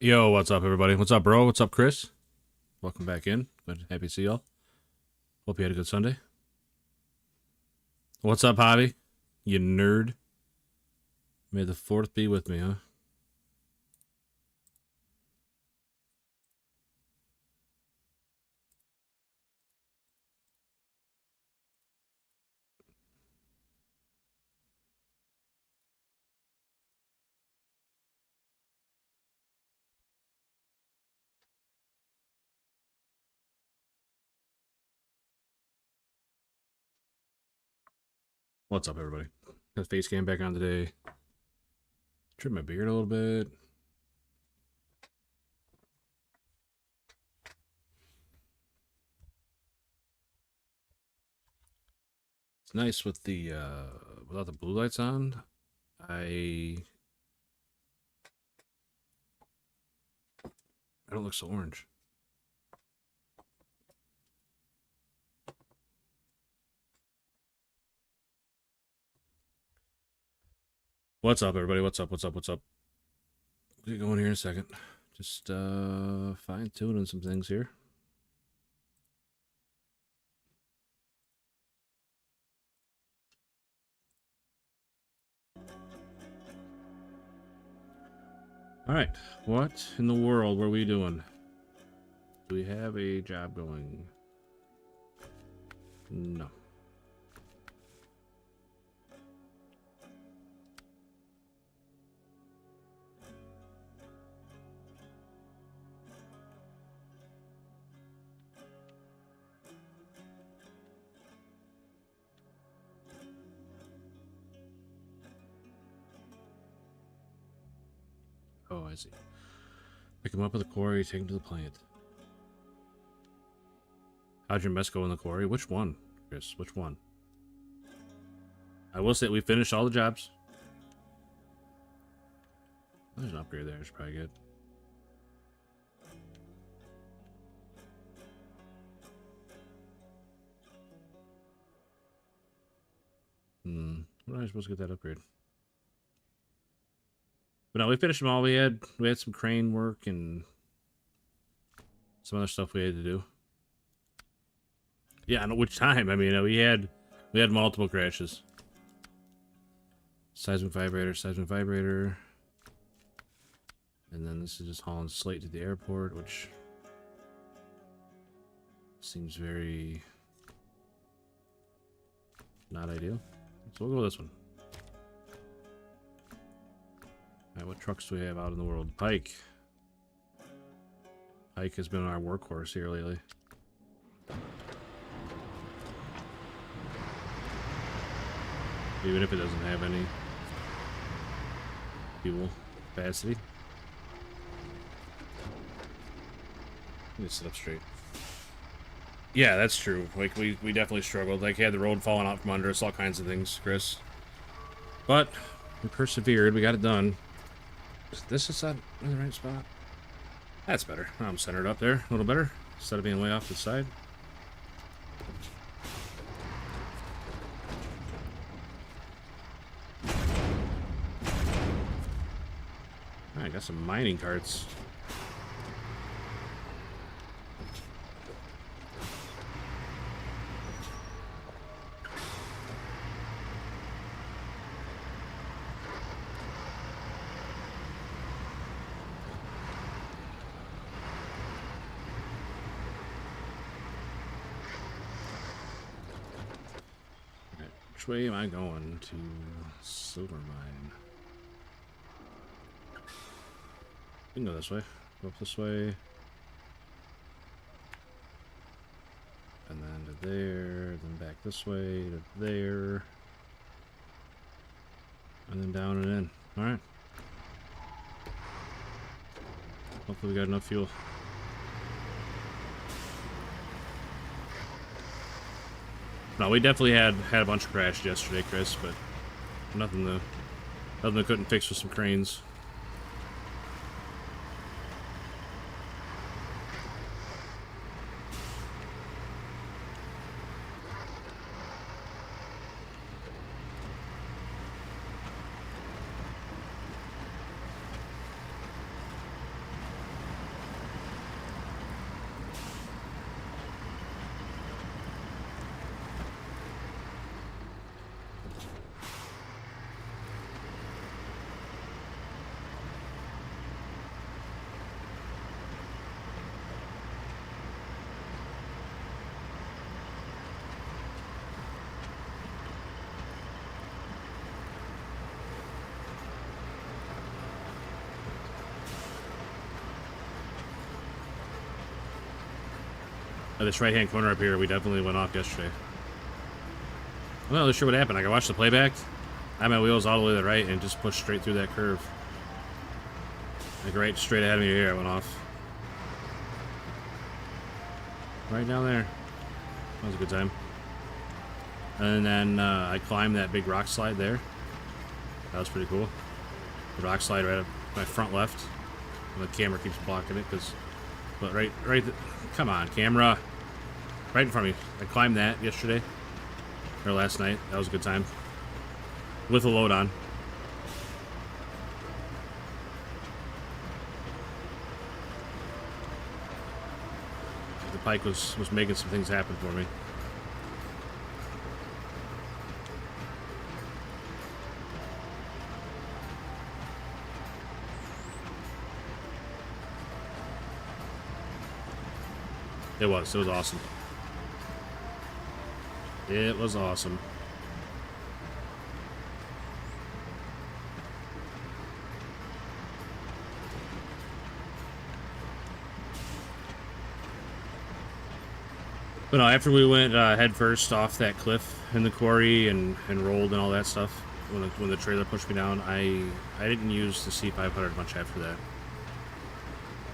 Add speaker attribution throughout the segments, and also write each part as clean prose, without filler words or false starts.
Speaker 1: Yo, what's up, everybody? What's up, bro? What's up, Chris? Welcome back in. Good, happy to see y'all. Hope you had a good Sunday. What's up, Hobby? You nerd. May the fourth be with me, huh? What's up, everybody? Got the face cam back on today. Trim my beard a little bit. It's nice with the without the blue lights on. I don't look so orange. What's up, everybody? What's up? What's up? What's up? We'll get going here in a second. Just fine tuning some things here. All right, what in the world were we doing? Do we have a job going? No. Oh, I see. Pick him up at the quarry, take him to the plant. How'd your mess go in the quarry? Which one, Chris? Which one? I will say we finished all the jobs. There's an upgrade there. It's probably good. When am I supposed to get that upgrade? But no, we finished them all. We had some crane work and some other stuff we had to do. Yeah, I know which time. I mean, we had multiple crashes. Seismic vibrator. And then this is just hauling Slate to the airport, which seems very not ideal. So we'll go with this one. Alright, what trucks do we have out in the world? Pike. Pike has been our workhorse here lately. Even if it doesn't have any fuel capacity. Let me sit up straight. Yeah, that's true. Like, we definitely struggled. Like, had the road falling out from under us, all kinds of things, Chris. But we persevered. We got it done. Is this in the right spot? That's better. I'm centered up there a little better instead of being way off to the side. I got some mining carts. Which way am I going to silver mine? We can go this way. Go up this way. And then to there, then back this way to there. And then down and in. Alright. Hopefully we got enough fuel. No, we definitely had a bunch of crashes yesterday, Chris, but nothing that couldn't fix with some cranes. This right-hand corner up here, we definitely went off yesterday. I'm not really sure what happened. I watched the playback. I had my wheels all the way to the right and just pushed straight through that curve. Like right straight ahead of me here, I went off. Right down there. That was a good time. And then I climbed that big rock slide there. That was pretty cool. The rock slide right up my front left. And the camera keeps blocking it because... But come on, camera. Right in front of me. I climbed that yesterday. Or last night. That was a good time. With a load on. The Pike was making some things happen for me. It was awesome. It was awesome. But no, after we went head first off that cliff in the quarry and rolled and all that stuff, when the trailer pushed me down, I didn't use the C500 much after that.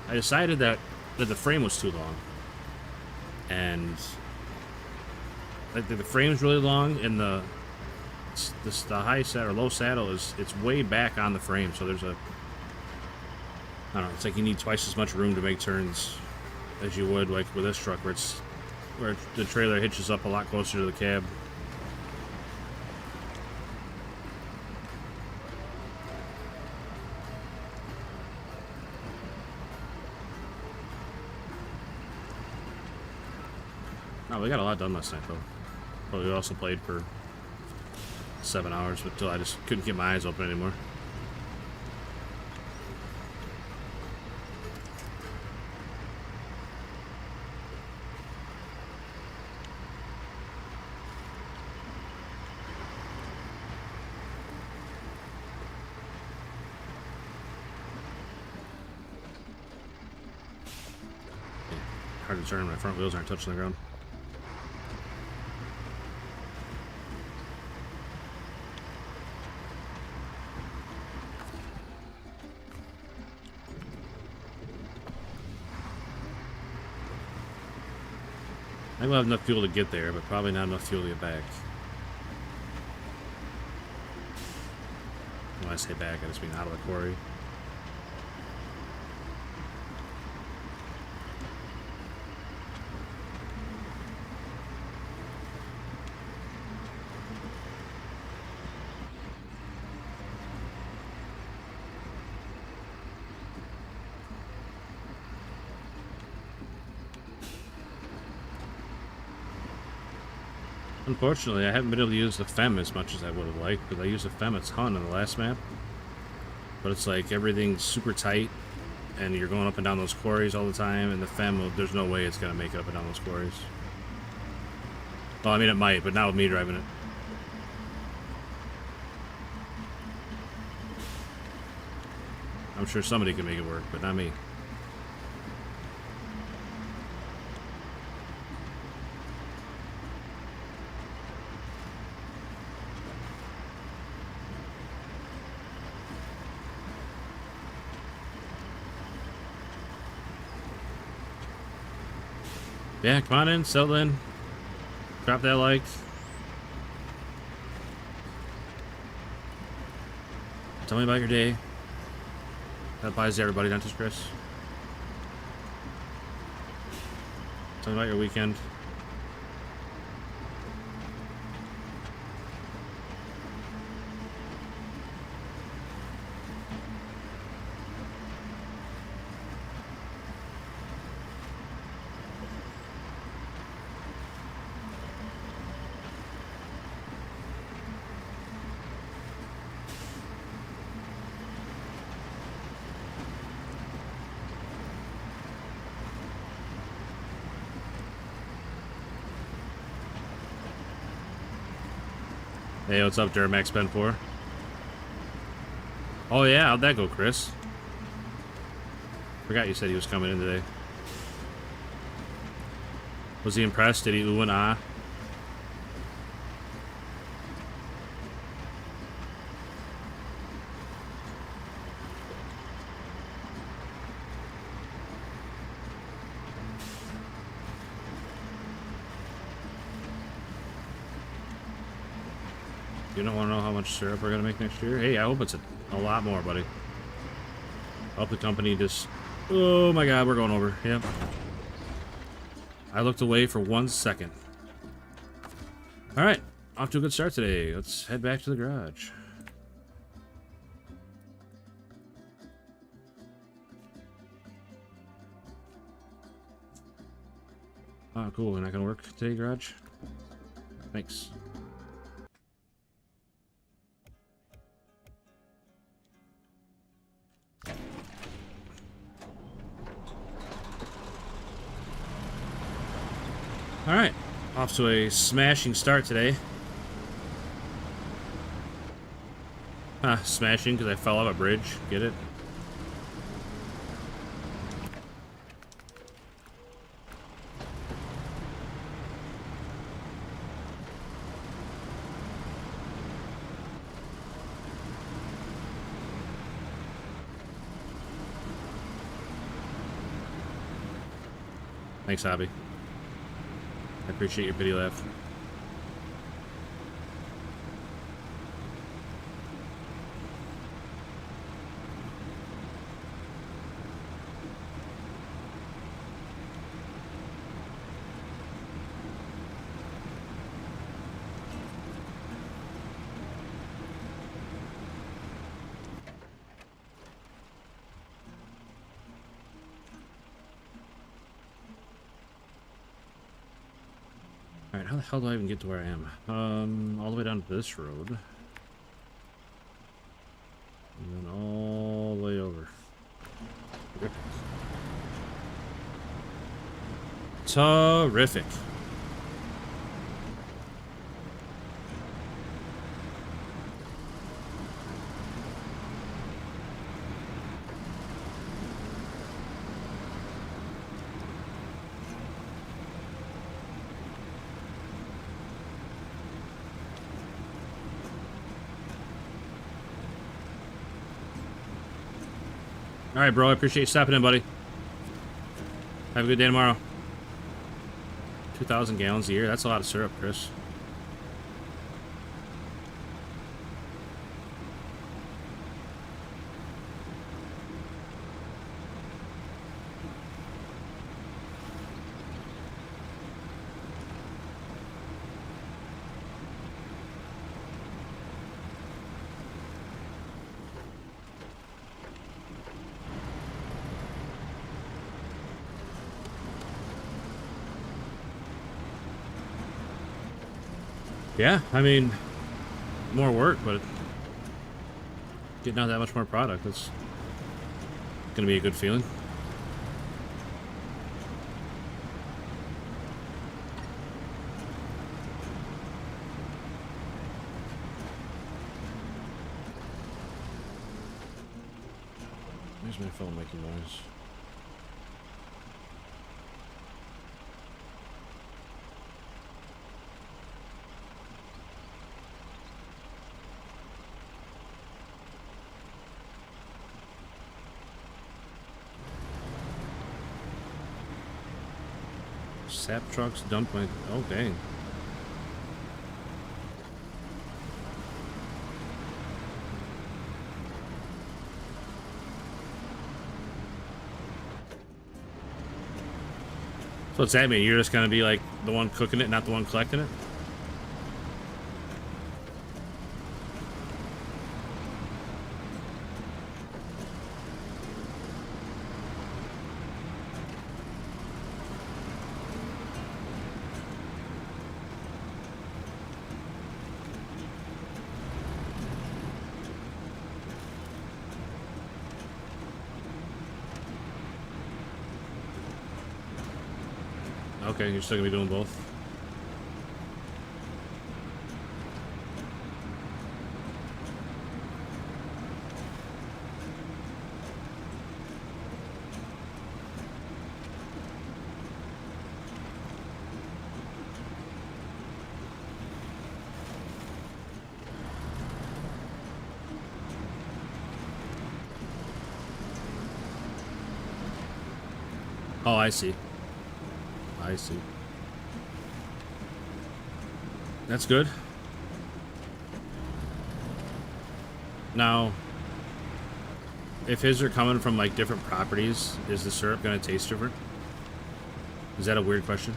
Speaker 1: I decided that the frame was too long. And like the frame's really long, and the high saddle or low saddle it's way back on the frame, so there's a, I don't know, it's like you need twice as much room to make turns as you would like with this truck where the trailer hitches up a lot closer to the cab. Oh, we got a lot done last night, though. But we also played for 7 hours until I just couldn't get my eyes open anymore. Hard to turn, my front wheels aren't touching the ground. I think we'll have enough fuel to get there, but probably not enough fuel to get back. When I say back, I just mean out of the quarry. Unfortunately, I haven't been able to use the FEM as much as I would have liked, because I used the FEM a ton in the last map. But it's like everything's super tight, and you're going up and down those quarries all the time, and the FEM, there's no way it's going to make it up and down those quarries. Well, I mean, it might, but not with me driving it. I'm sure somebody can make it work, but not me. Yeah, come on in, settle in. Drop that like. Tell me about your day. That applies to everybody, not just Chris. Tell me about your weekend. Hey, what's up, Duramax Ben 4? Oh yeah, how'd that go, Chris? Forgot you said he was coming in today. Was he impressed? Did he ooh and ah? You don't want to know how much syrup we're gonna make next year? Hey, I hope it's a lot more, buddy. I hope the company just... Oh my god, we're going over. Yep. I looked away for 1 second. Alright, off to a good start today. Let's head back to the garage. Oh, cool. We're not gonna work today, garage? Thanks. Alright, off to a smashing start today. Smashing because I fell off a bridge. Get it? Thanks, Hobby. I appreciate your pity laugh. Alright, how the hell do I even get to where I am? All the way down to this road. And then all the way over. Terrific. All right, bro. I appreciate you stopping in, buddy. Have a good day tomorrow. 2,000 gallons a year. That's a lot of syrup, Chris. Yeah, I mean, more work, but getting out that much more product, that's gonna be a good feeling. Where's my phone making noise? Sap trucks dumped my... Oh, dang. So what's that mean? You're just gonna be like the one cooking it, not the one collecting it? Okay, you're still gonna be doing both. Oh, I see. I see. That's good. Now, if his are coming from like different properties, is the syrup gonna taste different? Is that a weird question?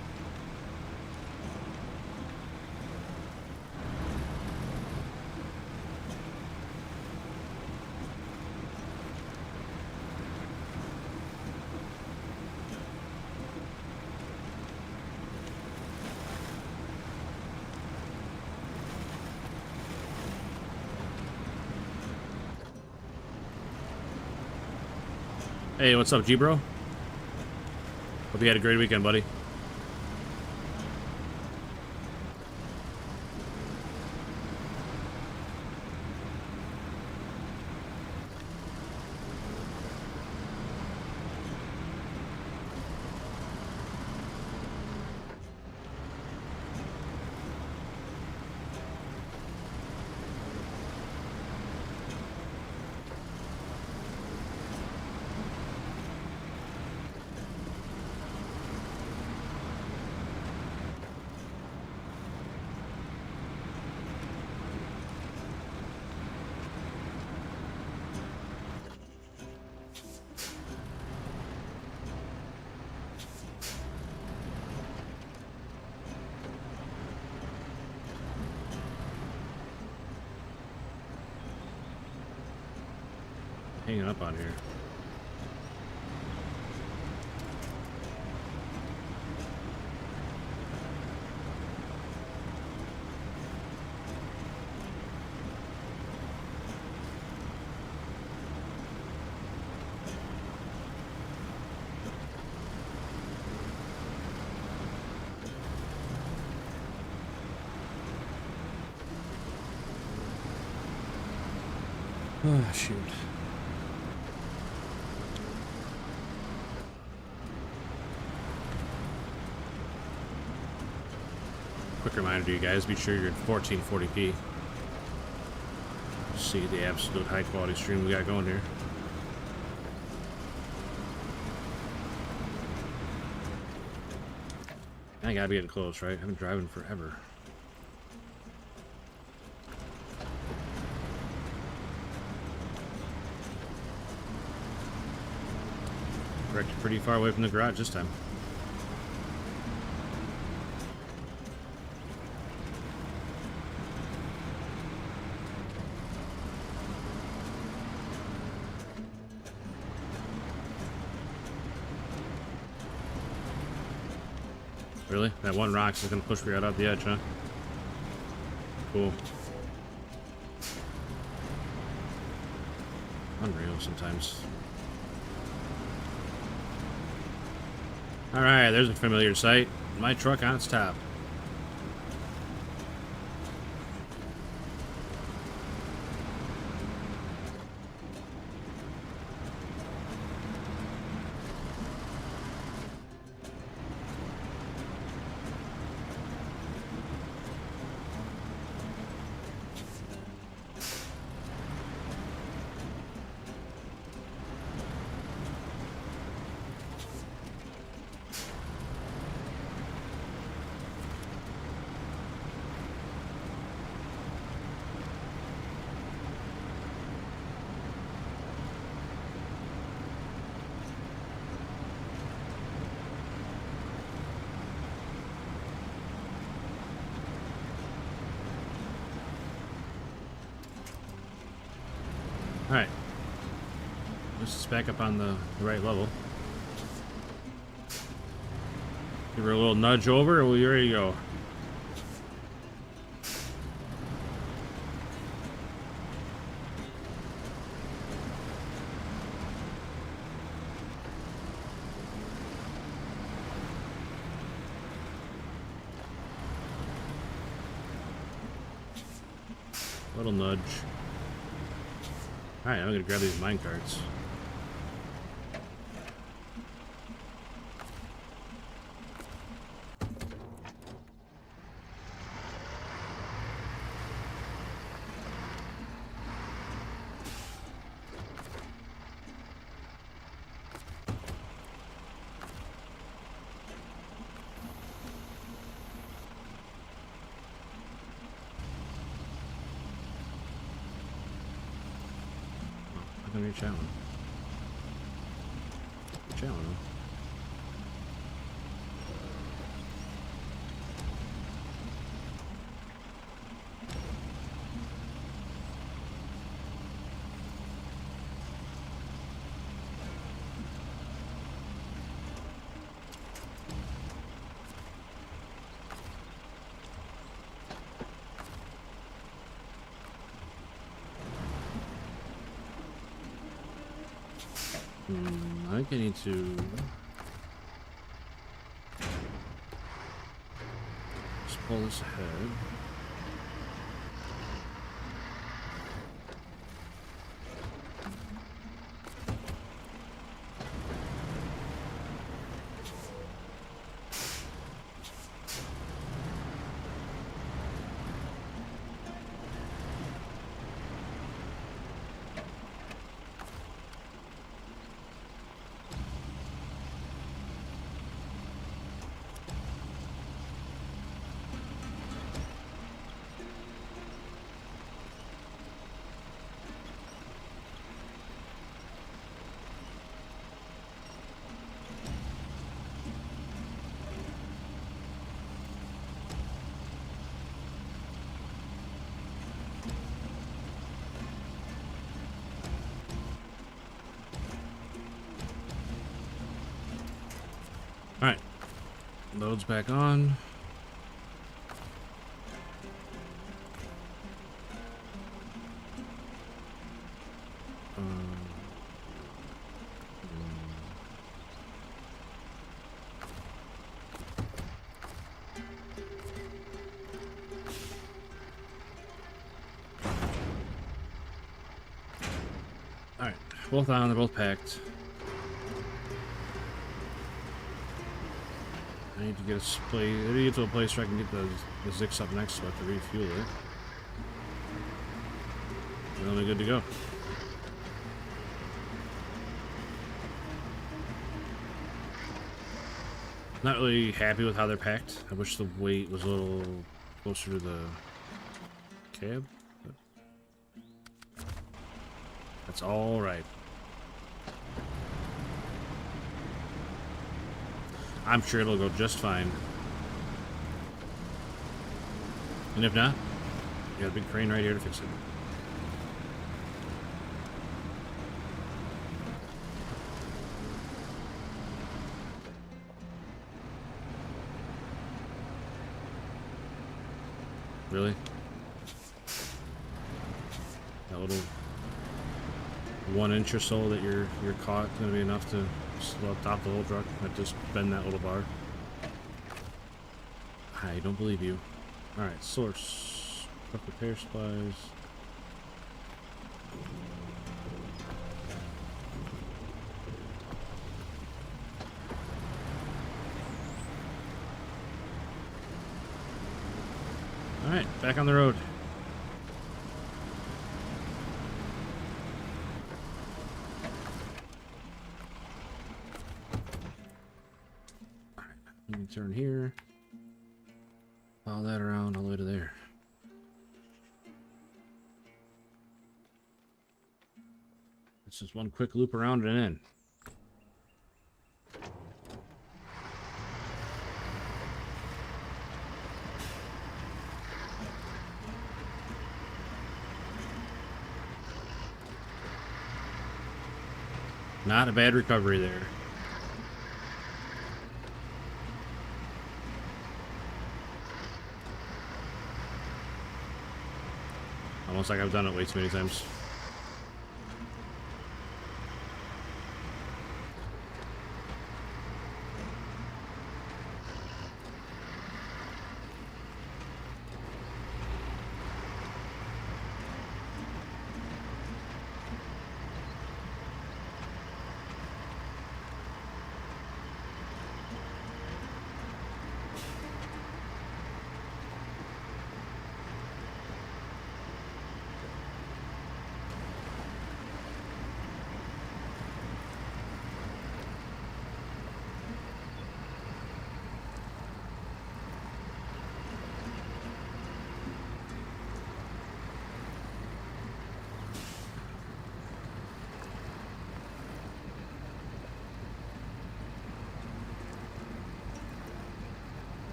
Speaker 1: Hey, what's up, G-Bro? Hope you had a great weekend, buddy. Hanging up on here. Oh, shoot. Quick reminder to you guys, be sure you're at 1440p. See the absolute high quality stream we got going here. I gotta be getting close, right? I've been driving forever. Wrecked pretty far away from the garage this time. Really? That one rock's just gonna push me right off the edge, huh? Cool. Unreal sometimes. Alright, there's a familiar sight. My truck on its top. Alright. Let's just back up on the right level. Give her a little nudge over, and we're ready to go. Little nudge. Alright, I'm gonna grab these mine carts. How come you're chowing? You're chowing, huh? I think I need to just pull this ahead. Alright, load's back on. Alright, both on, they're both packed. I need to get to a place where I can get the Zix up next to it to refuel it. And then we're good to go. Not really happy with how they're packed. I wish the weight was a little closer to the cab. But that's all right. I'm sure it'll go just fine. And if not, you got a big crane right here to fix it. Really? That little 1 inch or so that you're caught is gonna be enough to top the whole truck. I just bend that little bar. I don't believe you. Alright, source. Truck repair supplies. Alright, back on the road. Let me turn here. Follow that around all the way to there. It's just one quick loop around and in. Not a bad recovery there. Almost like I've done it way too many times.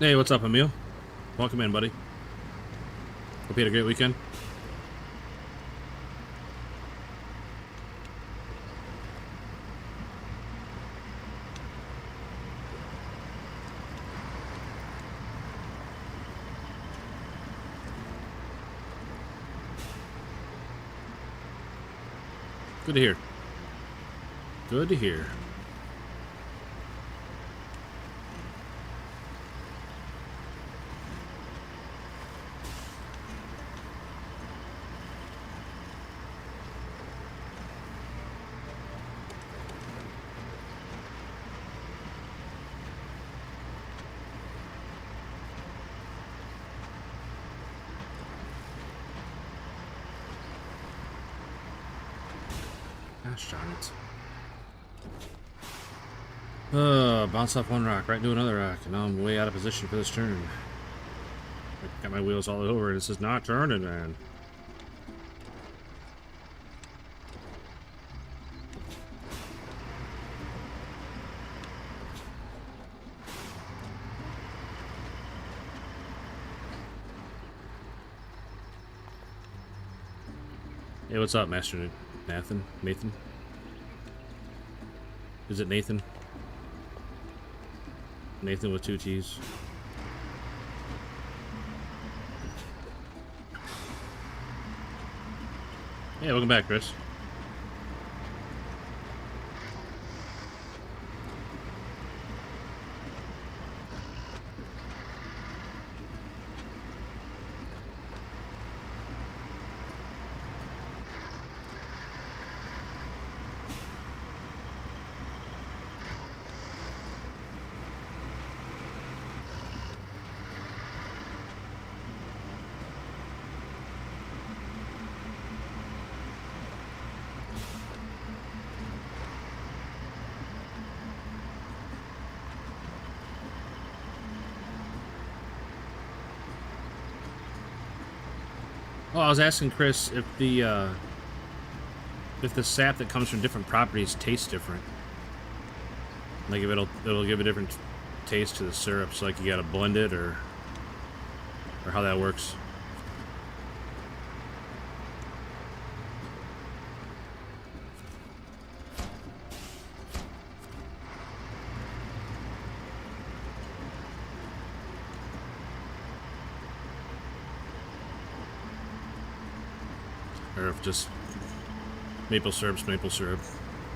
Speaker 1: Hey, what's up, Emil? Welcome in, buddy. Hope you had a great weekend. Good to hear. Good to hear. Gosh darn it. Bounce off one rock, right into another rock, and now I'm way out of position for this turn. I got my wheels all over, and this is not turning, man. Hey, what's up, Master Nathan? Nathan? Is it Nathan? Nathan with 2 T's. Yeah, welcome back, Chris. Oh, I was asking Chris if the sap that comes from different properties tastes different. Like if it'll give a different taste to the syrups, like you gotta blend it or how that works. Or if just maple syrup's maple syrup,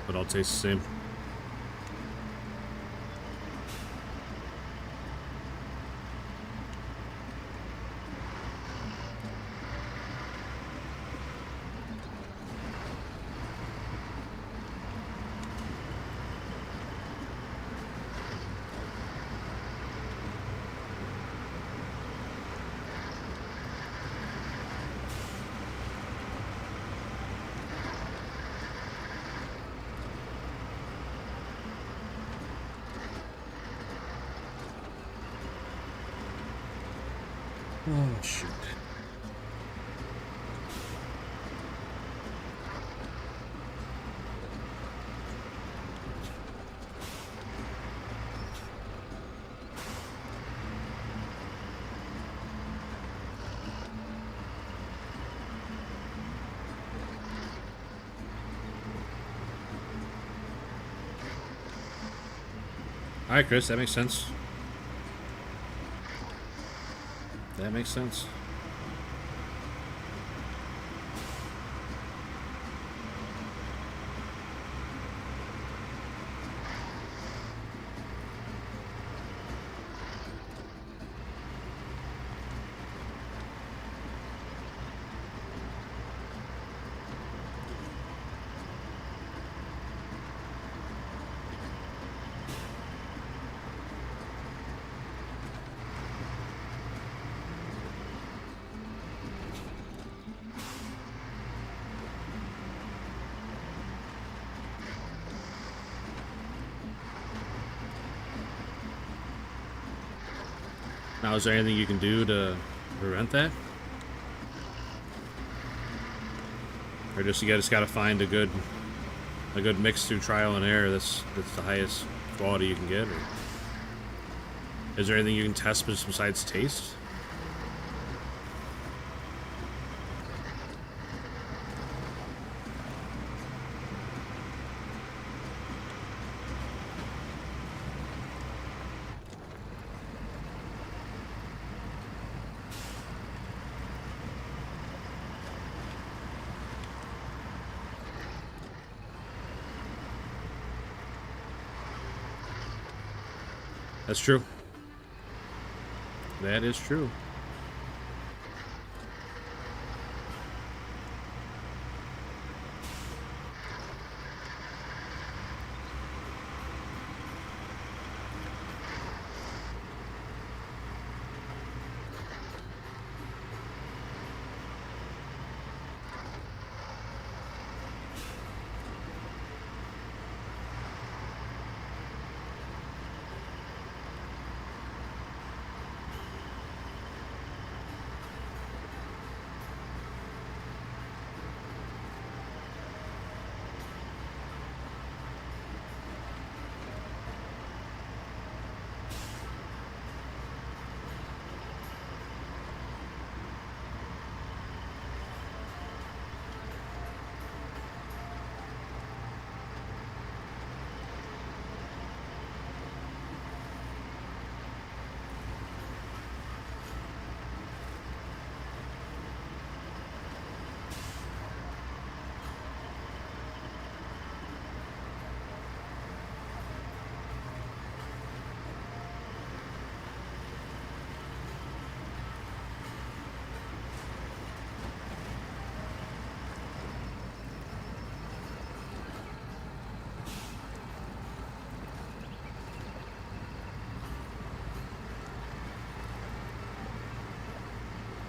Speaker 1: but all tastes the same. Oh, shoot. All right, Chris, that makes sense. That makes sense. Now, is there anything you can do to prevent that? Or just you just gotta find a good mix through trial and error that's the highest quality you can get? Or... Is there anything you can test besides taste? That's true. That is true.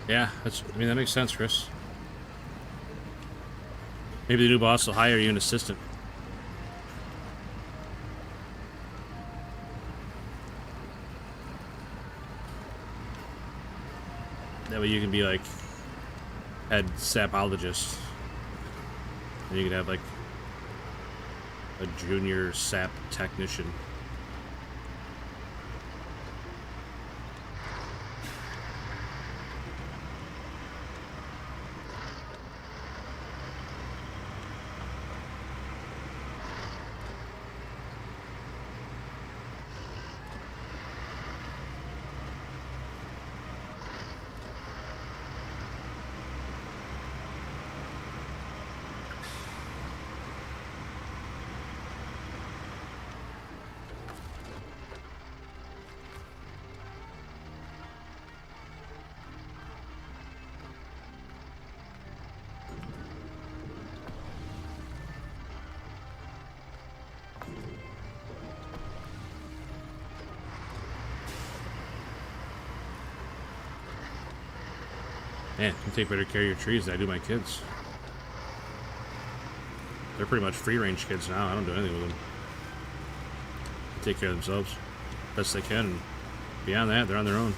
Speaker 1: Yeah, I mean, that makes sense, Chris. Maybe the new boss will hire you an assistant. That way you can be like head sapologist. And you can have like a junior sap technician. Man, you take better care of your trees than I do my kids. They're pretty much free-range kids now. I don't do anything with them. They take care of themselves best they can. And beyond that, they're on their own.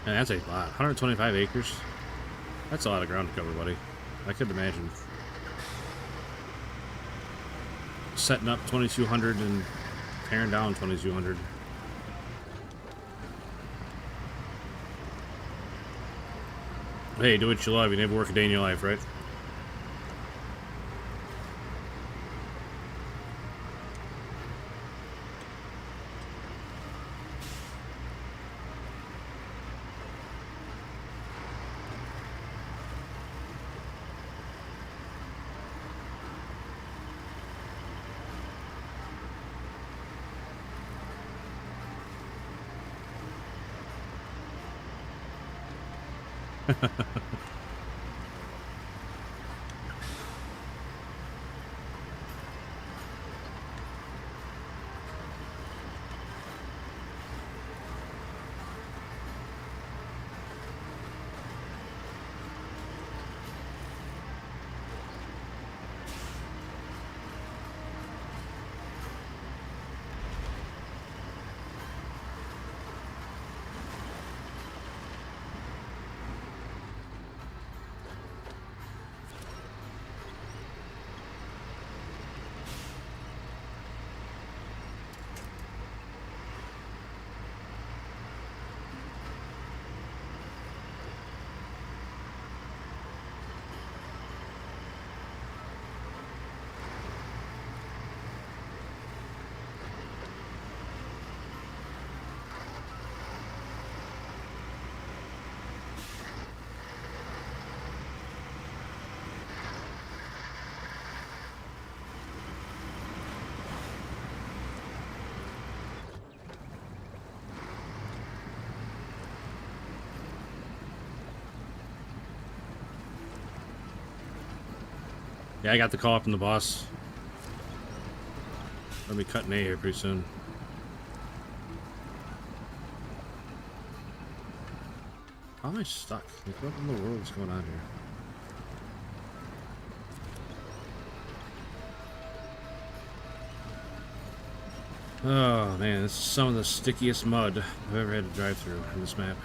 Speaker 1: Man, that's a lot. 125 acres. That's a lot of ground to cover, buddy. I couldn't imagine setting up 2200 and tearing down 2200. Hey, do what you love. You never work a day in your life, right? Yeah, I got the call up from the boss. I'll be cutting A here pretty soon. How am I stuck? Like, what in the world is going on here? Oh man, this is some of the stickiest mud I've ever had to drive through in this map.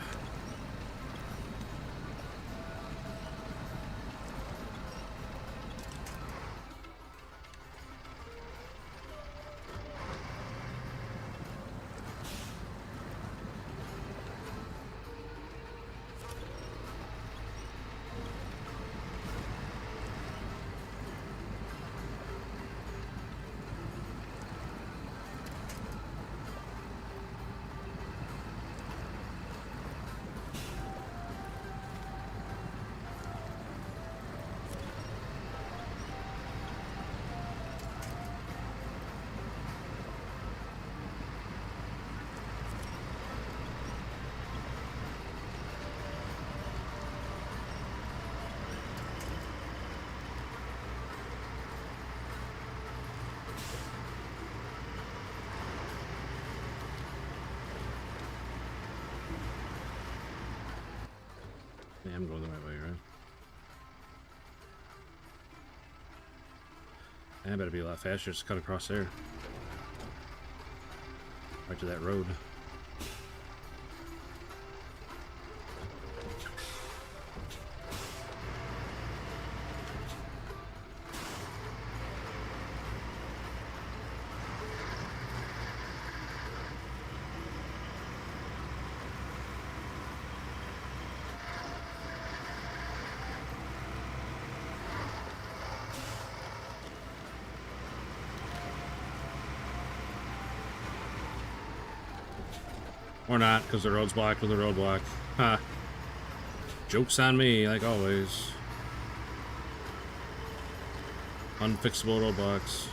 Speaker 1: Yeah, I'm going the right way, right? I better be a lot faster, just cut across there. Right to that road. Or not, because the road's blocked with a roadblock. Ha. Joke's on me, like always. Unfixable roadblocks.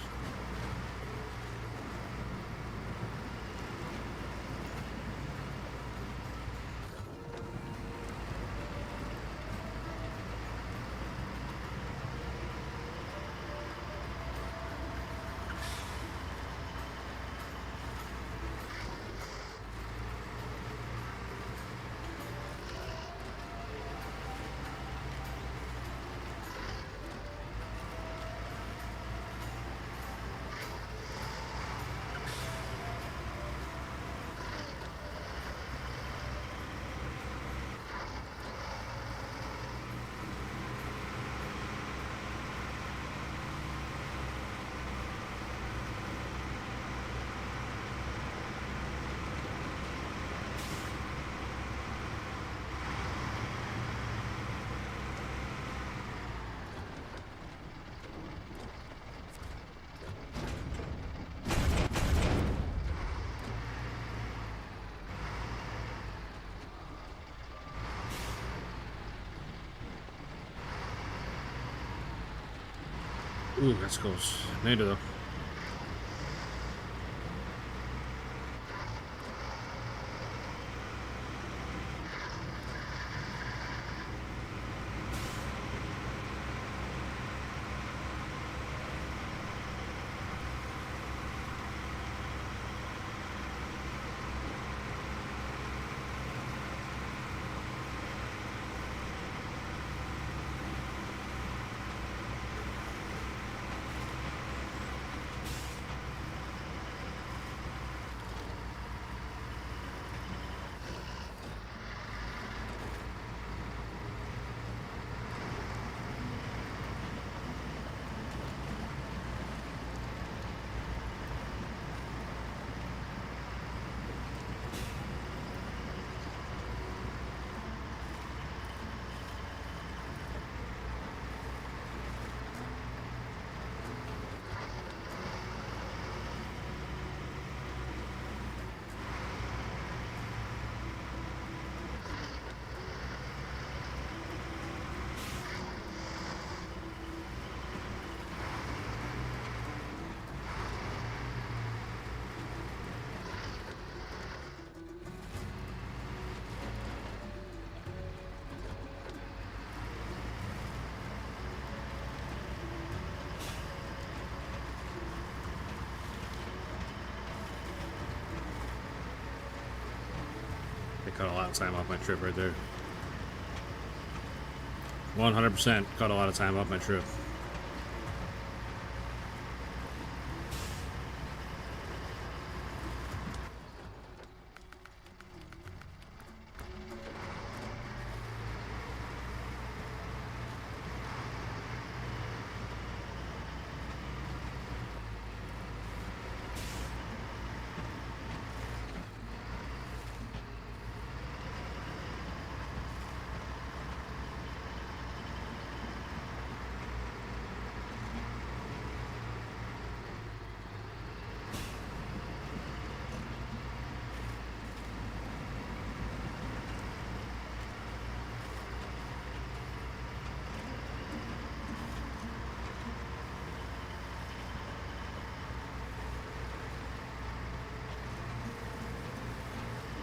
Speaker 1: Ooh, that's close. Made it though. lot of time off my trip right there. 100% cut a lot of time off my trip.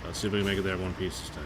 Speaker 1: Let's see if we can make it there one piece this time.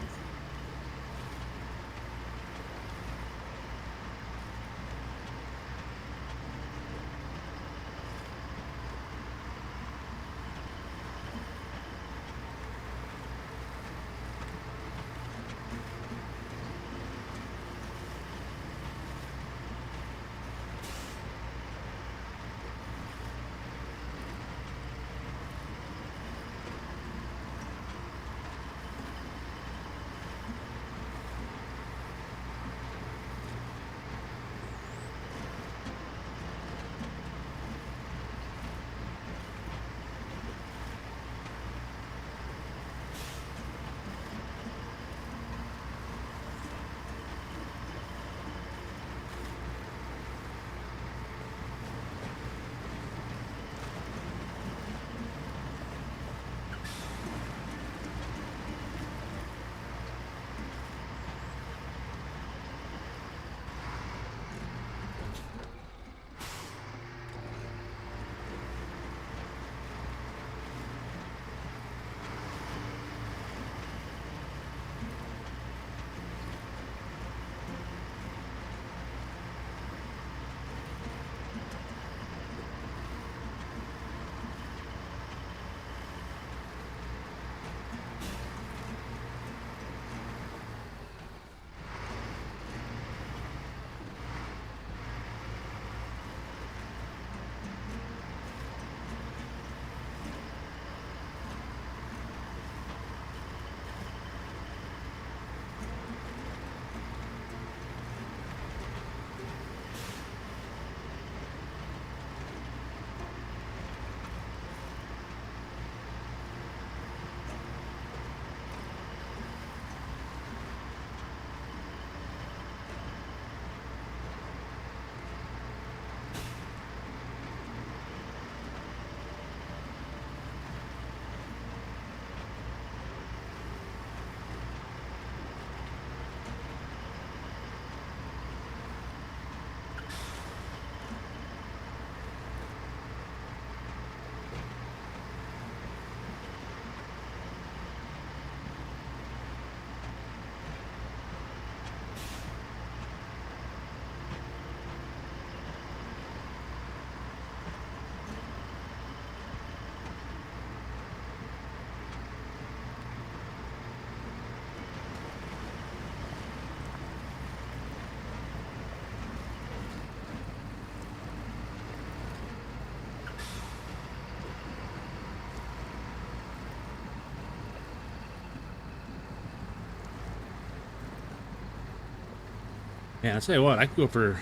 Speaker 1: Yeah, I tell you what, I could go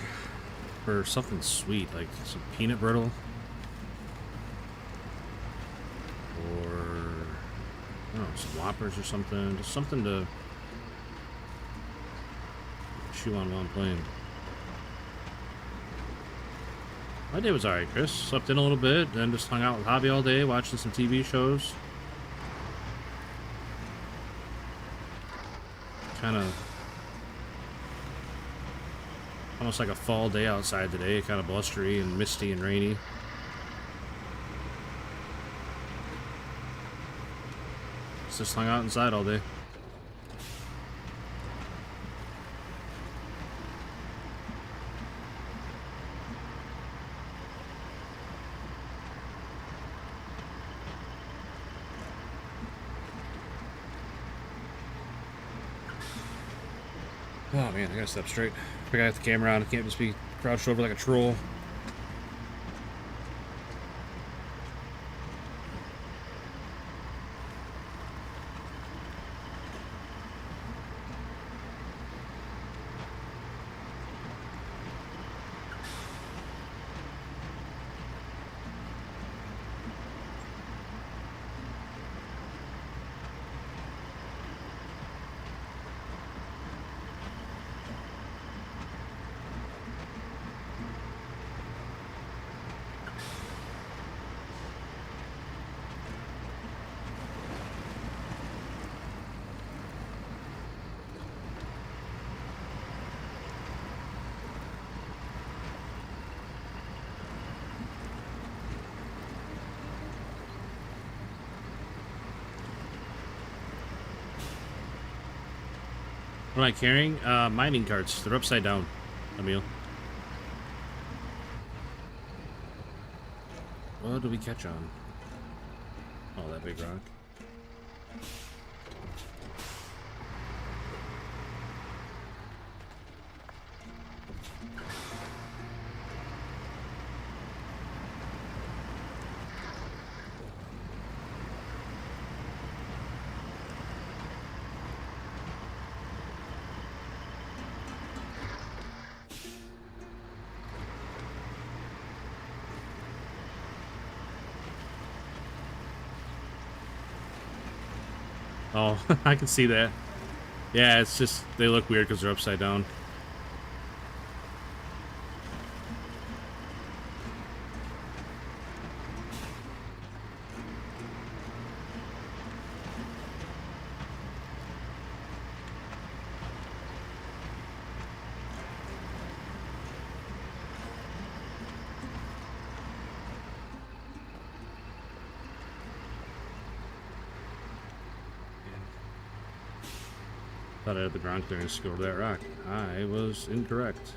Speaker 1: for something sweet, like some peanut brittle, or I don't know, some Whoppers or something, just something to chew on while I'm playing. My day was alright, Chris. Slept in a little bit, then just hung out with Hobby all day, watching some TV shows. Kind of almost like a fall day outside today, kind of blustery and misty and rainy. Just hung out inside all day. Oh man, I gotta step straight. I gotta have the camera on. I can't just be crouched over like a troll. What am I carrying? Mining carts. They're upside down, Emil. What do we catch on? Oh, that big rock. Oh, I can see that. Yeah, it's just, they look weird because they're upside down. Thought I had the ground clearance to go over that rock. I was incorrect.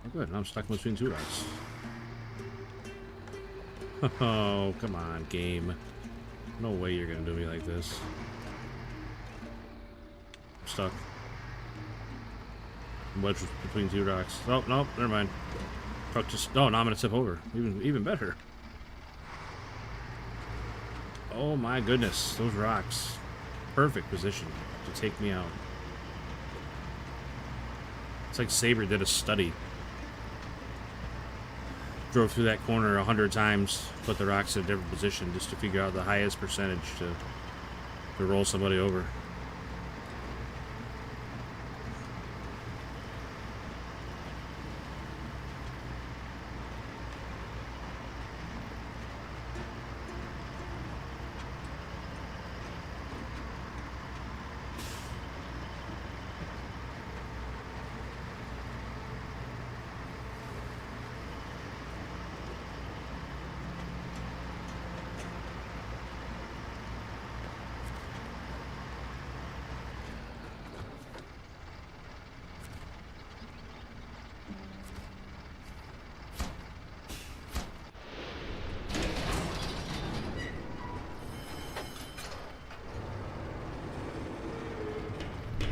Speaker 1: Oh, good. Now I'm stuck between two rocks. Oh, come on, game. No way you're gonna do me like this. I'm stuck. Wedged between two rocks. Oh, no, never mind. Truck just... Oh, now I'm gonna tip over. Even better. Oh my goodness, those rocks. Perfect position to take me out. It's like Saber did a study. Drove through that corner 100 times, put the rocks in a different position just to figure out the highest percentage to roll somebody over.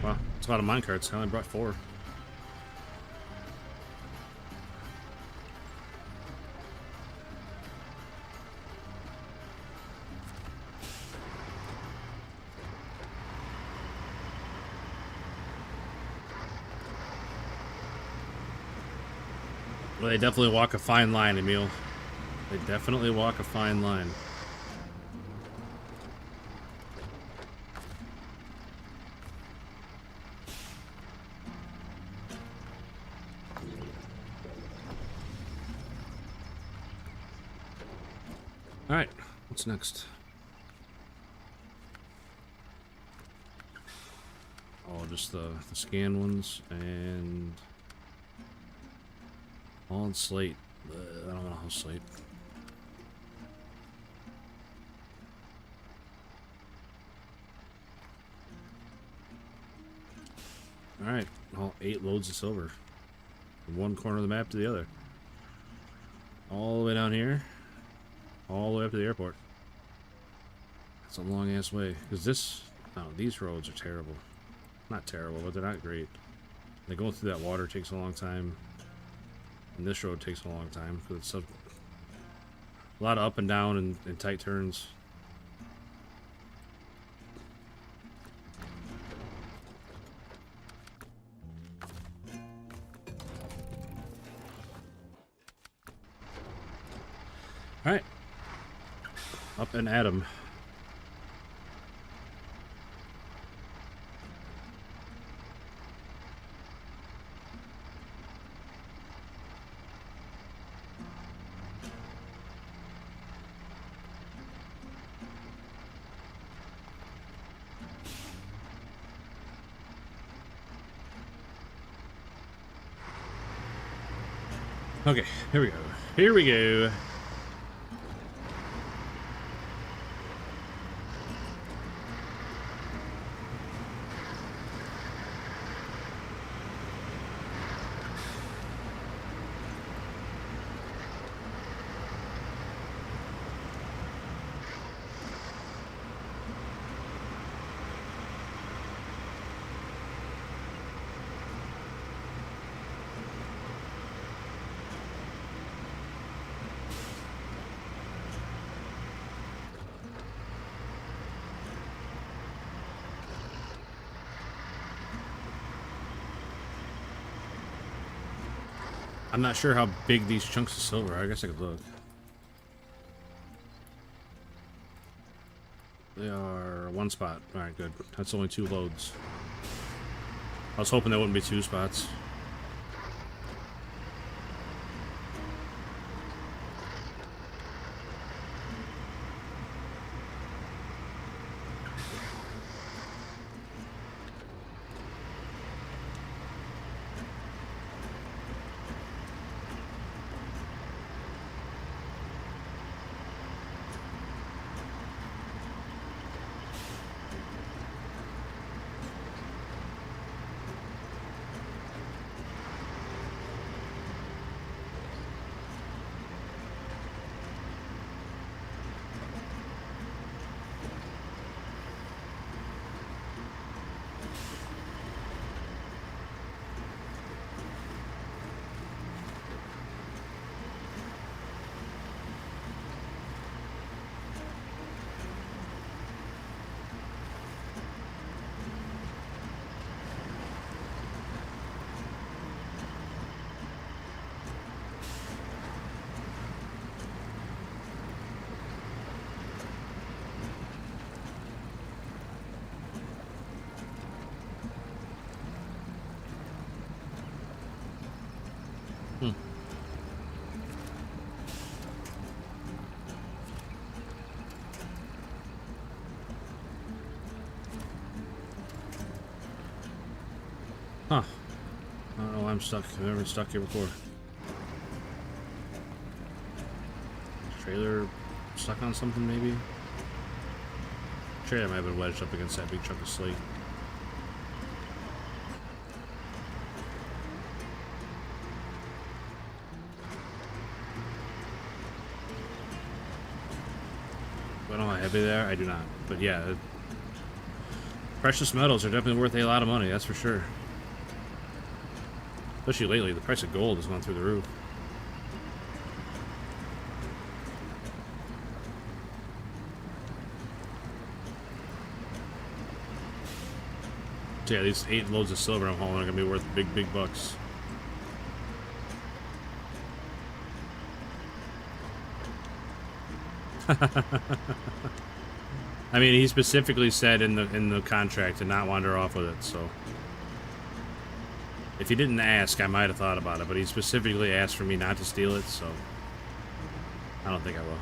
Speaker 1: Wow, it's a lot of minecarts. I only brought 4. Well, they definitely walk a fine line, Emil. They definitely walk a fine line. Alright, what's next? Oh, just the scan ones and all in Slate. I don't know how Slate. Alright, all 8 loads of silver. From one corner of the map to the other. All the way down here. All the way up to the airport. That's a long ass way. Because this... No, these roads are terrible. Not terrible, but they're not great. Like, going through that water takes a long time. And this road takes a long time. Because it's a lot of up and down and tight turns. Alright. Up and at 'em. Okay, here we go. Here we go. I'm not sure how big these chunks of silver are. I guess I could look. They are 1 spot. Alright, good. That's only 2 loads. I was hoping there wouldn't be 2 spots. Huh. I don't know why I'm stuck. I've never been stuck here before. Trailer stuck on something, maybe? Trailer might have been wedged up against that big chunk of slate. I don't know how heavy they are. I do not. But yeah, precious metals are definitely worth a lot of money, that's for sure. Especially lately, the price of gold has gone through the roof. So yeah, these 8 loads of silver I'm hauling are gonna be worth big, big bucks. I mean, he specifically said in the contract to not wander off with it, so. If he didn't ask, I might have thought about it, but he specifically asked for me not to steal it, so I don't think I will.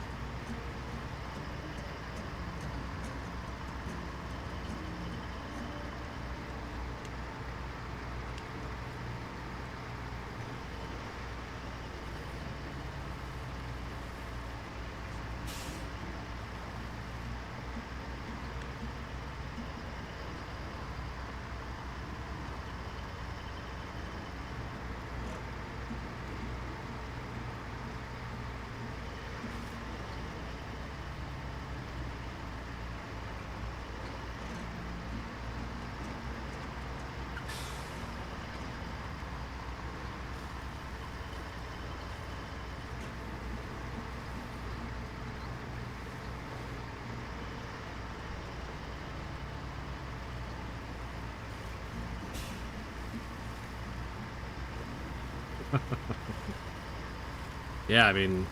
Speaker 1: Yeah, I mean,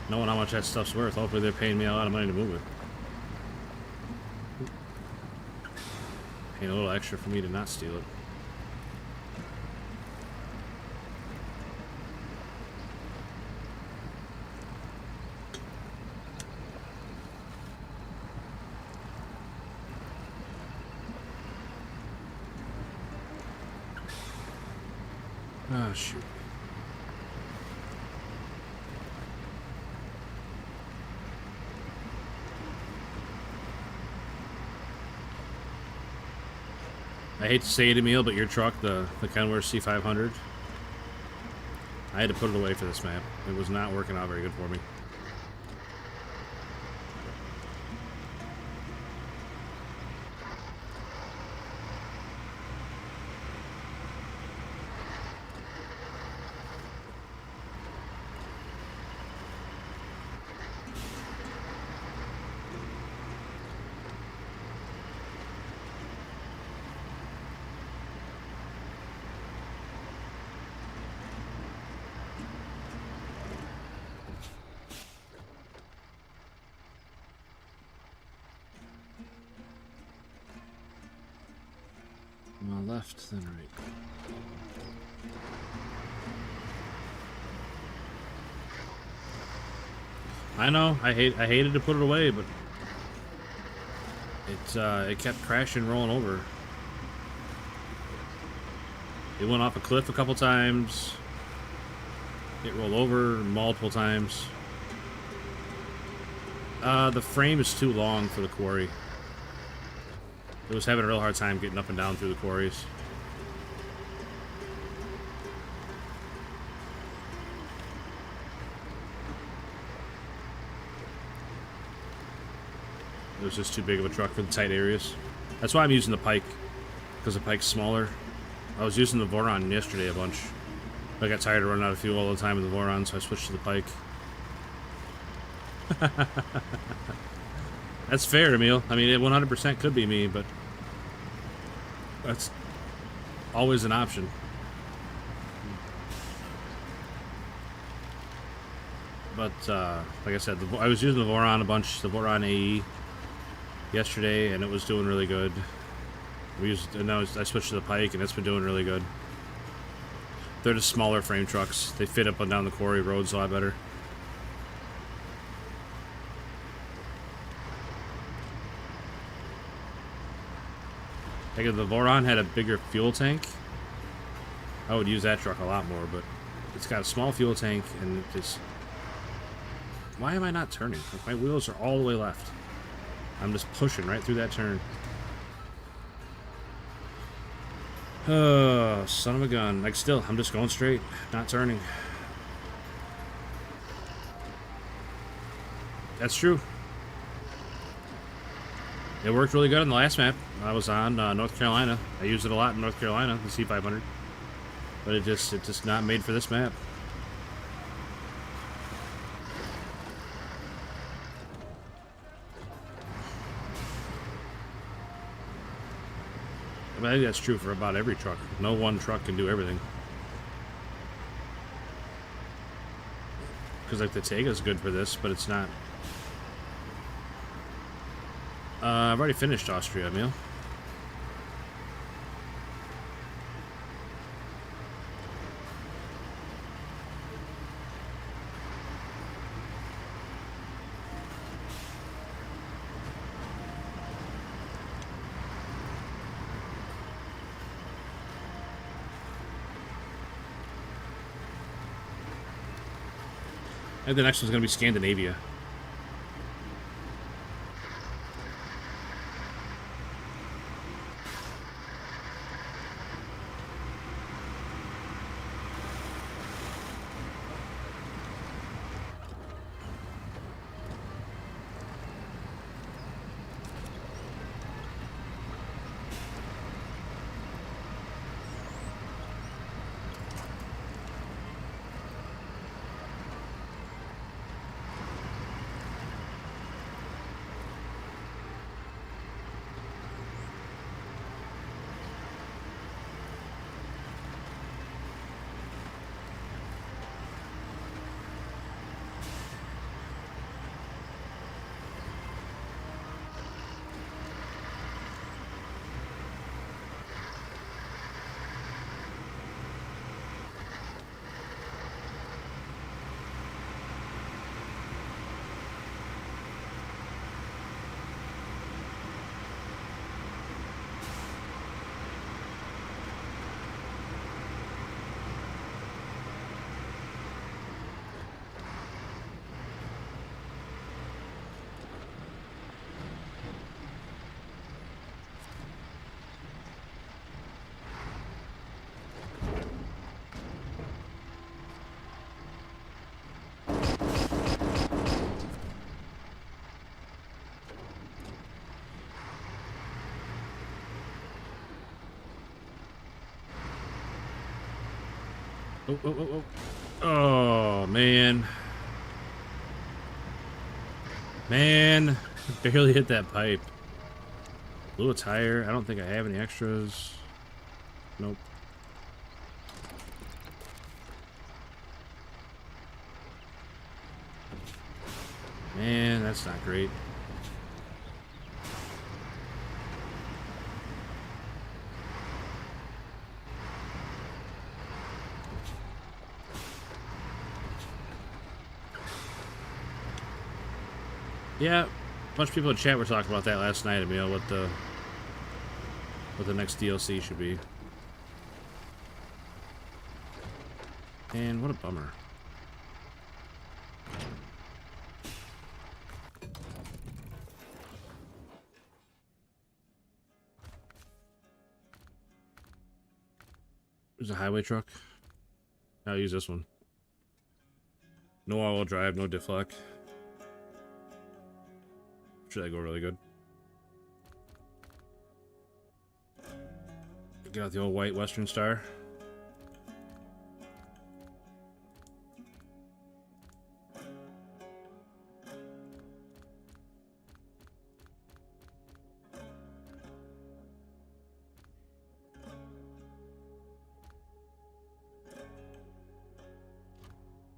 Speaker 1: knowing how much that stuff's worth, hopefully they're paying me a lot of money to move it. Paying a little extra for me to not steal it. Oh, shoot. I hate to say it, Emil, but your truck, the Kenworth C500, I had to put it away for this map. It was not working out very good for me. Well, left, then right. I know. I hated to put it away, but it kept crashing, rolling over. It went off a cliff a couple times. It rolled over multiple times. The frame is too long for the quarry. It was having a real hard time getting up and down through the quarries. It was just too big of a truck for the tight areas. That's why I'm using the pike, because the pike's smaller. I was using the Voron yesterday a bunch. I got tired of running out of fuel all the time with the Voron, so I switched to the pike. That's fair, Emil. I mean, it 100% could be me, but that's always an option. But, like I said, I was using the Voron a bunch, the Voron AE, yesterday, and it was doing really good. And now I switched to the pike, and it's been doing really good. They're just smaller frame trucks. They fit up and down the quarry roads a lot better. Like if the Voron had a bigger fuel tank, I would use that truck a lot more, but it's got a small fuel tank, and it just... Why am I not turning? Like, my wheels are all the way left. I'm just pushing right through that turn. Oh, son of a gun. Like, still, I'm just going straight, not turning. That's true. It worked really good on the last map. I was on North Carolina. I used it a lot in North Carolina, the C500. But it's just not made for this map. But I think that's true for about every truck. No one truck can do everything. Because like the Tega's good for this, but it's not. I've already finished Austria, Emil. And the next one's going to be Scandinavia. Oh, oh, oh, oh. Oh, man. Man, barely hit that pipe. Blew a tire. I don't think I have any extras. Nope. Man, that's not great. Yeah, a bunch of people in chat were talking about that last night, Emil, what the next DLC should be. And what a bummer. There's a highway truck. I'll use this one. No all-wheel drive, no diff-lock. Should that go really good? Get out the old white Western Star.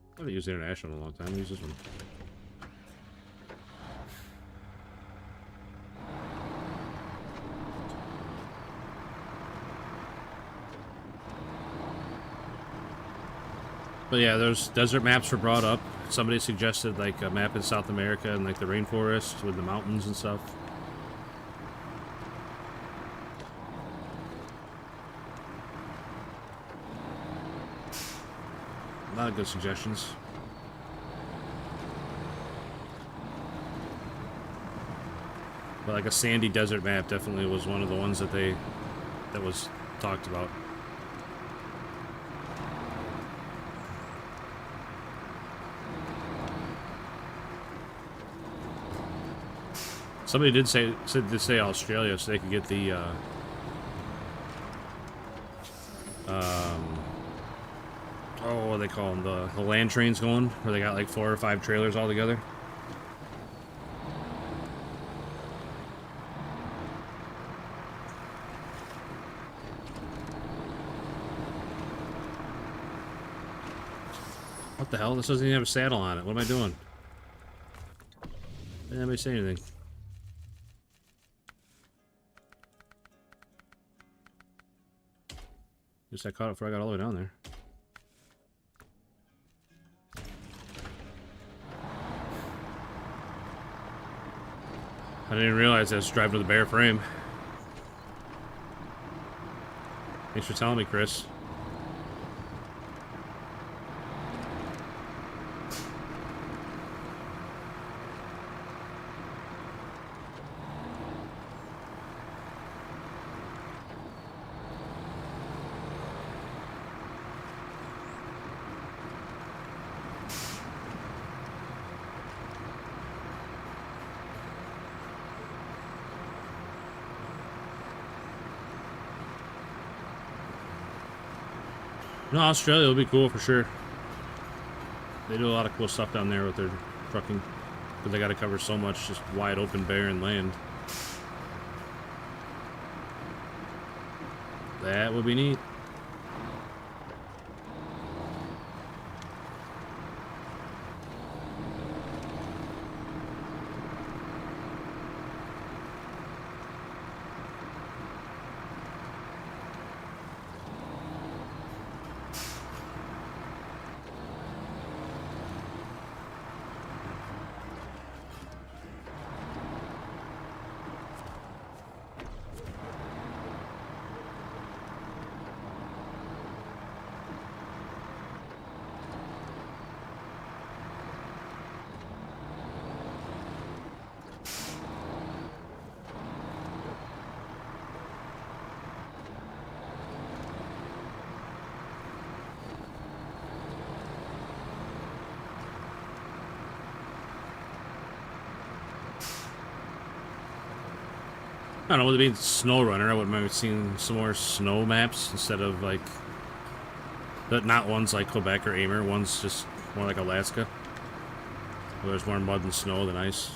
Speaker 1: I haven't used International in a long time. I'll use this one. But yeah, those desert maps were brought up. Somebody suggested like a map in South America and like the rainforest with the mountains and stuff. A lot of good suggestions. But like a sandy desert map definitely was one of the ones that was talked about. Somebody did say Australia, so they could get the oh, what do they call them? The land trains going, where they got like 4 or 5 trailers all together. What the hell? This doesn't even have a saddle on it. What am I doing? Didn't anybody say anything? Just I caught it before I got all the way down there. I didn't realize I was driving with a bare frame. Thanks for telling me, Chris. No, Australia will be cool for sure. They do a lot of cool stuff down there with their trucking, because they got to cover so much just wide open, barren land. That would be neat. I don't know, with it being SnowRunner, I wouldn't mind seeing some more snow maps instead of like But not ones like Quebec or Amer. One's just more like Alaska, where there's more mud and snow than ice.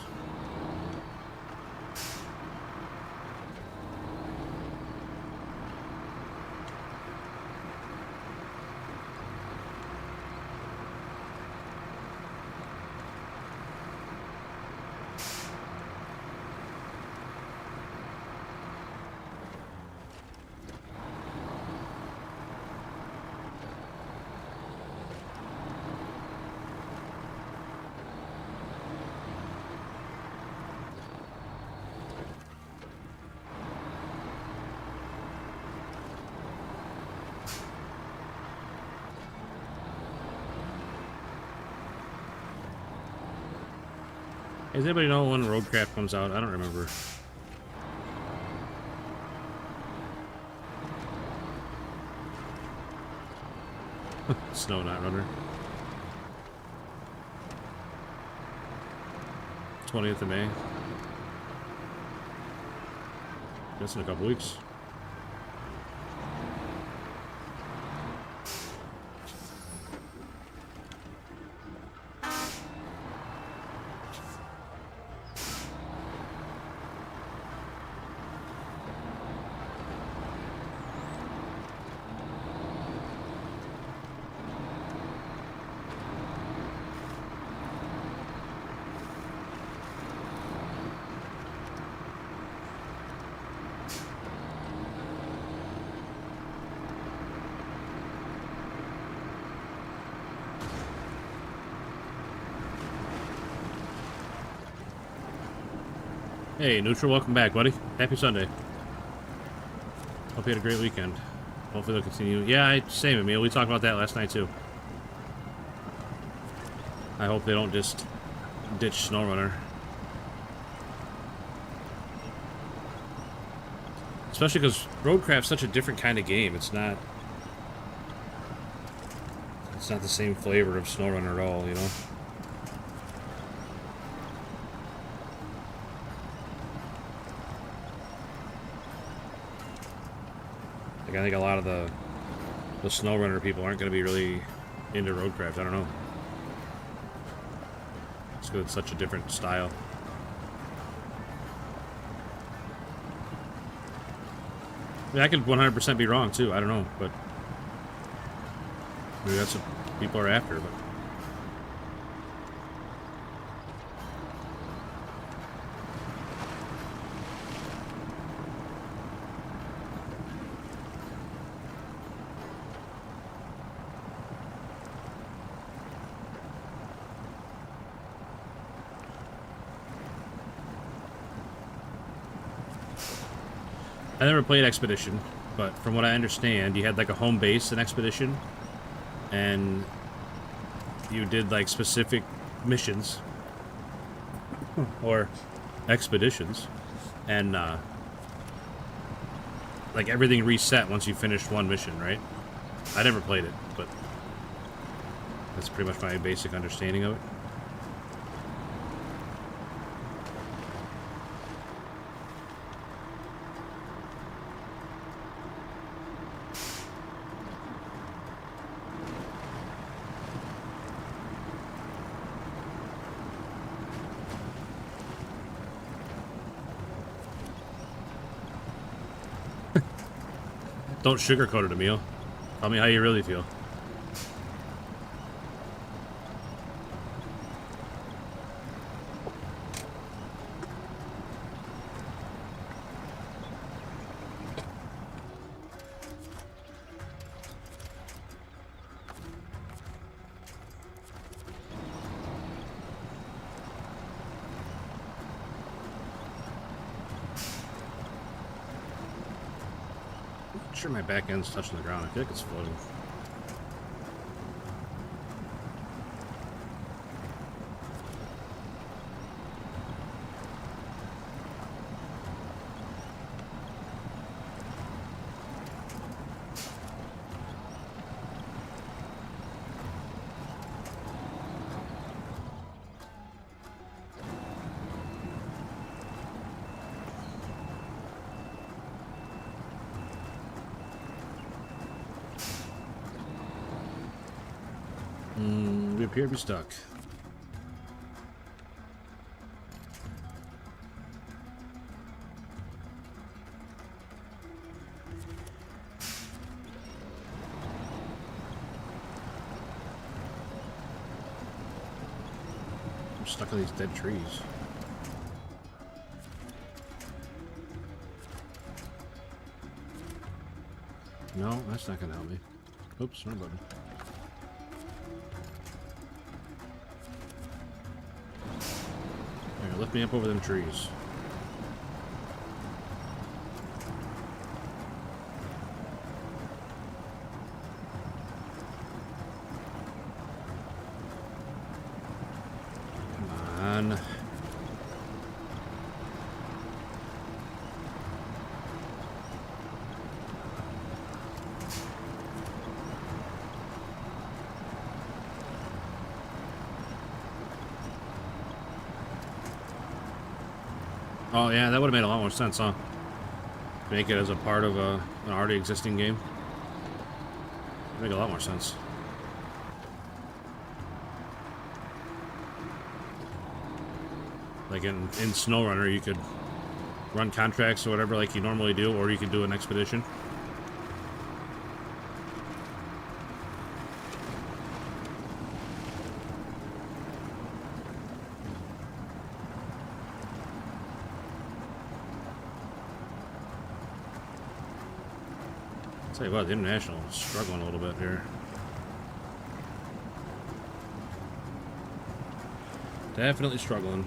Speaker 1: Does anybody know when Roadcraft comes out? I don't remember. Snow Not Runner. 20th of May. That's in a couple weeks. Hey, Neutral, welcome back, buddy. Happy Sunday. Hope you had a great weekend. Hopefully they'll continue. Yeah, same, Emil. We talked about that last night, too. I hope they don't just ditch SnowRunner. Especially because Roadcraft's such a different kind of game. It's not the same flavor of SnowRunner at all, you know? Like, I think a lot of the SnowRunner people aren't going to be really into Roadcraft. I don't know. It's because it's such a different style. I mean, I could 100% be wrong, too. I don't know, but maybe that's what people are after, but... I never played Expedition, but from what I understand, you had like a home base in Expedition, and you did like specific missions or expeditions, and like everything reset once you finished one mission, right? I never played it, but that's pretty much my basic understanding of it. Don't sugarcoat it, Emil. Tell me how you really feel. I'm sure my back end's touching the ground. I feel like it's floating. We appear to be stuck. I'm stuck on these dead trees. No, that's not gonna help me. Oops, wrong button. There, lift me up over them trees. Come on. Oh yeah, that would have made a lot more sense, huh? Make it as a part of an already existing game. It'd make a lot more sense. Like in SnowRunner, you could run contracts or whatever like you normally do, or you could do an expedition. Tell you what, the International is struggling a little bit here. Definitely struggling.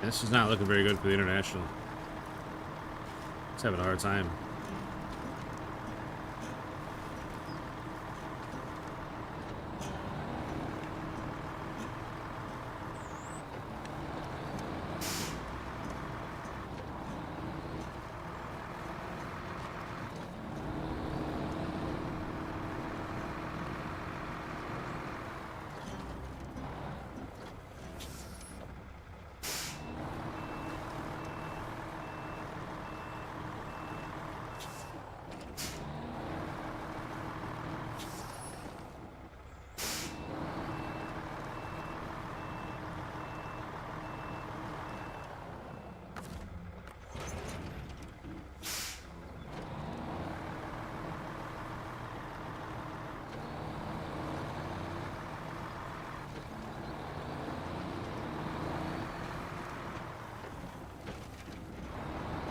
Speaker 1: This is not looking very good for the International. It's having a hard time.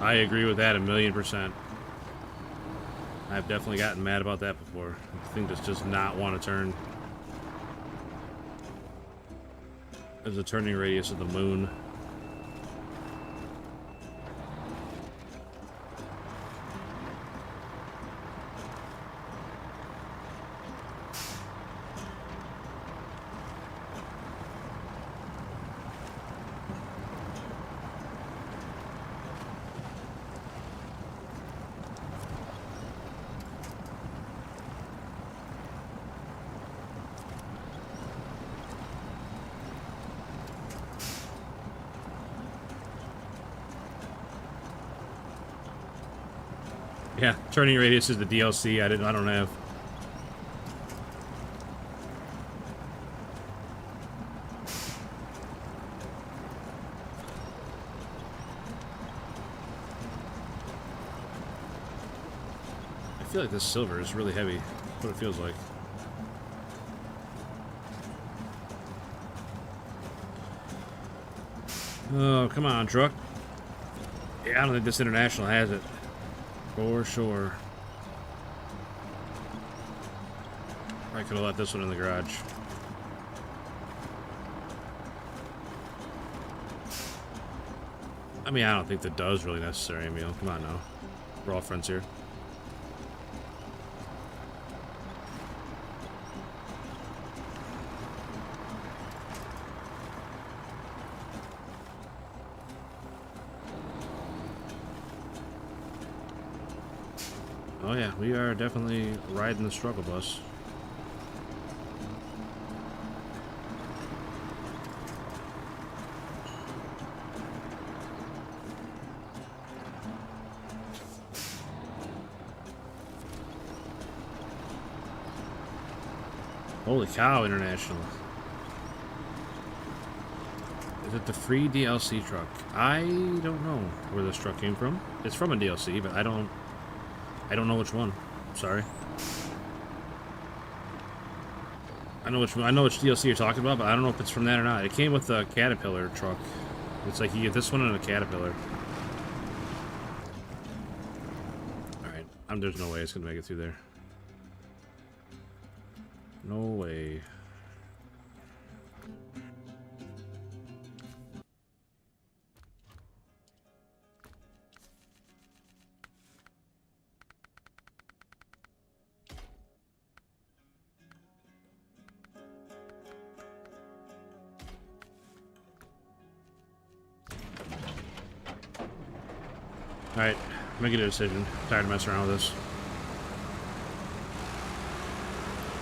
Speaker 1: I agree with that 1,000,000%. I've definitely gotten mad about that before. The thing does not want to turn. There's a turning radius of the moon. Yeah, turning radius is the DLC I don't have. I feel like this silver is really heavy. That's what it feels like. Oh, come on, truck. Yeah, I don't think this International has it. For sure. I could have left this one in the garage. I mean, I don't think that does really necessary, Emil. Come on now. We're all friends here. Oh yeah, we are definitely riding the struggle bus. Holy cow, International. Is it the free DLC truck? I don't know where this truck came from. It's from a DLC, but I don't know which one. Sorry. I know which DLC you're talking about, but I don't know if it's from that or not. It came with a Caterpillar truck. It's like you get this one and a Caterpillar. Alright. There's no way it's gonna make it through there. No way. Alright, making a decision. Tired of messing around with this.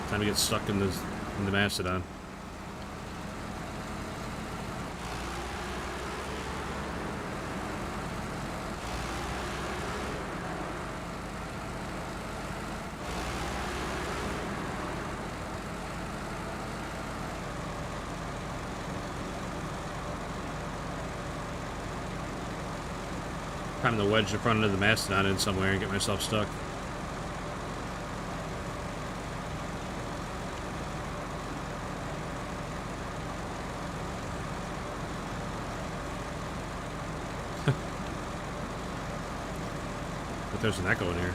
Speaker 1: Time to get stuck in the Mastodon. Time to wedge the front of the Mastodon in somewhere and get myself stuck. But there's an echo in here.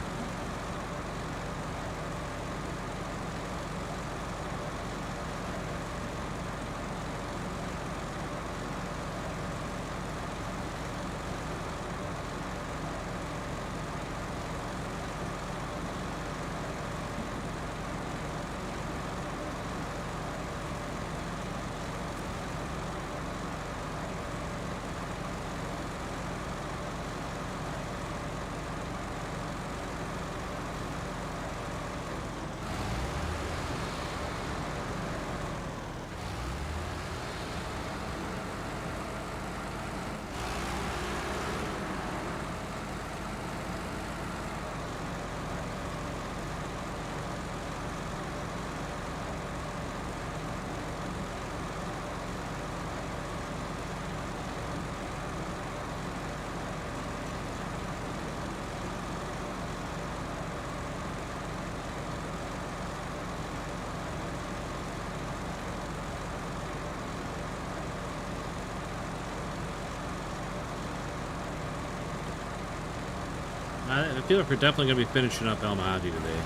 Speaker 1: I feel like we're definitely going to be finishing up Almaty today.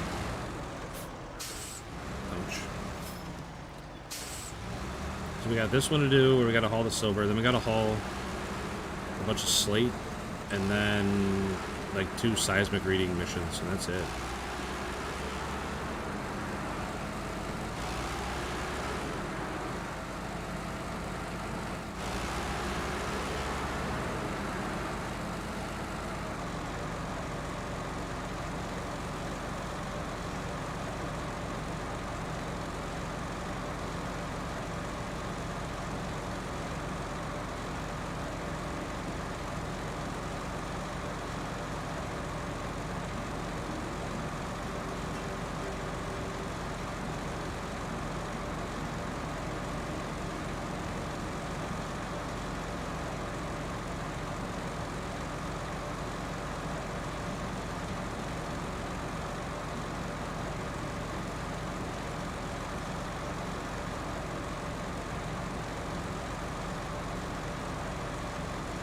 Speaker 1: Ouch. So we got this one to do, where we got to haul the silver, then we got to haul a bunch of slate, and then like 2 seismic reading missions, and that's it.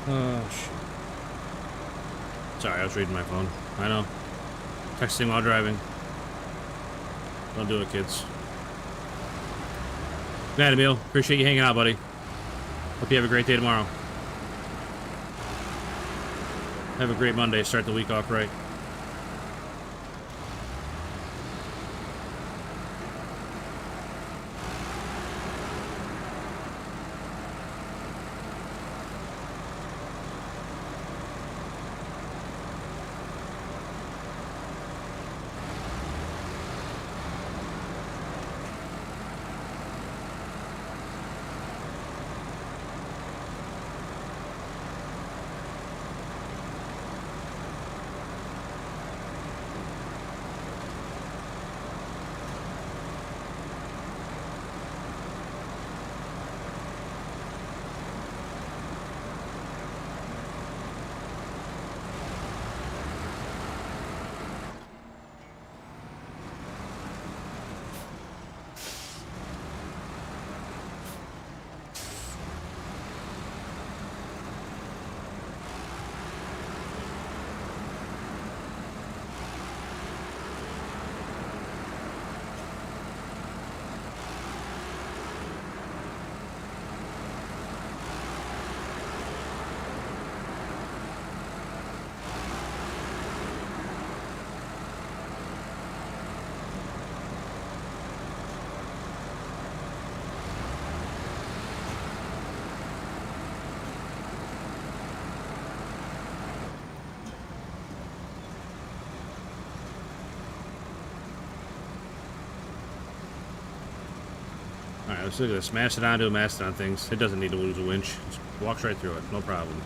Speaker 1: Oh, shit. Sorry, I was reading my phone. I know. Texting while driving. Don't do it, kids. Good night, Emil. Appreciate you hanging out, buddy. Hope you have a great day tomorrow. Have a great Monday. Start the week off right. Alright, let's look at this. Mastodon to Mastodon things. It doesn't need to lose a winch. Just walks right through it. No problem.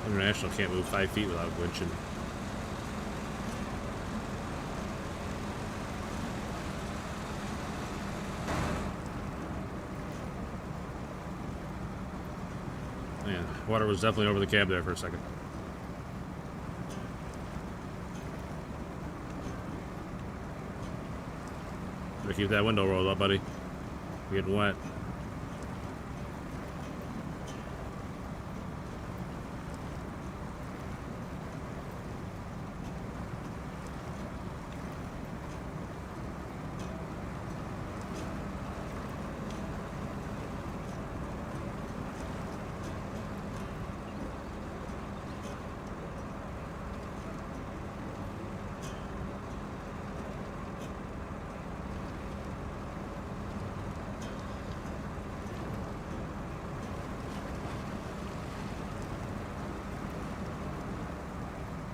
Speaker 1: International can't move 5 feet without winching. Man, water was definitely over the cab there for a second. Better keep that window rolled up, buddy. You're getting wet.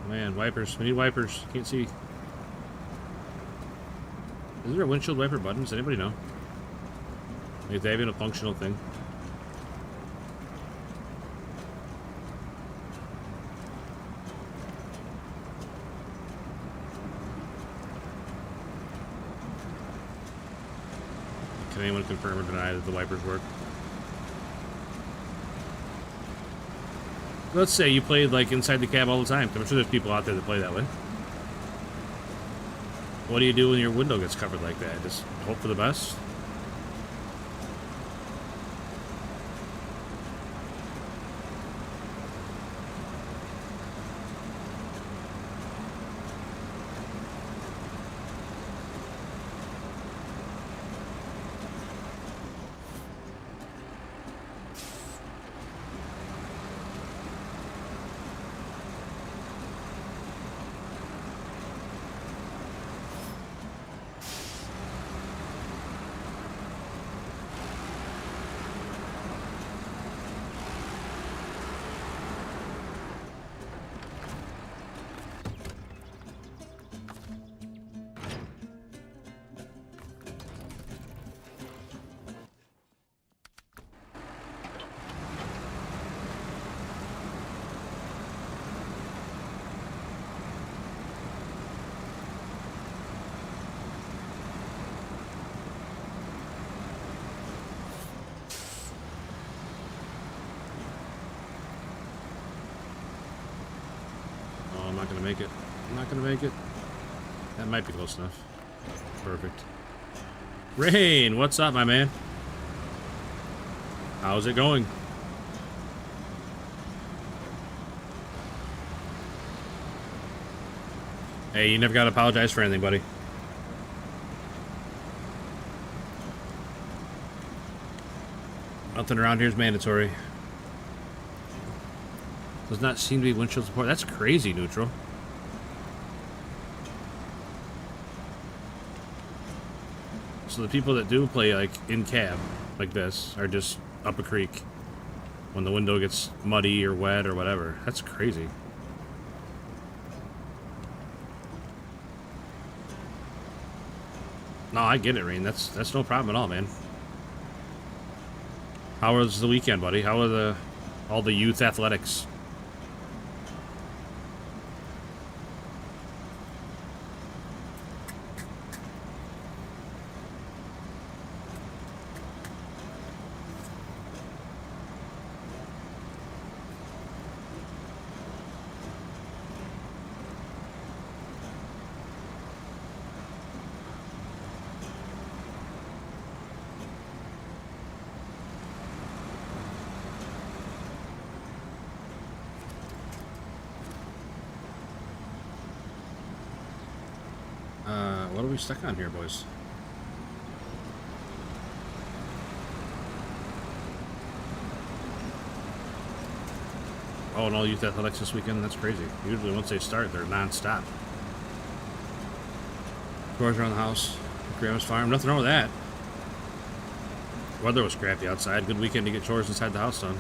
Speaker 1: Man, wipers. We need wipers. Can't see. Is there a windshield wiper button? Does anybody know? If they have even a functional thing. Can anyone confirm or deny that the wipers work? Let's say you played like inside the cab all the time. I'm sure there's people out there that play that way. What do you do when your window gets covered like that? Just hope for the best? I'm not gonna make it. I'm not gonna make it. That might be close enough. Perfect. Rain, what's up, my man? How's it going? Hey, you never gotta apologize for anything, buddy. Nothing around here is mandatory. Does not seem to be windshield support. That's crazy, Neutral. So the people that do play like in cab like this are just up a creek when the window gets muddy or wet or whatever. That's crazy. No, I get it, Rain. That's no problem at all, man. How was the weekend, buddy? How are all the youth athletics? What are we stuck on here, boys? Oh, and all youth athletics this weekend? That's crazy. Usually once they start, they're non-stop. Chores around the house. Grandma's farm. Nothing wrong with that. Weather was crappy outside. Good weekend to get chores inside the house done.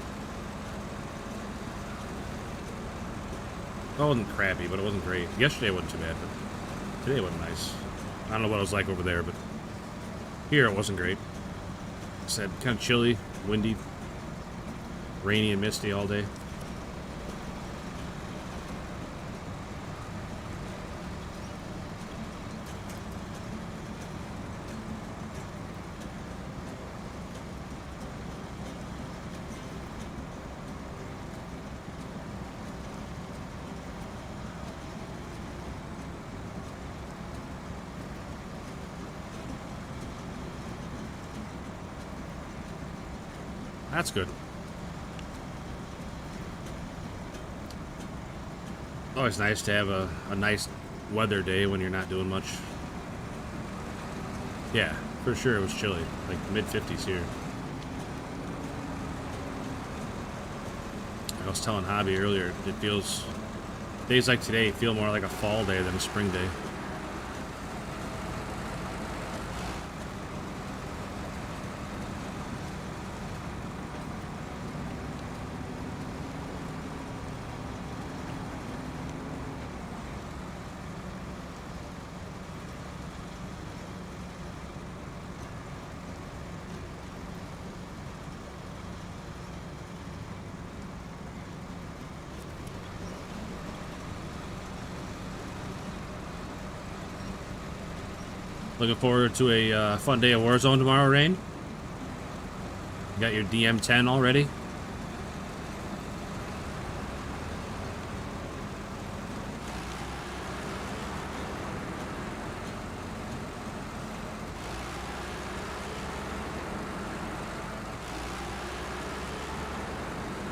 Speaker 1: Well, it wasn't crappy, but it wasn't great. Yesterday wasn't too bad, but today wasn't nice. I don't know what it was like over there, but here it wasn't great. It said kind of chilly, windy, rainy and misty all day. That's good. Always nice to have a nice weather day when you're not doing much. Yeah, for sure it was chilly. Like mid-50s here. I was telling Hobby earlier, it feels... Days like today feel more like a fall day than a spring day. Looking forward to a fun day of Warzone tomorrow, Rain. You got your DM10 already?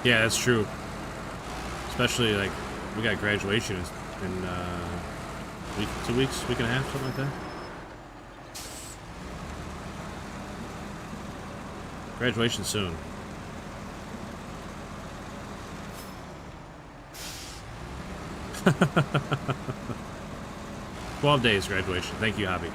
Speaker 1: Yeah, that's true. Especially, like, we got graduation in week, 2 weeks, week and a half, something like that. Graduation soon. 12 days graduation. Thank you, Hobby.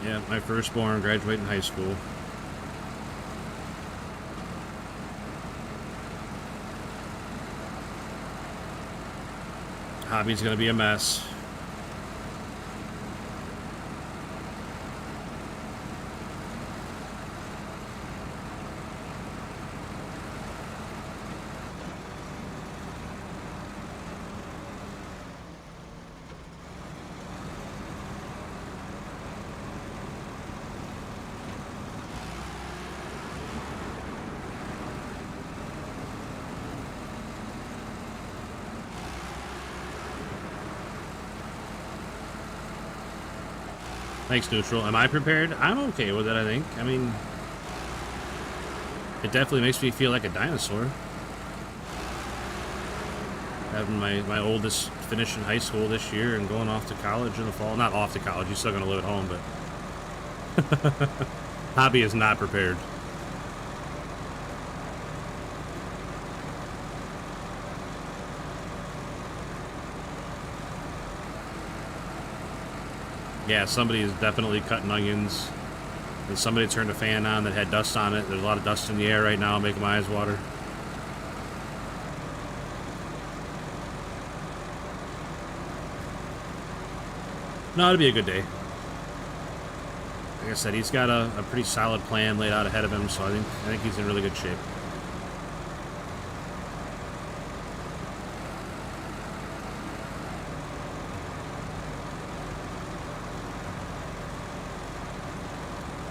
Speaker 1: Yeah, my firstborn graduating high school. Hobby's gonna be a mess. Thanks, Neutral. Am I prepared? I'm okay with it, I think. I mean, it definitely makes me feel like a dinosaur. Having my oldest finishing high school this year and going off to college in the fall. Not off to college, he's still going to live at home, but hobby is not prepared. Yeah, somebody is definitely cutting onions. And somebody turned a fan on that had dust on it. There's a lot of dust in the air right now, making my eyes water. No, it'll be a good day. Like I said, he's got a pretty solid plan laid out ahead of him, so I think he's in really good shape.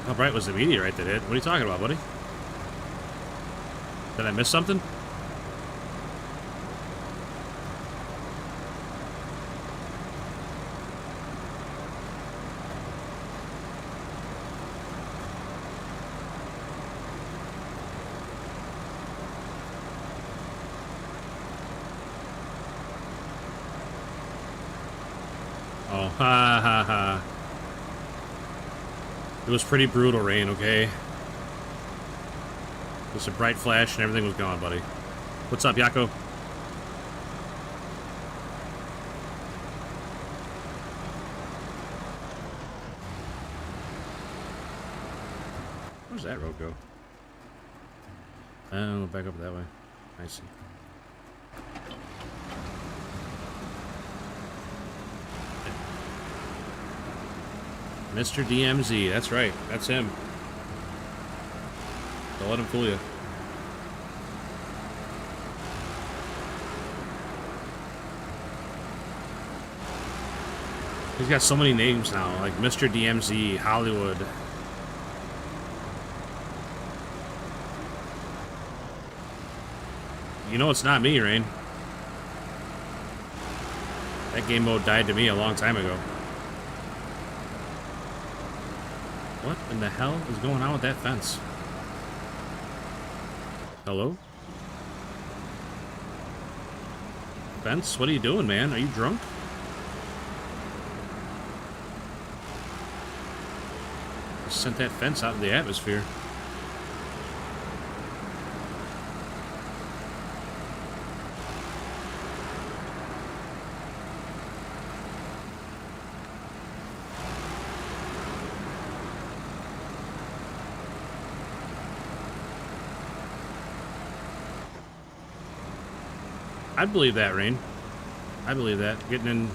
Speaker 1: How bright was the meteorite that hit? What are you talking about, buddy? Did I miss something? Oh, ha ha ha. It was pretty brutal rain, okay? Just a bright flash and everything was gone, buddy. What's up, Yako? Where's that road go? Oh, back up that way. I see. Mr. DMZ, that's right. That's him. Don't let him fool you. He's got so many names now, like Mr. DMZ, Hollywood. You know it's not me, Rain. That game mode died to me a long time ago. What in the hell is going on with that fence? Hello? Fence, what are you doing, man? Are you drunk? Just sent that fence out in the atmosphere. I believe that, Rain. I believe that. Getting in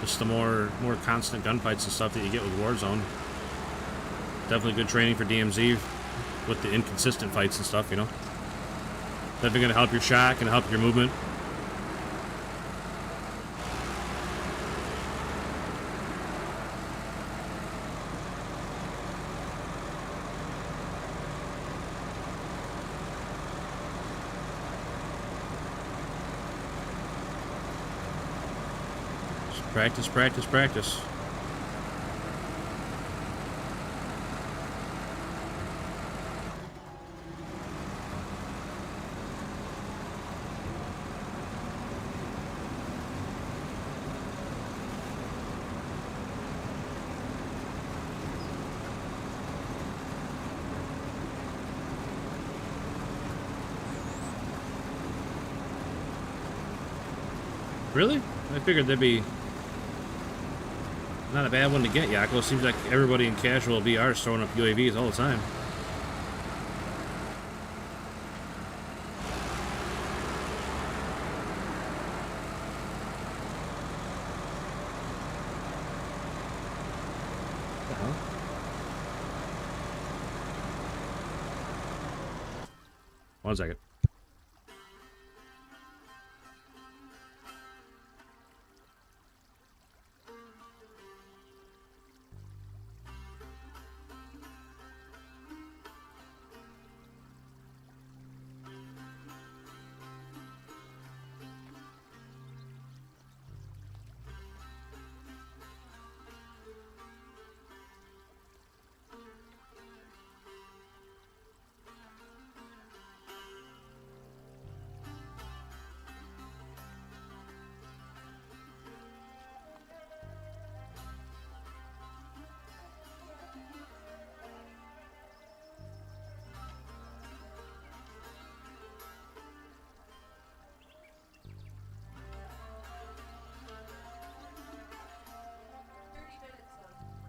Speaker 1: just the more constant gunfights and stuff that you get with Warzone. Definitely good training for DMZ with the inconsistent fights and stuff, you know. Definitely going to help your shot, going to help your movement. Practice, practice, practice. Really? I figured there'd be not a bad one to get, Yako. Seems like everybody in casual VR is throwing up UAVs all the time. What the hell? One second.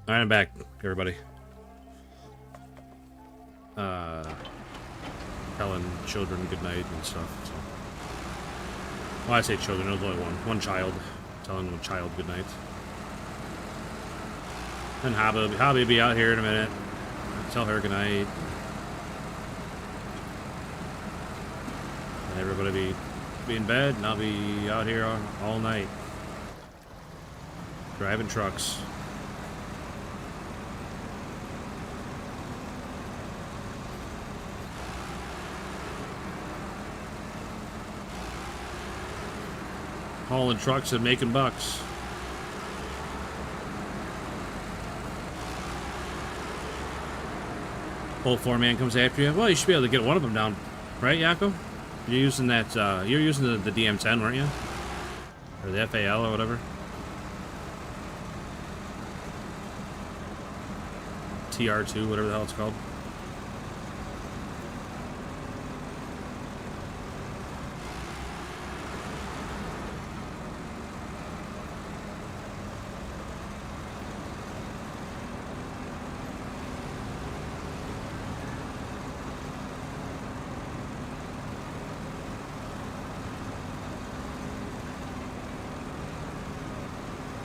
Speaker 1: Alright, I'm back, everybody. Telling children good night and stuff. So. Well, I say children, there's only one child. Telling one child good night. And Hobby will be out here in a minute. Tell her good night. And everybody be in bed, and I'll be out here all night. Driving trucks. Hauling trucks and making bucks. Whole four-man comes after you. Well, you should be able to get one of them down, right, Yako? You're using that. You're using the DM10, weren't you? Or the FAL or whatever. TR2, whatever the hell it's called.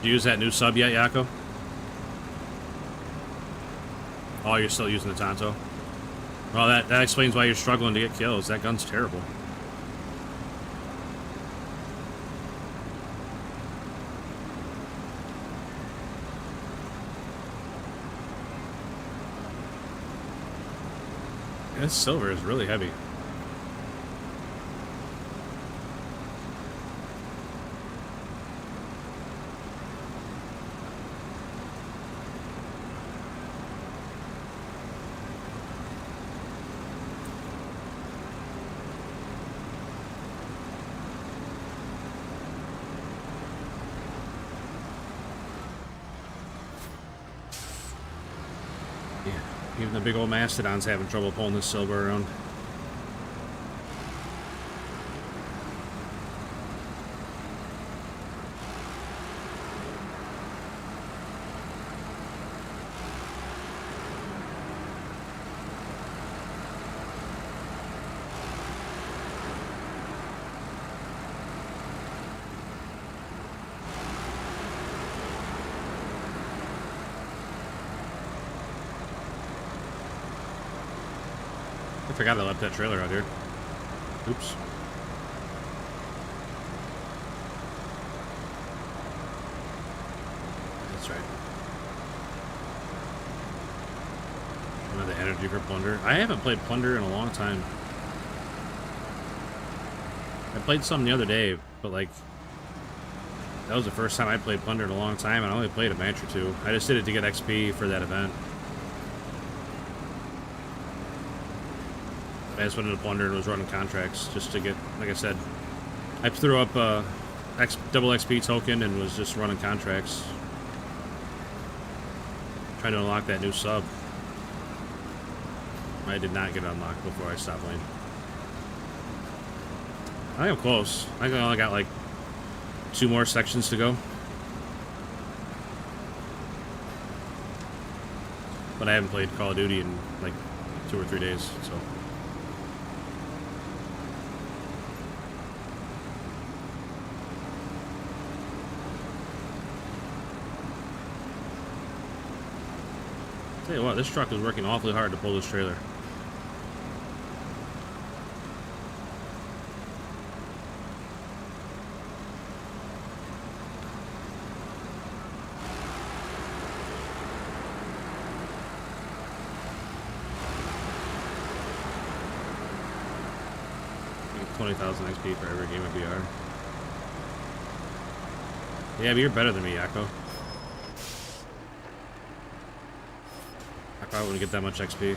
Speaker 1: Did you use that new sub yet, Yako? Oh, you're still using the Tonto? Well, that explains why you're struggling to get kills. That gun's terrible. This silver is really heavy. Even the big old mastodon's having trouble pulling this silver around. I forgot I left that trailer out here. Oops. That's right. Another energy for Plunder. I haven't played Plunder in a long time. I played some the other day, but like that was the first time I played Plunder in a long time, and I only played a match or two. I just did it to get XP for that event. I just went into Plunder and was running contracts just to get, like I said, I threw up a double XP token and was just running contracts. Trying to unlock that new sub. I did not get it unlocked before I stopped playing. I think I'm close. I think I only got like 2 more sections to go. But I haven't played Call of Duty in like 2 or 3 days, so. Tell you what, this truck is working awfully hard to pull this trailer. Like 20,000 XP for every game of VR. Yeah, but you're better than me, Yako. I wouldn't get that much XP.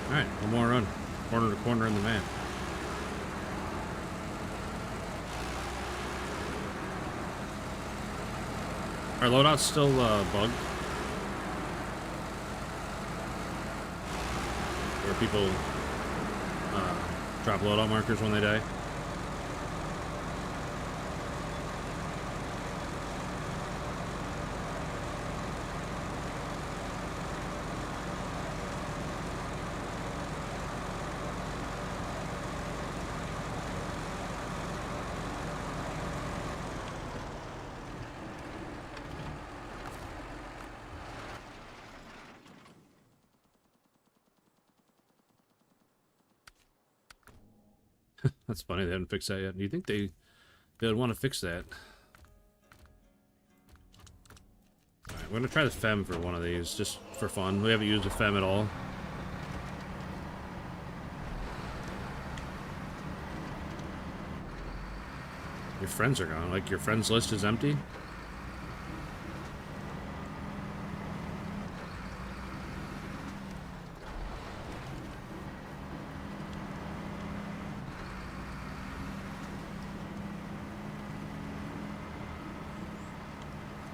Speaker 1: Alright, one more run. Corner to corner in the map. Our loadout's still bugged. Where people drop loadout markers when they die. That's funny, they haven't fixed that yet. Do you think they would want to fix that? Alright, we're gonna try the Fem for one of these, just for fun. We haven't used a Fem at all. Your friends are gone. Like, your friends list is empty?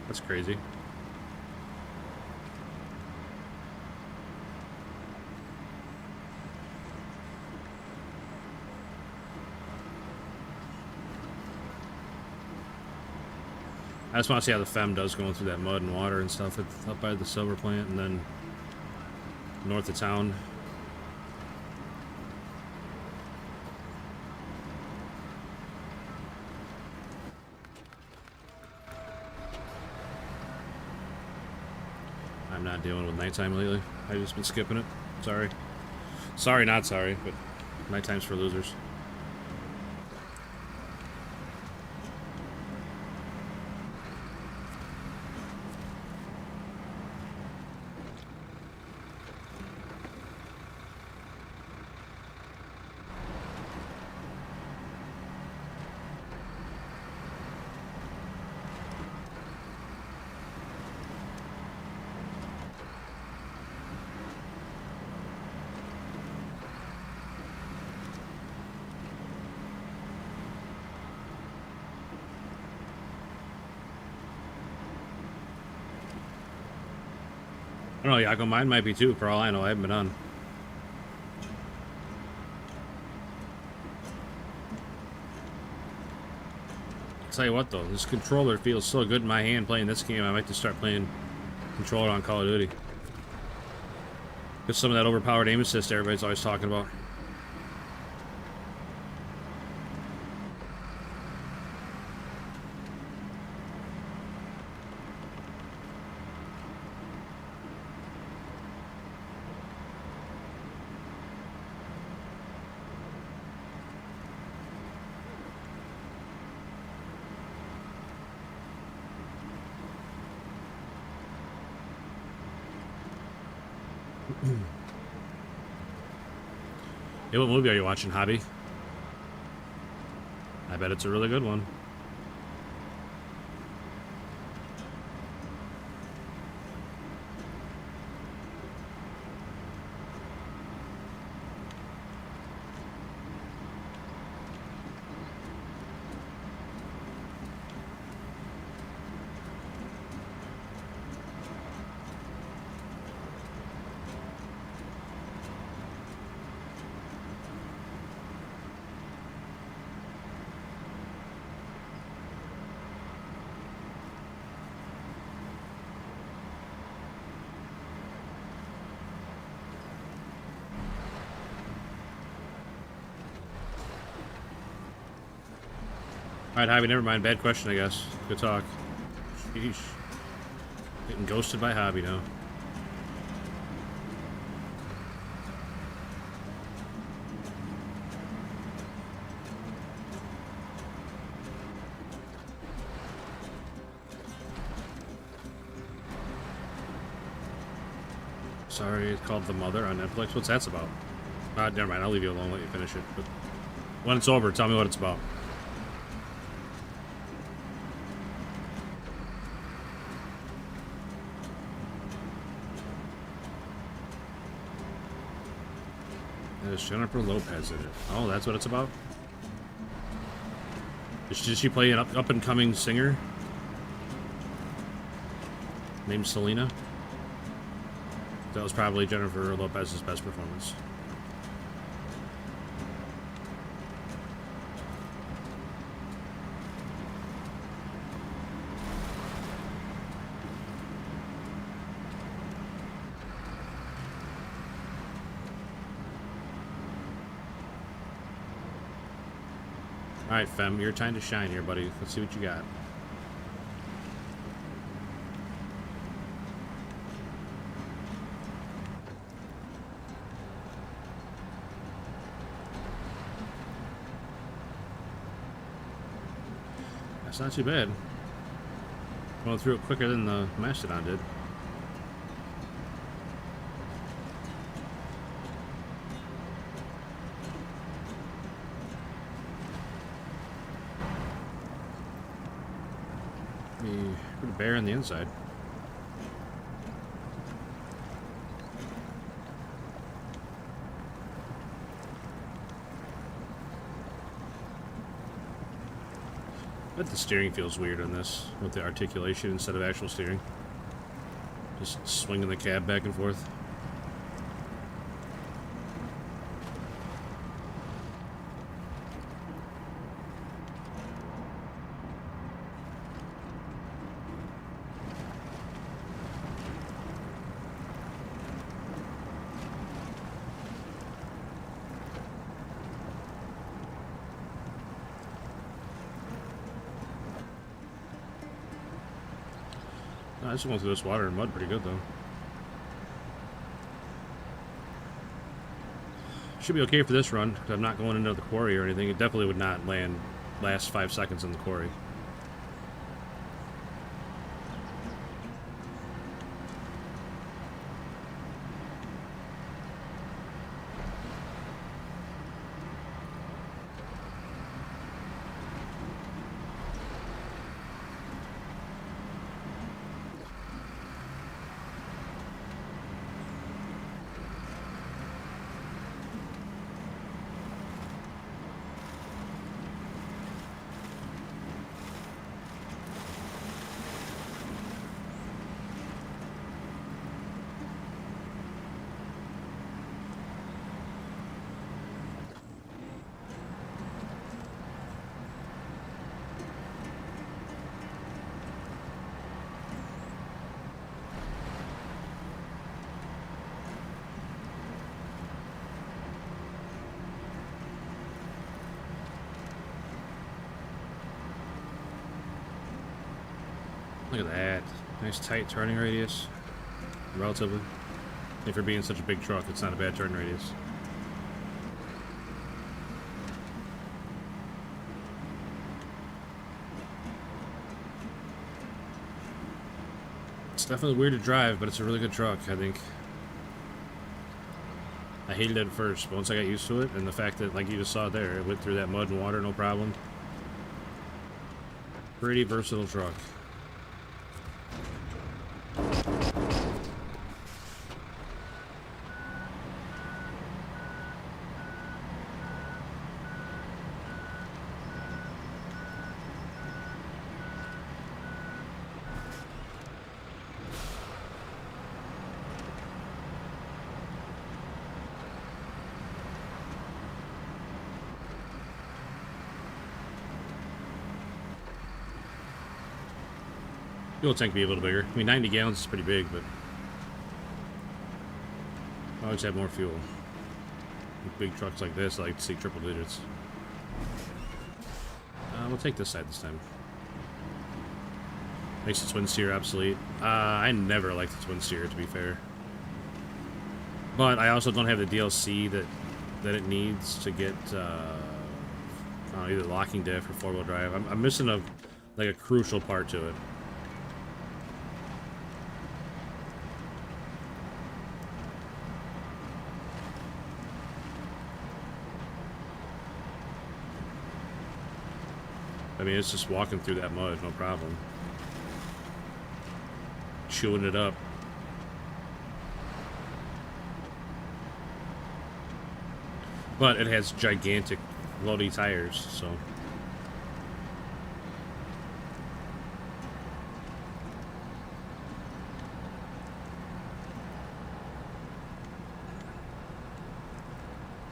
Speaker 1: That's crazy. I just want to see how the Fem does going through that mud and water and stuff up by the silver plant and then north of town. I'm not dealing with nighttime lately. I've just been skipping it. Sorry. Sorry, not sorry, but nighttime's for losers. I don't know, Yago, mine might be too, for all I know. I haven't been on. I'll tell you what, though, this controller feels so good in my hand playing this game. I might just start playing controller on Call of Duty. Get some of that overpowered aim assist everybody's always talking about. Hey, what movie are you watching, Hobby? I bet it's a really good one. Alright, Hobby, never mind. Bad question, I guess. Good talk. Sheesh. Getting ghosted by Hobby now. Sorry, it's called The Mother on Netflix. What's that about? Never mind. I'll leave you alone. Let you finish it. But when it's over, tell me what it's about. There's Jennifer Lopez in it. Oh, that's what it's about? Did she play an up-and-coming singer named Selena? That was probably Jennifer Lopez's best performance. Alright, Fem, your time to shine here, buddy. Let's see what you got. That's not too bad. Going through it quicker than the Mastodon did. Pretty bare on the inside. But the steering feels weird on this with the articulation instead of actual steering. Just swinging the cab back and forth. I just went through this water and mud pretty good, though. Should be okay for this run, because I'm not going into the quarry or anything. It definitely would not last 5 seconds in the quarry. Look at that. Nice tight turning radius. Relatively. If you're being such a big truck, it's not a bad turning radius. It's definitely weird to drive, but it's a really good truck, I think. I hated it at first, but once I got used to it, and the fact that, like you just saw there, it went through that mud and water, no problem. Pretty versatile truck. Fuel tank be a little bigger. I mean, 90 gallons is pretty big, but I always have more fuel. With big trucks like this, I like to see triple digits. We'll take this side this time. Makes the twin steer obsolete. I never liked the twin steer, to be fair. But I also don't have the DLC that it needs to get either locking diff or four-wheel drive. I'm missing a crucial part to it. I mean, it's just walking through that mud, no problem. Chewing it up. But it has gigantic loady tires, so...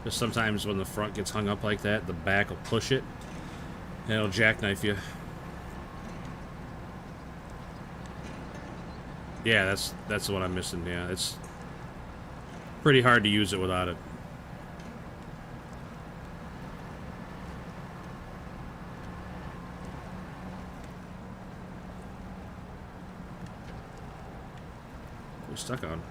Speaker 1: Just sometimes when the front gets hung up like that, the back will push it, and it'll jackknife you. Yeah, that's what I'm missing, yeah. It's pretty hard to use it without it. We're stuck on.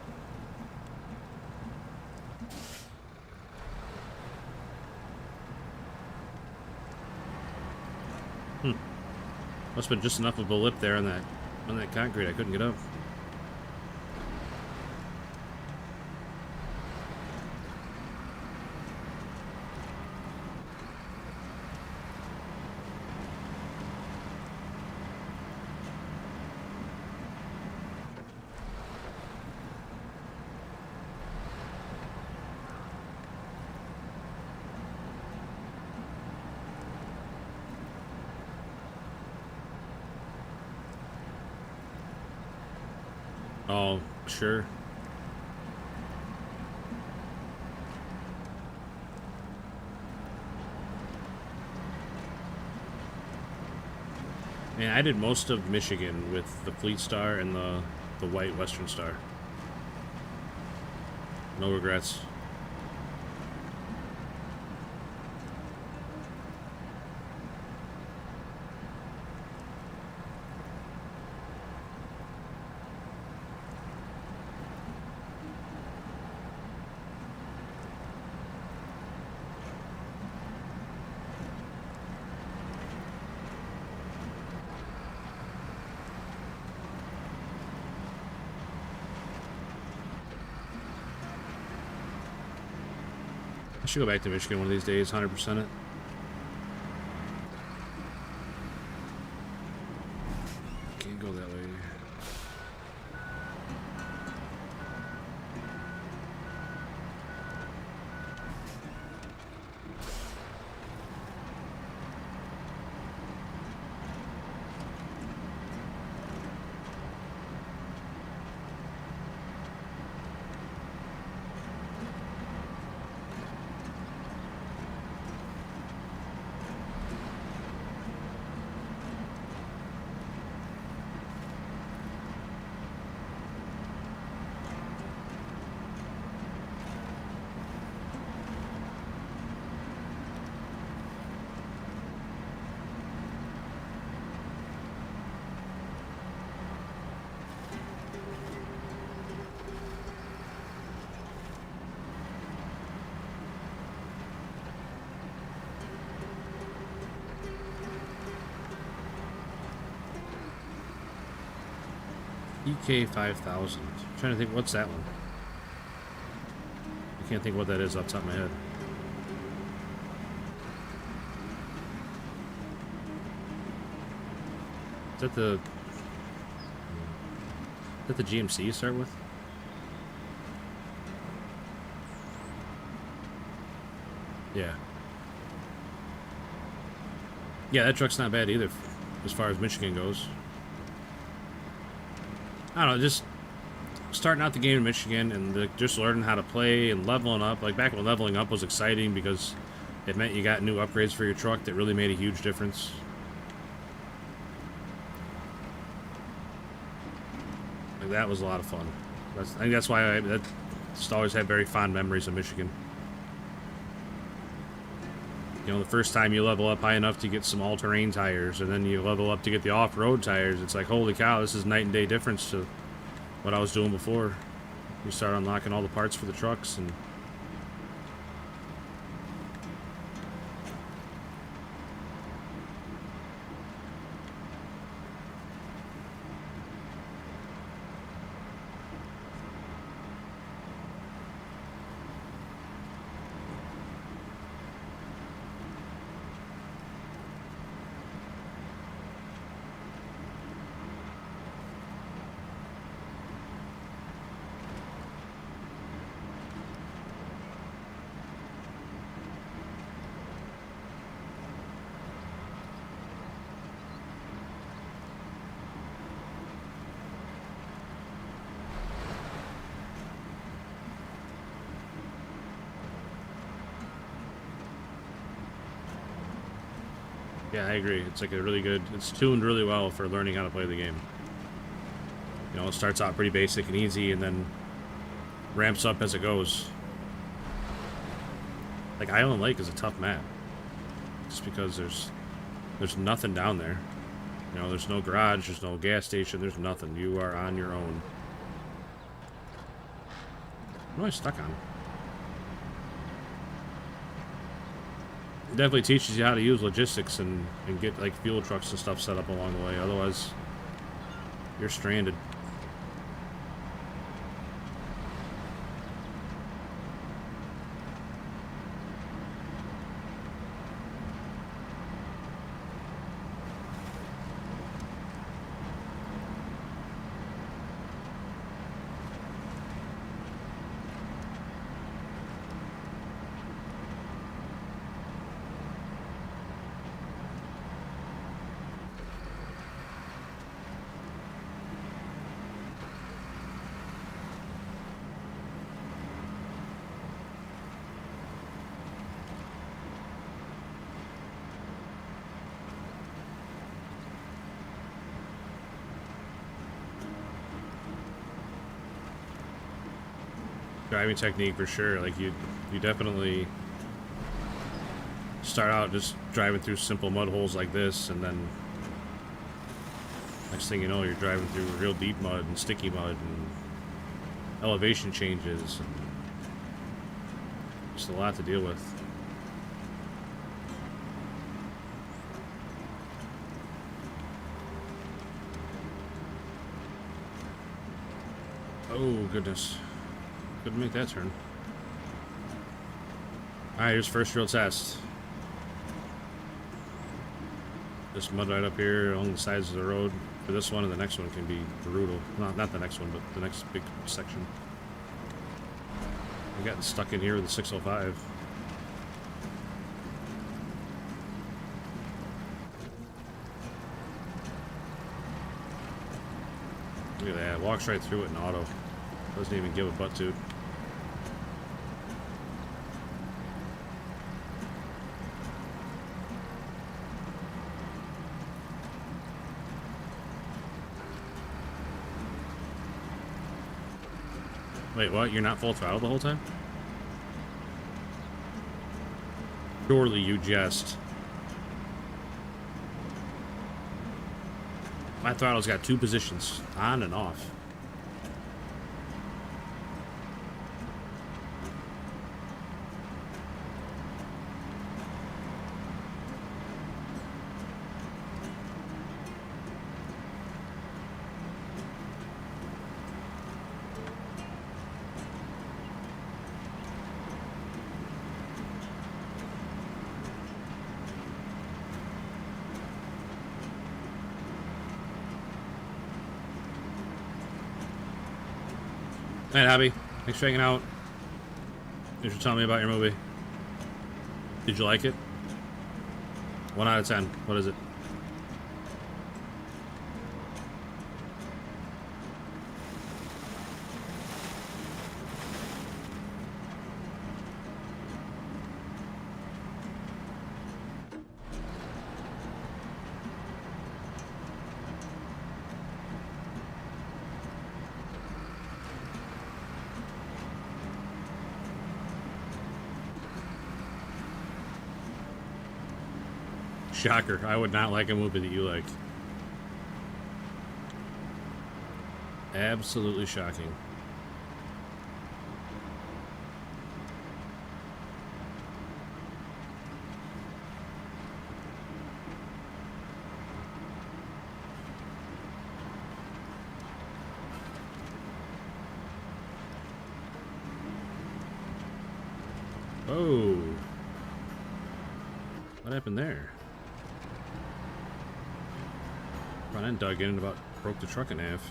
Speaker 1: Must have been just enough of a lip there on that concrete. I couldn't get up. Oh, sure. Man, I did most of Michigan with the Fleet Star and the white Western Star. No regrets. I should go back to Michigan one of these days, 100% it. Can't go that way. EK 5000. I'm trying to think, what's that one? I can't think what that is off the top of my head. Is that the GMC you start with? Yeah. Yeah, that truck's not bad either, as far as Michigan goes. I don't know, just starting out the game in Michigan and just learning how to play and leveling up. Like, back when leveling up was exciting because it meant you got new upgrades for your truck that really made a huge difference. Like, that was a lot of fun. I think that's why I just always had very fond memories of Michigan. You know, the first time you level up high enough to get some all-terrain tires, and then you level up to get the off-road tires, it's like, holy cow, this is night and day difference to what I was doing before. You start unlocking all the parts for the trucks, and Yeah, I agree. It's like a really good... It's tuned really well for learning how to play the game. You know, it starts out pretty basic and easy, and then ramps up as it goes. Like, Island Lake is a tough map. Just because there's nothing down there. You know, there's no garage, there's no gas station, there's nothing. You are on your own. What am I stuck on? It definitely teaches you how to use logistics and get, like, fuel trucks and stuff set up along the way. Otherwise, you're stranded. Driving technique for sure. Like you definitely start out just driving through simple mud holes like this, and then next thing you know, you're driving through real deep mud and sticky mud and elevation changes, and just a lot to deal with. Oh goodness. Couldn't make that turn. Alright, here's first real test. This mud right up here along the sides of the road for this one, and the next one can be brutal. Not the next one, but the next big section. I'm getting stuck in here with the 605. Look at that, walks right through it in auto. Doesn't even give a butt toot. Wait, what? You're not full throttle the whole time? Surely you jest. My throttle's got two positions, on and off. Hey, Abby. Thanks for hanging out. Thanks for telling me about your movie. Did you like it? 1 out of 10. What is it? Shocker. I would not like a movie that you like. Absolutely shocking. Oh. What happened there? Front end dug in and about broke the truck in half.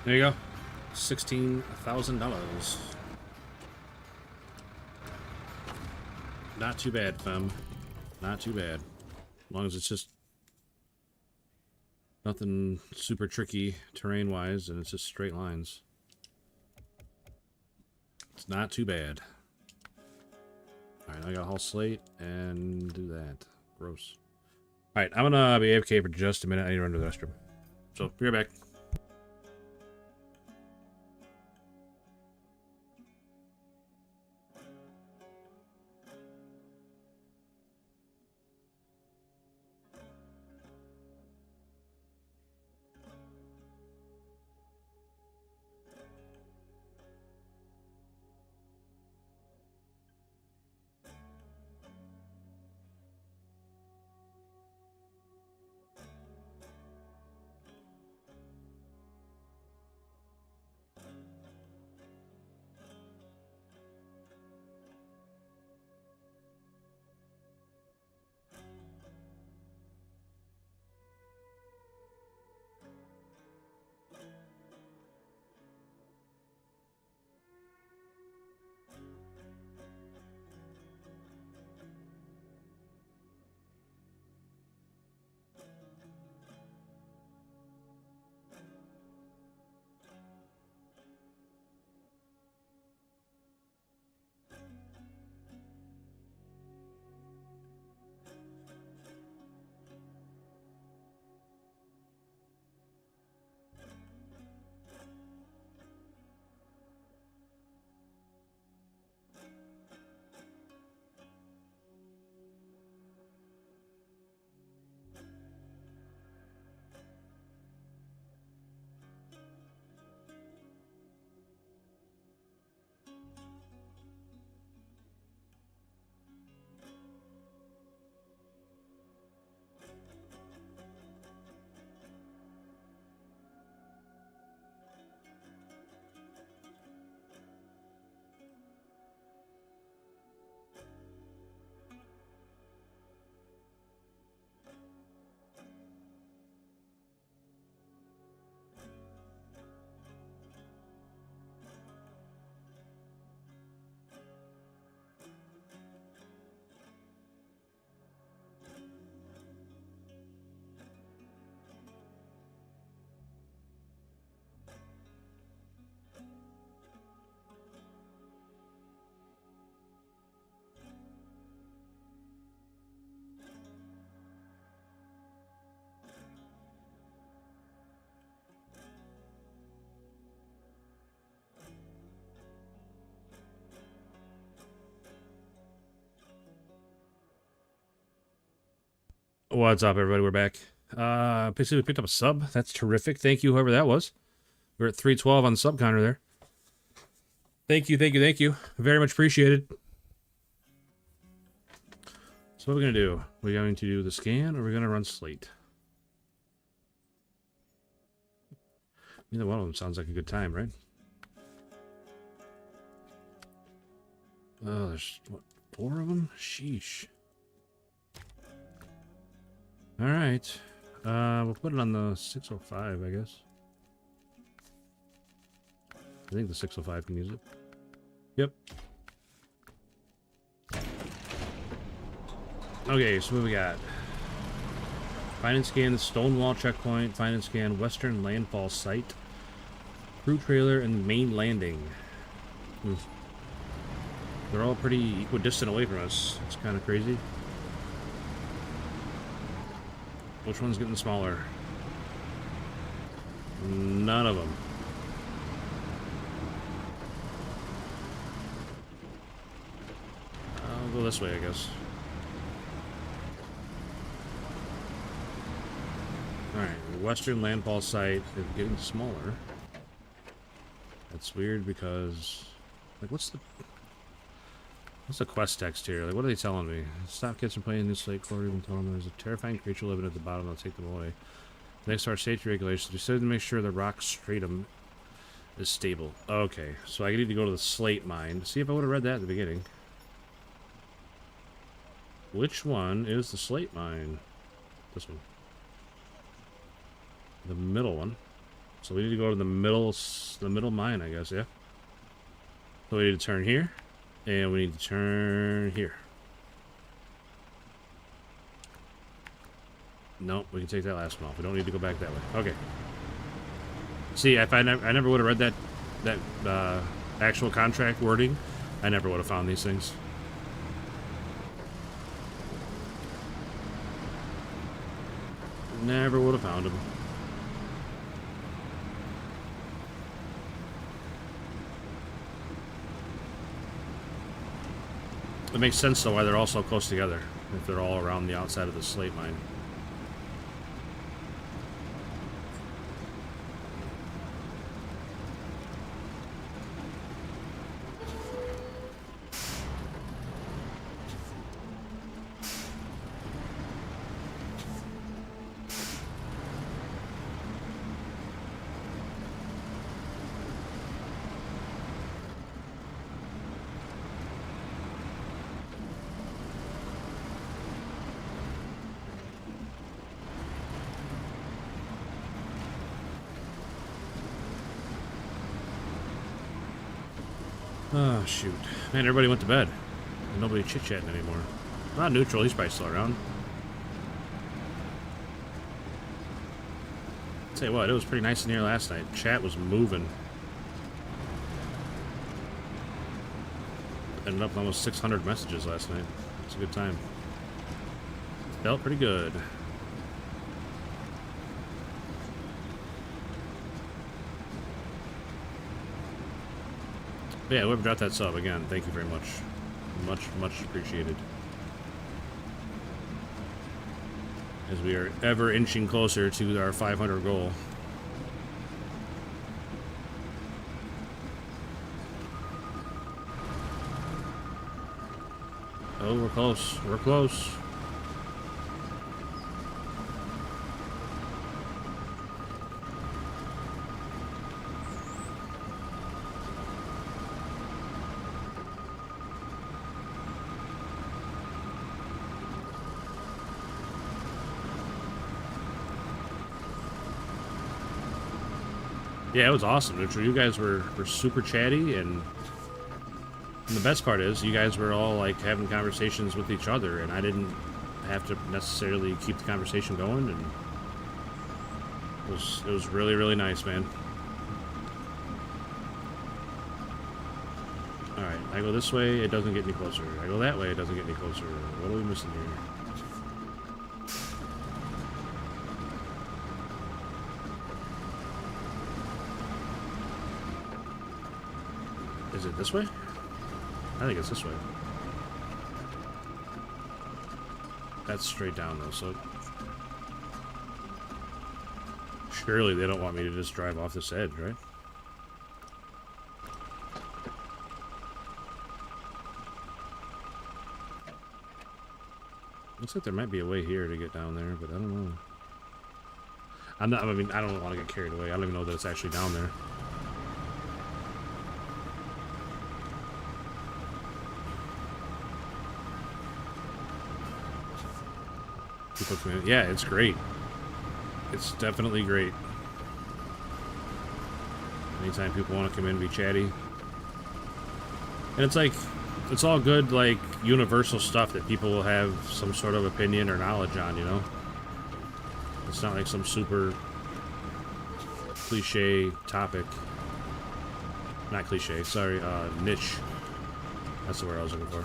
Speaker 1: There you go. $16,000. Not too bad, fam. Not too bad. As long as it's just nothing super tricky terrain-wise, and it's just straight lines. It's not too bad. Alright, now I gotta haul slate and do that. Gross. Alright, I'm gonna be AFK for just a minute. I need to run to the restroom. So, be right back. What's up, everybody? We're back. Basically, we picked up a sub. That's terrific. Thank you, whoever that was. We're at 312 on the sub counter there. Thank you, thank you, thank you. Very much appreciated. So what are we going to do? We're going to do the scan, or we're going to run Slate? Neither one of them sounds like a good time, right? Oh, there's, what, 4 of them? Sheesh. Alright. We'll put it on the 605, I guess. I think the 605 can use it. Yep. Okay, so what we got? Find and scan the Stonewall checkpoint. Find and scan Western Landfall site. Crew trailer and main landing. They're all pretty equidistant away from us. It's kind of crazy. Which one's getting smaller? None of them. I'll go this way, I guess. Alright, the Western Landfall site is getting smaller. That's weird because... Like, what's the quest text here? Like, what are they telling me? Stop kids from playing in this Slate Quarry and tell them there's a terrifying creature living at the bottom that'll take them away. Next to our safety regulations, we said to make sure the rock stratum is stable. Okay, so I need to go to the Slate mine. See if I would have read that at the beginning. Which one is the Slate mine? This one. The middle one. So we need to go to the middle mine, I guess, yeah? So we need to turn here, and we need to turn here. Nope, we can take that last one off. We don't need to go back that way. Okay. See, if I never would have read that actual contract wording, I never would have found these things. Never would have found them. It makes sense, though, why they're all so close together, if they're all around the outside of the Slate mine. Oh, shoot. Man, everybody went to bed. Nobody chit-chatting anymore. Not neutral, he's probably still around. Tell you what, it was pretty nice in here last night. Chat was moving. Ended up with almost 600 messages last night. It's a good time. Felt pretty good. But yeah, whoever dropped that sub, again, thank you very much. Much appreciated. As we are ever inching closer to our 500 goal. Oh, we're close. We're close. Yeah, it was awesome, Neutral. You guys were super chatty, and the best part is you guys were all like having conversations with each other, and I didn't have to necessarily keep the conversation going, and it was really, really nice, man. Alright, I go this way, it doesn't get any closer. I go that way, it doesn't get any closer. What are we missing here? Is it this way? I think it's this way. That's straight down, though, so... Surely they don't want me to just drive off this edge, right? Looks like there might be a way here to get down there, but I don't know. I mean, I don't want to get carried away. I don't even know that it's actually down there. Yeah, it's great. It's definitely great. Anytime people want to come in and be chatty. And it's like, it's all good, like, universal stuff that people will have some sort of opinion or knowledge on, you know? It's not like some super cliche topic. Not cliche, sorry, niche. That's the word I was looking for.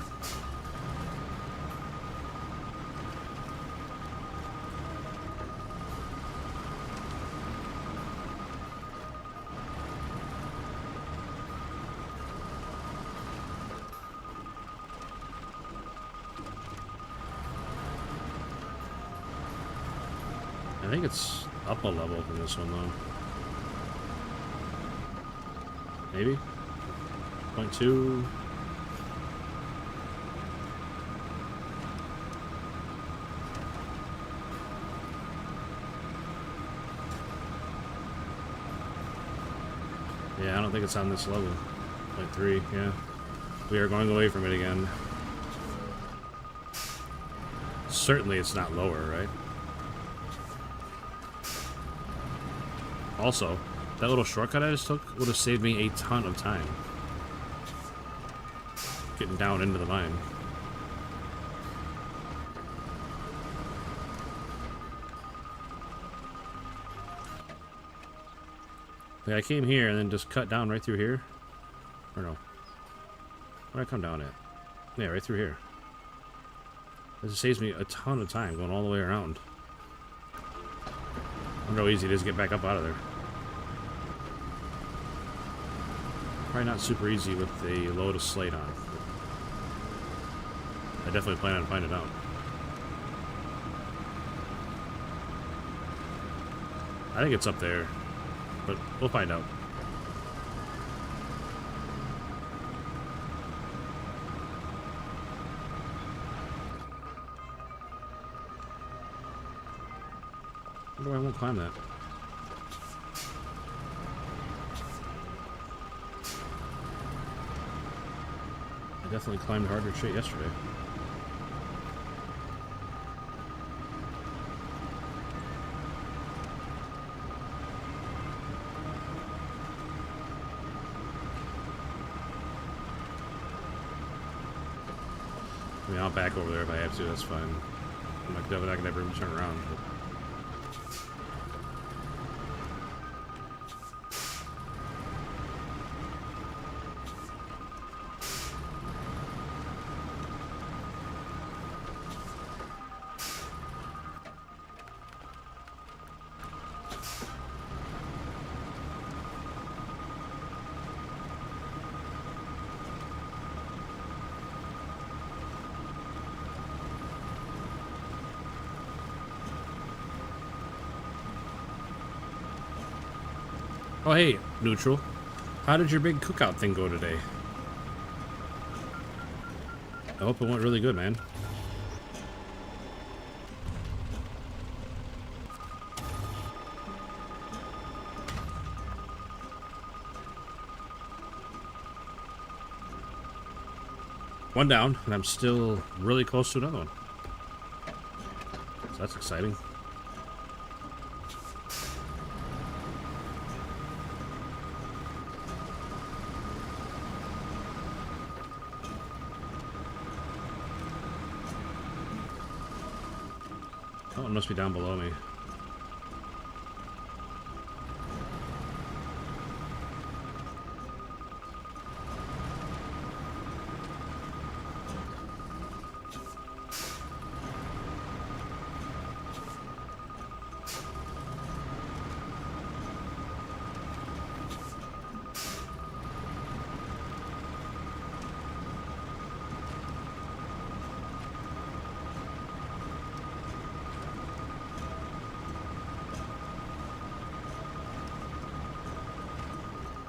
Speaker 1: I think it's up a level from this one, though. Maybe? 0.2? Yeah, I don't think it's on this level. 0.3, yeah. We are going away from it again. Certainly it's not lower, right? Also, That little shortcut I just took would have saved me a ton of time. Getting down into the mine. Like I came here and then just cut down right through here. Or no. Where'd I come down at? Yeah, right through here. This saves me a ton of time going all the way around. I wonder how easy it is to get back up out of there. Probably not super easy with a load of slate on. I definitely plan on finding out. I think it's up there, but we'll find out. I wonder why I won't climb that. I definitely climbed harder shit yesterday. I mean, I'll back over there if I have to, that's fine. I'm not gonna ever turn around. But... Oh, hey, Neutral. How did your big cookout thing go today? I hope it went really good, man. One down, and I'm still really close to another one. So that's exciting. Oh, it must be down below me.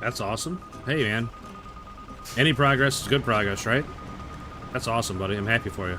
Speaker 1: That's awesome. Hey, man. Any progress is good progress, right? That's awesome, buddy. I'm happy for you.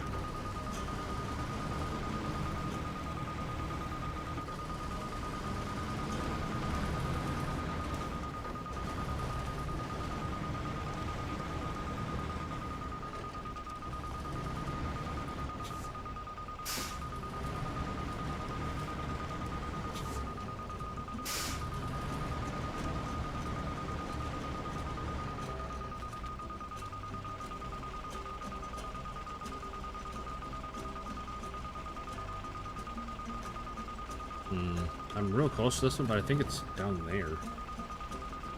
Speaker 1: I'm real close to this one, but I think it's down there.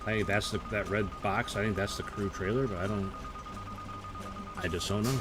Speaker 1: I think that's that red box. I think that's the crew trailer, but I just don't know.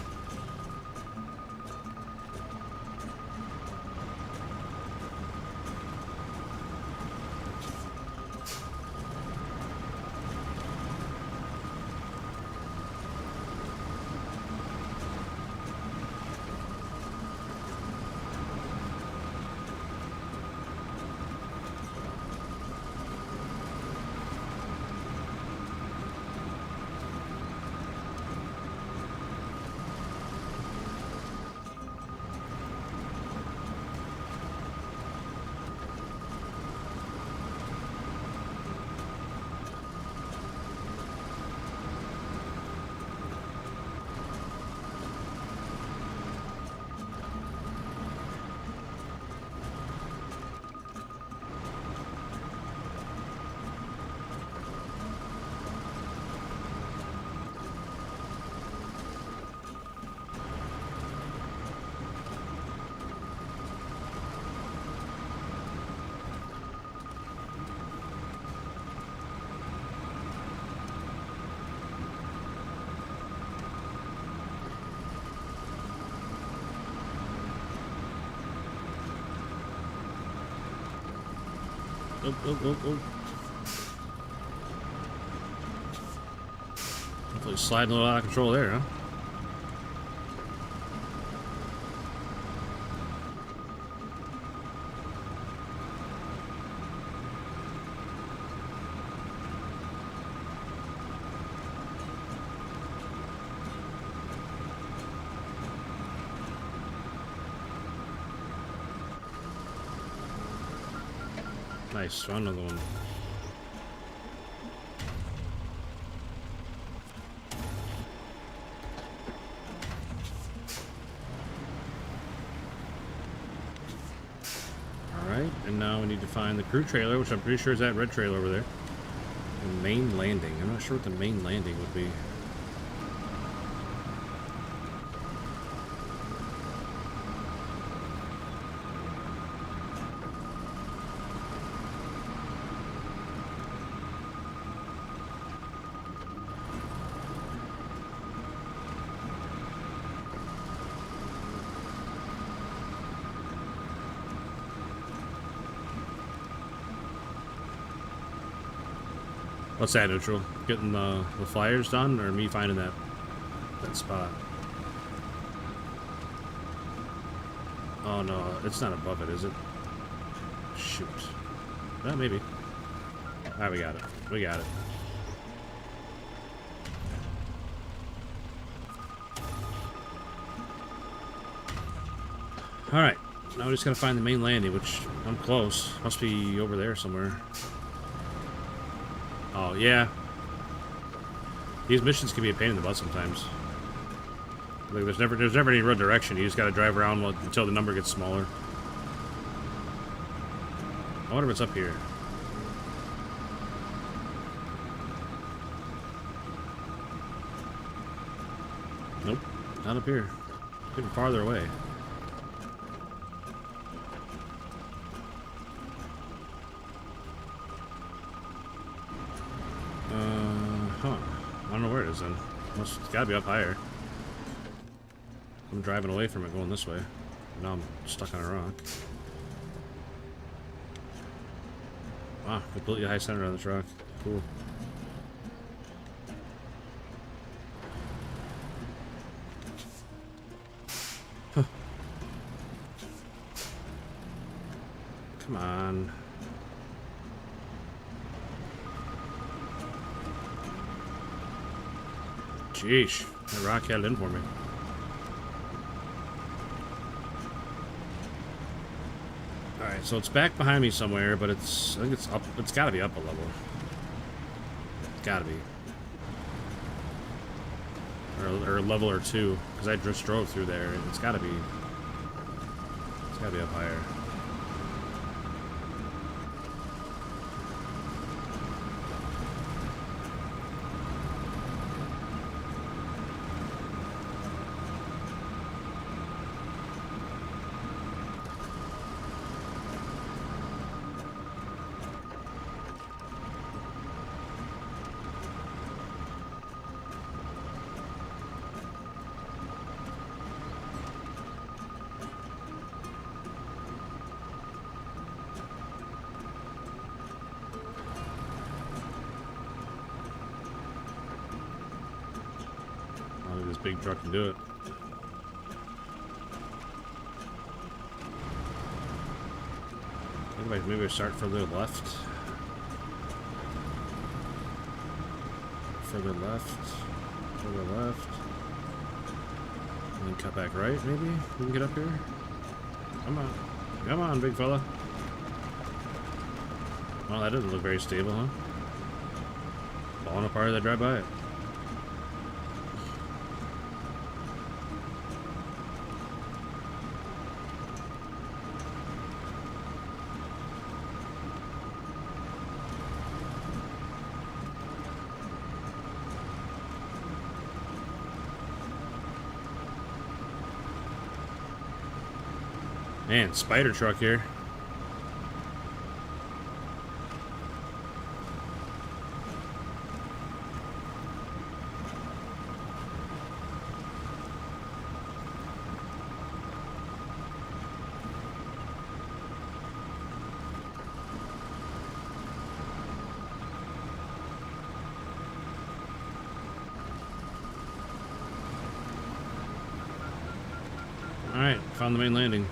Speaker 1: Oh, oh, oh, oh. Hopefully sliding a little out of control there, huh? Nice, found another one. Alright, and now we need to find the crew trailer, which I'm pretty sure is that red trailer over there. The main landing. I'm not sure what the main landing would be. What's that, Neutral? Getting the flyers done, or me finding that spot? Oh no, it's not above it, is it? Shoot. Well, maybe. Alright, we got it. We got it. Alright, now we just gotta find the main landing, which I'm close. Must be over there somewhere. Oh, yeah. These missions can be a pain in the butt sometimes. Like, there's never any real direction. You just gotta drive around until the number gets smaller. I wonder if it's up here. Nope, not up here. Getting farther away. I don't know where it is then. It's gotta be up higher. I'm driving away from it going this way. Now I'm stuck on a rock. Wow, completely high centered on this rock. Cool. Huh. Come on. Sheesh, that rock held in for me. Alright, so it's back behind me somewhere, but I think it's up, it's gotta be up a level. It's gotta be. Or a level or two, because I just drove through there, and it's gotta be up higher. Big truck can do it. Maybe I start further left. Further left. Further left. And then cut back right, maybe? We can get up here? Come on. Come on, big fella. Well, that doesn't look very stable, huh? Falling apart as I drive by it. Man, spider truck here. Alright, found the main landing.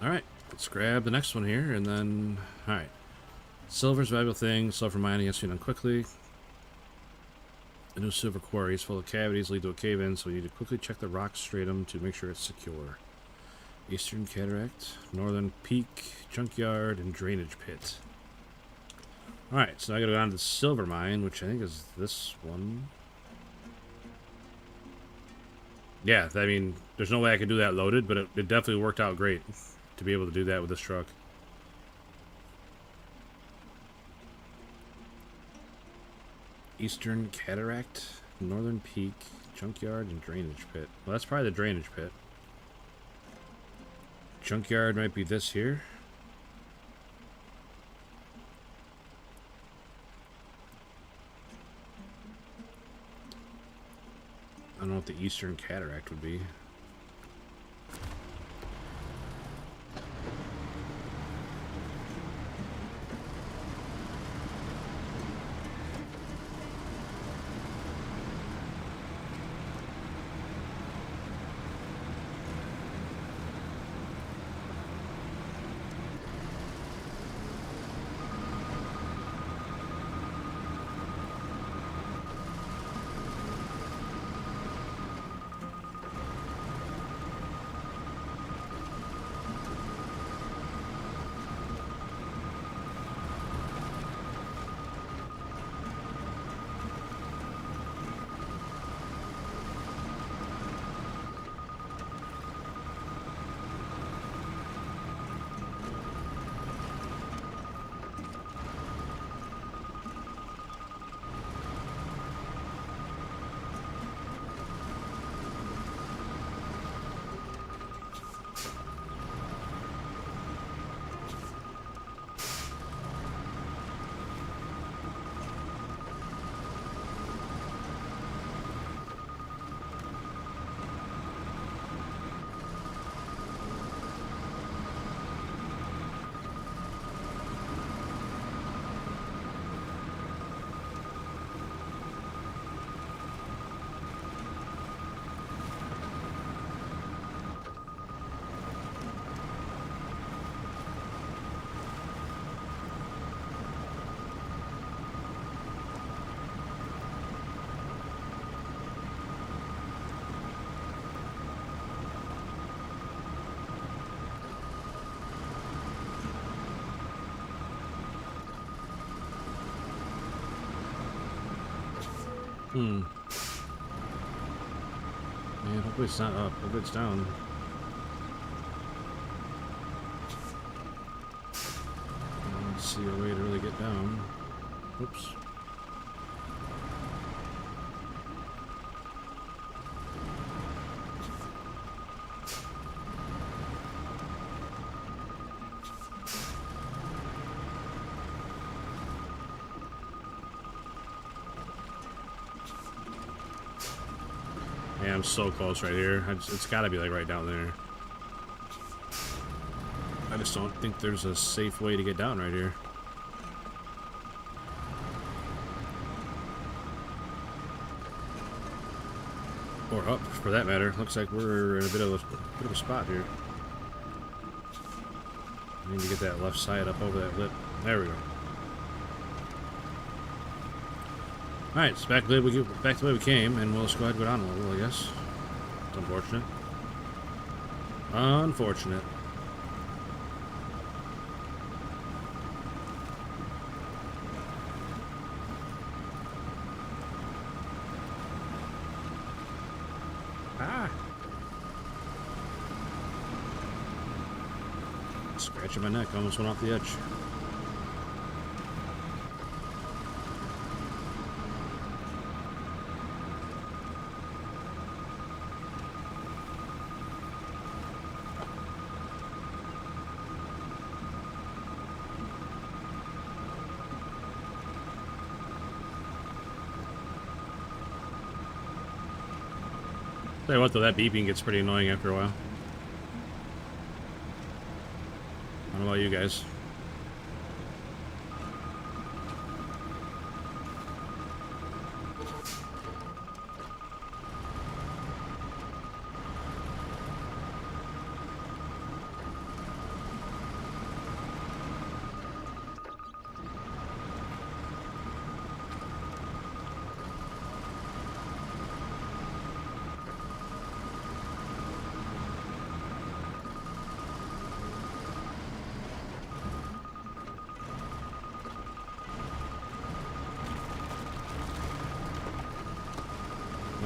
Speaker 1: Alright, let's grab the next one here, and then... Alright. Silver's a valuable thing. Silver mining has to be done quickly. A new silver quarry is full of cavities, lead to a cave-in, so you need to quickly check the rock stratum to make sure it's secure. Eastern Cataract, Northern Peak, Junkyard, and Drainage Pit. Alright, so now I gotta go down to the silver mine, which I think is this one. Yeah, I mean, there's no way I could do that loaded, but it definitely worked out great to be able to do that with this truck. Eastern Cataract, Northern Peak, Junkyard, and Drainage Pit. Well, that's probably the Drainage Pit. Junkyard might be this here. I don't know what the Eastern Cataract would be. Man, hopefully it's not up. Hopefully it's down. Let's see a way to really get down. Oops. Yeah, I'm so close right here. It's got to be like right down there. I just don't think there's a safe way to get down right here. Or up, for that matter. Looks like we're in a bit of a spot here. I need to get that left side up over that lip. There we go. Alright, so back to the way we came, and we'll just go ahead and go down a little, I guess. It's unfortunate. Unfortunate. Ah! Scratching my neck, almost went off the edge. Tell you what though, that beeping gets pretty annoying after a while. I don't know about you guys.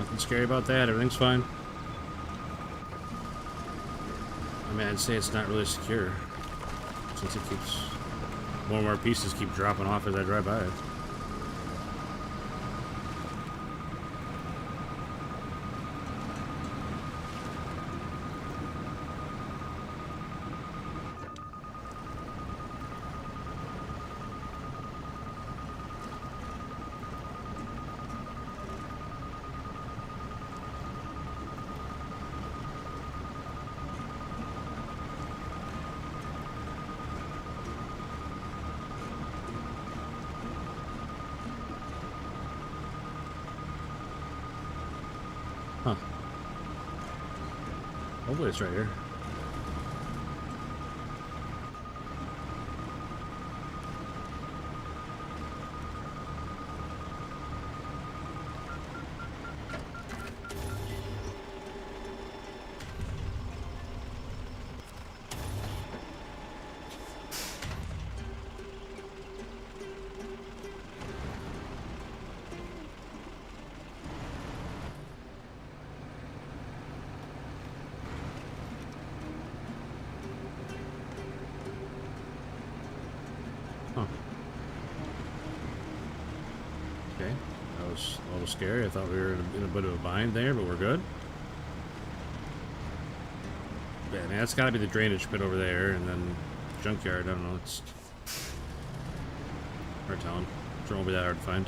Speaker 1: Nothing scary about that. Everything's fine. I mean, I'd say it's not really secure, since it keeps... more and more pieces keep dropping off as I drive by it. Huh. Hopefully it's right here. Huh. Okay, that was a little scary. I thought we were in a bit of a bind there, but we're good. Yeah, man, that's got to be the drainage pit over there, and then junkyard. I don't know. It's hard telling. Sure won't be that hard to find.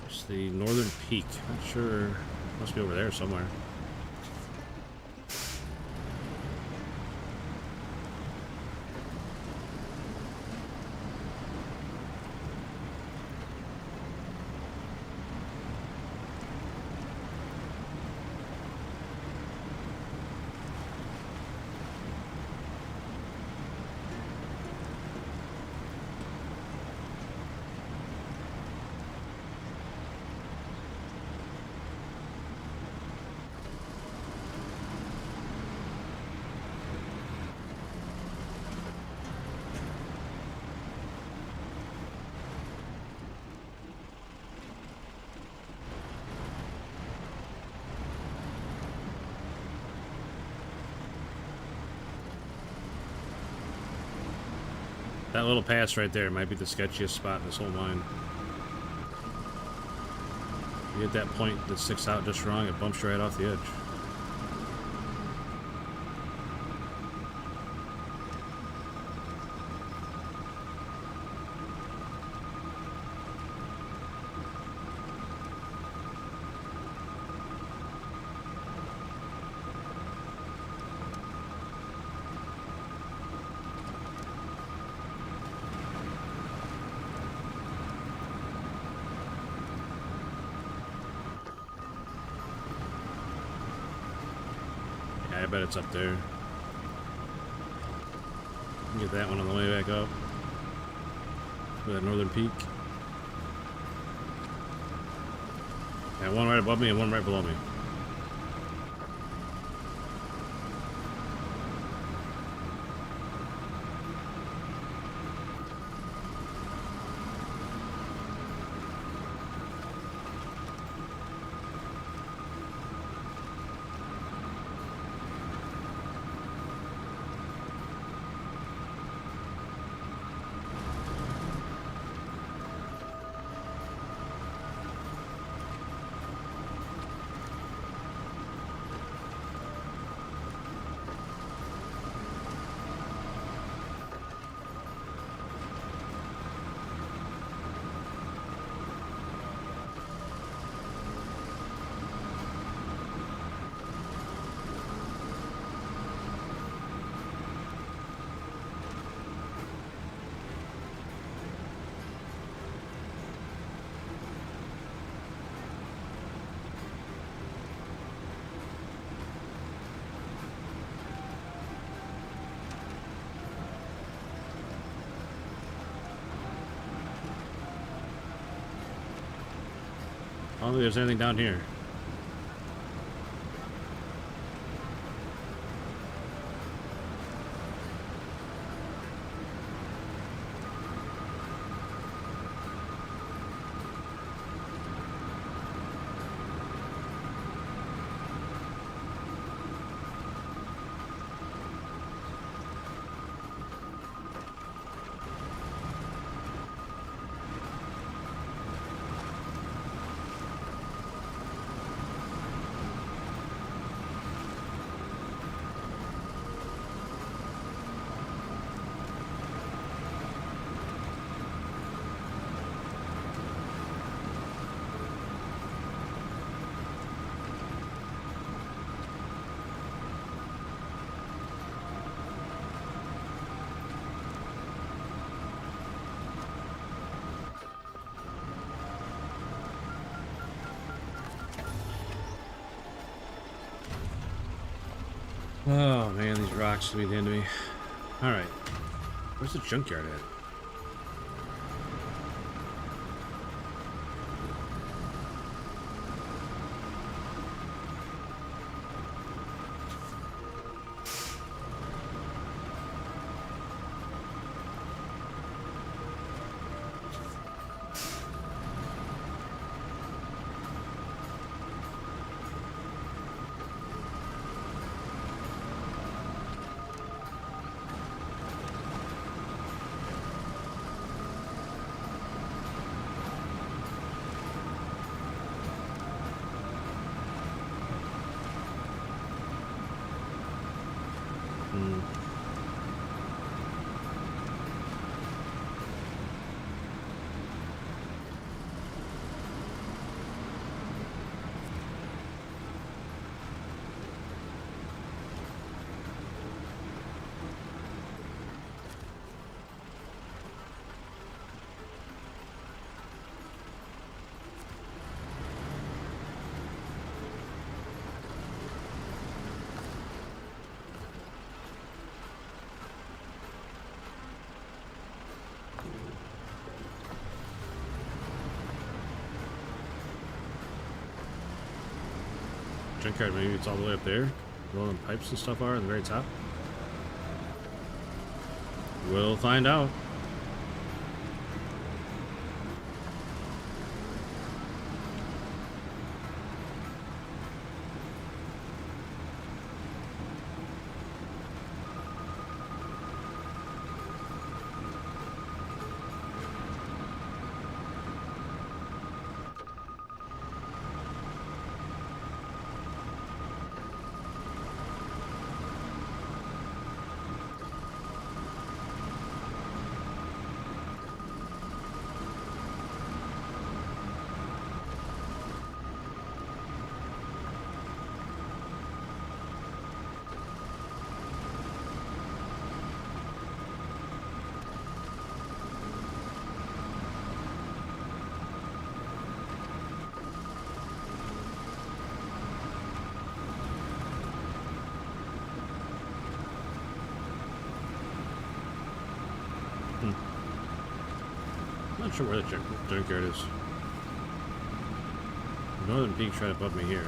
Speaker 1: It's the northern peak. Not sure. Must be over there somewhere. That little pass right there might be the sketchiest spot in this whole mine. You get that point that sticks out just wrong, it bumps you right off the edge. I bet it's up there. Get that one on the way back up. For that northern peak. Yeah, one right above me and one right below me. I don't think there's anything down here. Oh man, these rocks will be the end of me. Alright. Where's the junkyard at? Junkyard, maybe it's all the way up there. Where all the pipes and stuff are at the very top. We'll find out. I'm not sure where the junkyard is. Northern Peak's right above me here.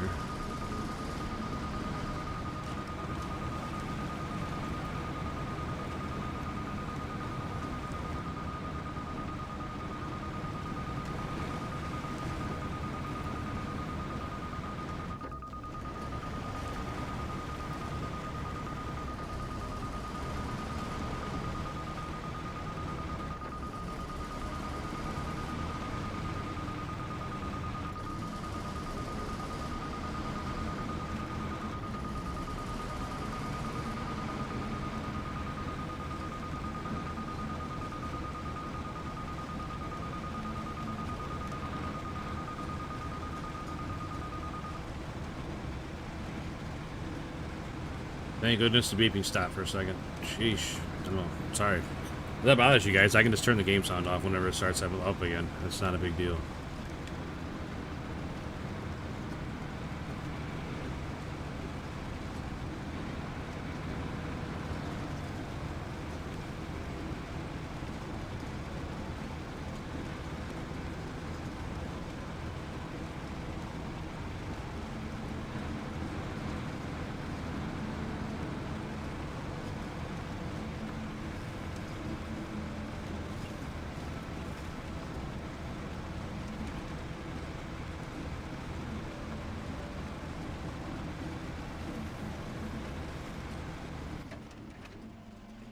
Speaker 1: Thank goodness the beeping stopped for a second. Sheesh. I don't know. Sorry. If that bothers you guys, I can just turn the game sound off whenever it starts up again. That's not a big deal.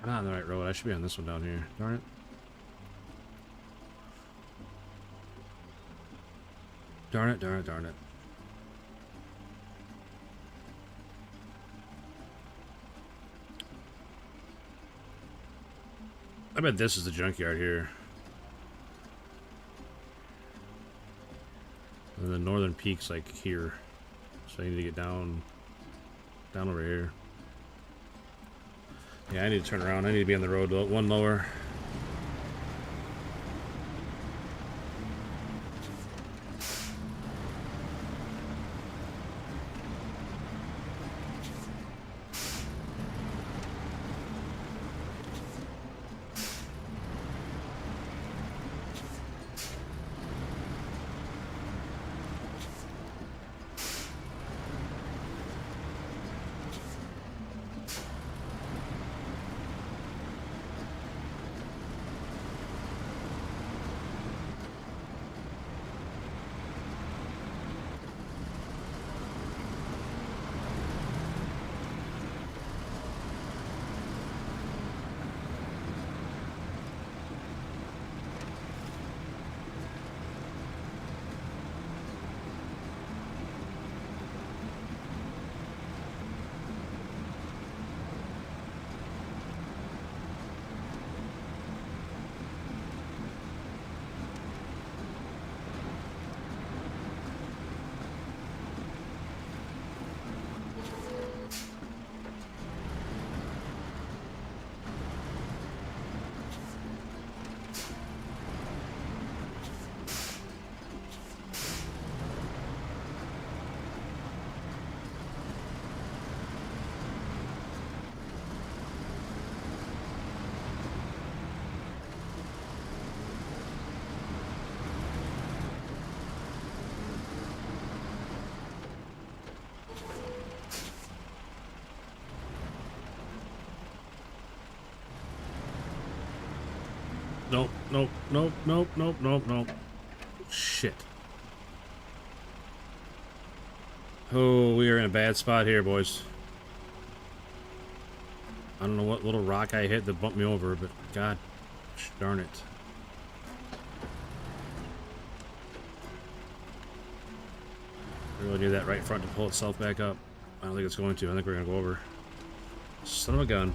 Speaker 1: I'm not on the right road. I should be on this one down here. Darn it. Darn it, darn it, darn it. I bet this is the junkyard here. And the northern peak's like here. So I need to get down over here. Yeah, I need to turn around. I need to be on the road one lower. Nope, nope, nope, nope, nope, nope, nope. Shit. Oh, we are in a bad spot here, boys. I don't know what little rock I hit that bumped me over, but god darn it. I really need that right front to pull itself back up. I don't think it's going to. I think we're going to go over. Son of a gun.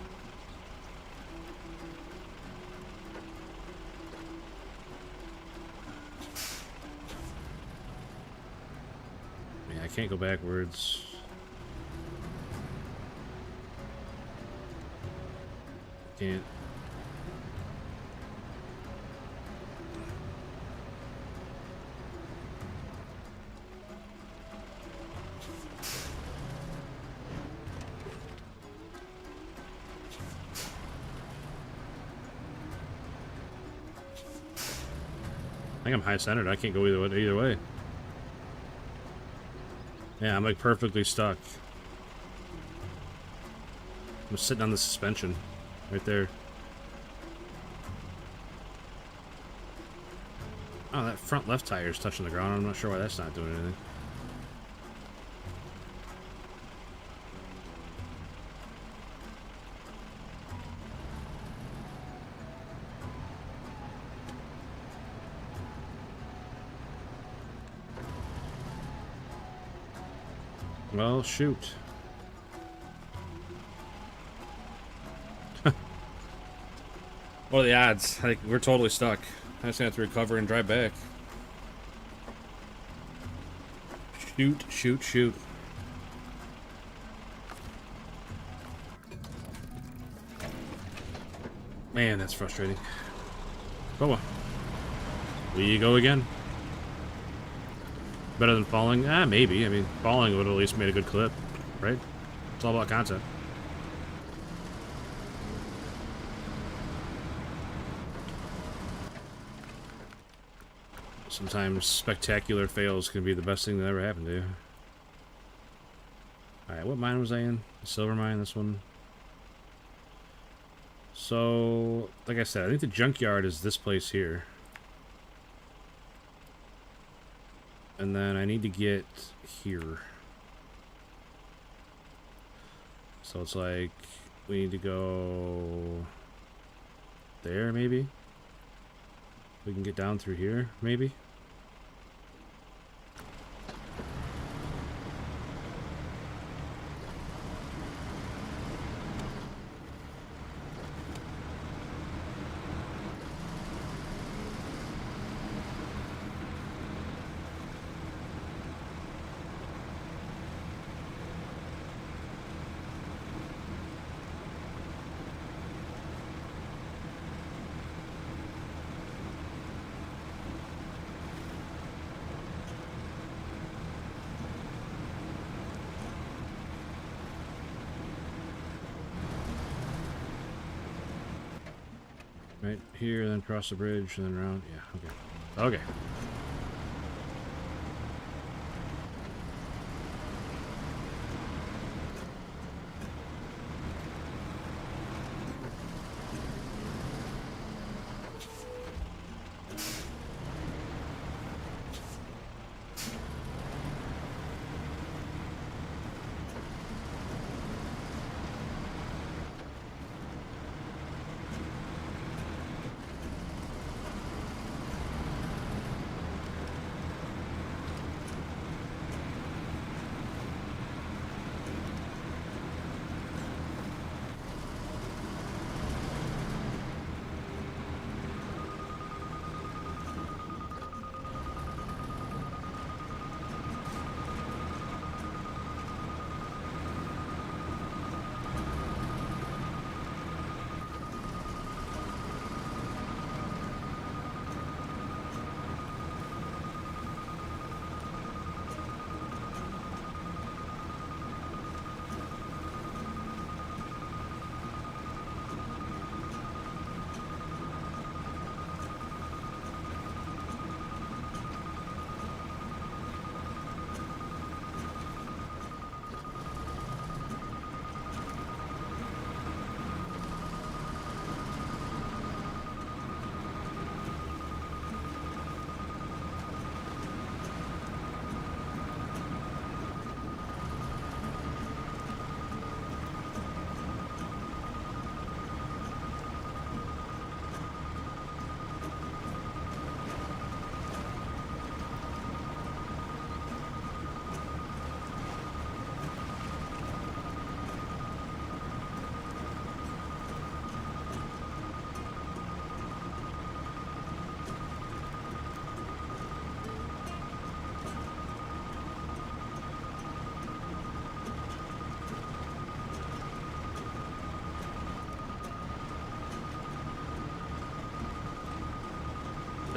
Speaker 1: Yeah, I can't go backwards. Can't. I think I'm high-centered. I can't go either way. Yeah, I'm like perfectly stuck. I'm sitting on the suspension. Right there. Oh, that front left tire is touching the ground. I'm not sure why that's not doing anything. Well, shoot. What are the odds? Like, we're totally stuck. I just have to recover and drive back. Shoot, shoot, shoot. Man, that's frustrating. Oh, we go again. Better than falling? Ah, maybe. I mean, falling would have at least made a good clip, right? It's all about content. Sometimes spectacular fails can be the best thing that ever happened to you. Alright, what mine was I in? The silver mine, this one. So, like I said, I think the junkyard is this place here. And then I need to get here. So it's like, we need to go there, maybe? We can get down through here, maybe? Right here, then cross the bridge, and then around. Yeah, okay. Okay.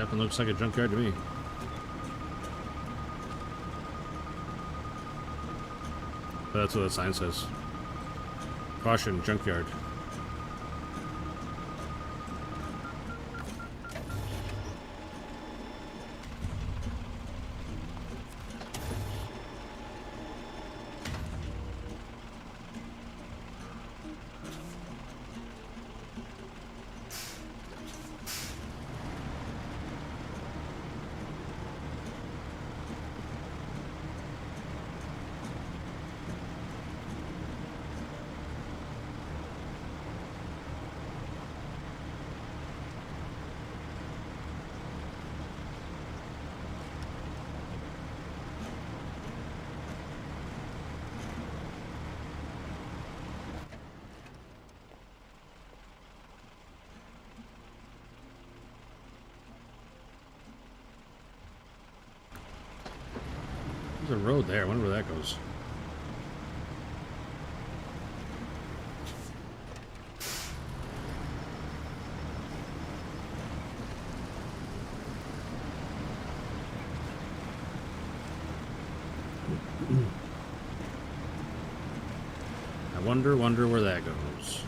Speaker 1: Definitely looks like a junkyard to me. But that's what the sign says. Caution, junkyard. There's a road there. I wonder where that goes. I wonder where that goes.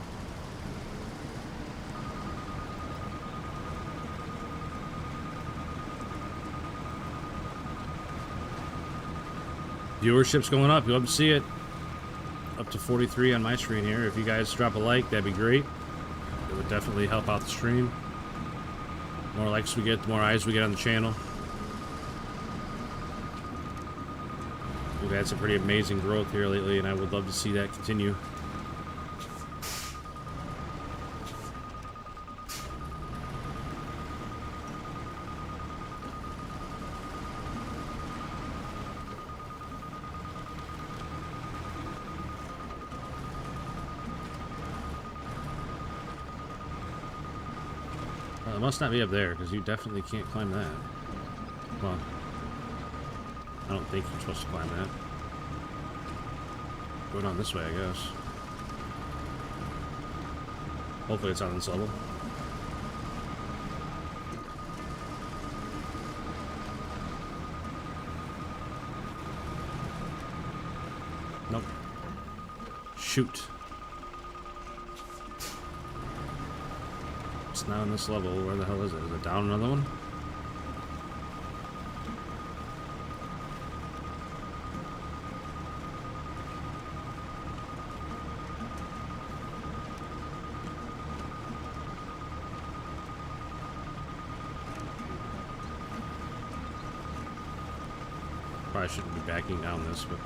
Speaker 1: Viewership's going up. You'll love to see it. Up to 43 on my screen here. If you guys drop a like, that'd be great. It would definitely help out the stream. The more likes we get, the more eyes we get on the channel. We've had some pretty amazing growth here lately, and I would love to see that continue. It must not be up there, because you definitely can't climb that. Well, I don't think you're supposed to climb that. Going on this way, I guess. Hopefully it's on this level. Nope. Shoot. It's not on this level. Where the hell is it? Is it down another one? Probably shouldn't be backing down this, but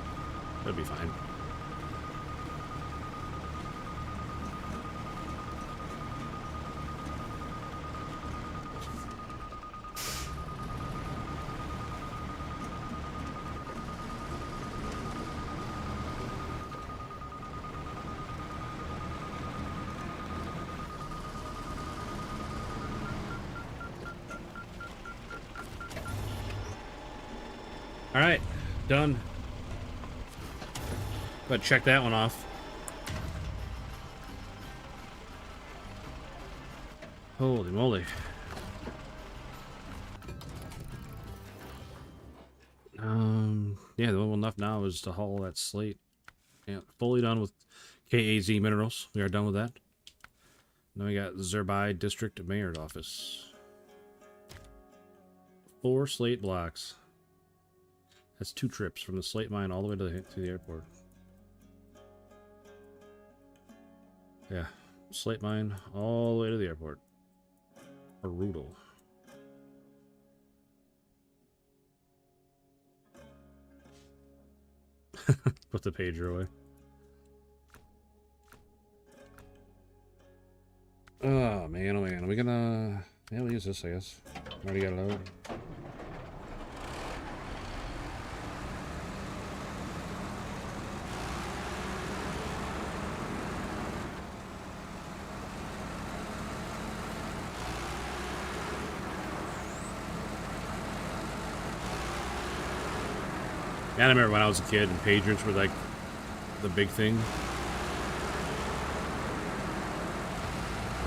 Speaker 1: it'll be fine. Alright, done. But check that one off. Holy moly. Yeah, the one left now is to haul that slate. Yeah, fully done with KAZ Minerals. We are done with that. Then we got Zerbai District Mayor's Office. 4 slate blocks. That's 2 trips from the slate mine all the way to the airport. Yeah, slate mine all the way to the airport. Brutal. Put the pager away. Oh man, oh man. Are we gonna... Yeah, we'll use this, I guess. Already got a load. Yeah, I remember when I was a kid and pagers were like the big thing.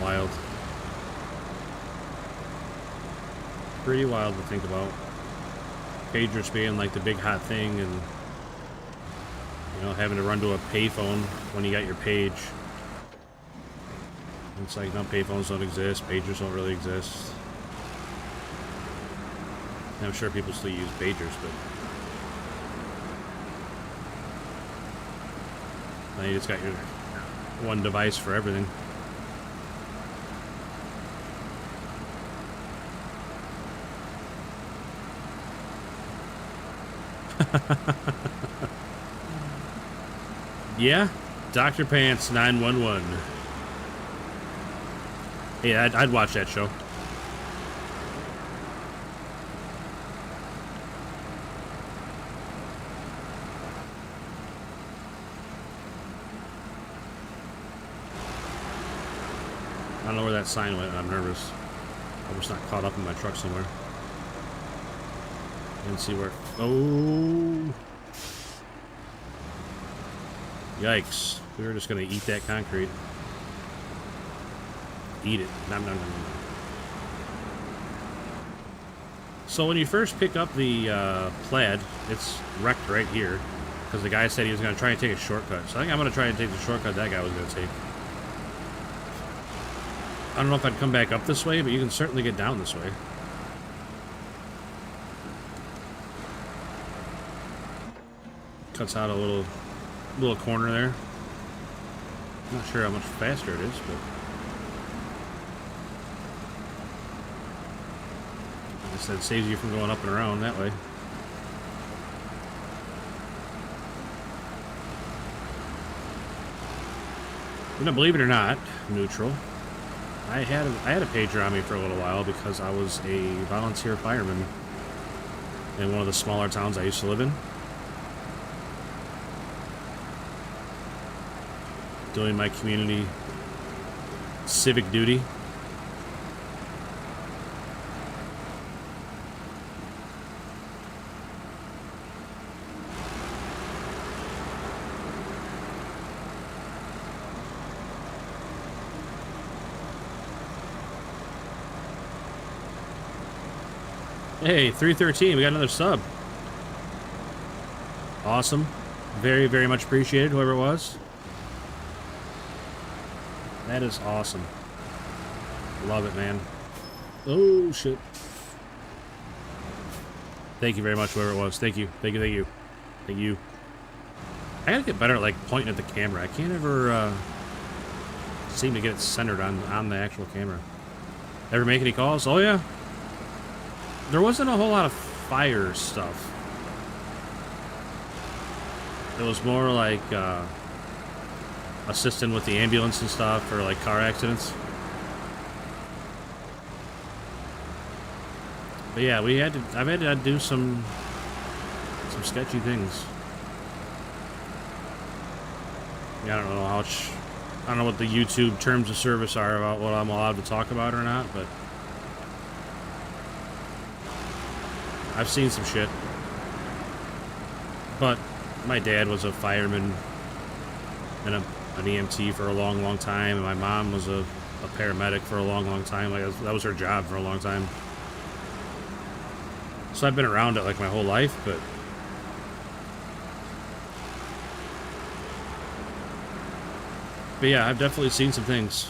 Speaker 1: Wild. pretty wild to think about. Pagers being like the big hot thing, and you know, having to run to a payphone when you got your page. It's like, no, payphones don't exist, pagers don't really exist. And I'm sure people still use pagers, but now you just got your one device for everything. Yeah, Dr. Pants 911. Yeah, I'd watch that show. I don't know where that sign went, and I'm nervous. I was not caught up in my truck somewhere. And see where. Oh! Yikes. We were just gonna eat that concrete. Eat it. Nom, nom, nom, nom. So when you first pick up the plaid, it's wrecked right here. Because the guy said he was going to try and take a shortcut. So I think I'm going to try and take the shortcut that guy was going to take. I don't know if I'd come back up this way, but you can certainly get down this way. Cuts out a little corner there. I'm not sure how much faster it is, but like I said, it saves you from going up and around that way. You know, believe it or not, neutral, I had a pager on me for a little while because I was a volunteer fireman in one of the smaller towns I used to live in. Doing my community civic duty. Hey, 313, we got another sub. Awesome. Very, very much appreciated, whoever it was. That is awesome. Love it, man. Oh, shit. Thank you very much, whoever it was. Thank you. Thank you, thank you. Thank you. I gotta get better at, like, pointing at the camera. I can't ever, seem to get it centered on the actual camera. Ever make any calls? Oh, yeah. There wasn't a whole lot of fire stuff. It was more like, assisting with the ambulance and stuff, or like car accidents. But yeah, I've had to do some sketchy things. Yeah, I don't know I don't know what the YouTube terms of service are about what I'm allowed to talk about or not, but I've seen some shit. But my dad was a fireman and an EMT for a long, long time, and my mom was a paramedic for a long, long time. Like, that was her job for a long time. So I've been around it like my whole life, but yeah, I've definitely seen some things.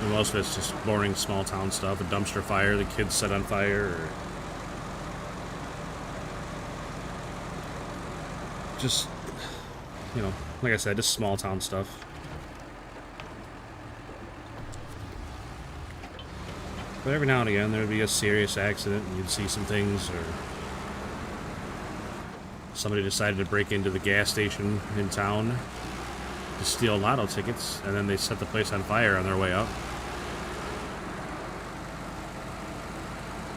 Speaker 1: And most of it's just boring small town stuff. A dumpster fire, the kids set on fire, or just, you know, like I said, just small town stuff. But every now and again, there would be a serious accident, and you'd see some things, or somebody decided to break into the gas station in town to steal lotto tickets, and then they set the place on fire on their way up.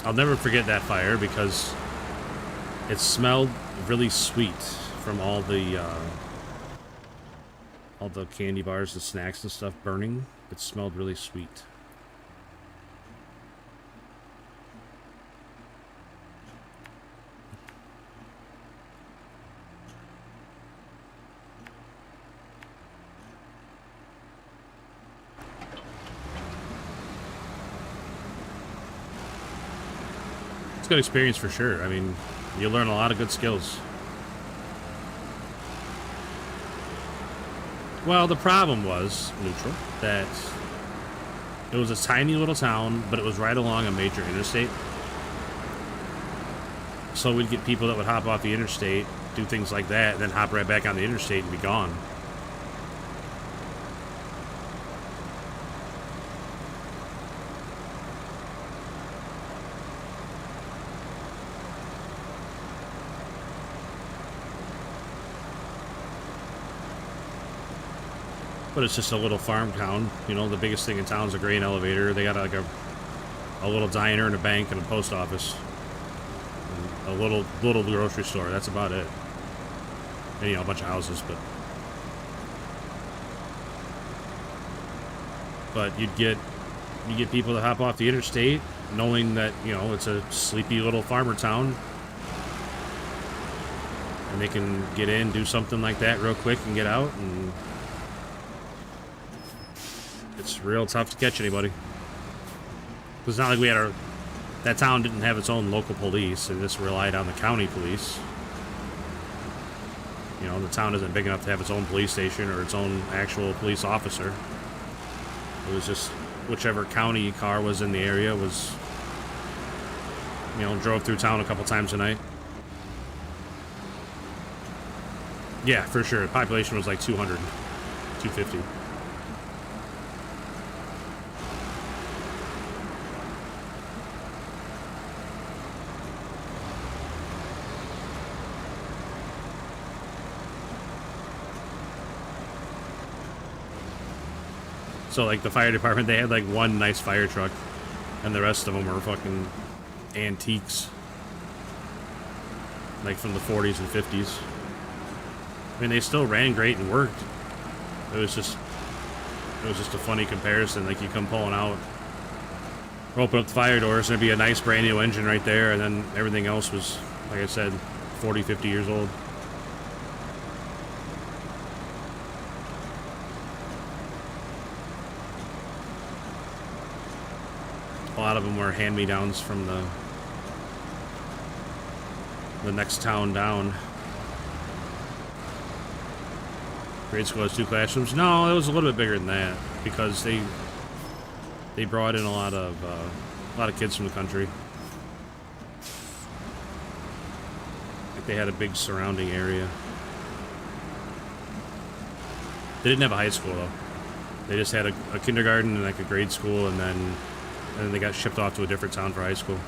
Speaker 1: I'll never forget that fire because it smelled really sweet from all the candy bars, the snacks and stuff burning. It smelled really sweet. a good experience for sure. I mean, you learn a lot of good skills. Well, the problem was, neutral, that it was a tiny little town, but it was right along a major interstate. So we'd get people that would hop off the interstate, do things like that, and then hop right back on the interstate and be gone. But it's just a little farm town. You know, the biggest thing in town is a grain elevator. They got like a little diner and a bank and a post office. And a little grocery store. That's about it. And, you know, a bunch of houses, but you'd get people to hop off the interstate knowing that, you know, it's a sleepy little farmer town. And they can get in, do something like that real quick and get out, and it's real tough to catch anybody. It's not like we had that town didn't have its own local police. It just relied on the county police. You know, the town isn't big enough to have its own police station or its own actual police officer. It was just whichever county car was in the area was, you know, drove through town a couple times a night. Yeah, for sure. The population was like 200, 250. So, like, the fire department, they had, like, one nice fire truck, and the rest of them were fucking antiques. Like, from the 40s and 50s. I mean, they still ran great and worked. It was just a funny comparison. Like, you come pulling out, open up the fire doors, and there'd be a nice brand new engine right there, and then everything else was, like I said, 40, 50 years old. A lot of them were hand-me-downs from the next town down. Grade school has 2 classrooms. No, it was a little bit bigger than that because they brought in a lot of kids from the country. Like they had a big surrounding area. They didn't have a high school though. They just had a kindergarten and like a grade school, and then they got shipped off to a different town for high school.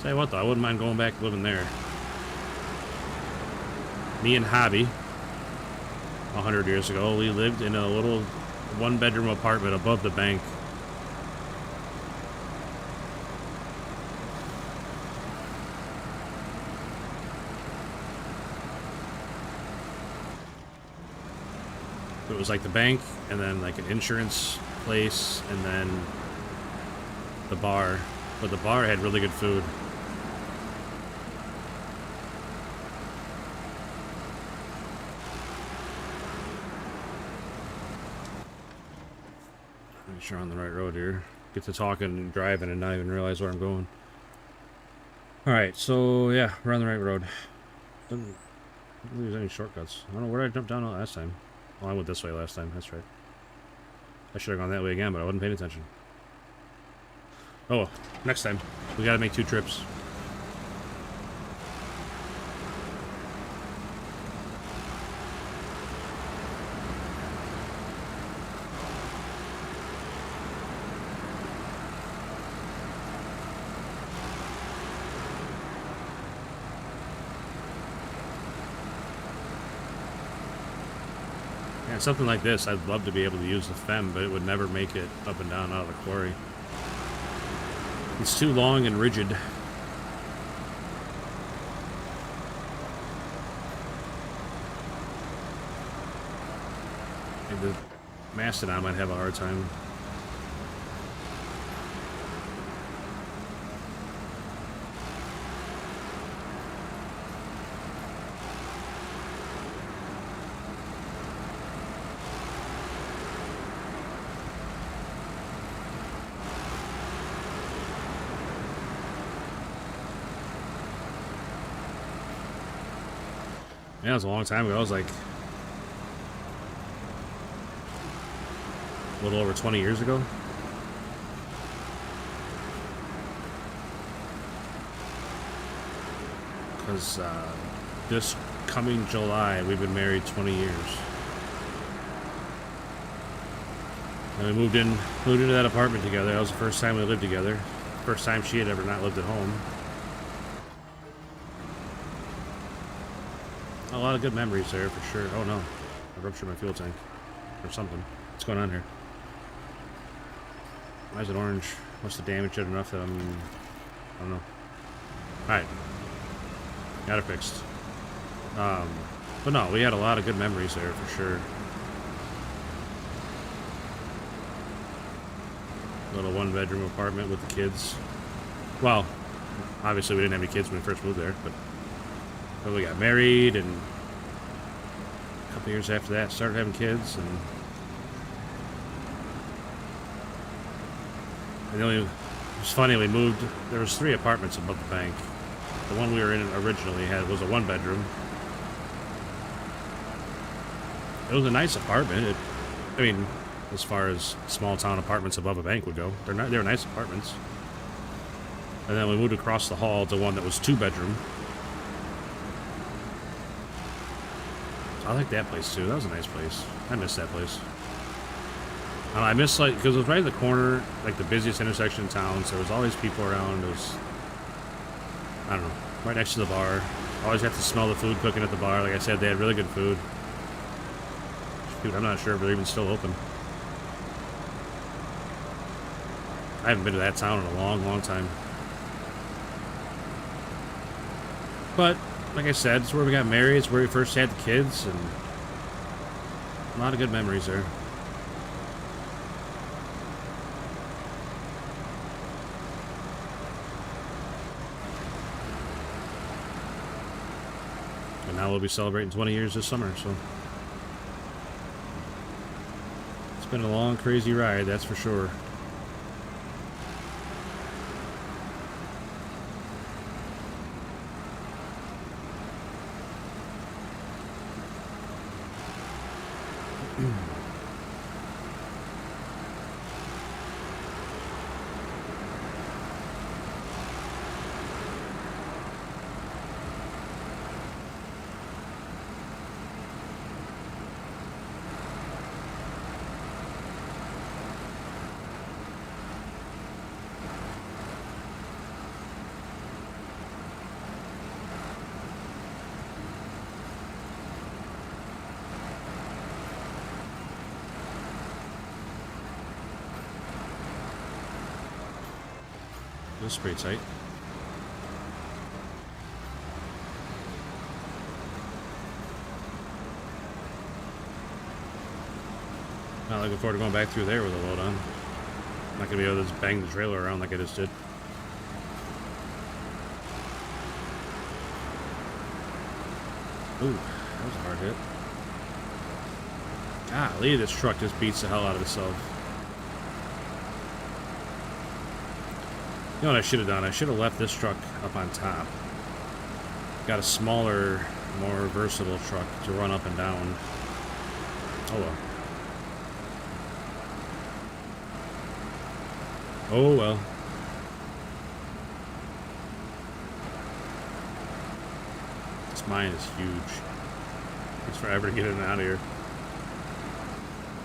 Speaker 1: Tell you what though, I wouldn't mind going back living there. Me and Hobby, 100 years ago, we lived in a little 1-bedroom apartment above the bank. It was like the bank, and then like an insurance place, and then the bar. But the bar had really good food. Make sure I'm on the right road here. Get to talking and driving and not even realize where I'm going. Alright, so yeah, we're on the right road. Don't think there's any shortcuts. I don't know, where did I jump down last time? Oh, I went this way last time, that's right. I should have gone that way again, but I wasn't paying attention. Oh, next time. We gotta make 2 trips. Yeah, something like this, I'd love to be able to use the FEM, but it would never make it up and down out of the quarry. It's too long and rigid. And the Mastodon might have a hard time. Yeah, it was a long time ago. I was like a little over 20 years ago. Because this coming July, we've been married 20 years. And we moved into that apartment together. That was the first time we lived together. First time she had ever not lived at home. A lot of good memories there for sure. Oh no, I ruptured my fuel tank or something. What's going on here? Why is it orange? Must have damaged it enough that I don't know. Alright. Got it fixed. But no, we had a lot of good memories there for sure. Little one-bedroom apartment with the kids. Well, obviously we didn't have any kids when we first moved there, but we got married, and a couple years after that started having kids, and it was funny, we moved, there was 3 apartments above the bank. The one we were in originally was a one-bedroom. It was a nice apartment. I mean, as far as small-town apartments above a bank would go, they were nice apartments. And then we moved across the hall to one that was 2-bedroom. I like that place too. That was a nice place. I miss that place. I miss, like, because it was right in the corner, like the busiest intersection in town, so there was always people around. It was, I don't know, right next to the bar. Always have to smell the food cooking at the bar. Like I said, they had really good food. Shoot, I'm not sure if they're even still open. I haven't been to that town in a long, long time. But, like I said, it's where we got married. It's where we first had the kids, and a lot of good memories there. And now we'll be celebrating 20 years this summer, so it's been a long, crazy ride, that's for sure. It was pretty tight. Not looking forward to going back through there with a load on. I'm not gonna be able to just bang the trailer around like I just did. Ooh, that was a hard hit. Golly, this truck just beats the hell out of itself. You know what I should have done? I should have left this truck up on top. Got a smaller, more versatile truck to run up and down. Oh well. Oh well. This mine is huge. Takes forever to get in and out of here.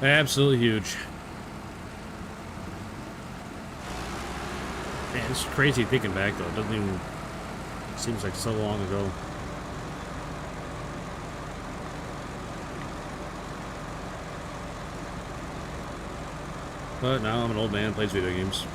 Speaker 1: Absolutely huge. Man, it's crazy thinking back though. It doesn't even seems like so long ago. But now I'm an old man, plays video games.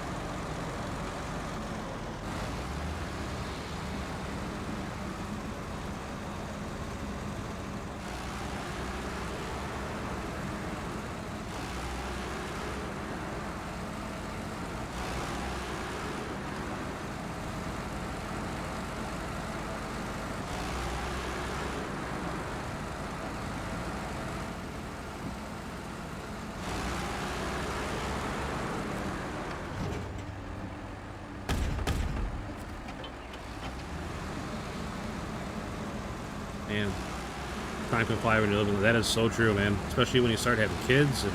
Speaker 1: Man, Time can fly when you're living. That is so true, man. Especially when you start having kids. And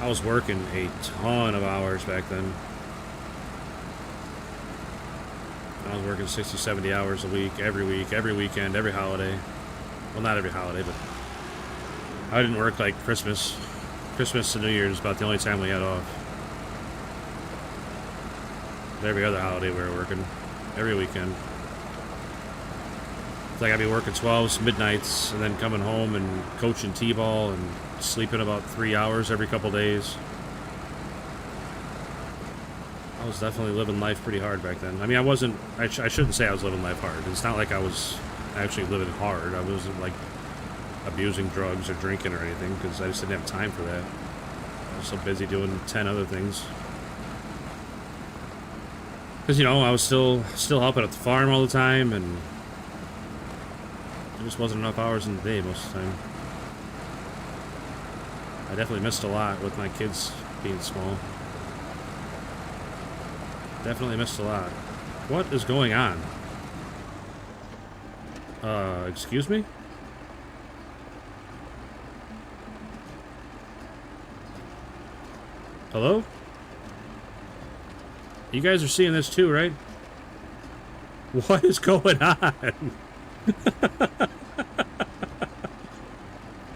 Speaker 1: I was working a ton of hours back then. I was working 60, 70 hours a week, every weekend, every holiday. Well, not every holiday, but I didn't work like Christmas. Christmas to New Year's is about the only time we had off. But every other holiday we were working. Every weekend. It's like I'd be working 12s, midnights, and then coming home and coaching t-ball and sleeping about 3 hours every couple days. I was definitely living life pretty hard back then. I mean, I shouldn't say I was living life hard. It's not like I was actually living hard. I wasn't like abusing drugs or drinking or anything, because I just didn't have time for that. I was so busy doing 10 other things. Because, you know, I was still helping at the farm all the time, and there just wasn't enough hours in the day most of the time. I definitely missed a lot with my kids being small. Definitely missed a lot. What is going on? Excuse me? Hello? You guys are seeing this too, right? What is going on?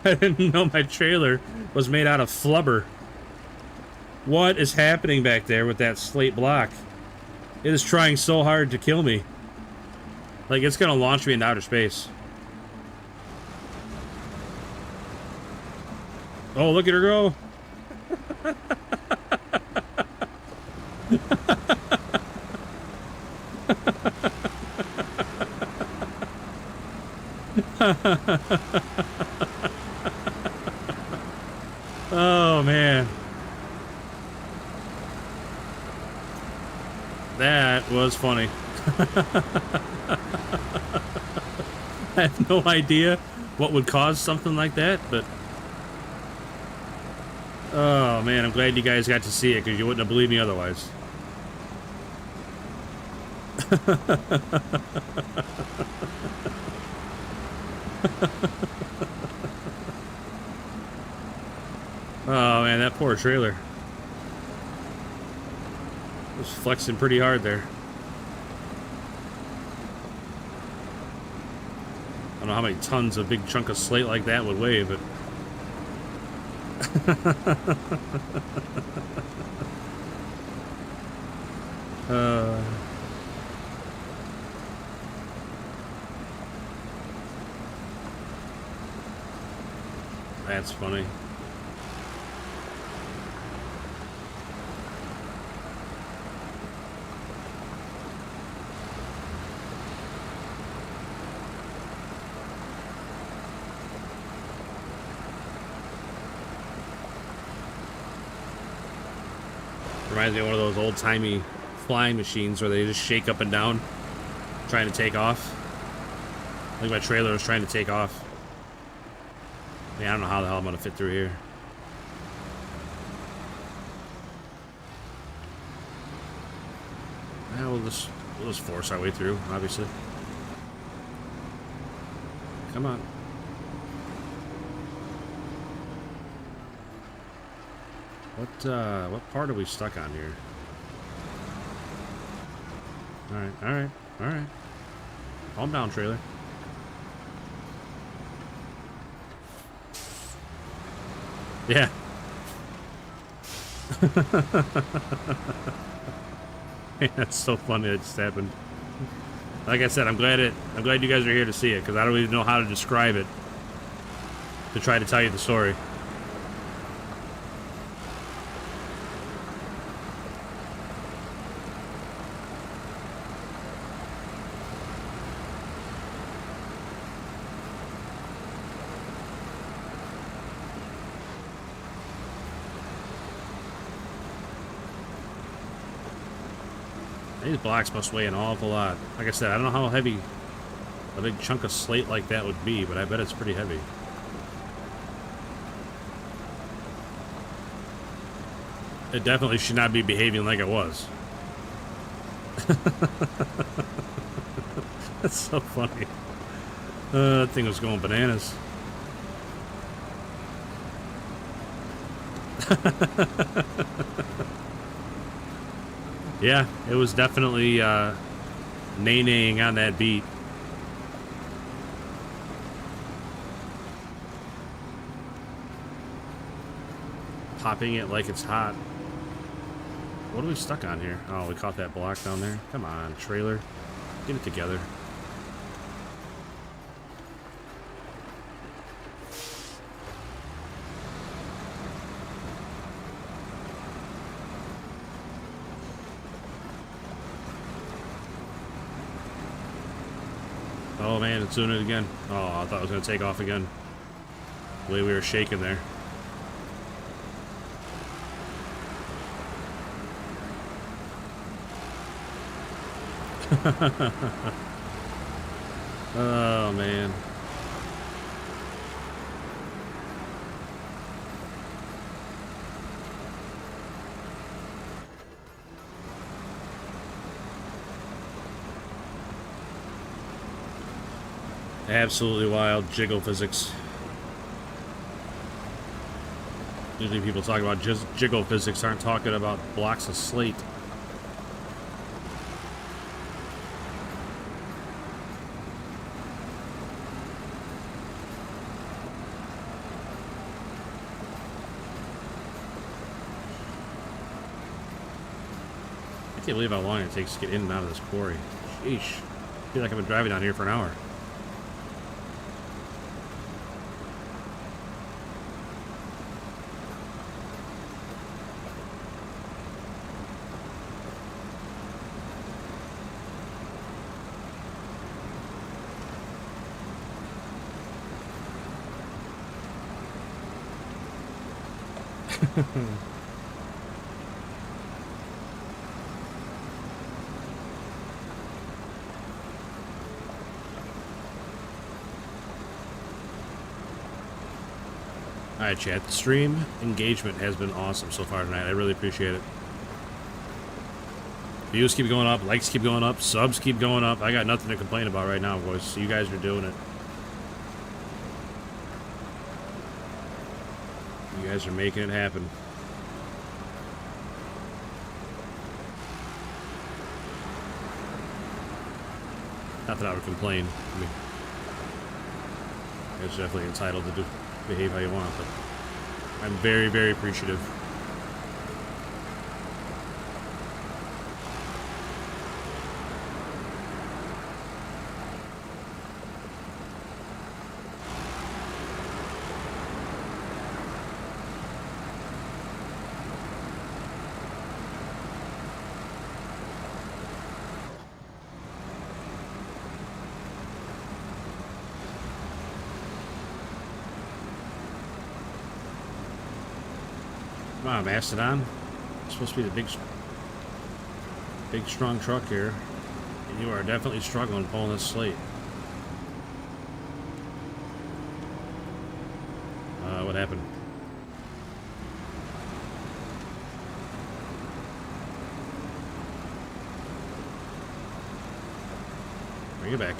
Speaker 1: I didn't know my trailer was made out of flubber. What is happening back there with that slate block? It is trying so hard to kill me. Like, it's gonna launch me into outer space. Oh, look at her go! Oh, man. That was funny. I have no idea what would cause something like that, but... Oh, man, I'm glad you guys got to see it, because you wouldn't have believed me otherwise. Oh, man, that poor trailer. Was flexing pretty hard there. I don't know how many tons of big chunk of slate like that would weigh, but... That's funny. Reminds me of one of those old-timey flying machines where they just shake up and down trying to take off. I think my trailer was trying to take off. I mean, I don't know how the hell I'm gonna fit through here. Yeah, we'll just force our way through, obviously. Come on. What part are we stuck on here? Alright. Calm down, trailer. Yeah. That's so funny that just happened. Like I said, I'm glad you guys are here to see it, because I don't even know how to describe it to try to tell you the story. These blocks must weigh an awful lot. Like I said, I don't know how heavy a big chunk of slate like that would be, but I bet it's pretty heavy. It definitely should not be behaving like it was. That's so funny. That thing was going bananas. Yeah, it was definitely nay-naying on that beat. Popping it like it's hot. What are we stuck on here? Oh, we caught that block down there. Come on, trailer. Get it together. Oh man, it's doing it again. Oh, I thought it was going to take off again. The way we were shaking there. Oh man. Absolutely wild jiggle physics. Usually people talk about just jiggle physics, aren't talking about blocks of slate. I can't believe how long it takes to get in and out of this quarry. Sheesh. I feel like I've been driving down here for an hour. Alright, chat. The stream engagement has been awesome so far tonight. I really appreciate it. Views keep going up, likes keep going up, subs keep going up. I got nothing to complain about right now, boys. So you guys are doing it. You guys are making it happen. Not that I would complain. I mean, you guys are definitely entitled to behave how you want, but I'm very, very appreciative. Come on, Mastodon. It's supposed to be the big strong truck here. And you are definitely struggling pulling this slate. What happened? Bring it back.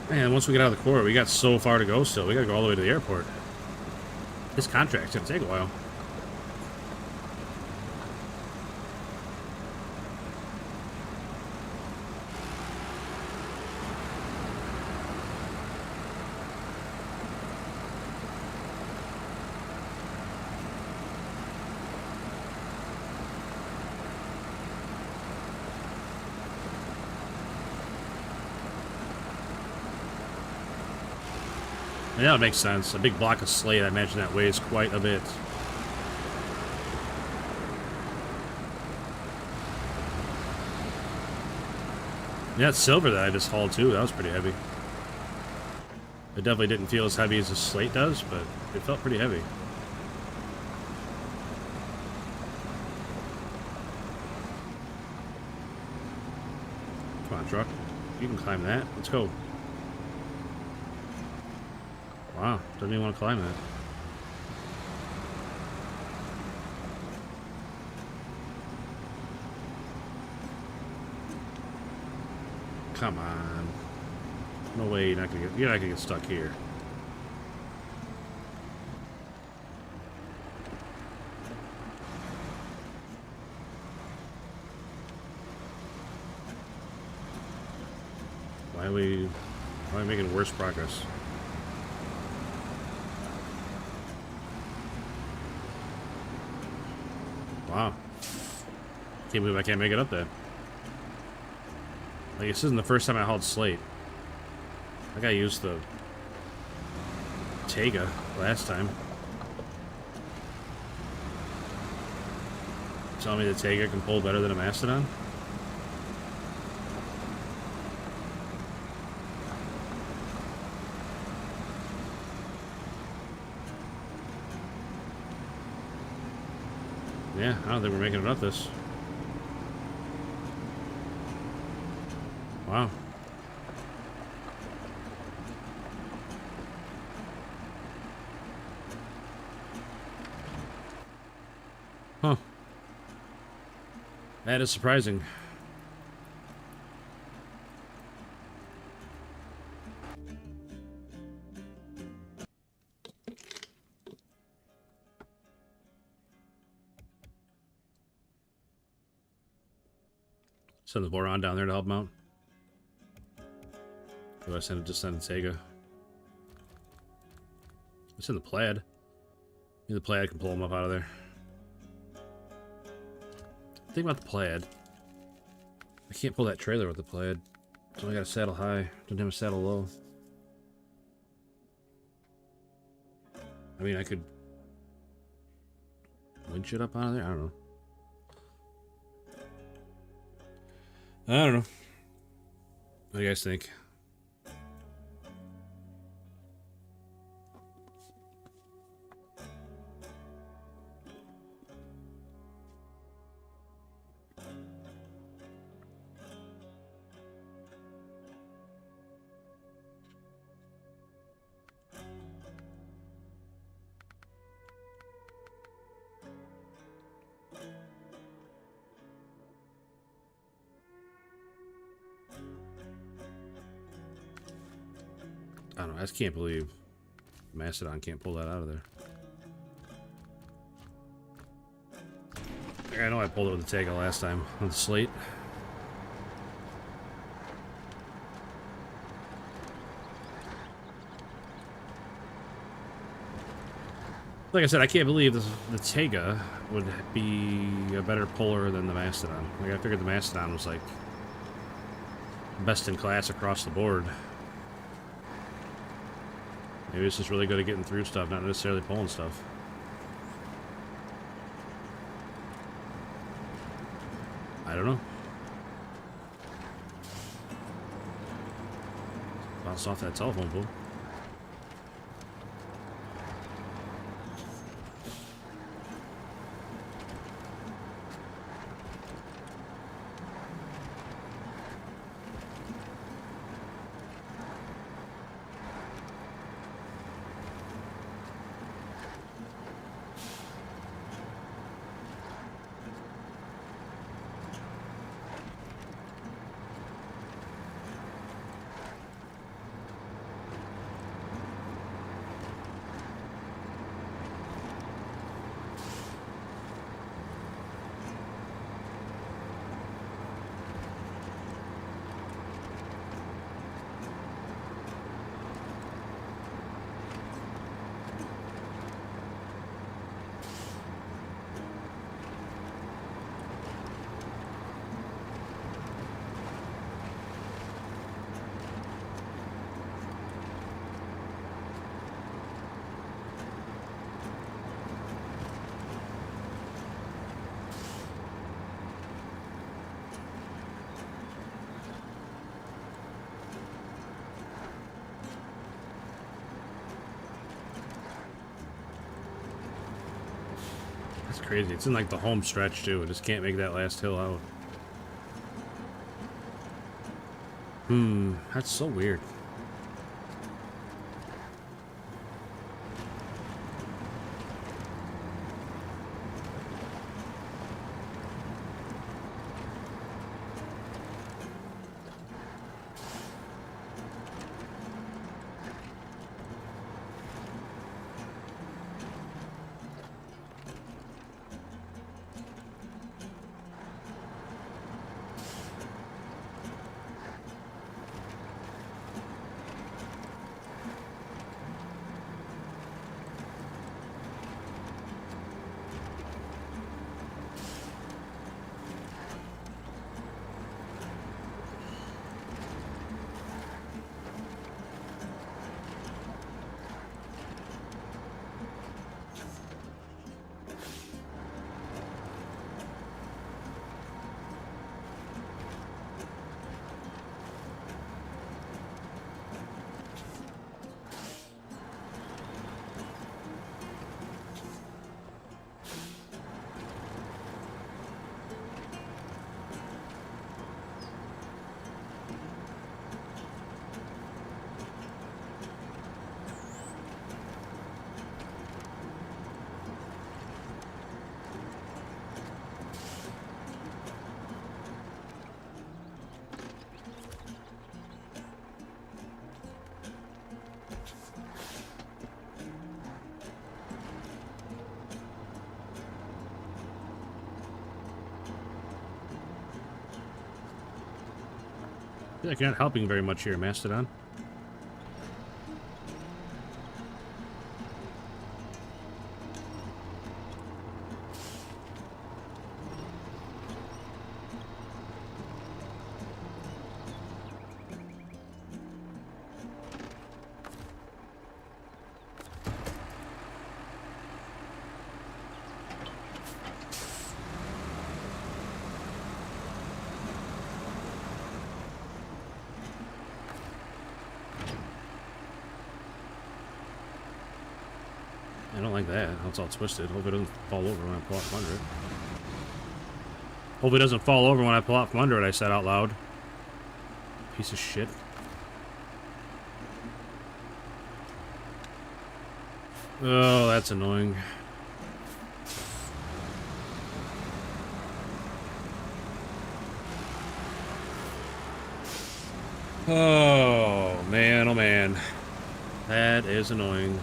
Speaker 1: Man, once we get out of the quarry, we got so far to go still. We gotta go all the way to the airport. This contract's gonna take a while. Yeah, that makes sense. A big block of slate, I imagine that weighs quite a bit. Yeah, it's silver that I just hauled too. That was pretty heavy. It definitely didn't feel as heavy as the Slate does, but it felt pretty heavy. Come on, truck. You can climb that. Let's go. Wow, doesn't even want to climb that. Come on. No way you're not gonna get stuck here. Why are we making worse progress? Wow. Can't believe I can't make it up there. Like, this isn't the first time I hauled Slate. I think I used the Tega last time. Tell me the Tega can pull better than a Mastodon? Yeah, I don't think we're making it up this. Wow. Huh. That is surprising. Send the Boron down there to help him out. Do I send the Tega? I send the Plaid. Maybe the Plaid can pull him up out of there. Think about the Plaid. I can't pull that trailer with the Plaid. So I got a saddle high. Don't have a saddle low. I mean, I could winch it up out of there. I don't know. I don't know. What do you guys think? I don't know. I just can't believe Mastodon can't pull that out of there. I know I pulled it with the Tega last time on the Slate. Like I said, I can't believe the Tega would be a better puller than the Mastodon. Like, I figured the Mastodon was like best in class across the board. Maybe it's just really good at getting through stuff, not necessarily pulling stuff. I don't know. Bounced off that telephone pole. crazy. It's in like the home stretch too. I just can't make that last hill out. That's so weird. I feel like you're not helping very much here, Mastodon. I don't like that. It's all twisted. Hope it doesn't fall over when I pull out from under it. Hope it doesn't fall over when I pull out from under it, I said out loud. Piece of shit. Oh, that's annoying. Oh, man, oh, man. That is annoying.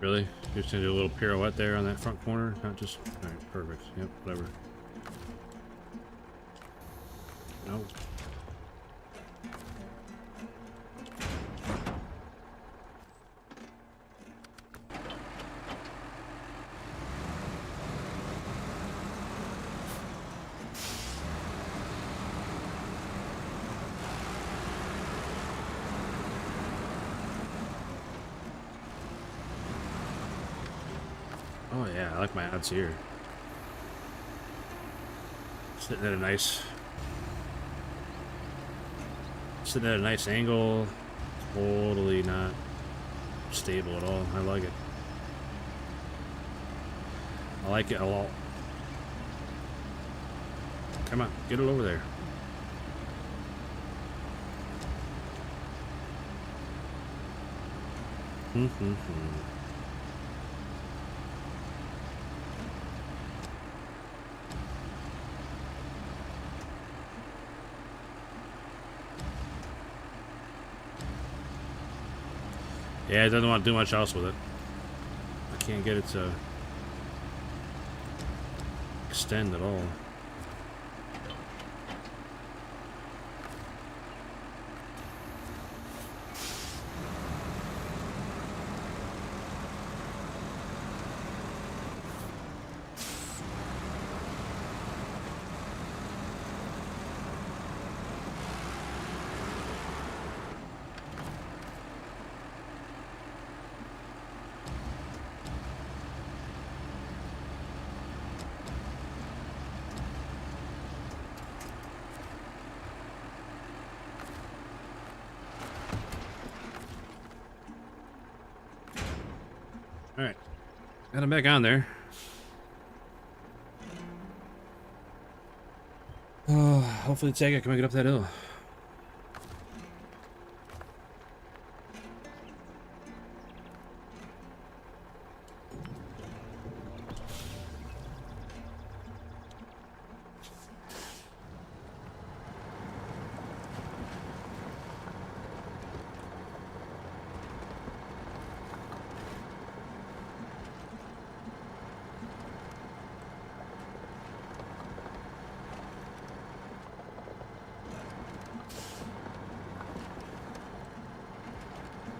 Speaker 1: Really? You're just gonna do a little pirouette there on that front corner? Not just... Alright, perfect. Yep, whatever. No. Oh yeah, I like my odds here. Sitting at a nice sitting at a nice angle. Totally not stable at all. I like it. I like it a lot. Come on, get it over there. Yeah, it doesn't want to do much else with it. I can't get it to extend at all. Alright. Got him back on there. Oh, hopefully the tag can make it up that hill.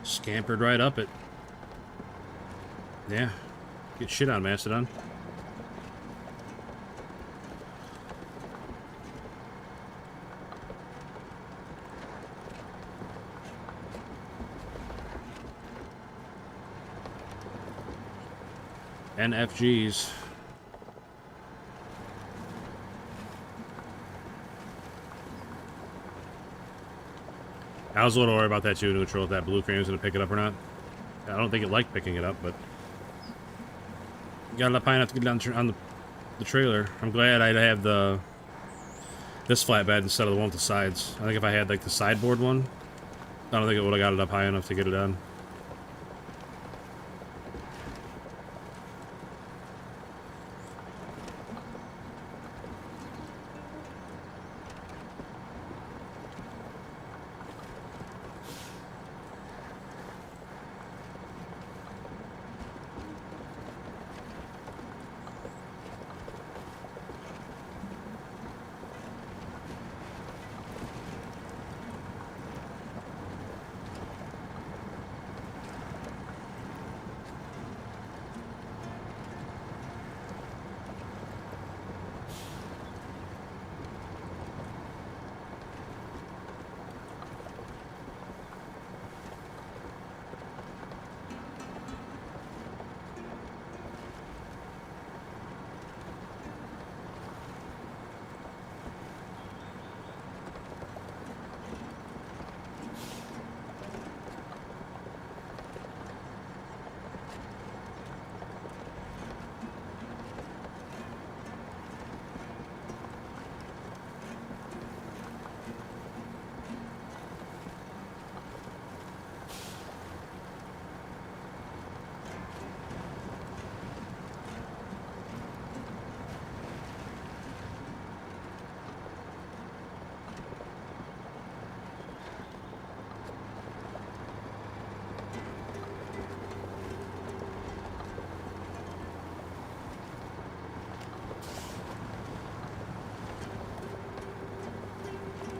Speaker 1: Scampered right up it. Yeah. Get shit on Mastodon. NFGs. I was a little worried about that too, Neutral, if that blue crane was going to pick it up or not. I don't think it liked picking it up, but got it up high enough to get it on the trailer. I'm glad I have this flatbed instead of the one with the sides. I think if I had like the sideboard one, I don't think it would have got it up high enough to get it on.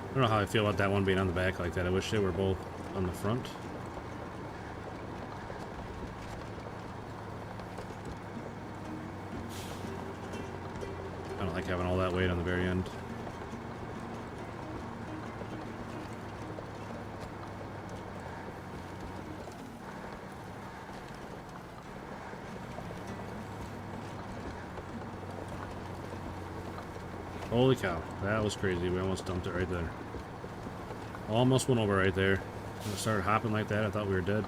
Speaker 1: I don't know how I feel about that one being on the back like that. I wish they were both on the front. I don't like having all that weight on the very end. Holy cow, that was crazy. We almost dumped it right there. Almost went over right there. When it started hopping like that, I thought we were dead.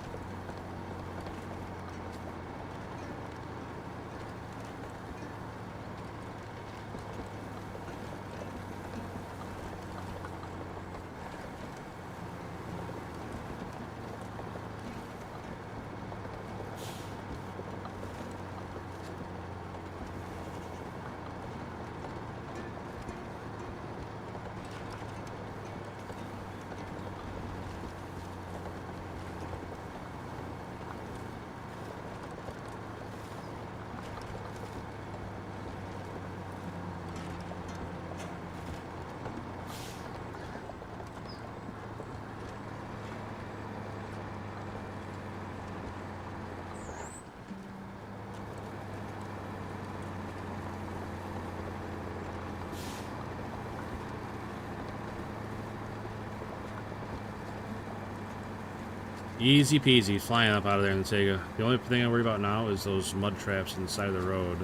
Speaker 1: Easy peasy, flying up out of there in the Tega. The only thing I worry about now is those mud traps on the side of the road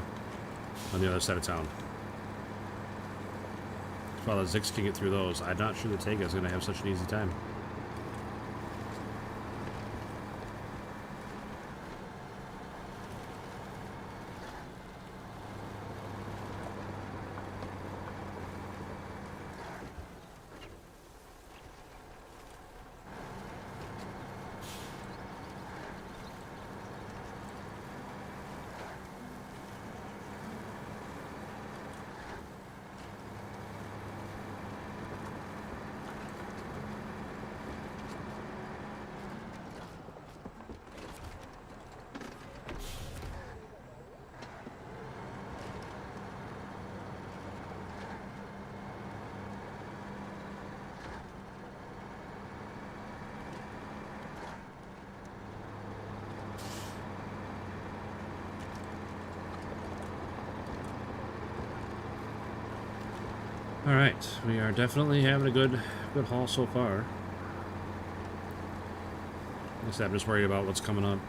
Speaker 1: on the other side of town. While the Zix can get through those, I'm not sure the Tega is going to have such an easy time. Alright, we are definitely having a good haul so far. I guess I'm just worried about what's coming up.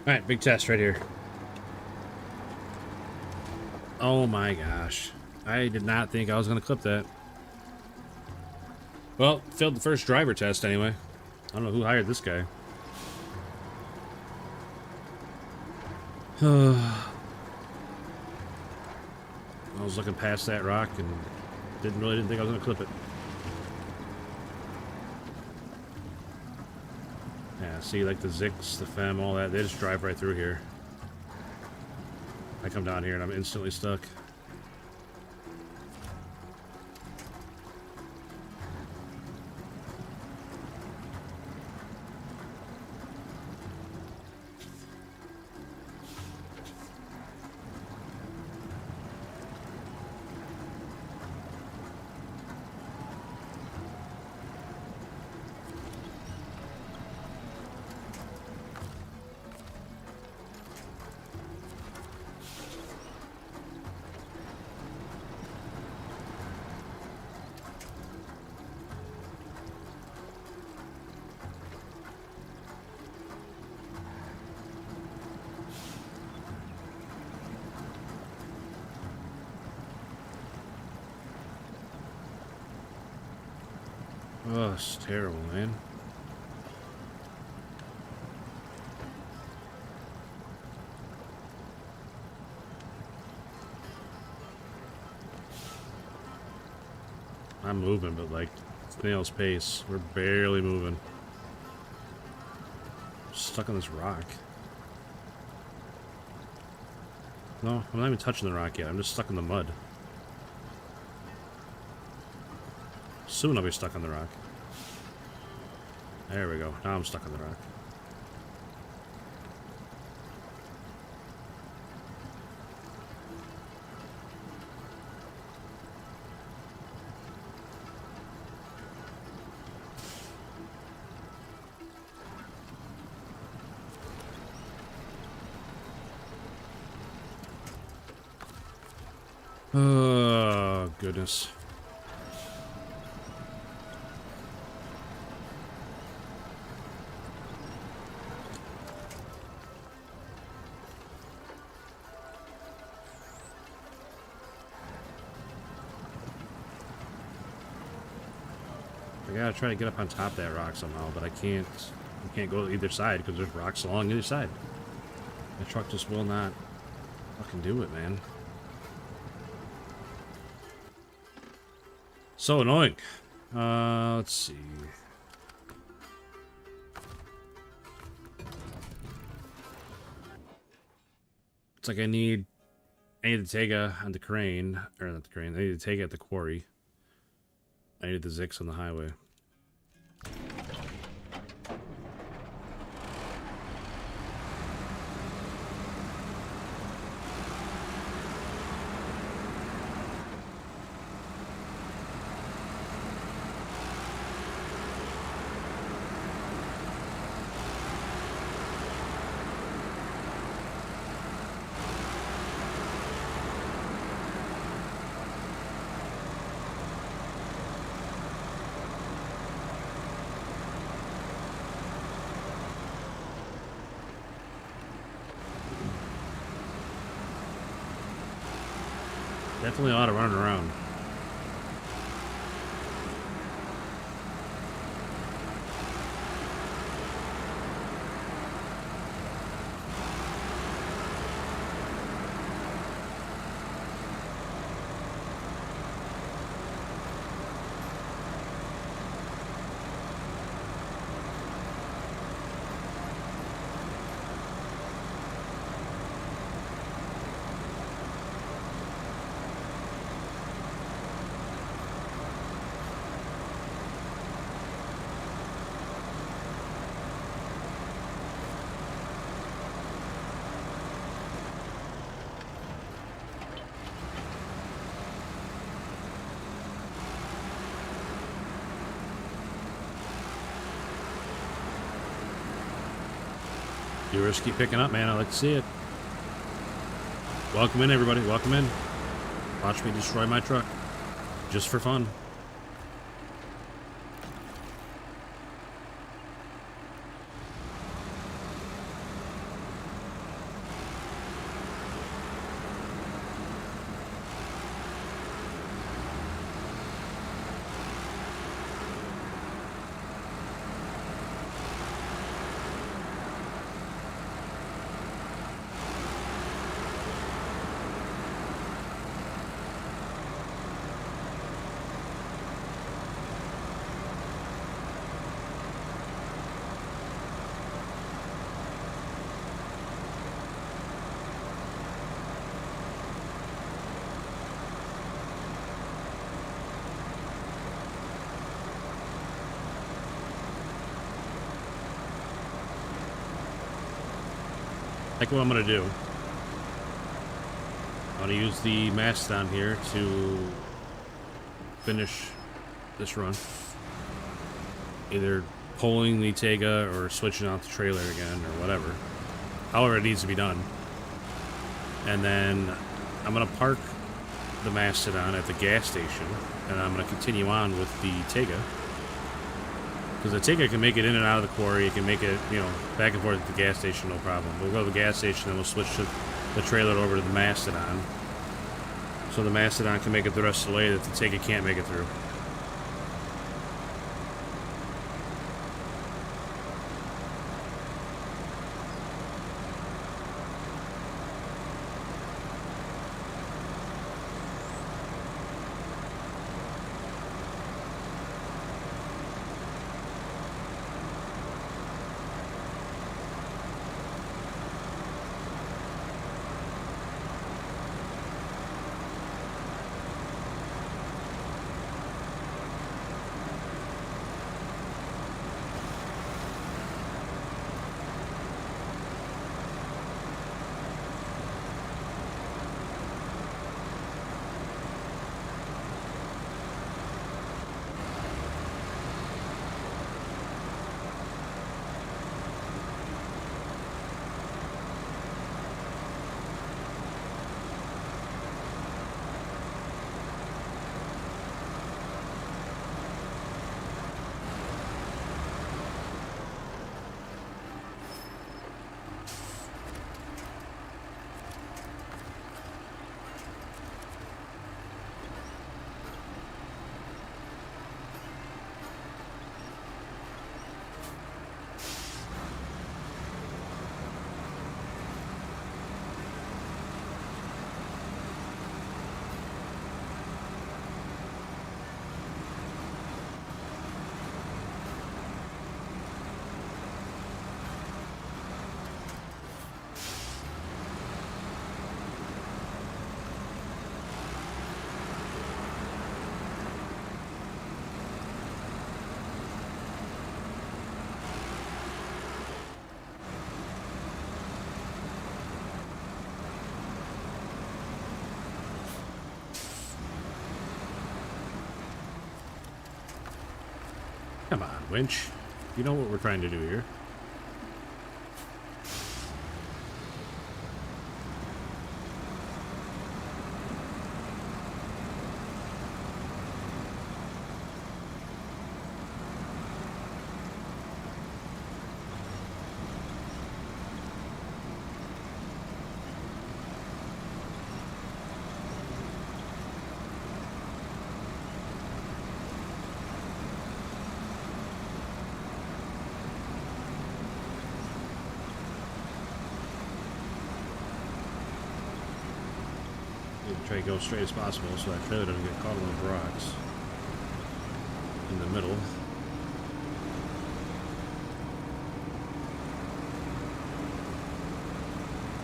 Speaker 1: Alright, big test right here. Oh my gosh. I did not think I was going to clip that. Well, failed the first driver test anyway. I don't know who hired this guy. I was looking past that rock and didn't think I was going to clip it. see, like the Zix, the Fem, all that, they just drive right through here. I come down here and I'm instantly stuck. Oh, it's terrible, man. I'm moving, but like snail's pace. We're barely moving. Stuck on this rock. No, I'm not even touching the rock yet. I'm just stuck in the mud. Soon I'll be stuck on the rock. There we go. Now I'm stuck on the rock. Oh, goodness. I gotta try to get up on top of that rock somehow, but I can't. I can't go to either side because there's rocks along either side. My truck just will not fucking do it, man. So annoying. Let's see. It's like I need to take a on the crane, or not the crane. I need to take it at the quarry. I need the Zix on the highway. Definitely a lot of running around. Viewers keep picking up, man. I like to see it. Welcome in, everybody. Welcome in. Watch me destroy my truck. Just for fun. Like what I'm gonna do. I'm gonna use the Mastodon here to finish this run. Either pulling the Tega or switching out the trailer again or whatever. However it needs to be done. And then I'm gonna park the Mastodon at the gas station and I'm gonna continue on with the Tega. Because the Tega can make it in and out of the quarry, it can make it, you know, back and forth at the gas station, no problem. We'll go to the gas station and we'll switch the trailer over to the Mastodon. So the Mastodon can make it the rest of the way that the Tega can't make it through. Come on, winch. You know what we're trying to do here. Try to go straight as possible so that trailer doesn't get caught on those rocks in the middle.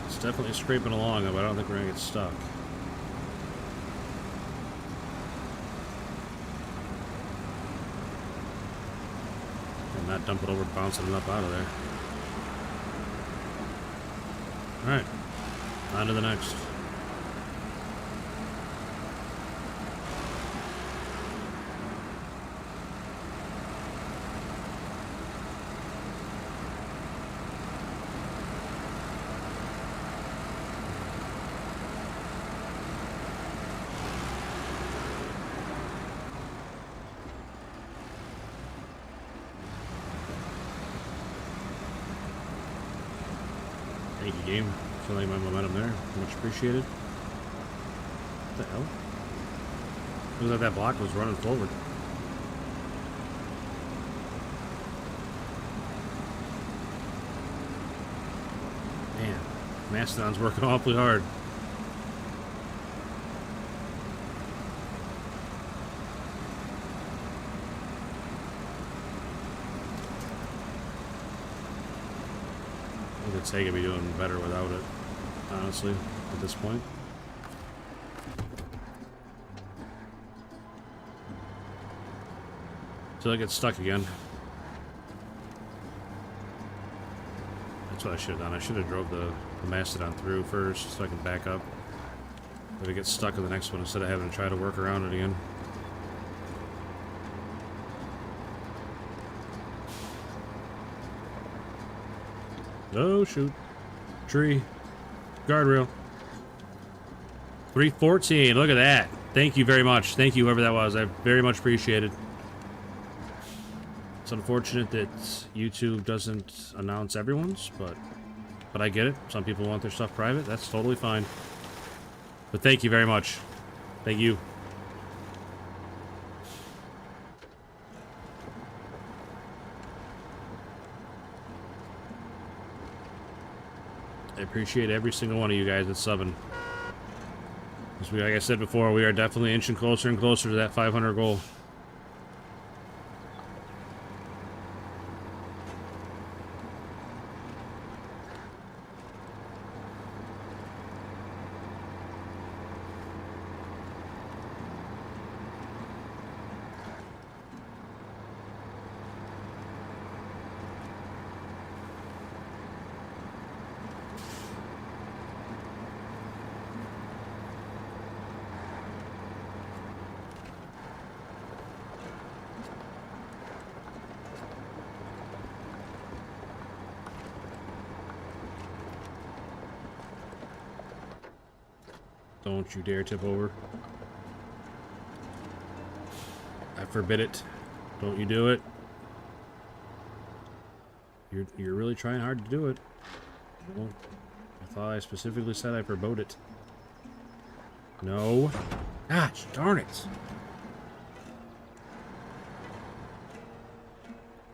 Speaker 1: It's definitely scraping along, but I don't think we're gonna get stuck. And not dump it over, bouncing it up out of there. Alright, on to the next. Thank you, game. Feeling my momentum there. Much appreciated. What the hell? It was like that block was running forward. Man, Mastodon's working awfully hard. I think I'd be doing better without it, honestly, at this point. Till I get stuck again. That's what I should have done. I should have drove the Mastodon through first so I can back up. But it gets stuck in the next one instead of having to try to work around it again. Oh, shoot. Tree. Guardrail. 314. Look at that. Thank you very much. Thank you, whoever that was. I very much appreciate it. It's unfortunate that YouTube doesn't announce everyone's, but I get it. Some people want their stuff private. That's totally fine. But thank you very much. Thank you. I appreciate every single one of you guys that's subbing. Because like I said before, we are definitely inching closer and closer to that 500 goal. Don't you dare tip over. I forbid it. Don't you do it. You're really trying hard to do it. Well, I thought I specifically said I forbode it. No. Gosh, darn it.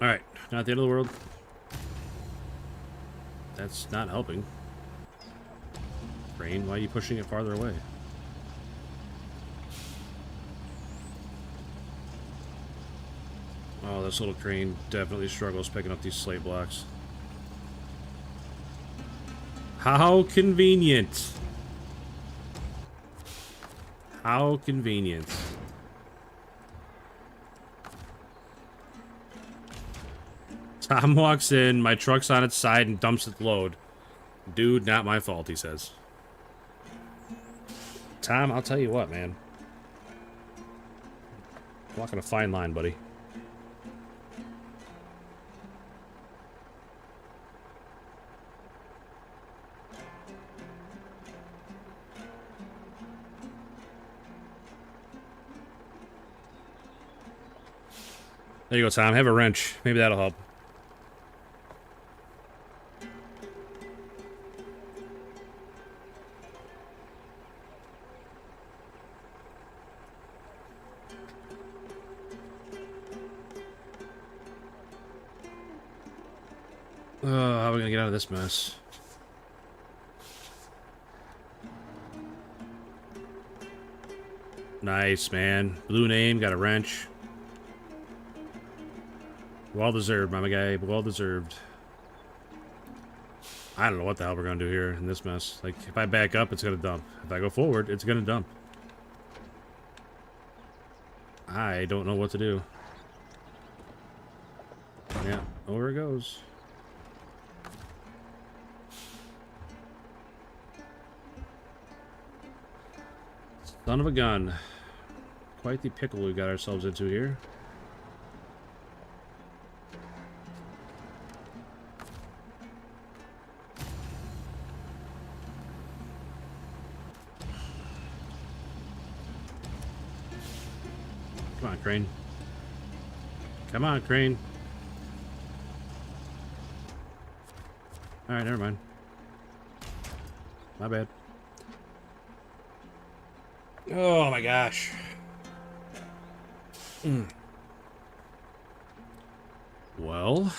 Speaker 1: Alright, not the end of the world. That's not helping. Crane, why are you pushing it farther away? Oh, this little crane definitely struggles picking up these slate blocks. How convenient. How convenient. Tom walks in, my truck's on its side and dumps its load. Dude, not my fault, he says. Tom, I'll tell you what, man. Walking a fine line, buddy. There you go, Tom. Have a wrench. Maybe that'll help. How are we gonna get out of this mess? Nice, man. Blue name, got a wrench. Well deserved, my guy. Well deserved. I don't know what the hell we're gonna do here in this mess. Like, if I back up, it's gonna dump. If I go forward, it's gonna dump. I don't know what to do. Yeah, over it goes. Son of a gun. Quite the pickle we got ourselves into here. Come on, Crane. Come on, Crane. Alright, never mind. My bad. Oh my gosh. Well.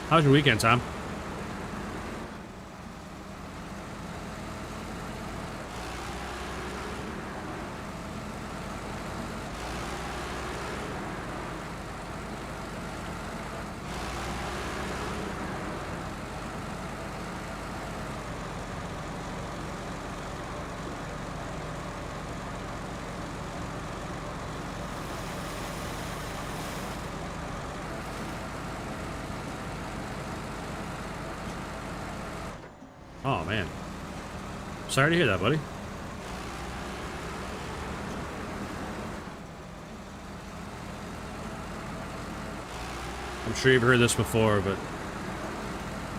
Speaker 1: How's your weekend, Tom? Oh, man. Sorry to hear that, buddy. I'm sure you've heard this before, but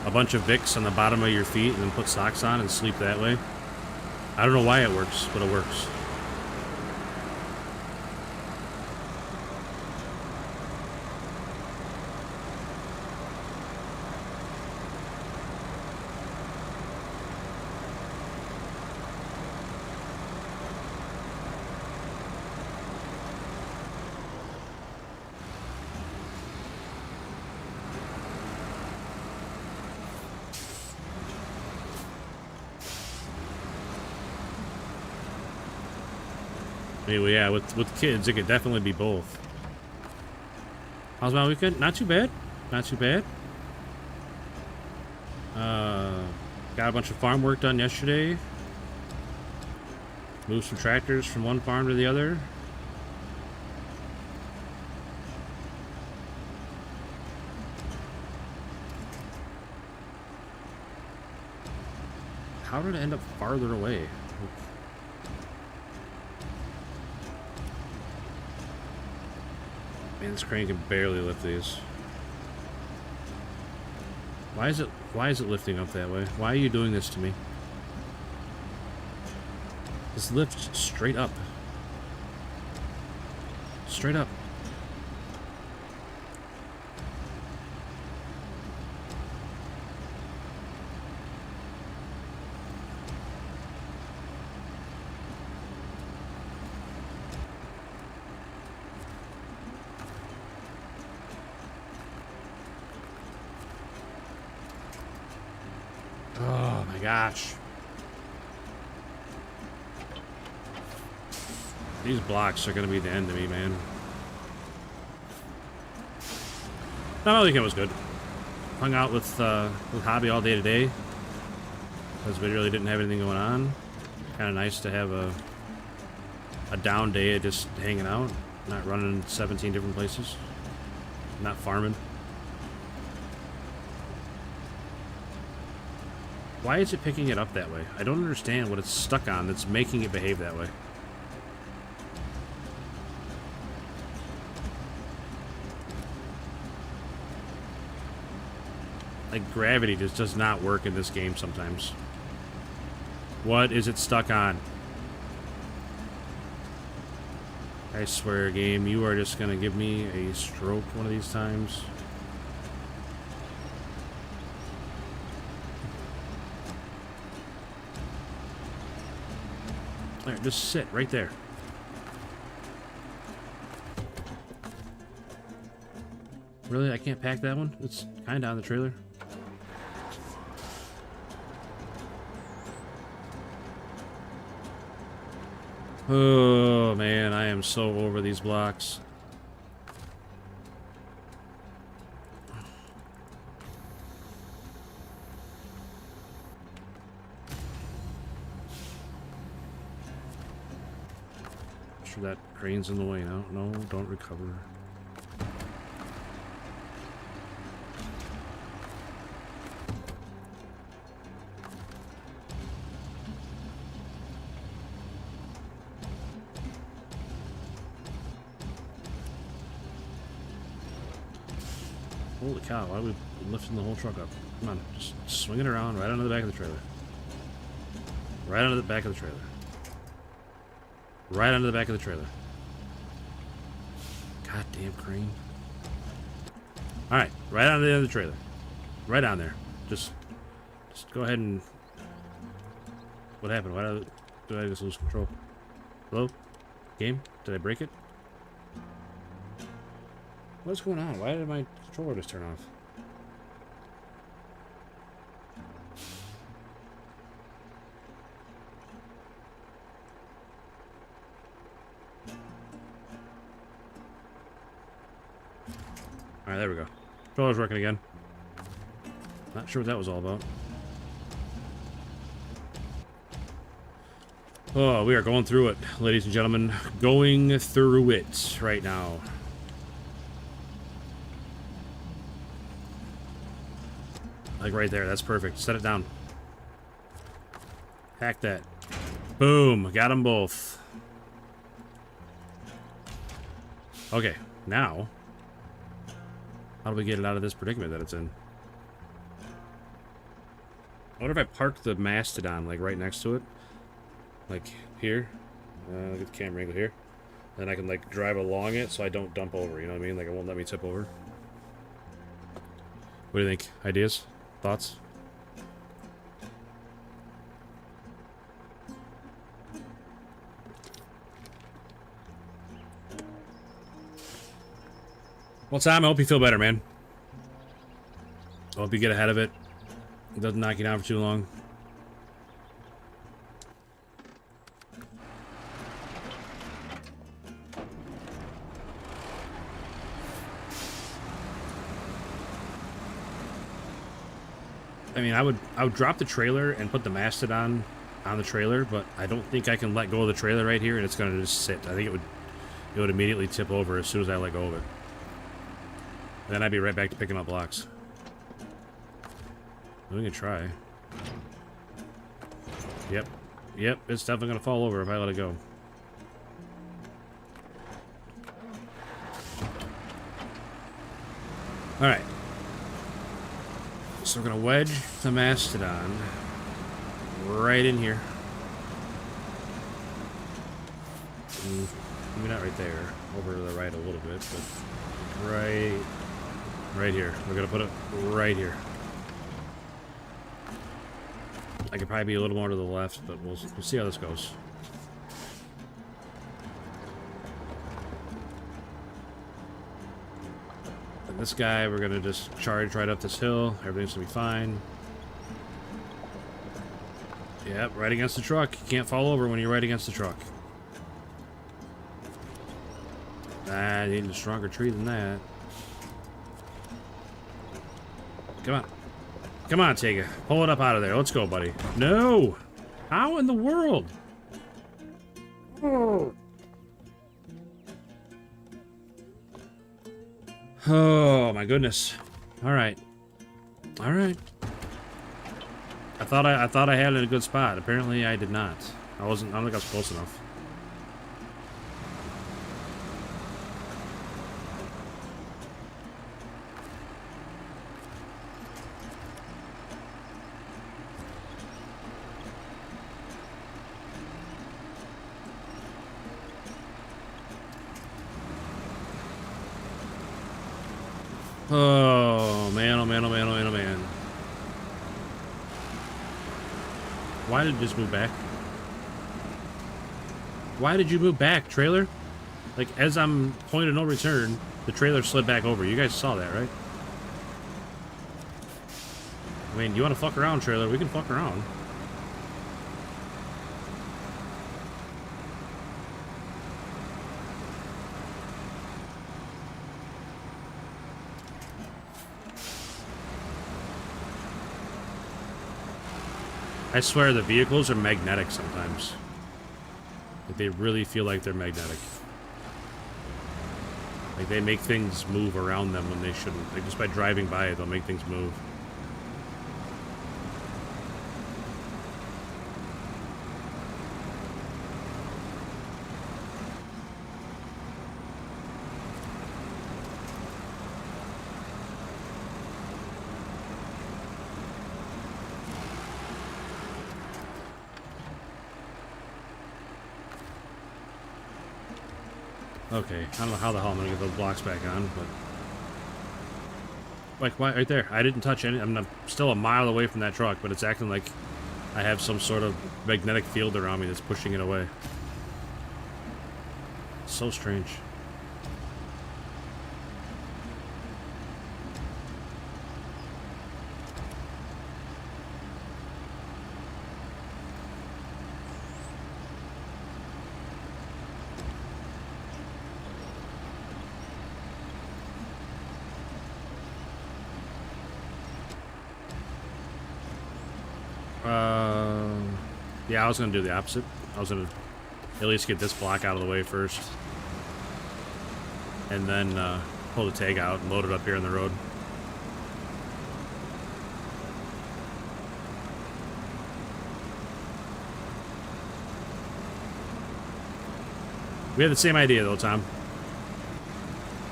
Speaker 1: a bunch of Vicks on the bottom of your feet and then put socks on and sleep that way. I don't know why it works, but it works. Anyway, yeah, with kids, it could definitely be both. How's my weekend? Not too bad. Not too bad. Got a bunch of farm work done yesterday. Moved some tractors from one farm to the other. How did it end up farther away? Man, this crane can barely lift these. Why is it lifting up that way? Why are you doing this to me? Just lift straight up. Straight up. Oh my gosh. These blocks are going to be the end of me, man. No, my weekend was good. Hung out with Hobby all day today. Because we really didn't have anything going on. Kind of nice to have a down day of just hanging out. Not running 17 different places. Not farming. Why is it picking it up that way? I don't understand what it's stuck on that's making it behave that way. Like, gravity just does not work in this game sometimes. What is it stuck on? I swear, game, you are just gonna give me a stroke one of these times. There, just sit right there. Really? I can't pack that one? It's kinda on the trailer. Oh, man, I am so over these blocks. Sure that crane's in the way now. No, don't recover. Holy cow, why are we lifting the whole truck up? Come on, just swing it around right onto the back of the trailer. Right onto the back of the trailer. Right onto the back of the trailer. Goddamn crane. Alright, right onto the end of the trailer. Right on there. Just go ahead and... What happened? Why did I just lose control? Hello? Game? Did I break it? What's going on? Why did my controller just turn off? Alright, there we go. Controller's working again. Not sure what that was all about. Oh, we are going through it, ladies and gentlemen. Going through it right now. Like right there, that's perfect. Set it down. Hack that. Boom. Got them both. Okay, now, how do we get it out of this predicament that it's in? I wonder if I park the mastodon, like, right next to it. Like, here. Get the camera angle here. Then I can, like, drive along it so I don't dump over, you know what I mean? Like, it won't let me tip over. What do you think? Ideas? Thoughts? Well, Tom, I hope you feel better, man. I hope you get ahead of it. It doesn't knock you down for too long. I mean, I would drop the trailer and put the mastodon on the trailer, but I don't think I can let go of the trailer right here and it's gonna just sit. I think it would immediately tip over as soon as I let go of it. And then I'd be right back to picking up blocks. I'm gonna try. Yep. Yep, it's definitely gonna fall over if I let it go. Alright. So we're gonna wedge the mastodon right in here. Maybe not right there. Over to the right a little bit, but right here. We're gonna put it right here. I could probably be a little more to the left, but we'll see how this goes. And this guy, we're gonna just charge right up this hill. Everything's gonna be fine. Yep, right against the truck. You can't fall over when you're right against the truck. Ah, you need a stronger tree than that. Come on. Come on, Tega. Pull it up out of there. Let's go, buddy. No! How in the world? Oh, my goodness. Alright. Alright. I thought I had it in a good spot. Apparently I did not. I don't think I was close enough. Oh, man, oh, man, oh, man, oh, man, oh, man. Why did it just move back? Why did you move back, trailer? Like, as I'm point of no return, the trailer slid back over. You guys saw that, right? I mean, you want to fuck around, trailer? We can fuck around. I swear the vehicles are magnetic sometimes. Like they really feel like they're magnetic. Like they make things move around them when they shouldn't. Like just by driving by it, they'll make things move. Okay, I don't know how the hell I'm gonna get those blocks back on, but... Like, why? Right there. I didn't touch any... I'm still a mile away from that truck, but it's acting like I have some sort of magnetic field around me that's pushing it away. So strange. Yeah, I was going to do the opposite. I was going to at least get this block out of the way first. And then pull the tag out and load it up here in the road. We had the same idea, though, Tom.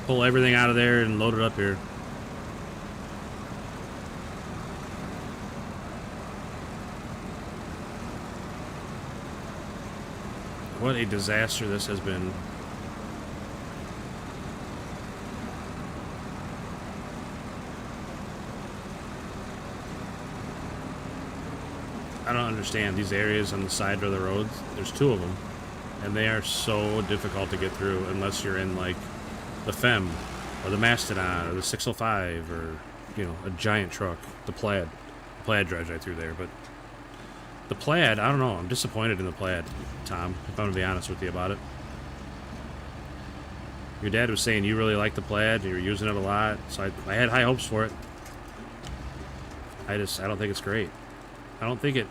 Speaker 1: Pull everything out of there and load it up here. What a disaster this has been. I don't understand these areas on the side of the roads. There's two of them, and they are so difficult to get through unless you're in, like, the Fem, or the Mastodon, or the 605, or, you know, a giant truck. The Plaid. The Plaid drives right through there, but the Plaid, I don't know. I'm disappointed in the Plaid, Tom, if I'm going to be honest with you about it. Your dad was saying you really like the Plaid, you were using it a lot, so I had high hopes for it. I don't think it's great. I don't think it...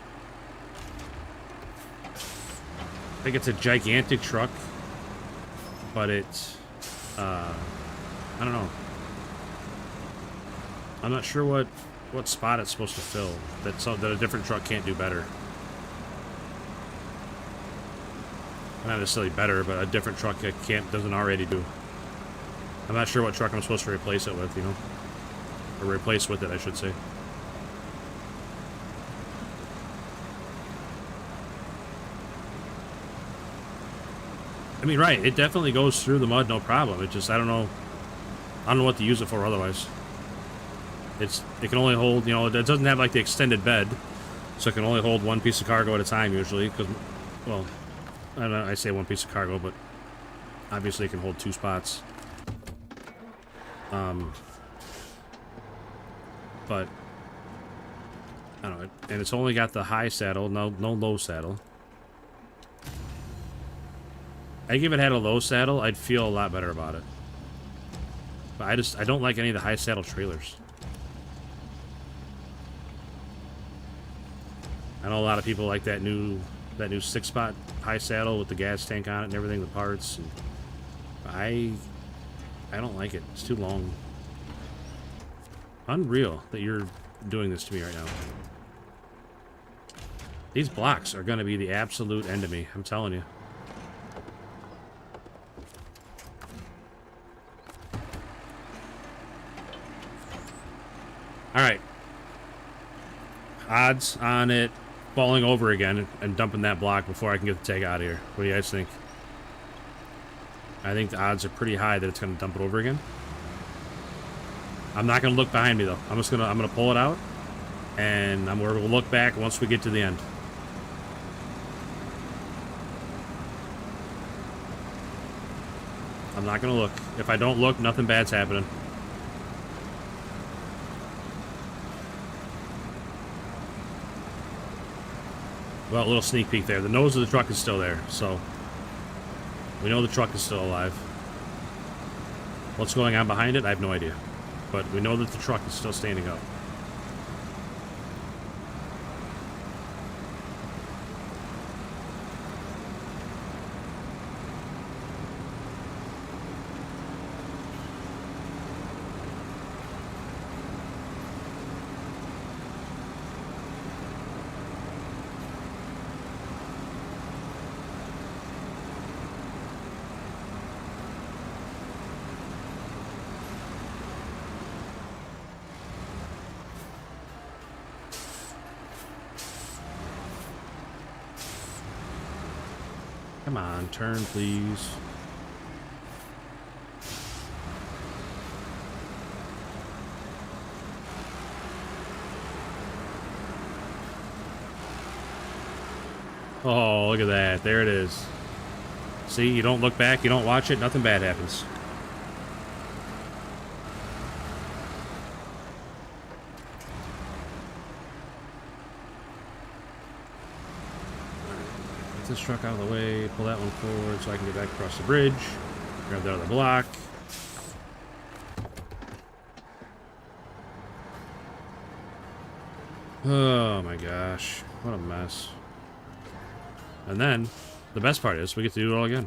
Speaker 1: I think it's a gigantic truck, but it's... I don't know. I'm not sure what spot it's supposed to fill that a different truck can't do better. Not necessarily better, but a different truck that doesn't already do. I'm not sure what truck I'm supposed to replace it with, you know? Or replace with it, I should say. I mean, right, it definitely goes through the mud, no problem. It just, I don't know what to use it for otherwise. It can only hold, you know, it doesn't have like the extended bed, so it can only hold one piece of cargo at a time usually, because, well, I don't know, I say one piece of cargo, but obviously it can hold two spots. But, I don't know, and it's only got the high saddle, no low saddle. I think if it had a low saddle, I'd feel a lot better about it. But I don't like any of the high saddle trailers. I know a lot of people like that new 6-spot high saddle with the gas tank on it and everything, the parts. And I don't like it. It's too long. Unreal that you're doing this to me right now. These blocks are going to be the absolute end of me. I'm telling you. Alright. Odds on it falling over again and dumping that block before I can get the tag out of here. What do you guys think? I think the odds are pretty high that it's going to dump it over again. I'm not going to look behind me though. I'm going to pull it out and we'll look back once we get to the end. I'm not going to look. If I don't look, nothing bad's happening. Well, a little sneak peek there. The nose of the truck is still there, so we know the truck is still alive. What's going on behind it, I have no idea. But we know that the truck is still standing up. Come on, turn, please. Oh, look at that. There it is. See, you don't look back, you don't watch it, nothing bad happens. This truck out of the way, pull that one forward so I can get back across the bridge, grab that other block. Oh my gosh, what a mess. And then, the best part is we get to do it all again.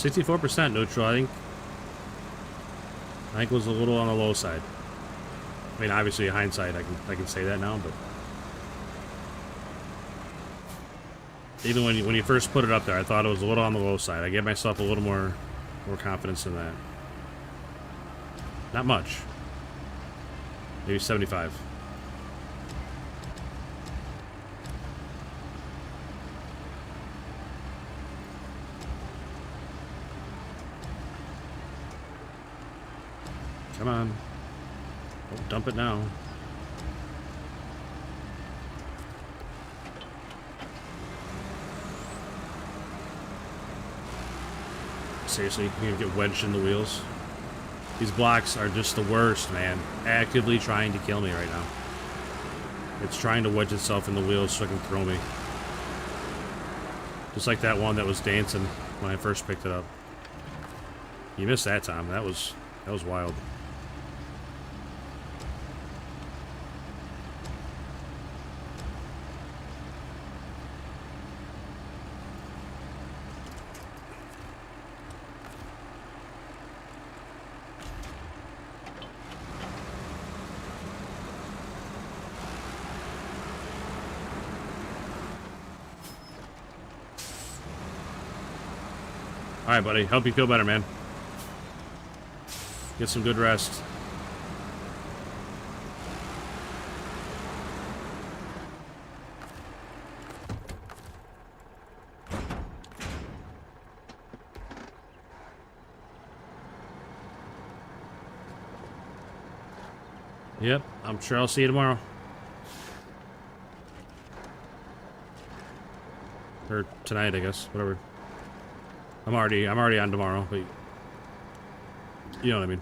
Speaker 1: 64% neutral, I think was a little on the low side. I mean, obviously, in hindsight, I can say that now, but even when you first put it up there, I thought it was a little on the low side. I gave myself a little more confidence in that. Not much. Maybe 75. Come on. Don't dump it now. Seriously, you're gonna get wedged in the wheels. These blocks are just the worst, man. Actively trying to kill me right now. It's trying to wedge itself in the wheels so it can throw me. Just like that one that was dancing when I first picked it up. You missed that time. That was wild. Alright, buddy. Hope you feel better, man. Get some good rest. Yep, I'm sure I'll see you tomorrow. Or tonight, I guess. Whatever. I'm already on tomorrow, but you know what I mean.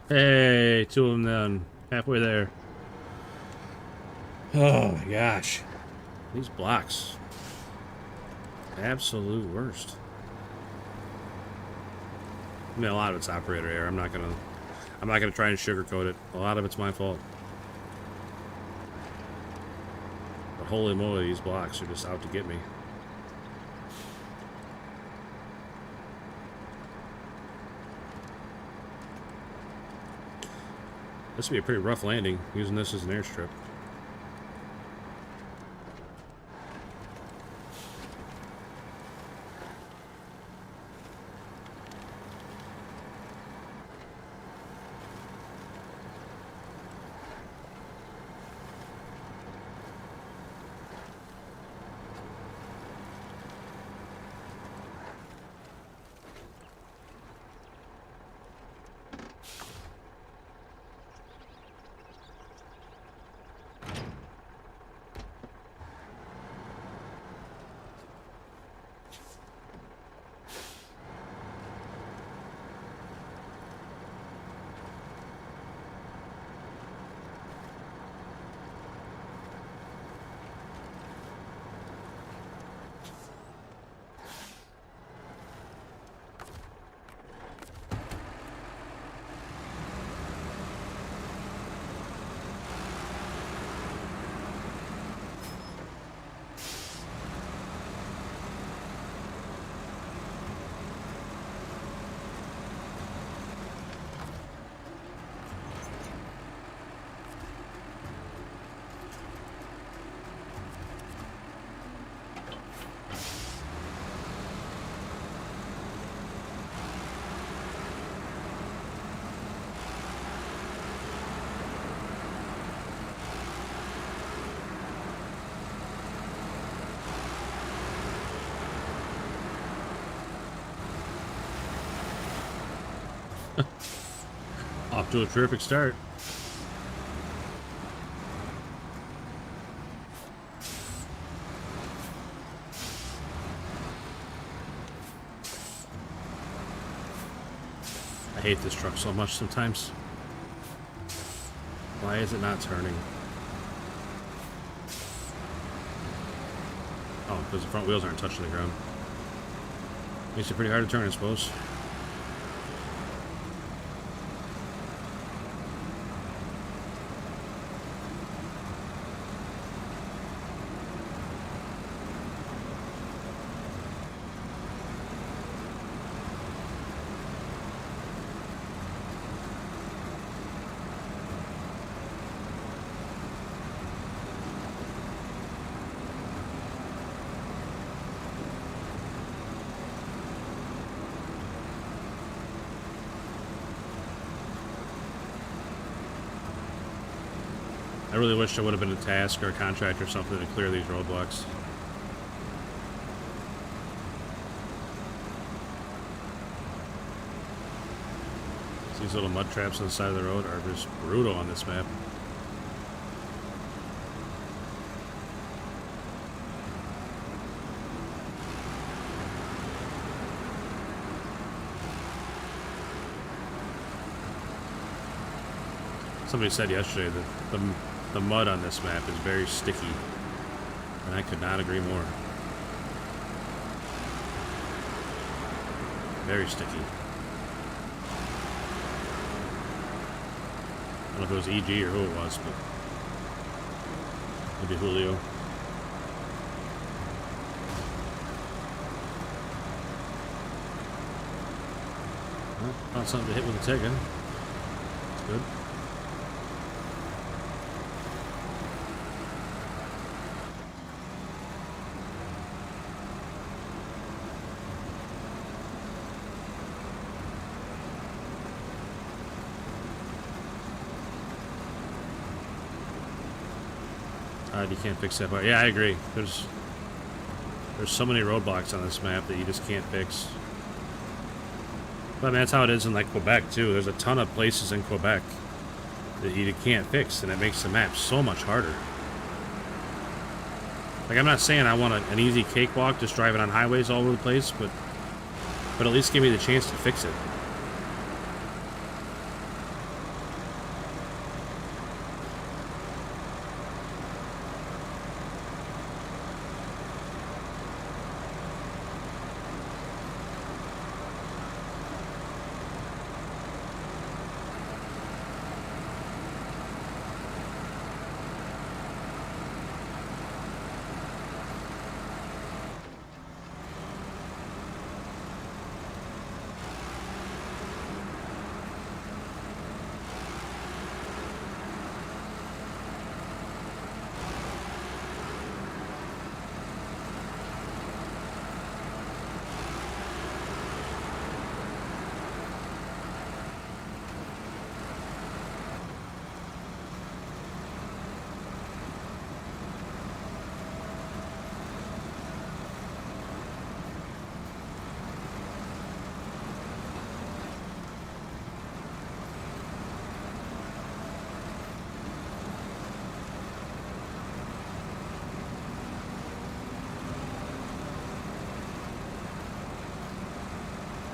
Speaker 1: Hey, two of them then. Halfway there. Oh my gosh. These blocks. Absolute worst. I mean, a lot of it's operator error. I'm not gonna try and sugarcoat it. A lot of it's my fault. But holy moly, these blocks are just out to get me. This would be a pretty rough landing, using this as an airstrip. Off to a terrific start. I hate this truck so much sometimes. Why is it not turning? Oh, because the front wheels aren't touching the ground. Makes it pretty hard to turn, I suppose. I really wish there would have been a task or a contract or something to clear these roadblocks. These little mud traps on the side of the road are just brutal on this map. Somebody said yesterday that the mud on this map is very sticky, and I could not agree more. Very sticky. I don't know if it was EG or who it was, but maybe Julio. Well, found something to hit with a ticket. That's good. You can't fix that part. Yeah, I agree. There's so many roadblocks on this map that you just can't fix. But I mean, that's how it is in like Quebec too. There's a ton of places in Quebec that you can't fix, and it makes the map so much harder. Like, I'm not saying I want an easy cakewalk just driving on highways all over the place, but at least give me the chance to fix it.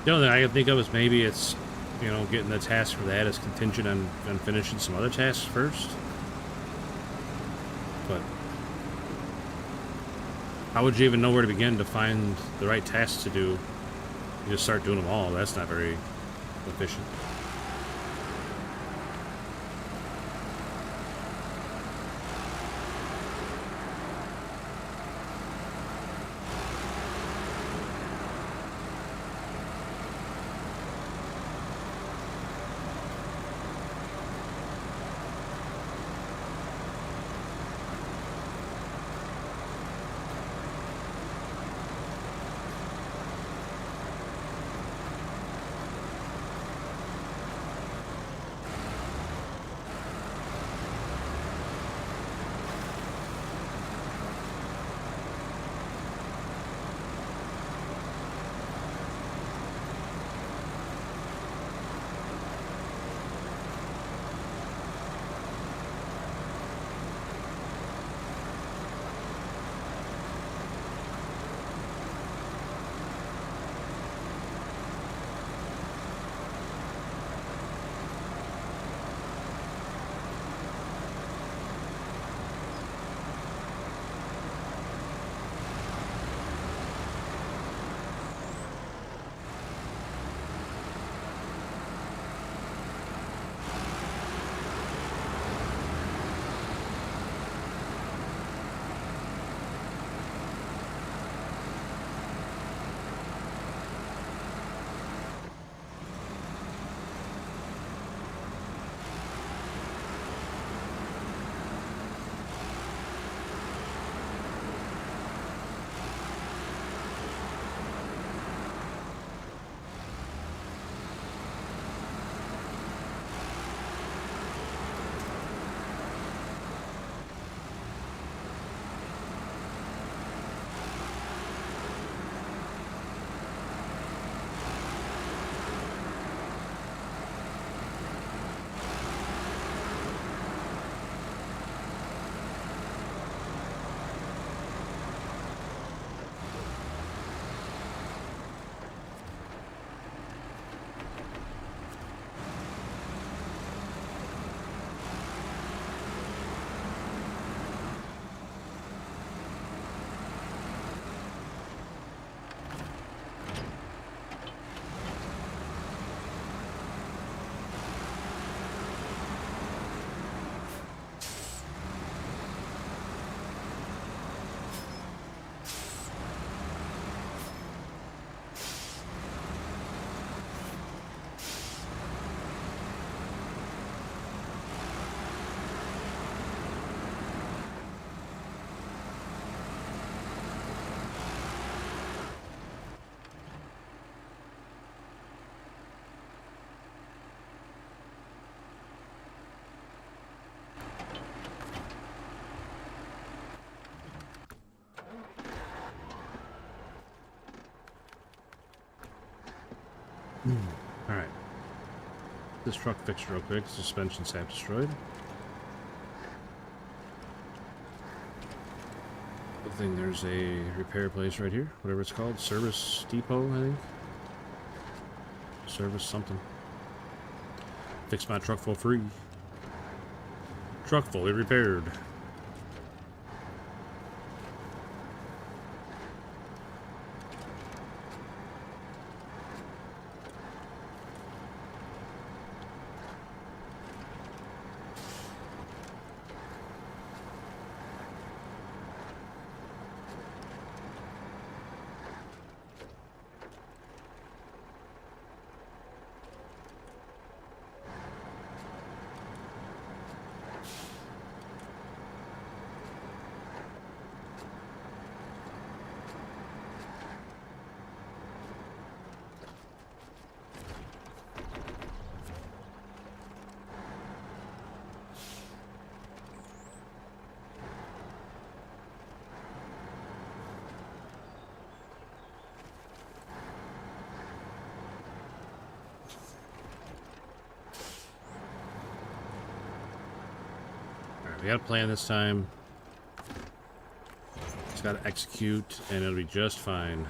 Speaker 1: The only thing I can think of is maybe it's, you know, getting the task for that is contingent on finishing some other tasks first. But how would you even know where to begin to find the right tasks to do? You just start doing them all. That's not very efficient. Alright. This truck fixed real quick. Suspension sap destroyed. Good thing there's a repair place right here. Whatever it's called. Service depot, I think. Service something. Fix my truck for free. Truck fully repaired. We got a plan this time. Just got to execute, and it'll be just fine.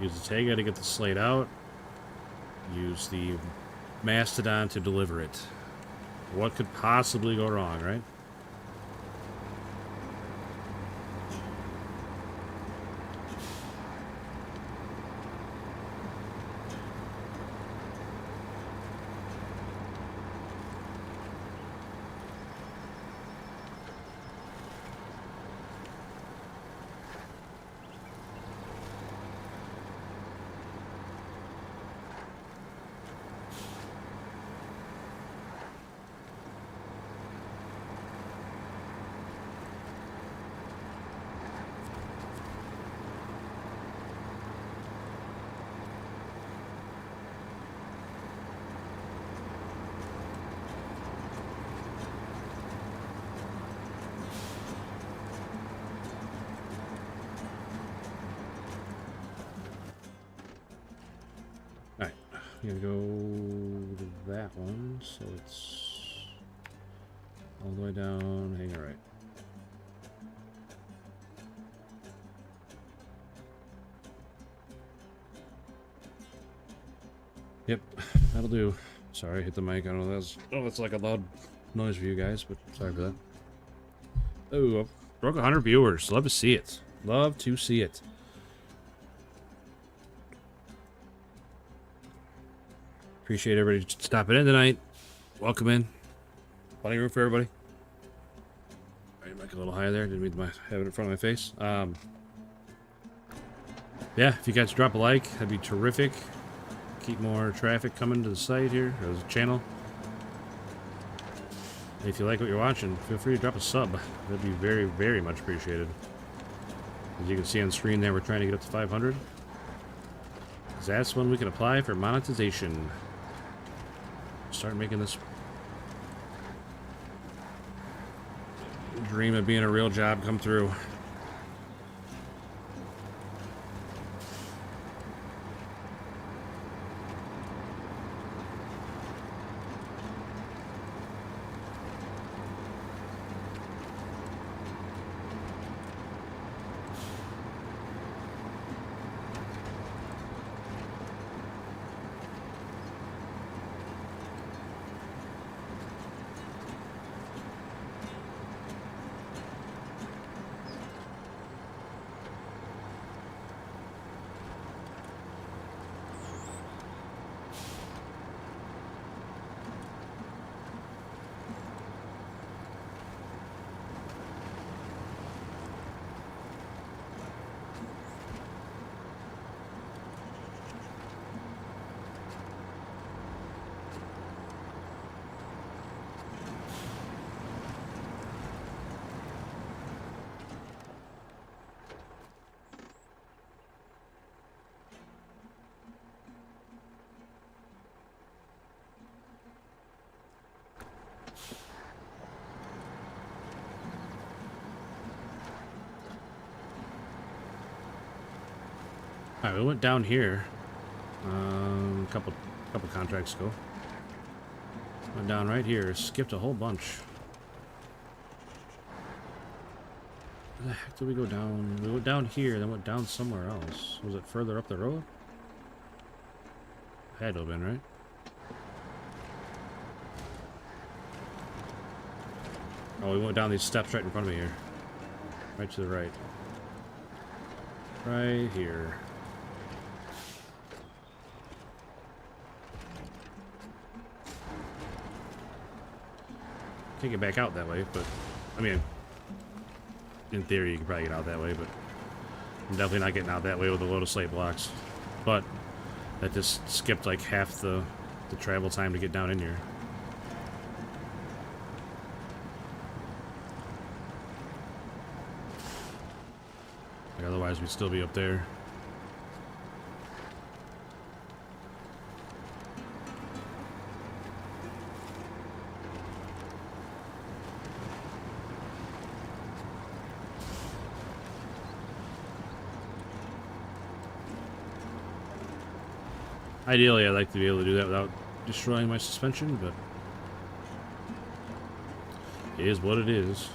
Speaker 1: Use the Tega to get the Slate out. Use the Mastodon to deliver it. What could possibly go wrong, right? I'm gonna go to that one, so it's all the way down. Hang it right. Yep, that'll do. Sorry, I hit the mic. I don't know. That's like a loud noise for you guys, but sorry for that. Oh, broke 100 viewers. Love to see it. Love to see it. Appreciate everybody stopping in tonight. Welcome in. Plenty of room for everybody. All right, mic a little higher there. Didn't mean to have it in front of my face. Yeah, if you guys drop a like, that'd be terrific. Keep more traffic coming to the site here, or the channel. And if you like what you're watching, feel free to drop a sub. That'd be very, very much appreciated. As you can see on screen there, we're trying to get up to 500. Because that's when we can apply for monetization. Start making this dream of being a real job come through. Alright, we went down here. Couple contracts ago. Went down right here. Skipped a whole bunch. Where the heck did we go down? We went down here, then went down somewhere else. Was it further up the road? Had to have been, right? Oh, we went down these steps right in front of me here. Right to the right. Right here. Can't get back out that way, but... I mean... In theory, you can probably get out that way, but... I'm definitely not getting out that way with a load of slate blocks. But... That just skipped like half the travel time to get down in here. Like otherwise, we'd still be up there. Ideally, I'd like to be able to do that without destroying my suspension, but it is what it is.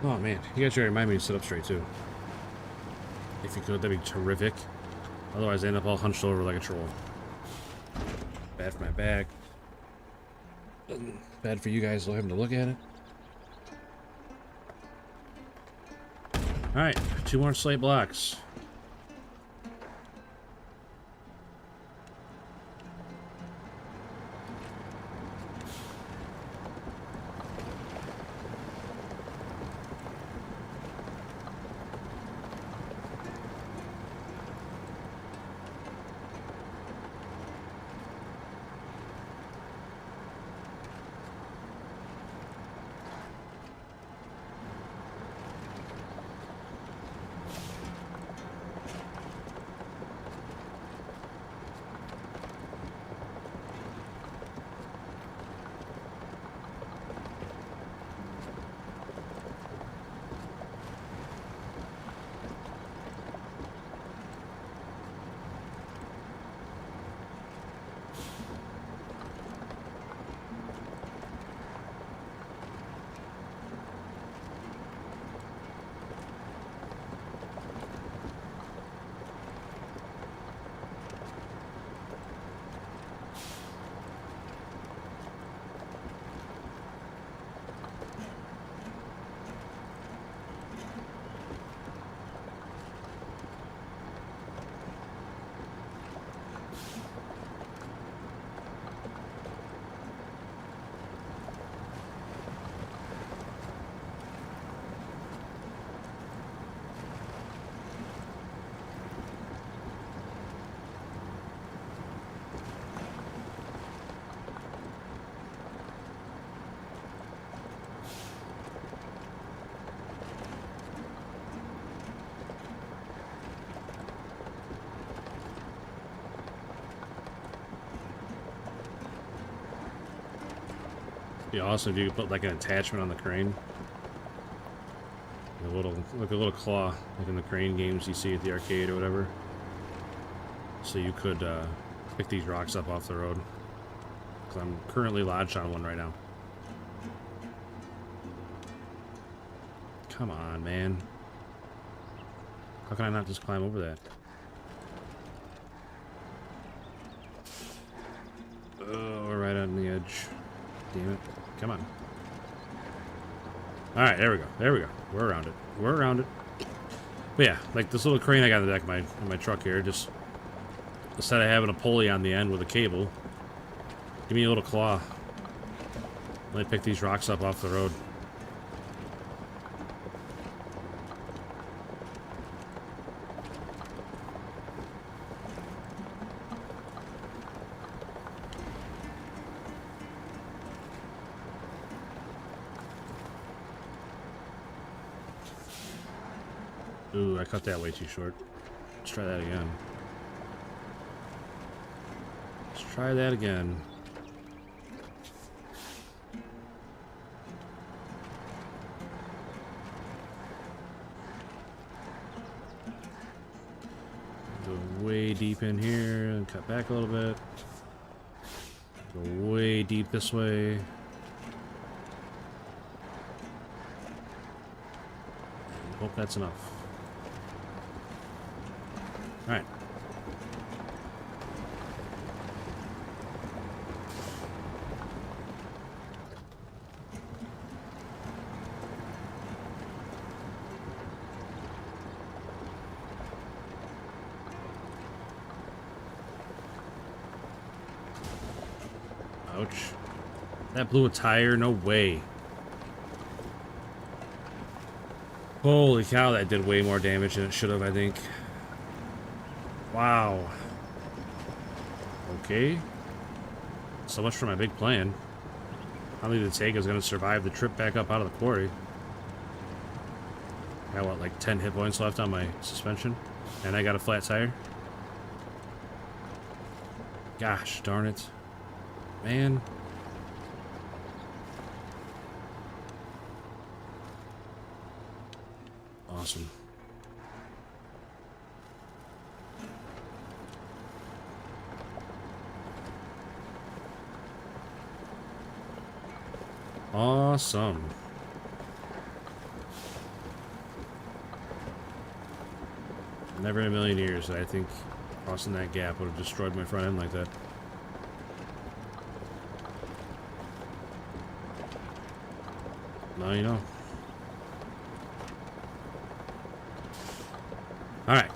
Speaker 1: Oh man, you guys should remind me to sit up straight too. If you could, that'd be terrific. Otherwise, I end up all hunched over like a troll. Bad for my back. Bad for you guys having to look at it. Alright, 2 more slate blocks. Be awesome if you could put like an attachment on the crane. A little, like a little claw, like in the crane games you see at the arcade or whatever. So you could pick these rocks up off the road. Because I'm currently lodged on one right now. Come on, man. How can I not just climb over that? Oh, we're right on the edge. damage. Damn it. Come on. Alright, there we go. There we go. We're around it. We're around it. But yeah, like this little crane I got in the deck of my truck here, just instead of having a pulley on the end with a cable, give me a little claw. Let me pick these rocks up off the road. Ooh, I cut that way too short. Let's try that again. Let's try that again. Go way deep in here and cut back a little bit. Go way deep this way. Hope that's enough. Alright. Ouch. That blew a tire? No way. Holy cow, that did way more damage than it should have, I think. Wow. Okay. So much for my big plan. I don't think the tank is going to survive the trip back up out of the quarry. I got, what, like 10 hit points left on my suspension? And I got a flat tire? Gosh darn it. Man. Awesome. Awesome. Never in a million years, I think crossing that gap would have destroyed my front end like that. Now you know. Alright.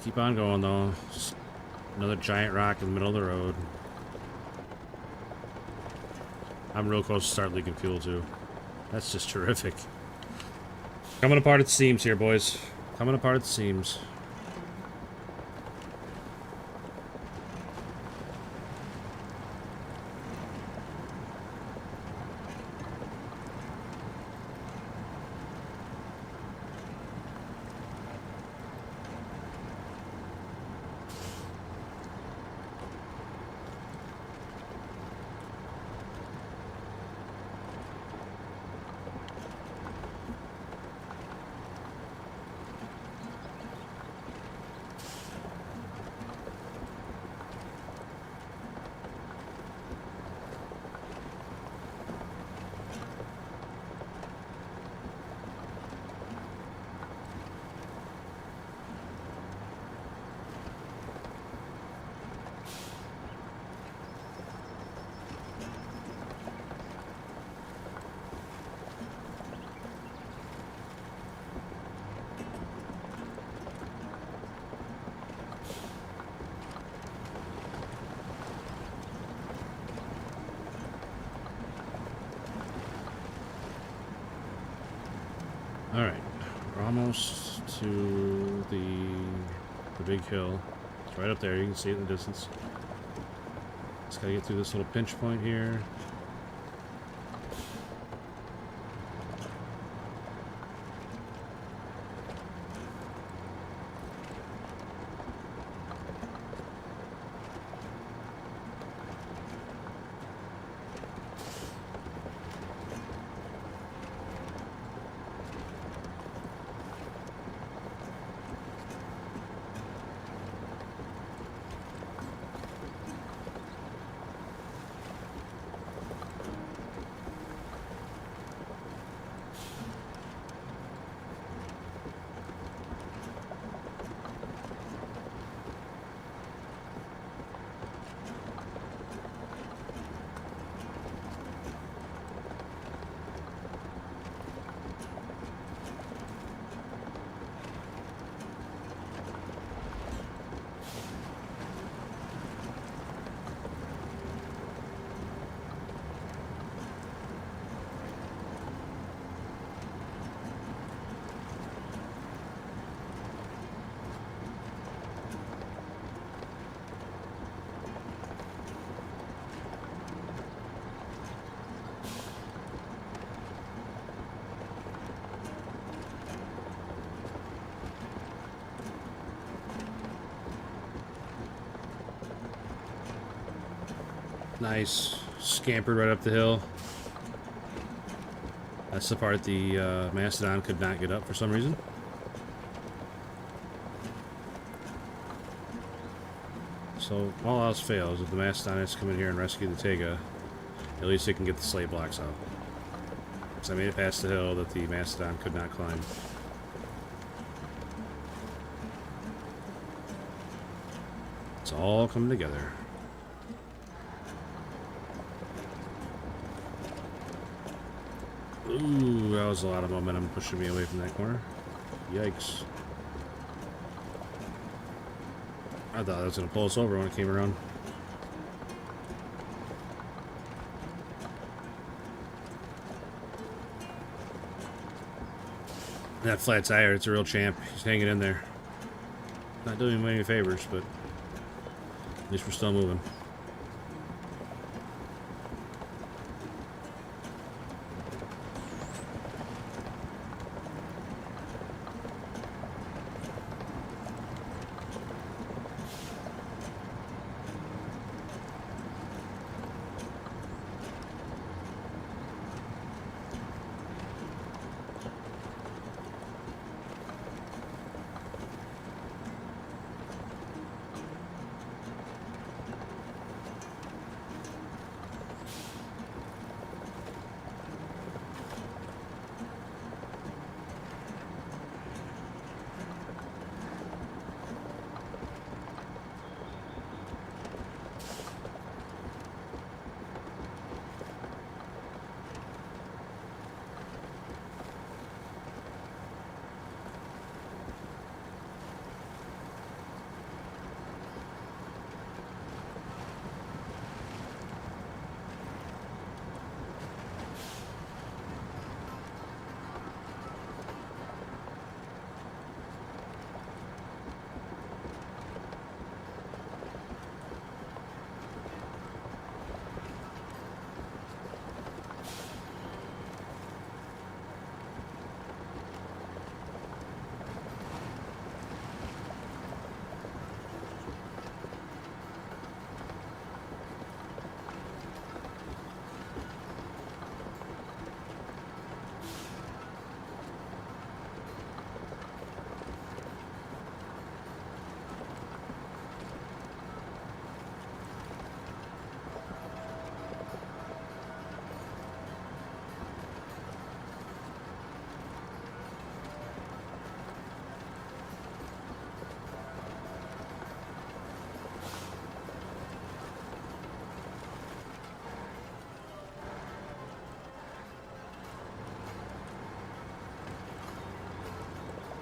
Speaker 1: Keep on going though. Just another giant rock in the middle of the road. I'm real close to start leaking fuel too. That's just terrific. Coming apart at the seams here, boys. Coming apart at the seams. Alright, we're almost to the big hill. It's right up there, you can see it in the distance. Just gotta get through this little pinch point here. Nice. Scampered right up the hill. That's the part the Mastodon could not get up for some reason. So, all else fails, if the Mastodon has to come in here and rescue the Tega, at least it can get the slate blocks out. So I made it past the hill that the Mastodon could not climb. It's all coming together. Ooh, that was a lot of momentum pushing me away from that corner. Yikes. I thought that was going to pull us over when it came around. That flat tire, it's a real champ. He's hanging in there. Not doing him any favors, but at least we're still moving.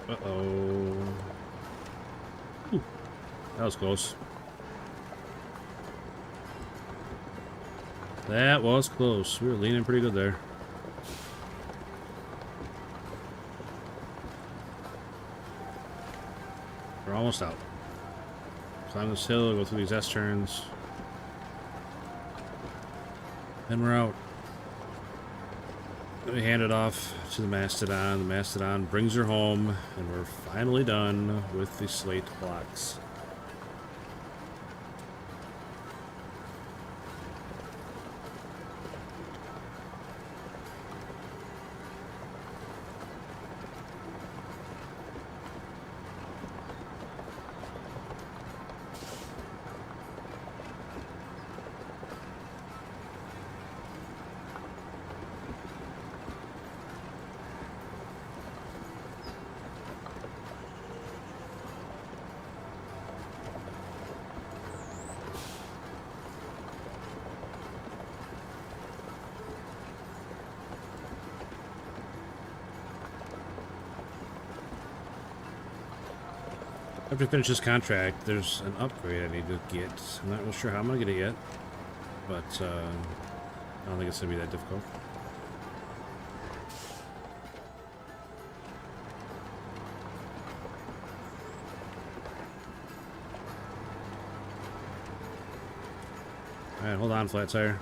Speaker 1: Uh-oh. Whew. That was close. That was close. We were leaning pretty good there. We're almost out. Climb this hill, go through these S-turns. Then we're out. Then we hand it off to the Mastodon. The Mastodon brings her home, and we're finally done with the slate blocks. After I finish this contract, there's an upgrade I need to get. I'm not real sure how I'm going to get it yet, but I don't think it's going to be that difficult. Alright, hold on, flat tire.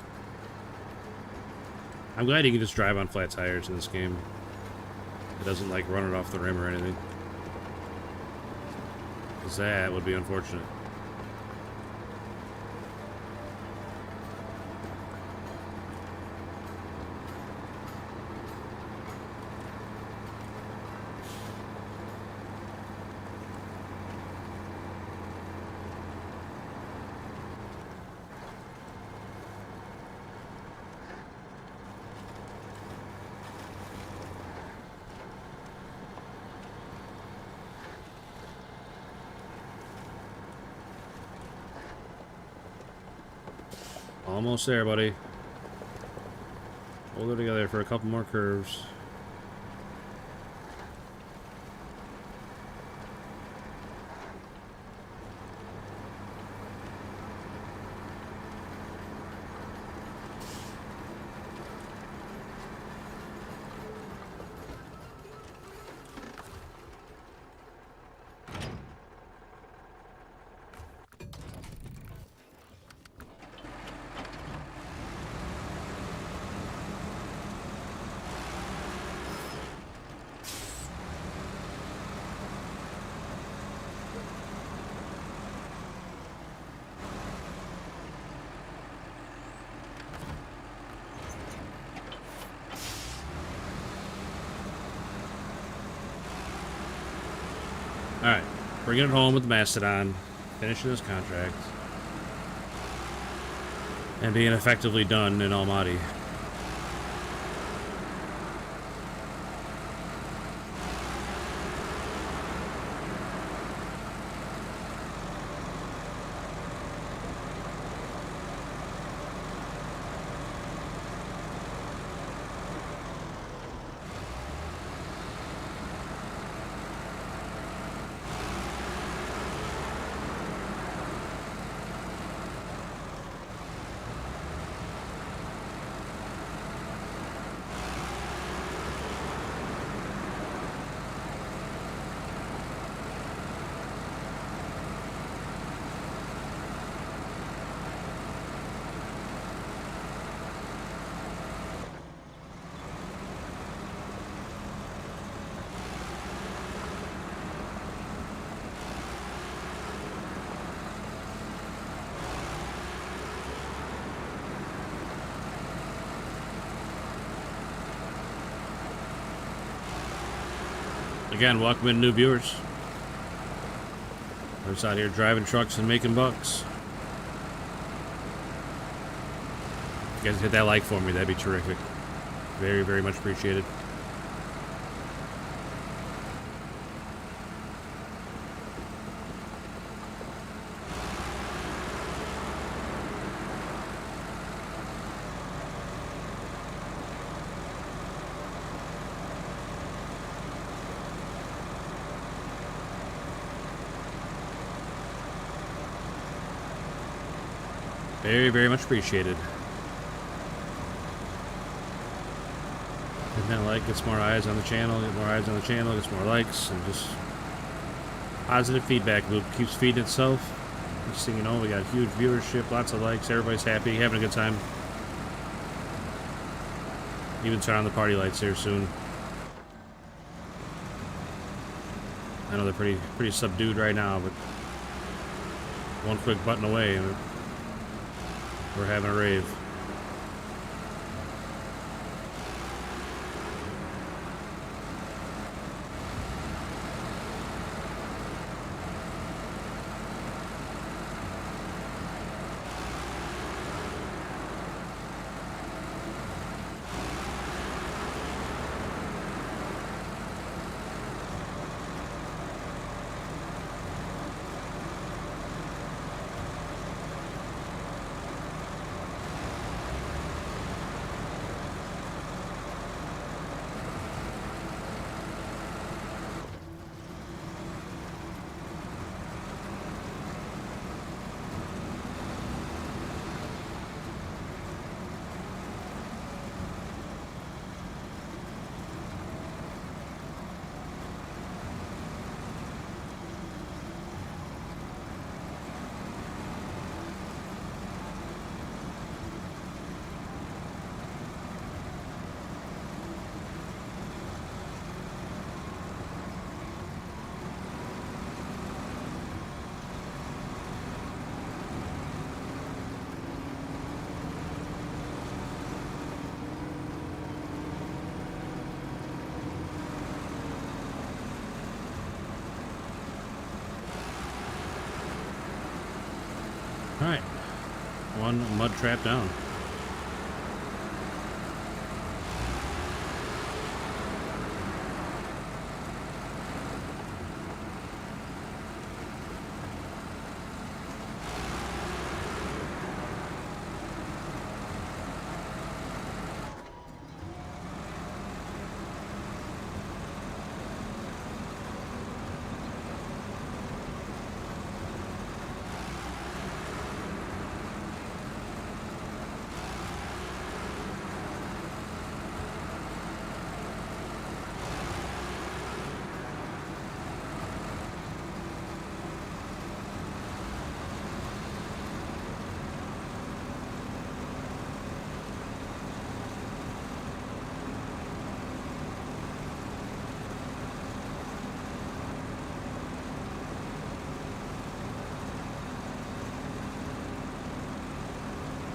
Speaker 1: I'm glad you can just drive on flat tires in this game. It doesn't like run it off the rim or anything. That would be unfortunate. Almost there, buddy. Hold it together for a couple more curves. Alright, bringing it home with the Mastodon, finishing this contract, and being effectively done in Almaty. Again, welcome in new viewers. I'm just out here driving trucks and making bucks. If you guys hit that like for me, that'd be terrific. Very, very much appreciated. Very, very much appreciated. Hit that like, gets more eyes on the channel, get more eyes on the channel, gets more likes, and just positive feedback loop keeps feeding itself. Next thing you know, we got huge viewership, lots of likes, everybody's happy, having a good time. Even turn on the party lights here soon. I know they're pretty subdued right now, but one quick button away and we're having a rave. Alright, one mud trap down.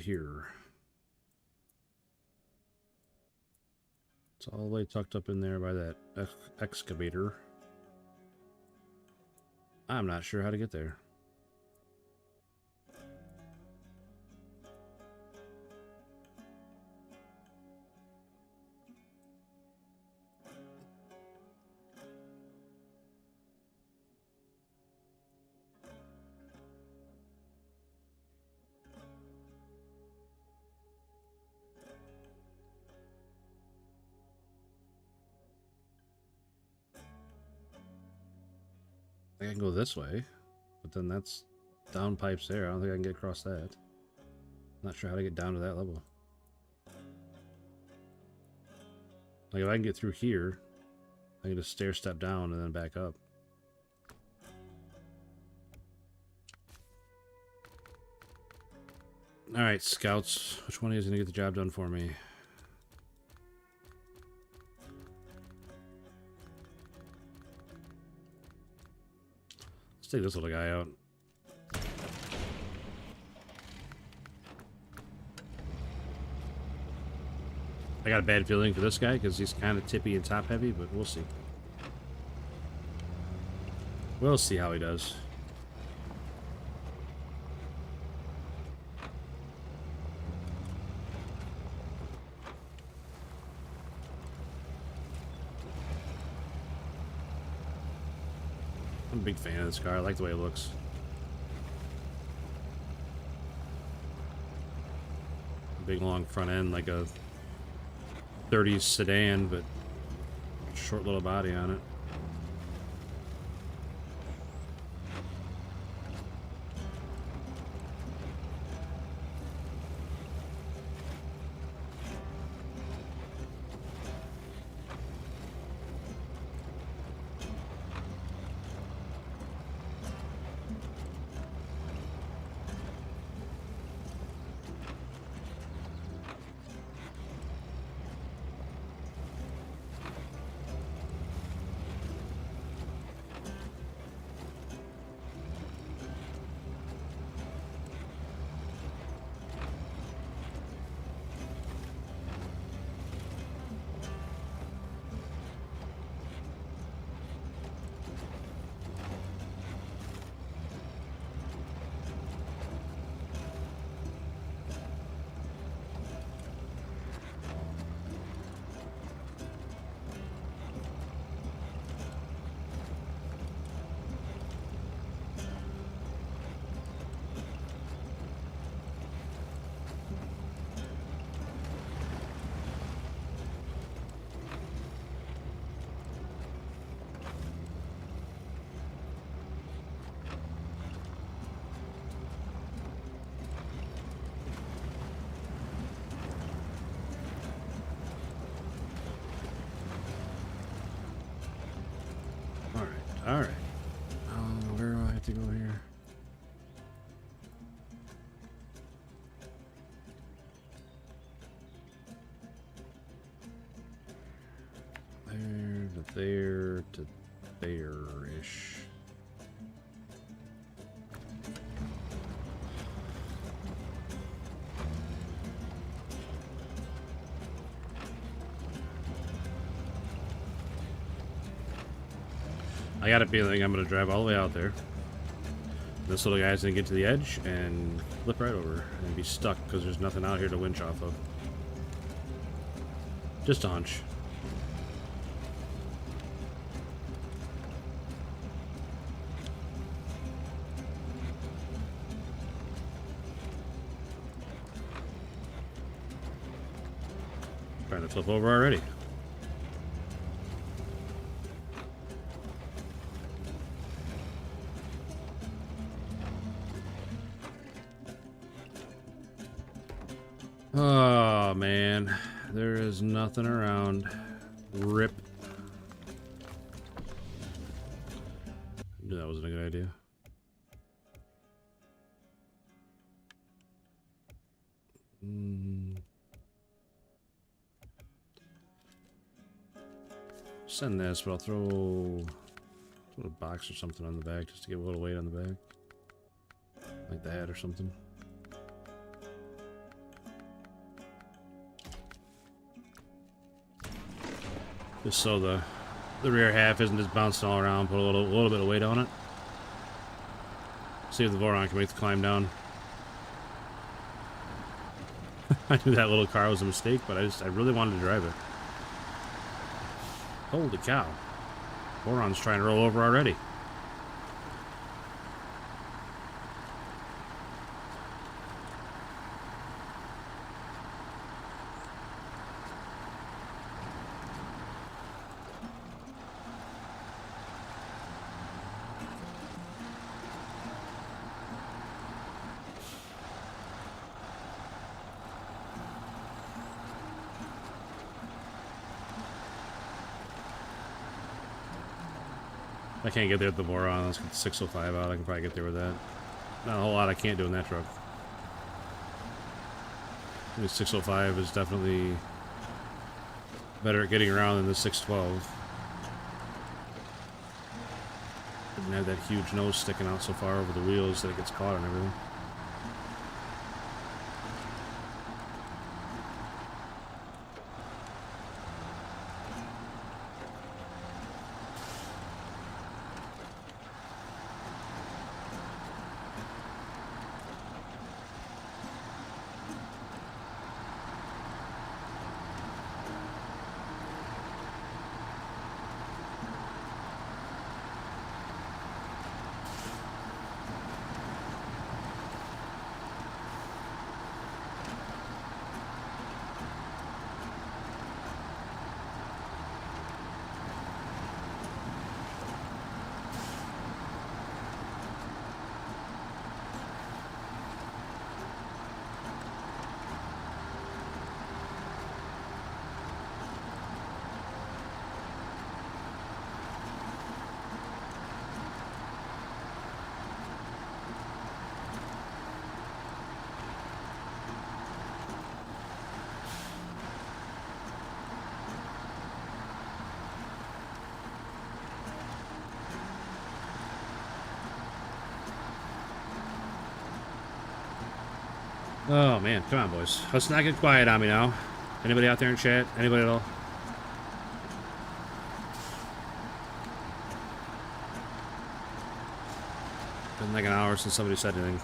Speaker 1: here. It's all the way tucked up in there by that excavator. I'm not sure how to get there. I can go this way, but then that's down pipes there. I don't think I can get across that. Not sure how to get down to that level. Like if I can get through here, I can just stair step down and then back up. Alright, scouts. Which one of you is going to get the job done for me? Let's take this little guy out. I got a bad feeling for this guy because he's kind of tippy and top heavy, but we'll see. We'll see how he does. I'm a big fan of this car. I like the way it looks. Big long front end, like a 30s sedan, but short little body on it. Alright. Where do I have to go here? There to there-ish. I got a feeling I'm going to drive all the way out there. This little guy's going to get to the edge and flip right over and be stuck because there's nothing out here to winch off of. Just a hunch. Trying to flip over already. Oh, man. There is nothing around. Rip. Knew that wasn't a good idea. Send this, but I'll throw a box or something on the back just to give a little weight on the back. Like that or something. Just so the rear half isn't just bouncing all around. Put a little bit of weight on it. See if the Voron can make the climb down. I knew that little car was a mistake, but I really wanted to drive it. Holy cow. Voron's trying to roll over already. I can't get there with the Voron. Let's get the 605 out. I can probably get there with that. Not a whole lot I can't do in that truck. The 605 is definitely better at getting around than the 612. Doesn't have that huge nose sticking out so far over the wheels that it gets caught and everything. Oh man, come on boys. Let's not get quiet on me now. Anybody out there in chat? Anybody at all? Been like an hour since somebody said anything.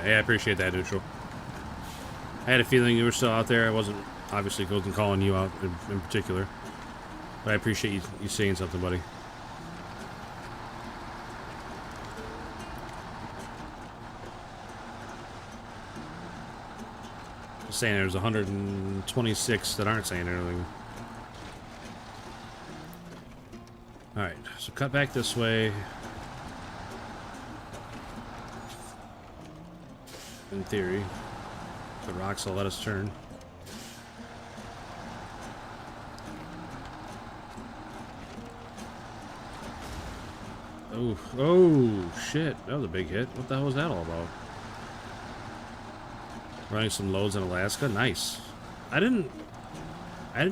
Speaker 1: Yeah, I appreciate that, Neutral. I had a feeling you were still out there. I wasn't calling you out in particular. But I appreciate you saying something, buddy. Just saying there's 126 that aren't saying anything. Alright, so cut back this way. In theory, the rocks will let us turn. Oh shit, that was a big hit. What the hell was that all about? Running some loads in Alaska, nice. I didn't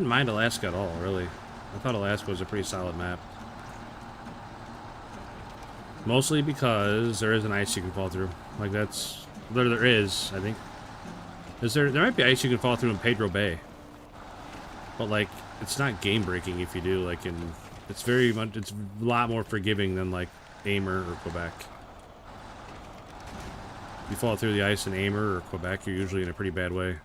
Speaker 1: mind Alaska at all, really. I thought Alaska was a pretty solid map. Mostly because there is an ice you can fall through. Like that's there is, I think. There might be ice you can fall through in Pedro Bay. But like it's not game breaking if you do, like it's a lot more forgiving than like Aimer or Quebec. If you fall through the ice in Aimer or Quebec, you're usually in a pretty bad way.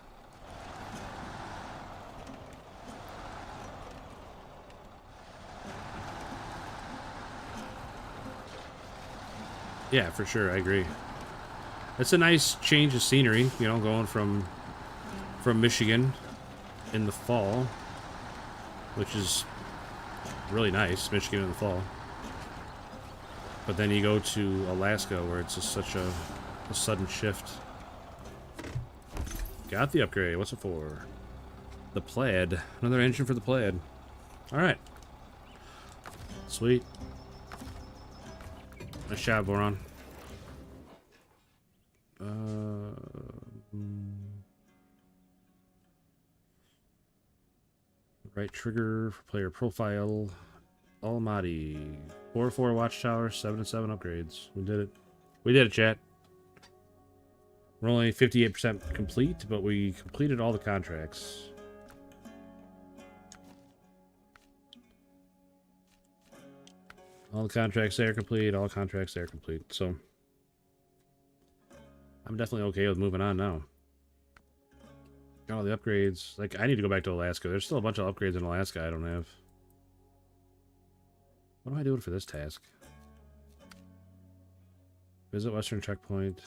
Speaker 1: Yeah, for sure, I agree. It's a nice change of scenery, you know, going from Michigan in the fall, which is really nice, Michigan in the fall. But then you go to Alaska where it's just such a sudden shift. Got the upgrade. What's it for? The Plaid. Another engine for the Plaid. Alright. Sweet. Nice job, Boron. Right trigger for player profile. Almaty. 4-4 watchtower, 7-7 upgrades. We did it. We did it, chat. We're only 58% complete, but we completed all the contracts. All the contracts there complete, all contracts there complete. So I'm definitely okay with moving on now. Got all the upgrades. Like, I need to go back to Alaska. There's still a bunch of upgrades in Alaska I don't have. What am I doing for this task? Visit Western Checkpoint.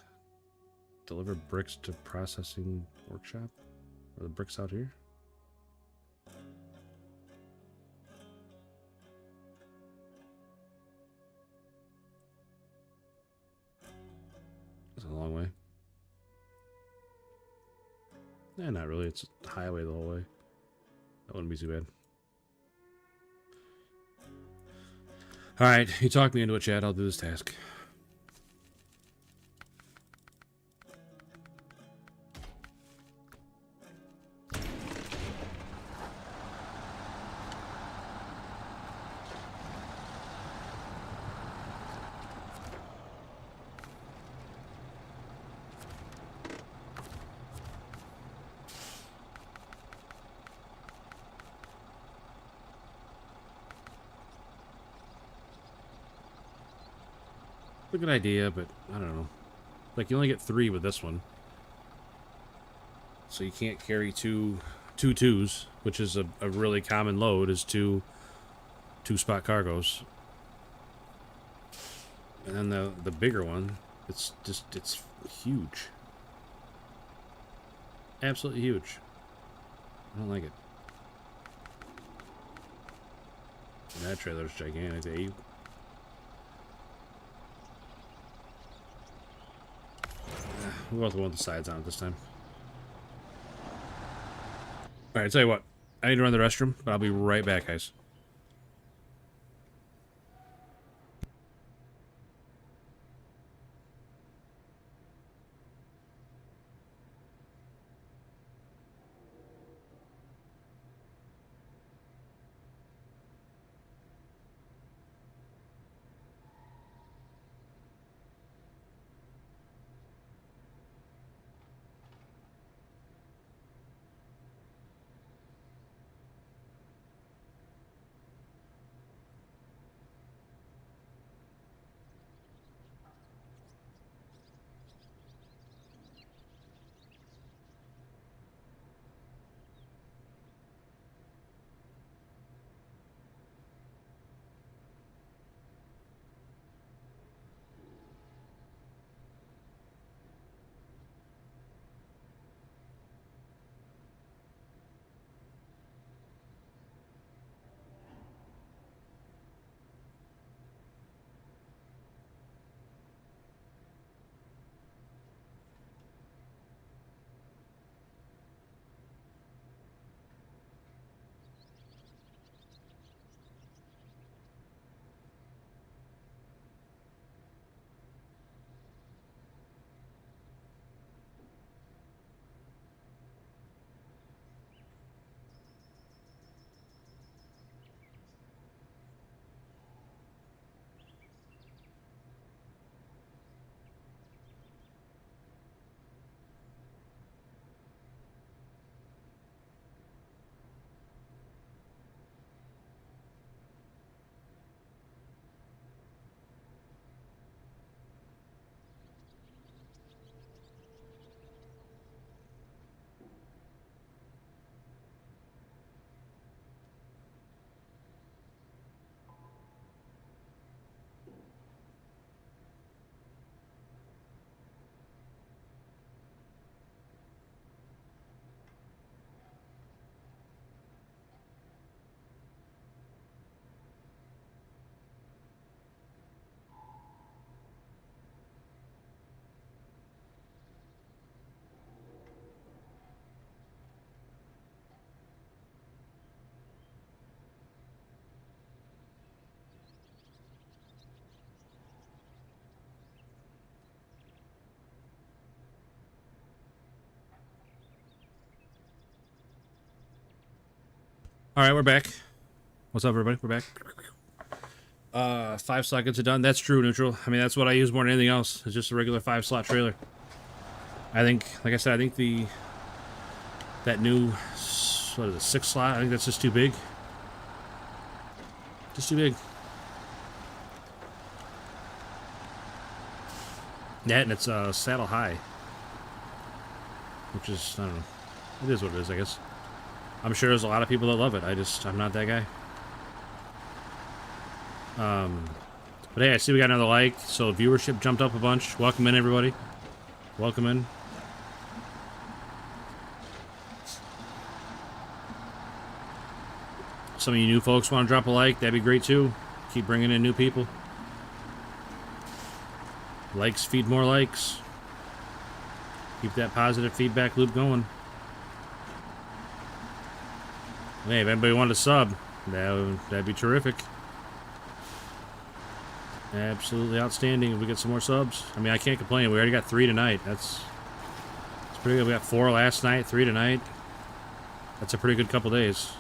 Speaker 1: Deliver bricks to processing workshop. Are the bricks out here? That's a long way. Eh, not really. It's a highway the whole way. That wouldn't be too bad. Alright, you talked me into it, Chad. I'll do this task. A good idea, but I don't know. Like, you only get 3 with this one. So you can't carry two twos, which is a really common load, is two spot cargoes. And then the bigger one, it's huge. Absolutely huge. I don't like it. And that trailer's gigantic. We both want the sides on it this time. Alright, tell you what. I need to run the restroom, but I'll be right back, guys. All right, we're back. What's up, everybody? We're back. 5 slot gets it done. That's true, Neutral. I mean, that's what I use more than anything else. It's just a regular 5-slot trailer. I think, like I said, I think that new, what is it, 6 slot? I think that's just too big. Just too big. Yeah, and it's saddle high, which is, I don't know. It is what it is, I guess. I'm sure there's a lot of people that love it. I'm not that guy. But hey, I see we got another like, so viewership jumped up a bunch. Welcome in, everybody. Welcome in. Some of you new folks want to drop a like, that'd be great too. Keep bringing in new people. Likes feed more likes. Keep that positive feedback loop going. Hey, if anybody wanted to sub, that'd be terrific. Absolutely outstanding if we get some more subs. I mean, I can't complain. We already got 3 tonight. That's pretty good. We got 4 last night, 3 tonight. That's a pretty good couple days.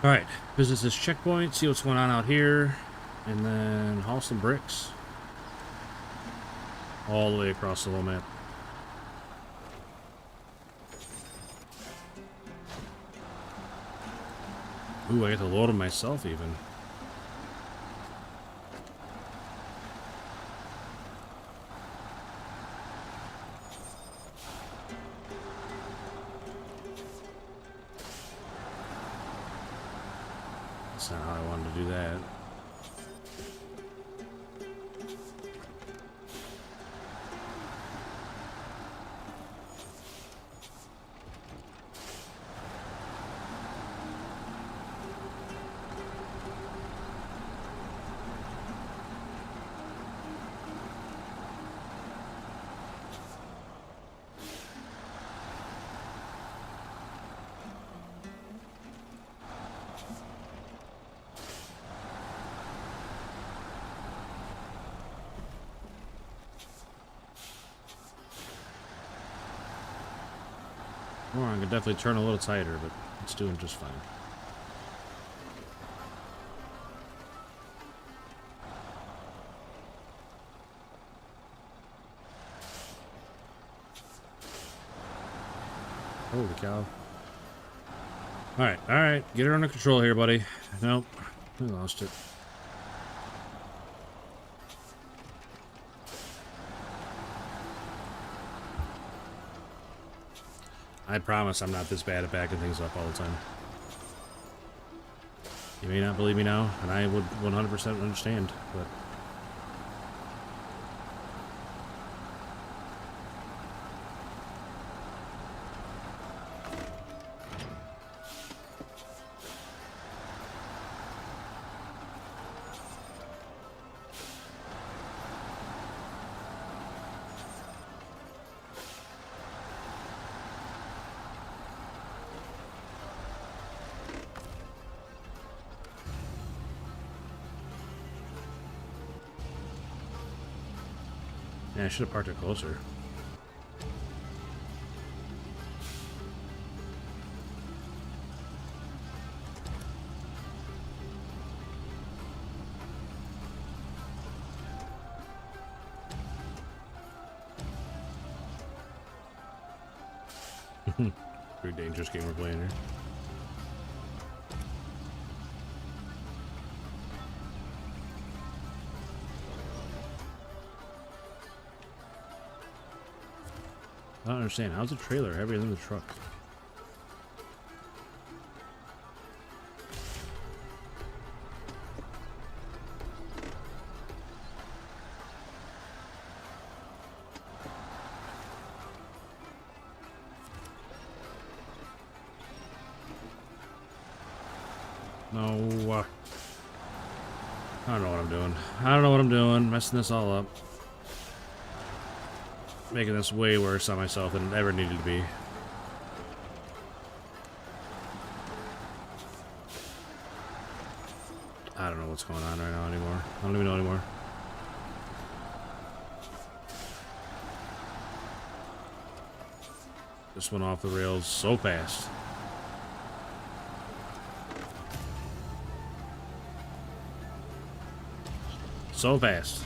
Speaker 1: Alright, visit this checkpoint, see what's going on out here, and then haul some bricks. All the way across the whole map. Ooh, I get to load them myself even. That's not how I wanted to do that. Or I could definitely turn a little tighter, but it's doing just fine. Holy cow. Alright, get her under control here, buddy. Nope, we lost it. I promise I'm not this bad at backing things up all the time. You may not believe me now, and I would 100% understand, but... Yeah, I should have parked it closer. Pretty dangerous game we're playing here. I don't understand. How's the trailer heavier than the truck? No. I don't know what I'm doing. I don't know what I'm doing. Messing this all up. Making this way worse on myself than it ever needed to be. I don't know what's going on right now anymore. I don't even know anymore. This went off the rails so fast. So fast.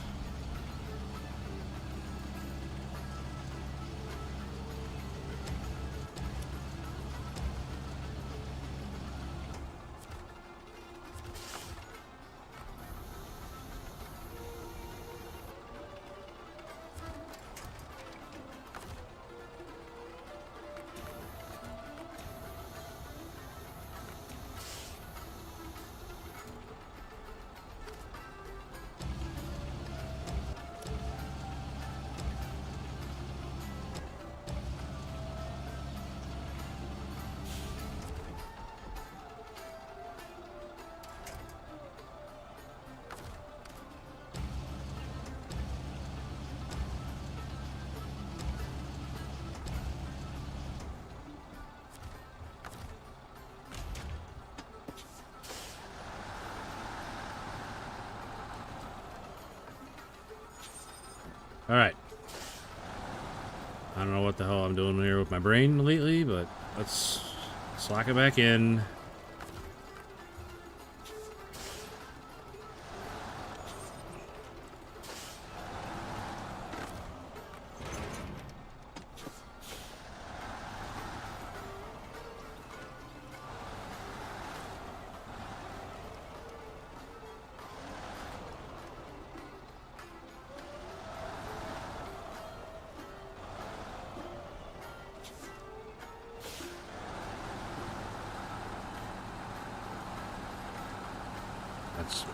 Speaker 1: Alright. I don't know what the hell I'm doing here with my brain lately, but let's slack it back in.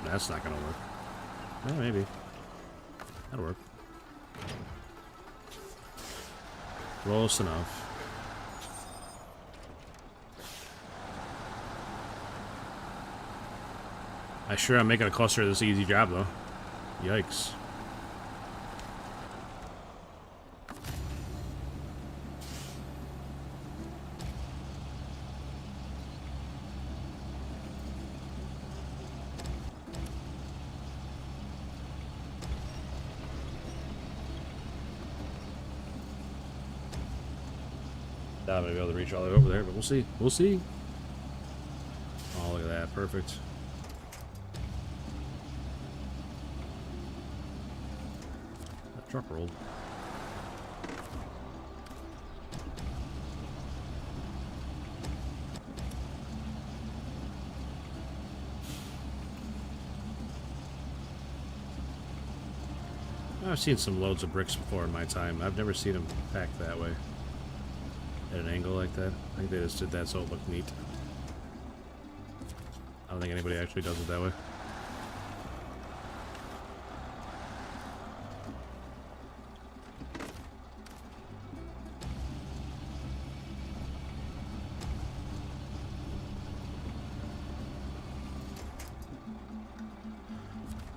Speaker 1: That's not gonna work. Yeah, maybe. That'll work. Close enough. I sure am making a cluster of this easy job though. Yikes. Not gonna be able to reach all the way over there, but we'll see. We'll see. Oh, look at that. Perfect. That truck rolled. I've seen some loads of bricks before in my time. I've never seen them packed that way. At an angle like that. I think they just did that so it looked neat. I don't think anybody actually does it that way.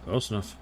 Speaker 1: Close enough.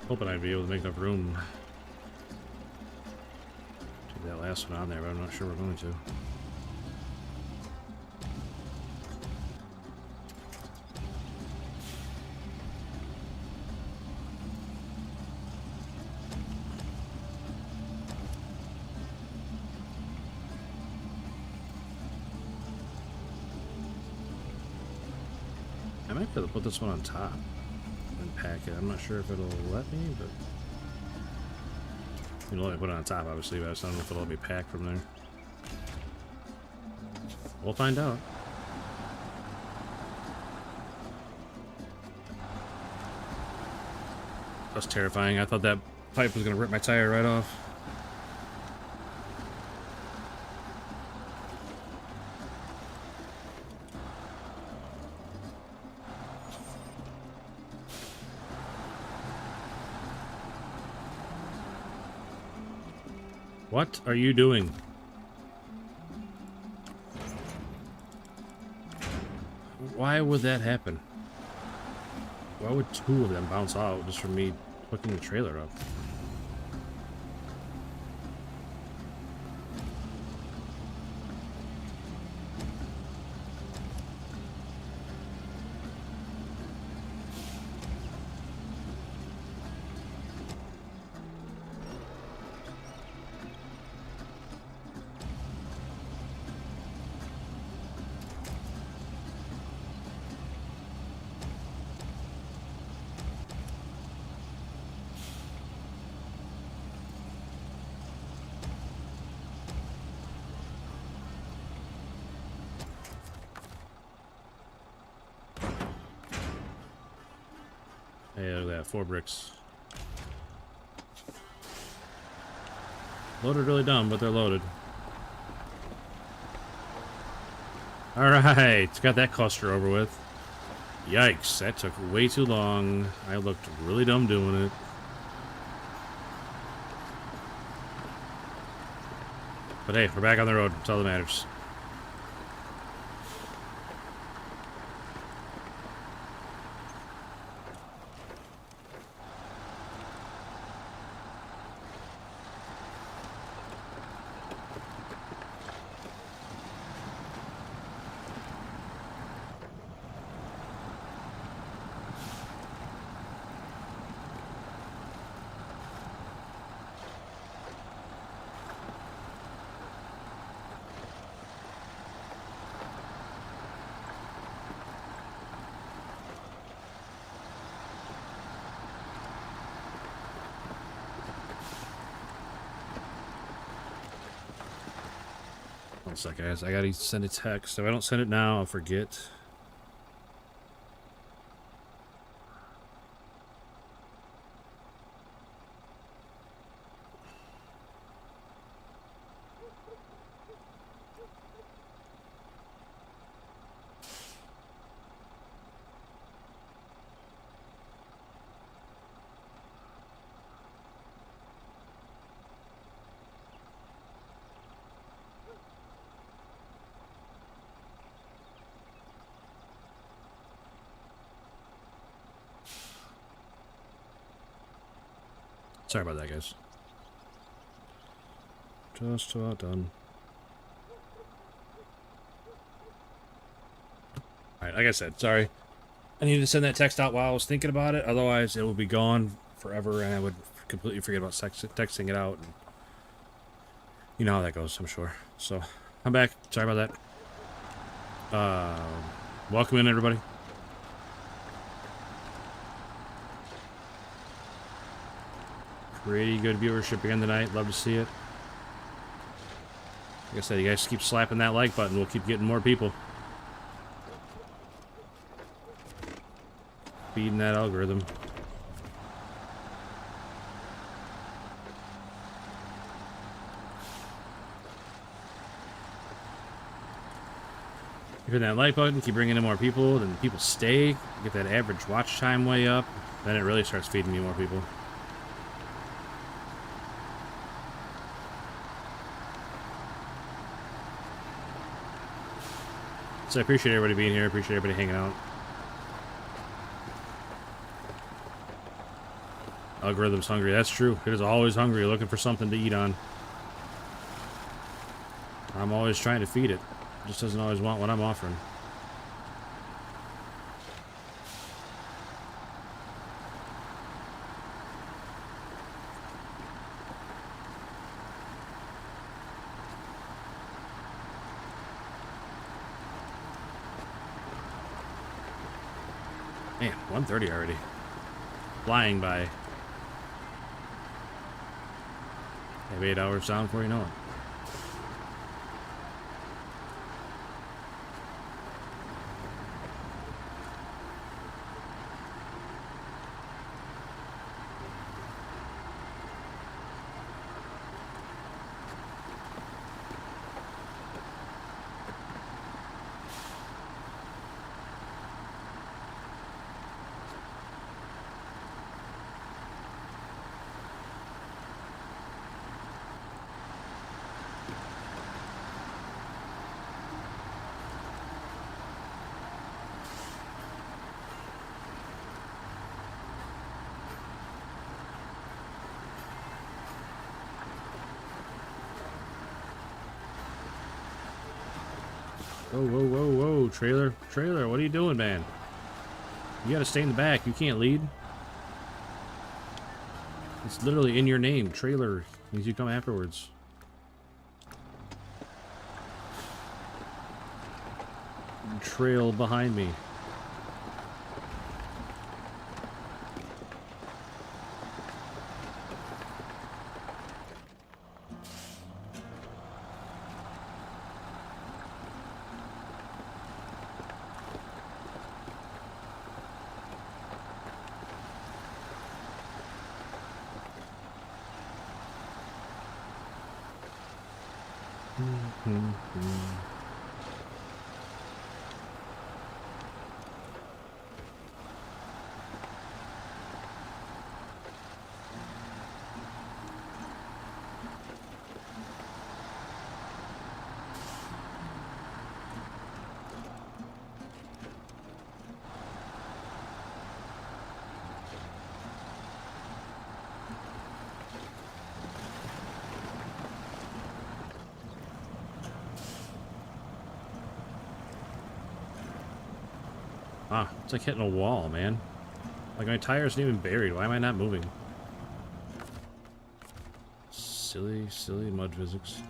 Speaker 1: Hoping I'd be able to make enough room to do that last one on there, but I'm not sure we're going to. I might be able to put this one on top and pack it. I'm not sure if it'll let me, but you know, let me put it on top, obviously, but I just don't know if it'll let me pack from there. We'll find out. That's terrifying. I thought that pipe was gonna rip my tire right off. What are you doing? Why would that happen? Why would two of them bounce out just from me hooking the trailer up? Hey, look at that, 4 bricks. Loaded really dumb, but they're loaded. Alright, got that cluster over with. Yikes, that took way too long. I looked really dumb doing it. But hey, we're back on the road. That's all that matters. One sec, guys. I gotta send a text. If I don't send it now, I'll forget. Sorry about that, guys. Just about done. Alright, like I said, sorry. I needed to send that text out while I was thinking about it. Otherwise, it would be gone forever, and I would completely forget about texting it out. And you know how that goes, I'm sure. So, I'm back. Sorry about that. Welcome in, everybody. Pretty good viewership again tonight. Love to see it. Like I said, you guys keep slapping that like button. We'll keep getting more people. Feeding that algorithm. You hit that like button, keep bringing in more people, then people stay. Get that average watch time way up. Then it really starts feeding me more people. So I appreciate everybody being here. Appreciate everybody hanging out. Algorithm's hungry. That's true. It is always hungry, looking for something to eat on. I'm always trying to feed it. It just doesn't always want what I'm offering. Man, 1:30 already. Flying by. Have 8 hours down before you know it. Whoa, whoa, whoa, whoa, trailer, what are you doing, man? You gotta stay in the back, you can't lead. It's literally in your name, trailer, means you come afterwards. Trail behind me. Ah, it's like hitting a wall, man. Like my tire isn't even buried. Why am I not moving? Silly, silly mud physics.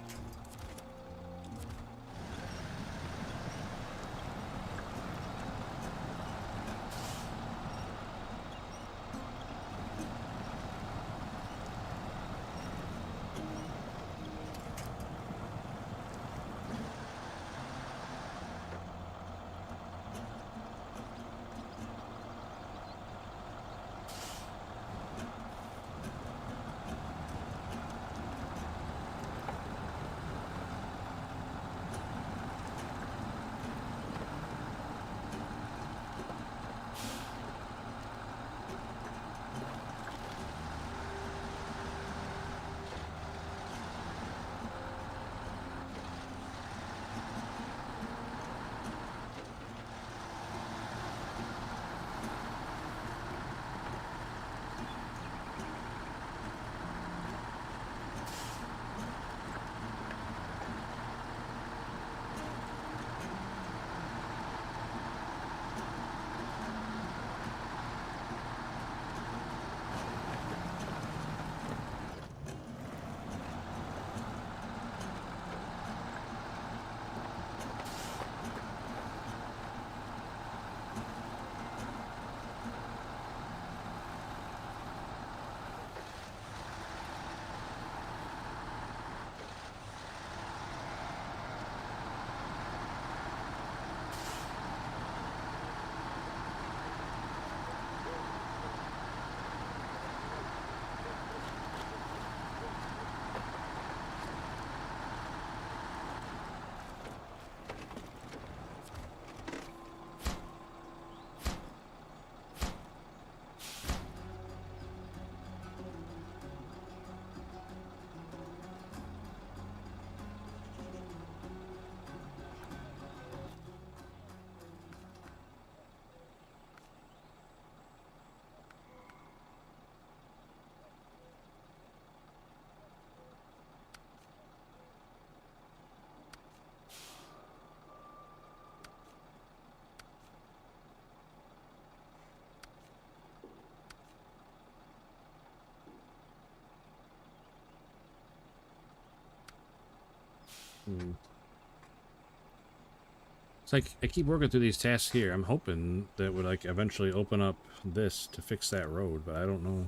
Speaker 1: It's like I keep working through these tasks here. I'm hoping that would like eventually open up this to fix that road, but I don't know.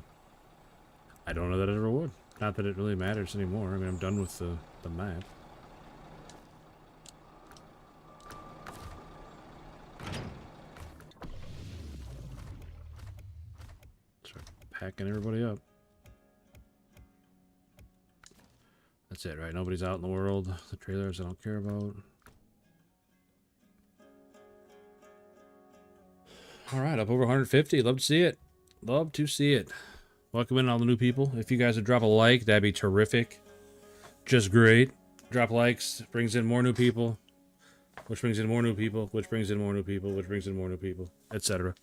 Speaker 1: I don't know that it ever would. Not that it really matters anymore. I mean, I'm done with the map. Start packing everybody up. That's it, right? Nobody's out in the world. The trailers I don't care about. All right, up over 150. Love to see it. Love to see it. Welcome in all the new people. If you guys would drop a like, that'd be terrific. Just great. Drop likes, brings in more new people, which brings in more new people, which brings in more new people, which brings in more new people, etc.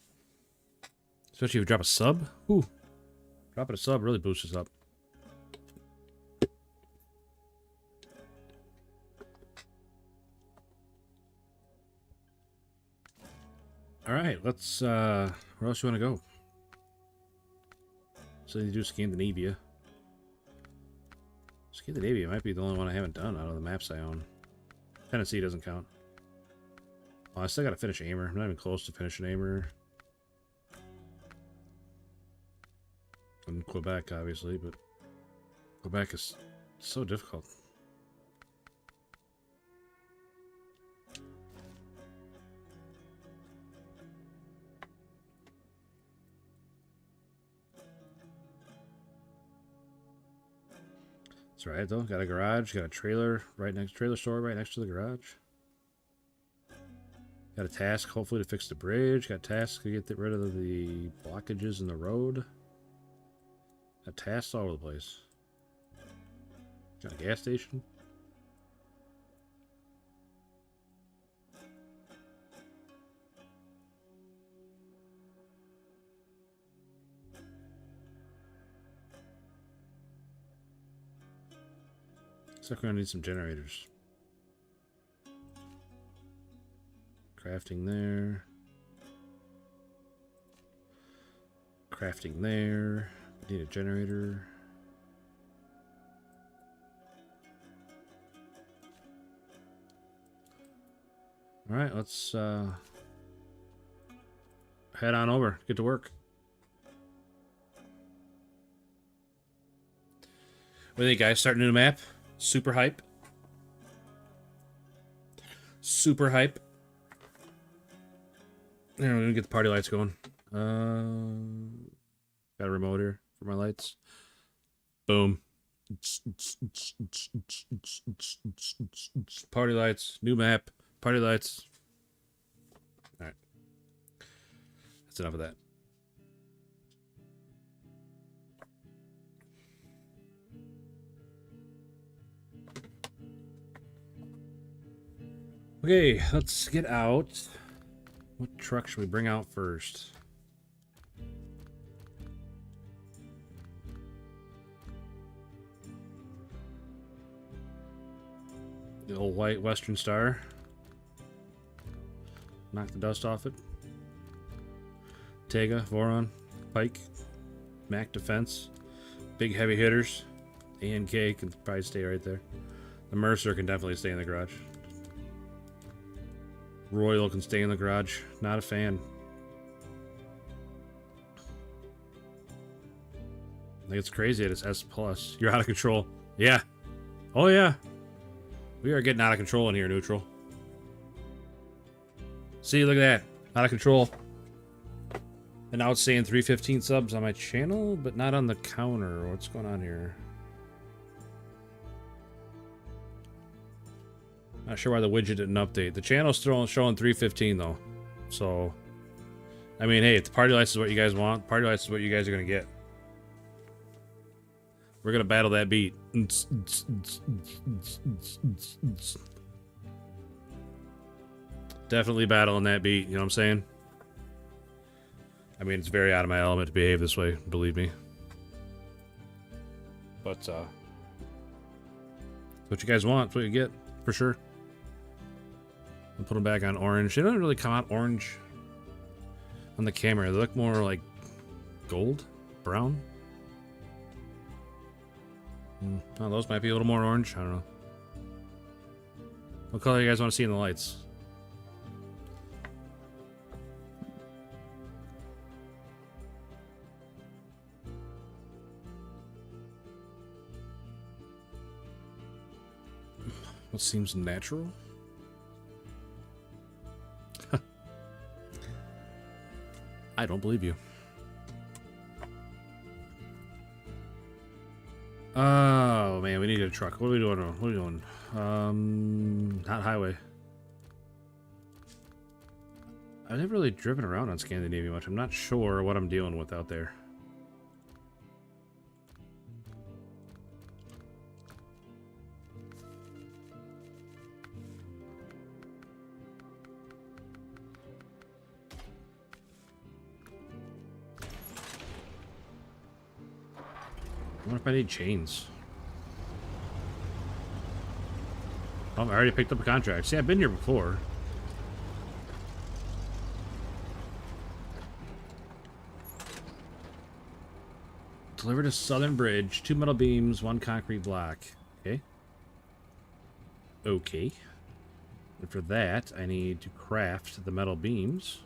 Speaker 1: Especially if you drop a sub. Ooh. Dropping a sub really boosts us up. Alright, let's, where else you want to go? So you do Scandinavia. Scandinavia might be the only one I haven't done out of the maps I own. Tennessee doesn't count. Well, I still gotta finish Aimer. I'm not even close to finishing Aimer. And Quebec, obviously, but Quebec is so difficult. That's right, though. Got a garage, got a trailer store right next to the garage. Got a task, hopefully, to fix the bridge. Got a task to get rid of the blockages in the road. Got tasks all over the place. Got a gas station. Looks like we're gonna need some generators. Crafting there. Crafting there. Need a generator. Alright, let's head on over. Get to work. What do you think, guys? Starting a new map? Super hype. Super hype. There, we're gonna get the party lights going. Got a remote here for my lights. Boom. Party lights. New map. Party lights. Alright. That's enough of that. Okay, let's get out. What truck should we bring out first? The old white Western Star. Knock the dust off it. Tega, Voron, Pike, Mac Defense. Big heavy hitters. A and K can probably stay right there. The Mercer can definitely stay in the garage. Royal can stay in the garage. Not a fan. I think it's crazy that it's S+. You're out of control. Yeah. Oh, yeah. We are getting out of control in here, Neutral. See, look at that. Out of control. And now it's saying 315 subs on my channel, but not on the counter. What's going on here? Not sure why the widget didn't update. The channel's still showing 315 though. So, I mean, hey, if the party lights is what you guys want, party lights is what you guys are gonna get. We're gonna battle that beat. Definitely battling that beat, you know what I'm saying? I mean, it's very out of my element to behave this way, believe me. But, what you guys want, it's what you get, for sure. And put them back on orange. They don't really come out orange on the camera. They look more like gold, brown. Oh, those might be a little more orange. I don't know. What color do you guys want to see in the lights? What seems natural? I don't believe you. Oh man, we need a truck. What are we doing? What are we doing? Not highway. I've never really driven around on Scandinavia much. I'm not sure what I'm dealing with out there. I wonder if I need chains. Oh, I already picked up a contract. See, I've been here before. Delivered a southern bridge, 2 metal beams, 1 concrete block. Okay. Okay. And for that, I need to craft the metal beams.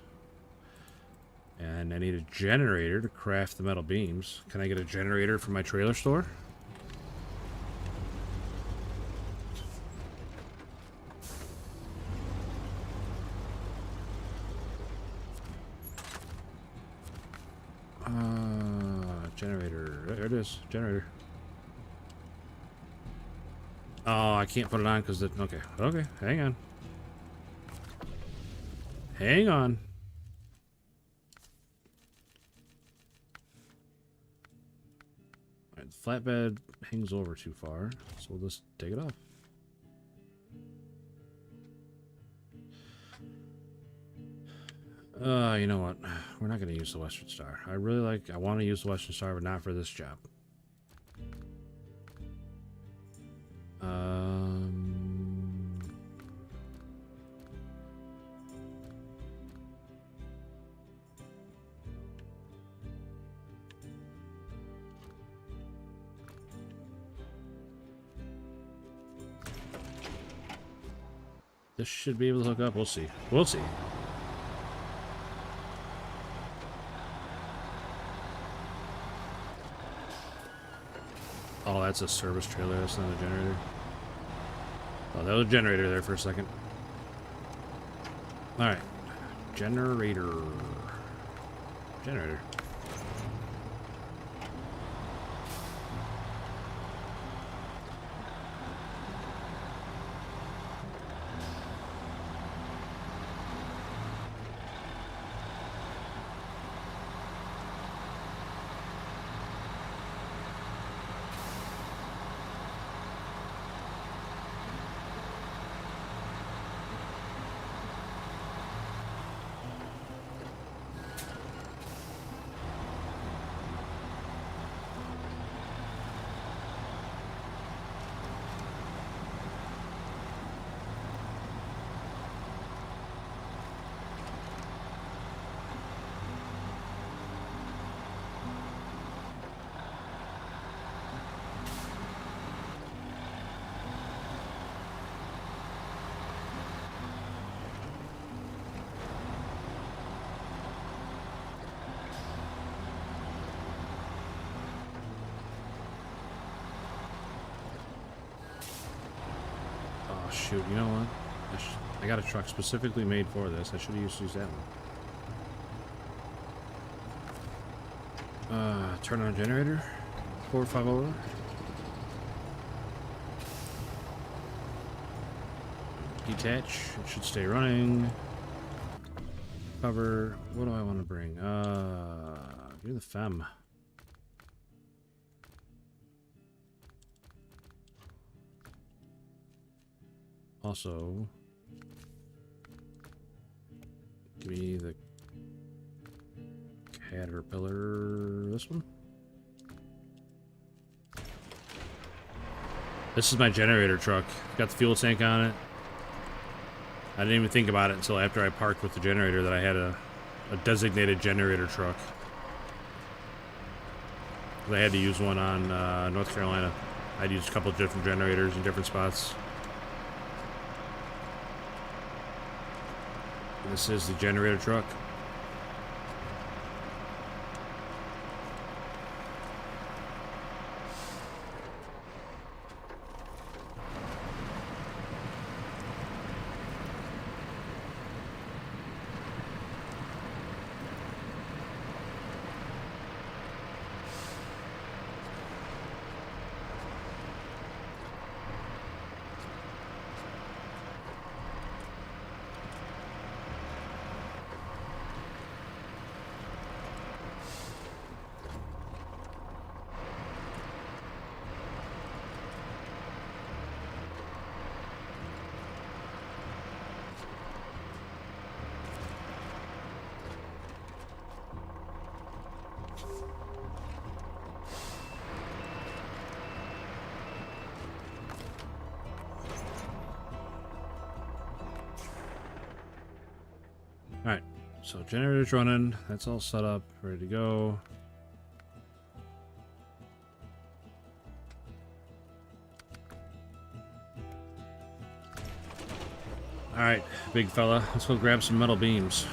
Speaker 1: And I need a generator to craft the metal beams. Can I get a generator from my trailer store? Generator. There it is. Generator. Oh, I can't put it on because it... Okay. Okay. Hang on. Hang on. Alright, the flatbed hangs over too far, so we'll just take it off. You know what? We're not going to use the Western Star. I want to use the Western Star, but not for this job. This should be able to hook up. We'll see. We'll see. Oh, that's a service trailer. That's not a generator. Oh, that was a generator there for a second. Alright. Generator. Generator. Shoot, you know what? I got a truck specifically made for this. I should have used that one. Turn on generator. 450. Detach. It should stay running. Cover. What do I want to bring? Give me the fem. Also, give me the caterpillar. This one. This is my generator truck. Got the fuel tank on it. I didn't even think about it until after I parked with the generator that I had a designated generator truck. I had to use one on North Carolina. I'd used a couple of different generators in different spots. This is the generator truck. Alright, so generator's running. That's all set up, ready to go. Alright, big fella, let's go grab some metal beams.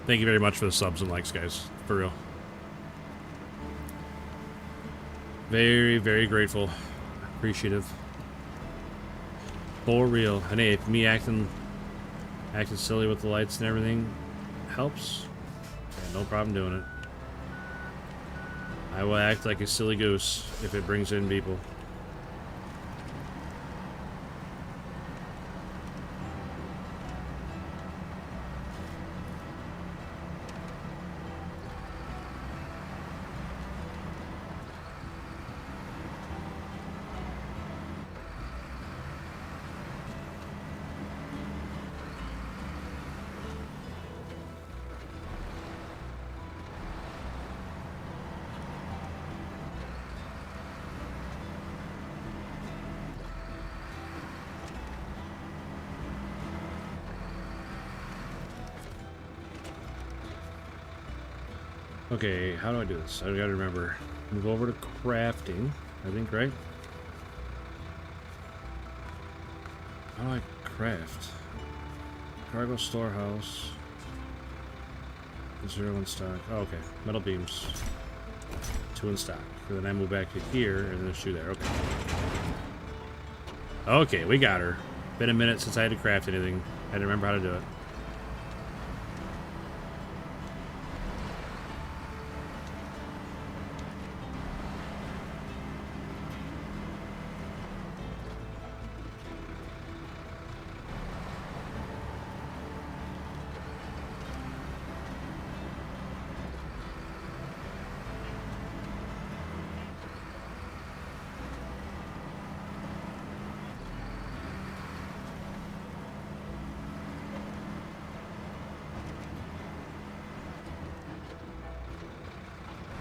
Speaker 1: Thank you very much for the subs and likes, guys. For real. Very, very grateful. Appreciative. For real. And hey, if me acting silly with the lights and everything helps, yeah, no problem doing it. I will act like a silly goose if it brings in people. Okay, how do I do this? I gotta remember. Move over to crafting, I think, right? How do I craft? Cargo storehouse. 0 in stock. Oh, okay. Metal beams. 2 in stock. And then I move back to here, and then there's 2 there. Okay. Okay, we got her. Been a minute since I had to craft anything. I had to remember how to do it.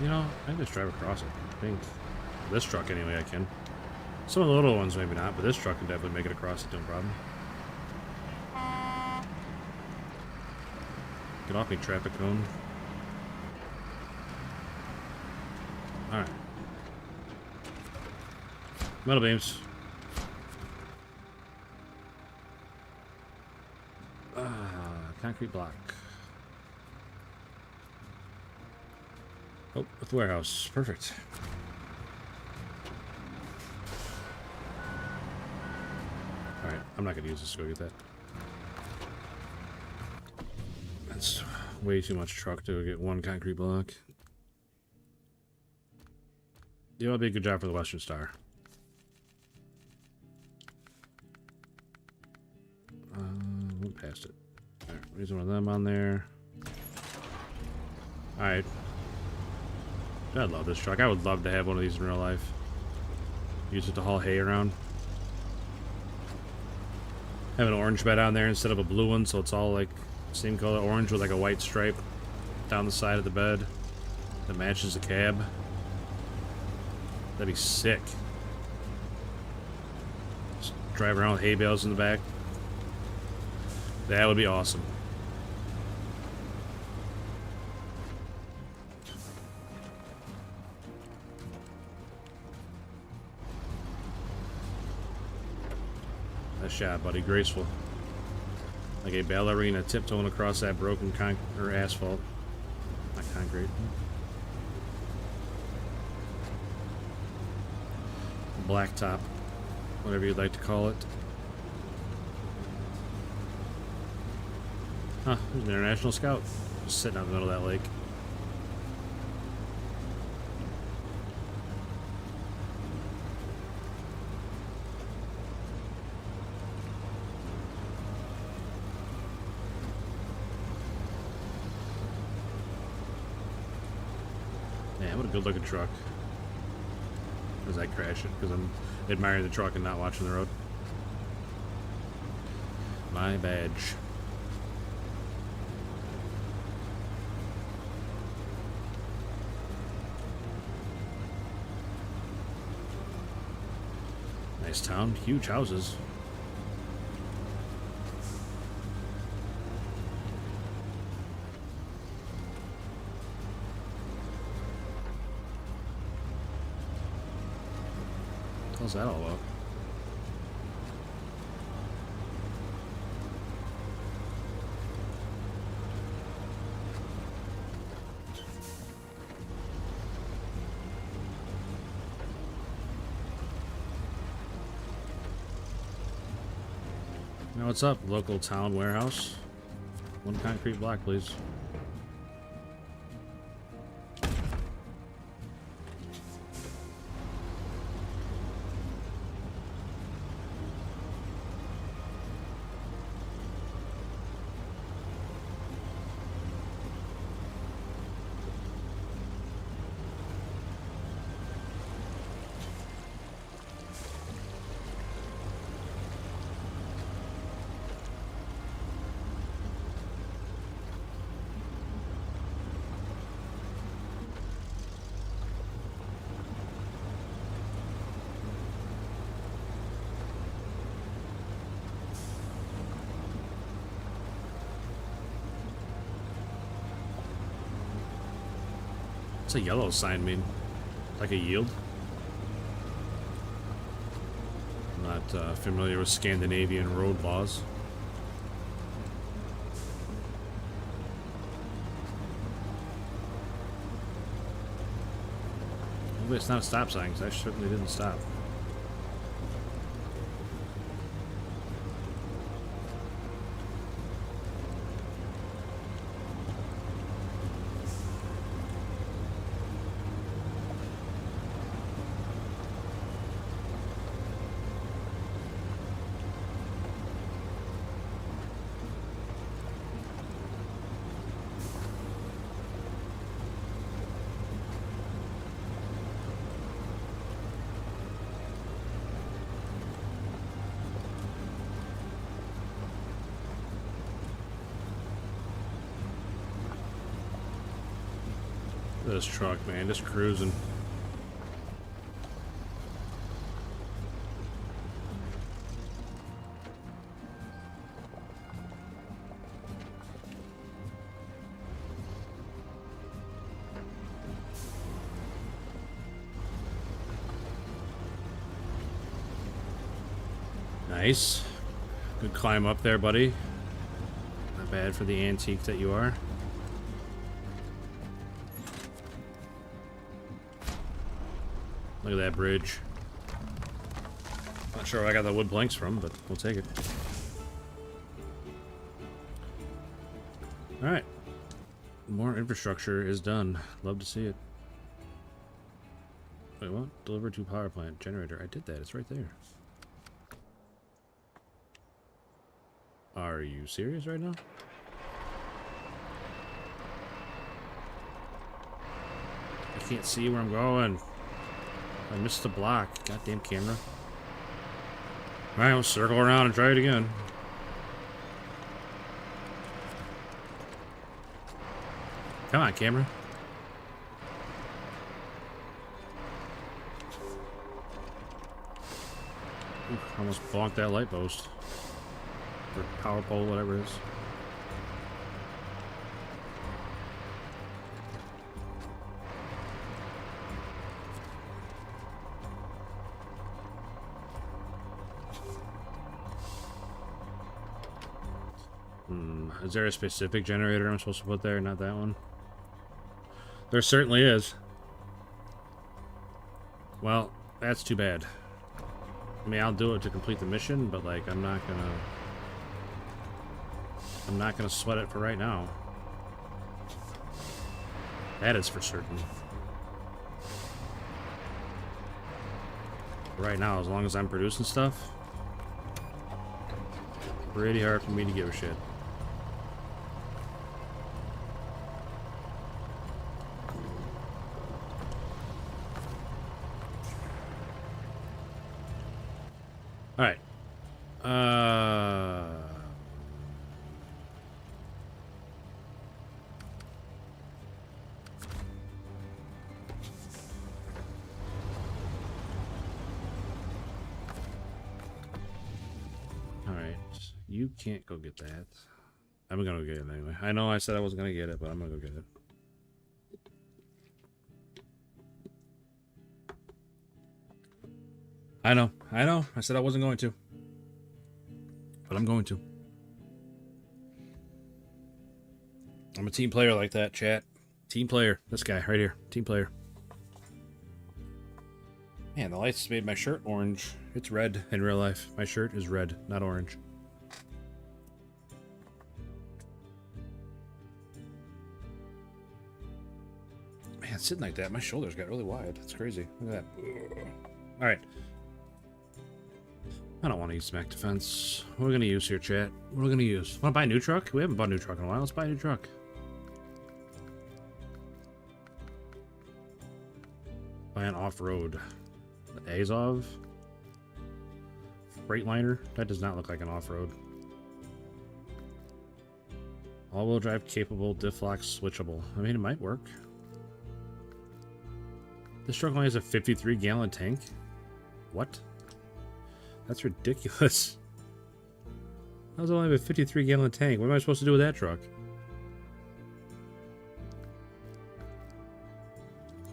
Speaker 1: You know, I can just drive across it. I think this truck anyway I can. Some of the little ones maybe not, but this truck can definitely make it across it, no problem. Get off me, traffic cone. Alright. Metal beams. Concrete block. Oh, with warehouse. Perfect. Alright, I'm not going to use this to go get that. That's way too much truck to get 1 concrete block. Yeah, it'll be a good job for the Western Star. Went past it. Alright, raise one of them on there. Alright. I love this truck. I would love to have one of these in real life. Use it to haul hay around. Have an orange bed on there instead of a blue one, so it's all like same color orange with like a white stripe down the side of the bed. that matches the cab. That'd be sick. Just drive around with hay bales in the back. That would be awesome. Nice shot, buddy. Graceful. Like a ballerina tiptoeing across that broken asphalt. Not concrete. Blacktop. Whatever you'd like to call it. Huh, there's an international scout. Just sitting out in the middle of that lake. Man, what a good looking truck. As I crash it, because I'm admiring the truck and not watching the road. My badge. Nice town, huge houses. What's that all about? Now what's up? Local town warehouse. 1 concrete block, please. What's a yellow sign mean? Like a yield? I'm not familiar with Scandinavian road laws. Hopefully it's not a stop sign, because I certainly didn't stop. This truck, man, just cruising. Nice. Good climb up there, buddy. Not bad for the antique that you are. Look at that bridge. Not sure where I got the wood planks from, but we'll take it. Alright. More infrastructure is done. Love to see it. Wait, what? Deliver to power plant. Generator. I did that. It's right there. Are you serious right now? I can't see where I'm going. I missed the block. Goddamn camera. Alright, we'll circle around and try it again. Come on, camera. Oof, almost bonked that light post. Or power pole, whatever it is. Is there a specific generator I'm supposed to put there? Not that one? There certainly is. Well, that's too bad. I mean, I'll do it to complete the mission, but like, I'm not gonna sweat it for right now. That is for certain. Right now, as long as I'm producing stuff, pretty hard for me to give a shit. All right. All right. You can't go get that. I'm gonna go get it anyway. I know I said I wasn't gonna get it, but I'm gonna go get it. I know. I said I wasn't going to. But I'm going to. I'm a team player like that, chat. Team player. This guy right here. Team player. Man, the lights made my shirt orange. It's red in real life. My shirt is red, not orange. Man, sitting like that, my shoulders got really wide. It's crazy. Look at that. Alright. I don't want to use smack defense. What are we going to use here, chat? What are we going to use? Want to buy a new truck? We haven't bought a new truck in a while. Let's buy a new truck. Buy an off-road. The Azov. Freightliner. That does not look like an off-road. All-wheel drive capable, diff lock switchable. I mean, it might work. This truck only has a 53-gallon tank. What? That's ridiculous. How does it only have a 53-gallon tank? What am I supposed to do with that truck?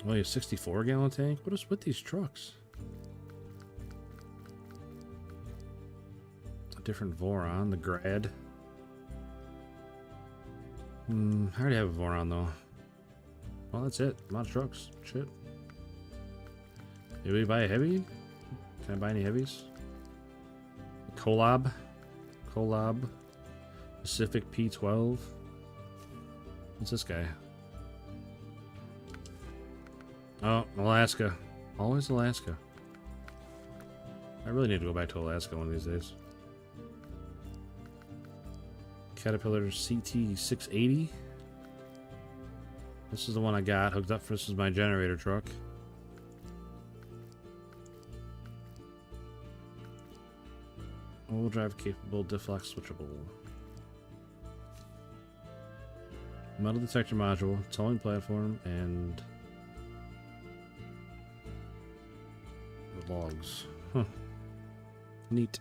Speaker 1: Only a 64-gallon tank? What is with these trucks? It's a different Voron, the Grad. I already have a Voron, though. Well, that's it. A lot of trucks. Shit. Did we buy a heavy? Can I buy any heavies? Collab. Pacific P12. What's this guy? Oh, Alaska. Always Alaska. I really need to go back to Alaska one of these days. Caterpillar CT680. This is the one I got hooked up for. This is my generator truck. All-wheel drive capable, diff lock switchable. Metal detector module, towing platform, and the logs. Huh. Neat.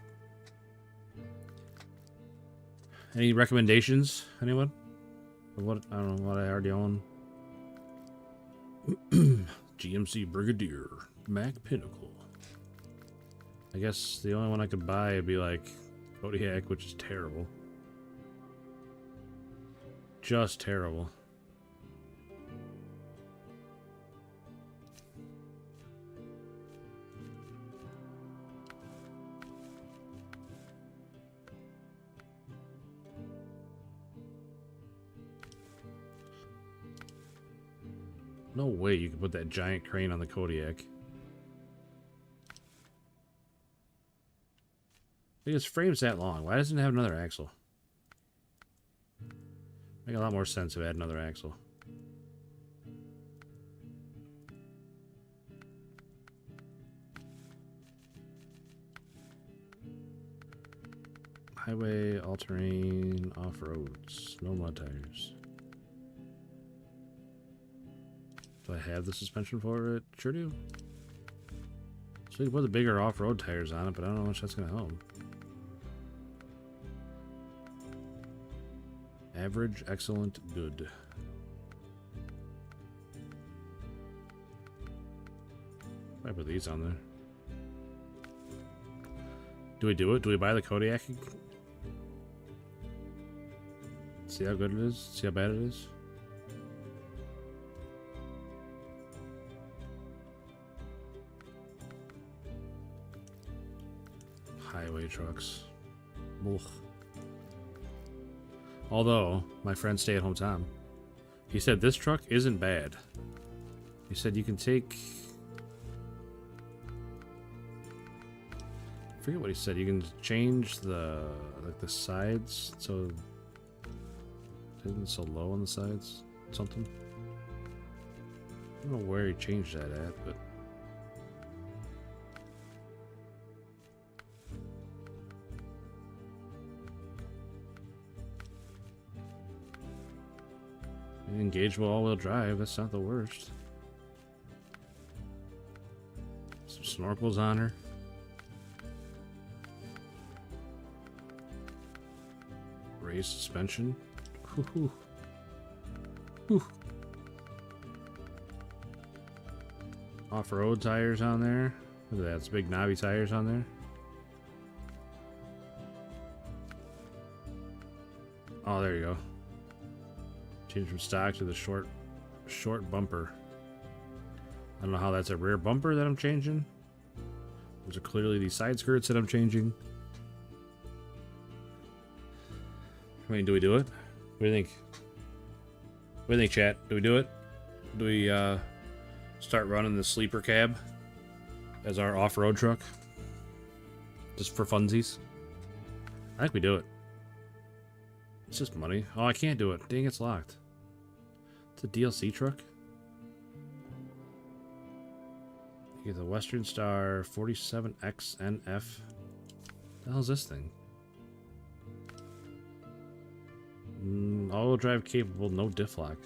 Speaker 1: Any recommendations? Anyone? Or what? I don't know what I already own. GMC Brigadier, Mac Pinnacle. I guess the only one I could buy would be like Kodiak, which is terrible. Just terrible. No way you could put that giant crane on the Kodiak. Its frame's that long. Why doesn't it have another axle? Make a lot more sense if it had another axle. Highway, all-terrain, off-roads, no mud tires. Do I have the suspension for it? Sure do. So you put the bigger off-road tires on it, but I don't know how much that's gonna help. Average, excellent, good. I put these on there. Do we do it? Do we buy the Kodiak? See how good it is? See how bad it is? Highway trucks. Ugh. Although, my friend Stay-at-Home Tom, he said this truck isn't bad. He said you can take... I forget what he said. You can change the sides so it isn't so low on the sides. Something. I don't know where he changed that at, but... Engageable all-wheel drive, that's not the worst. Some snorkels on her. Raised suspension. Whew. Whew. Off-road tires on there. Look at that, it's big knobby tires on there. Oh, there you go. Change from stock to the short bumper. I don't know how that's a rear bumper that I'm changing. Those are clearly the side skirts that I'm changing. I mean, do we do it? What do you think? What do you think, chat? Do we do it? Do we start running the sleeper cab as our off-road truck? Just for funsies? I think we do it. It's just money. Oh, I can't do it. Dang, it's locked. It's a DLC truck. You get the Western Star 47XNF. The hell's this thing? All-wheel drive capable, no diff lock.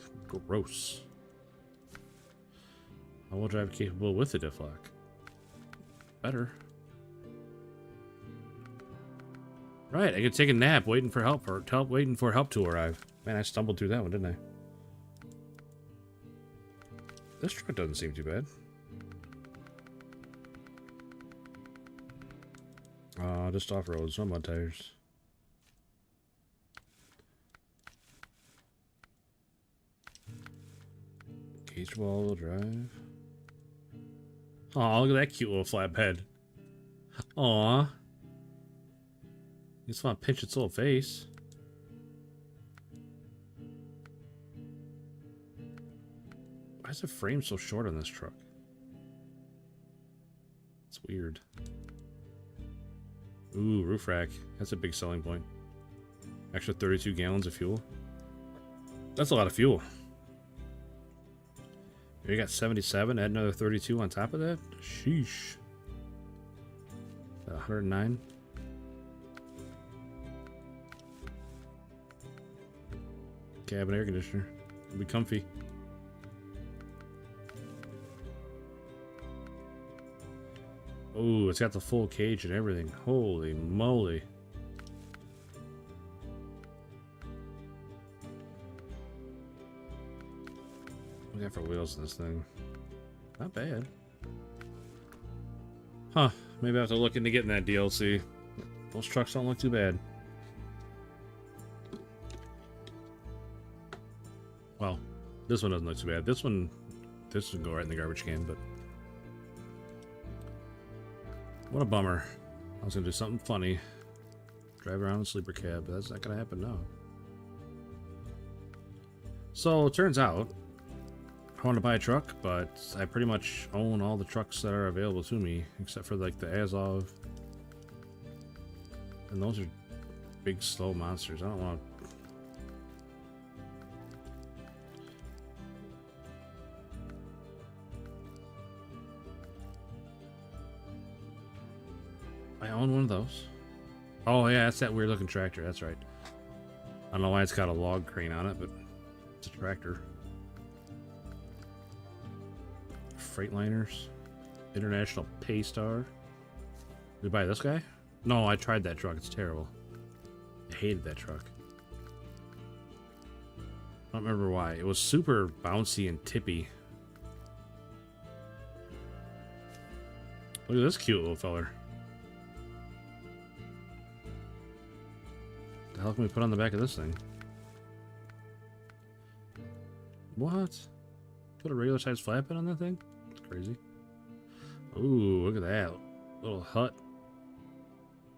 Speaker 1: Gross. All-wheel drive capable with a diff lock. Better. Right, I could take a nap waiting for help waiting for help to arrive. Man, I stumbled through that one, didn't I? This truck doesn't seem too bad. Just off-roads, no mud tires. Cage wall drive. Aw, look at that cute little flatbed. Aw. You just want to pinch its little face. Why is the frame so short on this truck? It's weird. Ooh, roof rack. That's a big selling point. Extra 32 gallons of fuel. That's a lot of fuel. You got 77, add another 32 on top of that? Sheesh. 109. Cabin air conditioner. It'll be comfy. Oh, it's got the full cage and everything. Holy moly. What do we got for wheels in this thing? Not bad. Huh. Maybe I have to look into getting that DLC. Those trucks don't look too bad. Well, this one doesn't look too bad. This one would go right in the garbage can, but... What a bummer. I was gonna do something funny. Drive around in a sleeper cab, but that's not gonna happen now. So, it turns out, I want to buy a truck, but I pretty much own all the trucks that are available to me, except for like the Azov. And those are big, slow monsters. I don't want to... I own one of those. Oh yeah, that's that weird looking tractor, that's right. I don't know why it's got a log crane on it, but it's a tractor. Freightliners. International Paystar. Did we buy this guy? No, I tried that truck. It's terrible. I hated that truck. I don't remember why. It was super bouncy and tippy. Look at this cute little feller. The hell can we put on the back of this thing? What? Put a regular sized flatbed on that thing? That's crazy. Ooh, look at that. Little hut.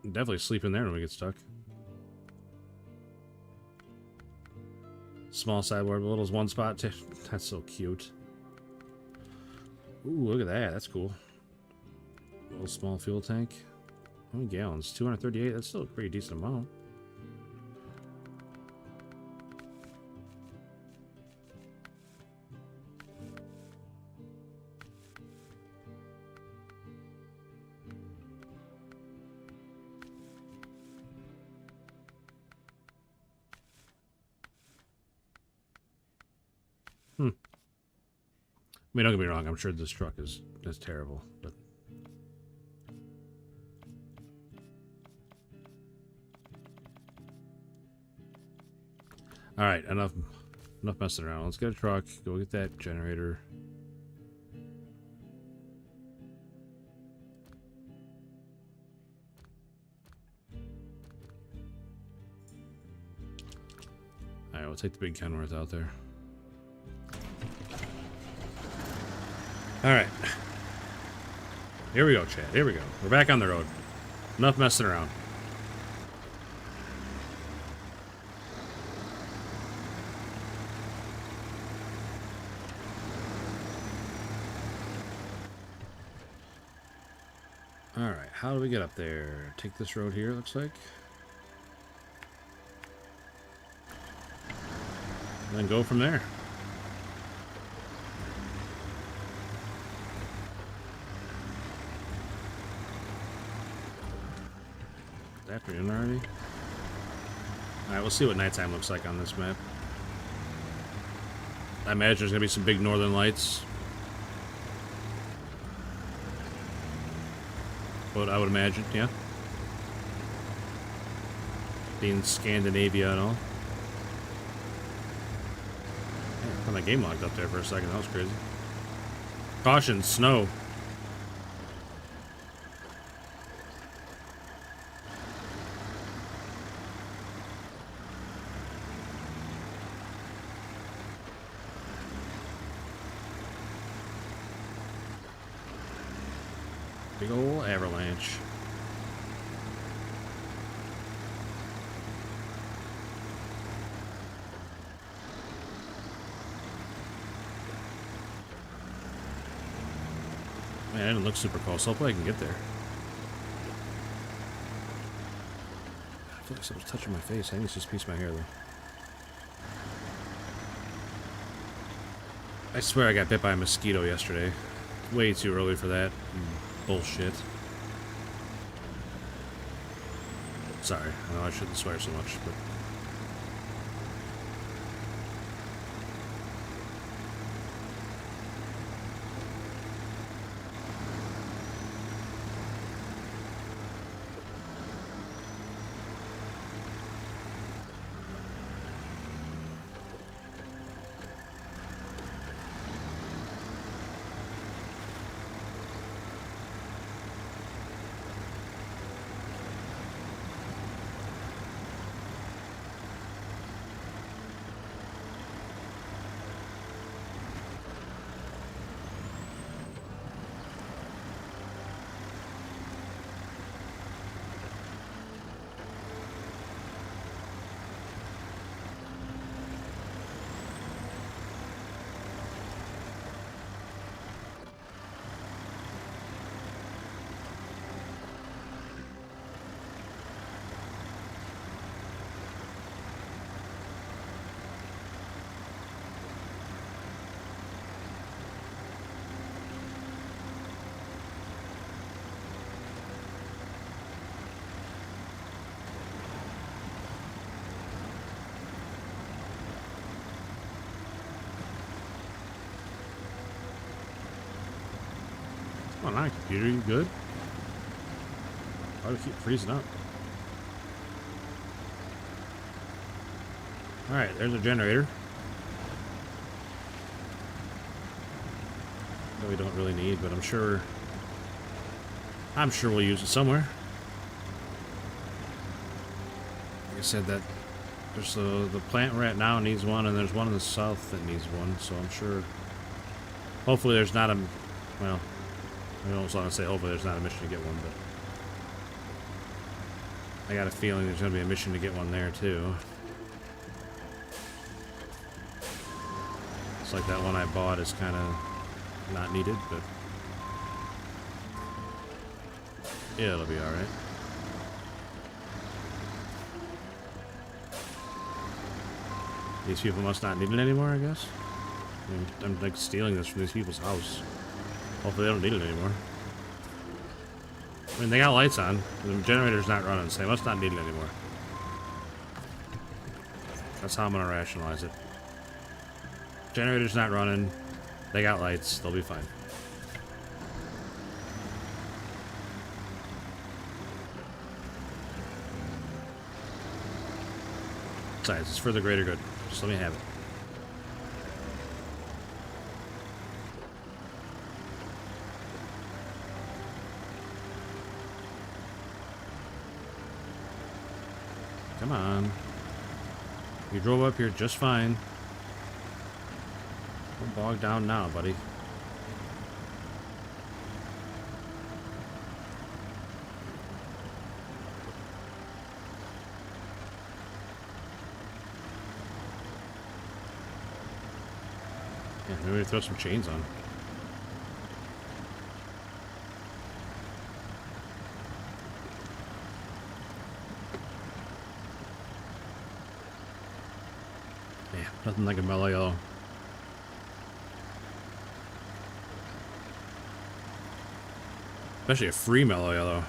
Speaker 1: Definitely sleep in there when we get stuck. Small sideboard, but little one spot too. That's so cute. Ooh, look at that. That's cool. Little small fuel tank. How many gallons? 238. That's still a pretty decent amount. I mean, don't get me wrong. I'm sure this truck is terrible, but all right, enough messing around. Let's get a truck. Go get that generator. All right, we'll take the big Kenworth out there. All right. Here we go, Chad. Here we go. We're back on the road. Enough messing around. All right. How do we get up there? Take this road here, it looks like. And then go from there. Afternoon already. Alright, we'll see what nighttime looks like on this map. I imagine there's gonna be some big northern lights. But I would imagine, yeah. Being Scandinavia and all. Yeah, I found my game locked up there for a second. That was crazy. Caution, snow. Big ol' avalanche. Man, it didn't look super close. Hopefully I can get there. I feel like something's touching my face. I think it's just a piece of my hair, though. I swear I got bit by a mosquito yesterday. Way too early for that. Bullshit. Sorry, I know I shouldn't swear so much, but... Come on, computer, you good? Why do we keep freezing up? Alright, there's a generator. That we don't really need, but I'm sure we'll use it somewhere. Like I said, that there's the plant we're at now needs one, and there's one in the south that needs one, so I'm sure hopefully there's not a, well, I don't want to say hopefully there's not a mission to get one, but I got a feeling there's going to be a mission to get one there too. It's like that one I bought is kind of not needed, but yeah, it'll be alright. These people must not need it anymore, I guess. I mean, I'm like stealing this from these people's house. Hopefully they don't need it anymore. I mean, they got lights on. The generator's not running, so they must not need it anymore. That's how I'm gonna rationalize it. Generator's not running. They got lights. They'll be fine. Besides, it's for the greater good. Just let me have it. Come on. You drove up here just fine. Don't bog down now, buddy. Yeah, maybe throw some chains on. Yeah, nothing like a mellow yellow. Especially a free mellow yellow.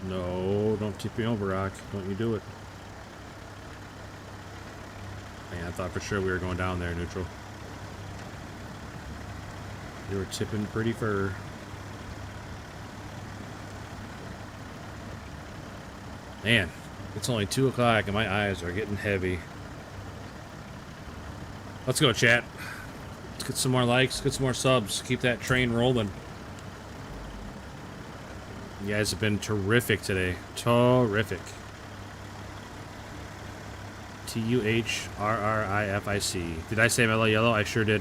Speaker 1: No, don't tip me over, Rock. Don't you do it. Man, I thought for sure we were going down there, neutral. You were tipping pretty fur. Man, it's only 2 o'clock and my eyes are getting heavy. Let's go, chat. Let's get some more likes, get some more subs, keep that train rolling. You guys have been terrific today. Terrific. T-U-H-R-R-I-F-I-C. Did I say mellow yellow? I sure did.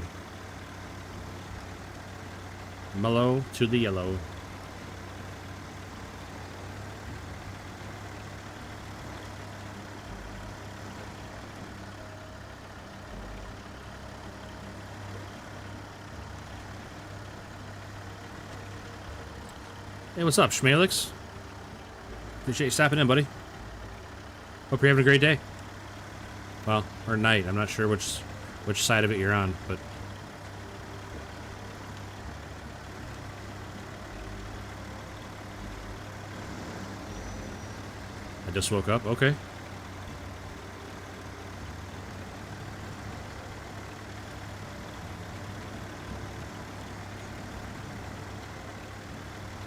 Speaker 1: Mellow to the yellow. Hey, what's up, Schmalix? Appreciate you stopping in, buddy. Hope you're having a great day. Well, or night. I'm not sure which side of it you're on, but I just woke up. Okay.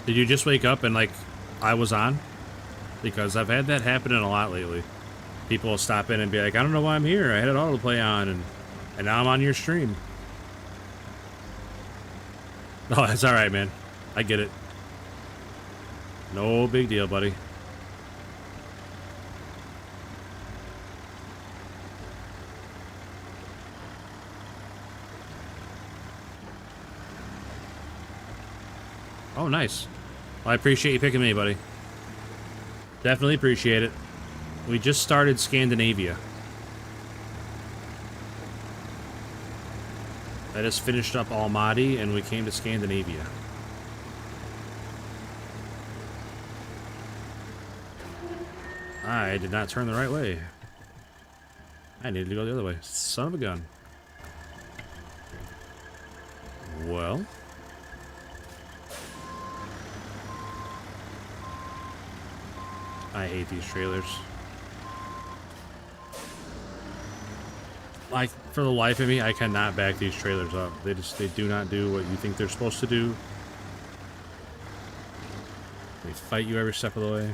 Speaker 1: Did you just wake up and, like, I was on? Because I've had that happening a lot lately. People will stop in and be like, I don't know why I'm here. I had it autoplay on, and now I'm on your stream. Oh, that's alright, man. I get it. No big deal, buddy. Oh, nice. Well, I appreciate you picking me, buddy. Definitely appreciate it. We just started Scandinavia. I just finished up Almaty, and we came to Scandinavia. I did not turn the right way. I needed to go the other way. Son of a gun. Well. I hate these trailers. Like, for the life of me, I cannot back these trailers up. They do not do what you think they're supposed to do. They fight you every step of the way.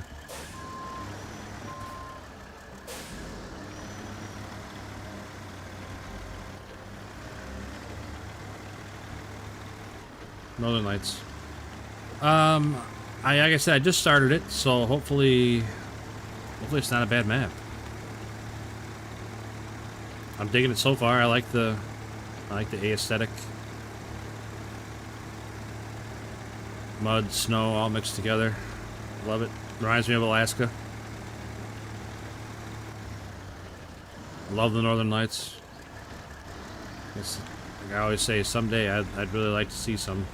Speaker 1: Northern Lights. Like I said, I just started it, so hopefully it's not a bad map. I'm digging it so far. I like the aesthetic. Mud, snow, all mixed together. Love it. Reminds me of Alaska. Love the Northern Lights. Like I always say, someday I'd really like to see some.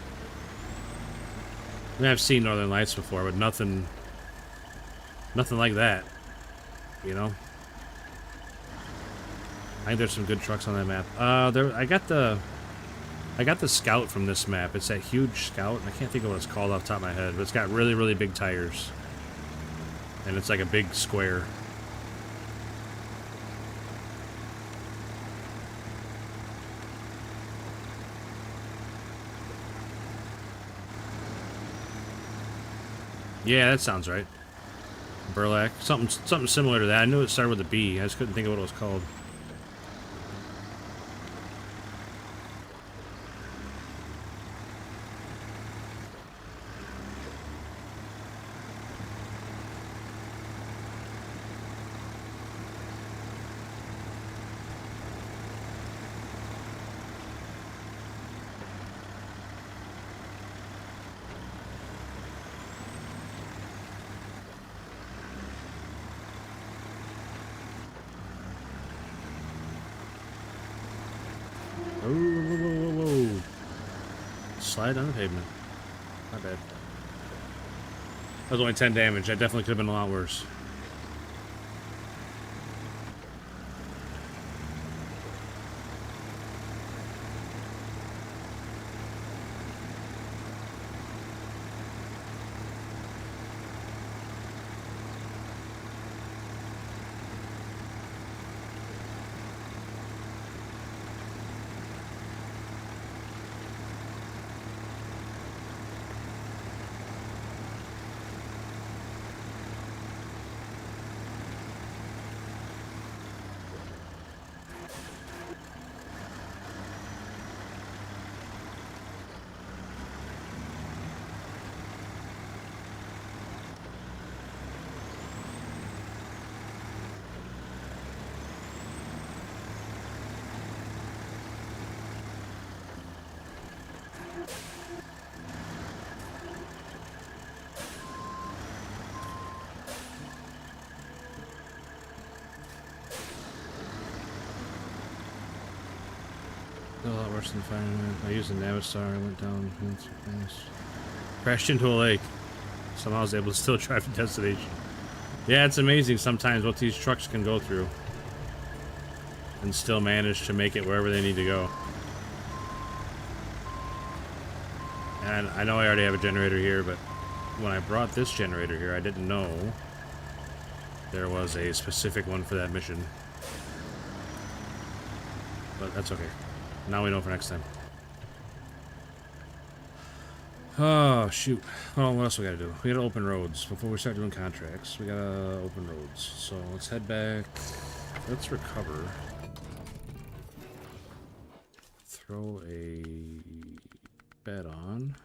Speaker 1: I mean, I've seen Northern Lights before, but nothing like that, you know? I think there's some good trucks on that map. I got the Scout from this map. It's that huge Scout, and I can't think of what it's called off the top of my head, but it's got really, really big tires. And it's like a big square. Yeah, that sounds right. Burlak. Something similar to that. I knew it started with a B. I just couldn't think of what it was called. Whoa. Slide on the pavement. Not bad. That was only 10 damage. That definitely could have been a lot worse. A lot worse than fireman. I used a Navistar. I went down. Crashed into a lake. Somehow I was able to still drive to destination. Yeah, it's amazing sometimes what these trucks can go through. And still manage to make it wherever they need to go. And I know I already have a generator here, but when I brought this generator here, I didn't know there was a specific one for that mission. But that's okay. Now we know for next time. Oh, shoot. Oh, what else we gotta do? We gotta open roads. Before we start doing contracts, we gotta open roads. So let's head back. Let's recover. Throw a bed on.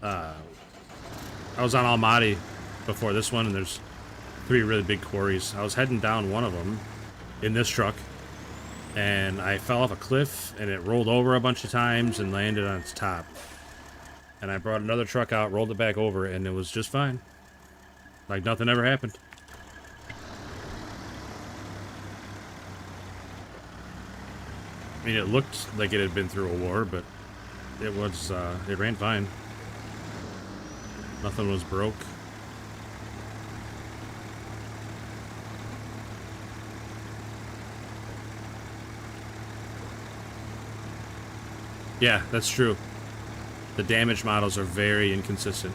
Speaker 1: I was on Almaty before this one, and there's 3 really big quarries. I was heading down one of them in this truck, and I fell off a cliff, and it rolled over a bunch of times and landed on its top. And I brought another truck out, rolled it back over, and it was just fine. Like nothing ever happened. I mean, it looked like it had been through a war, but it was, it ran fine. Nothing was broke. Yeah, that's true. The damage models are very inconsistent.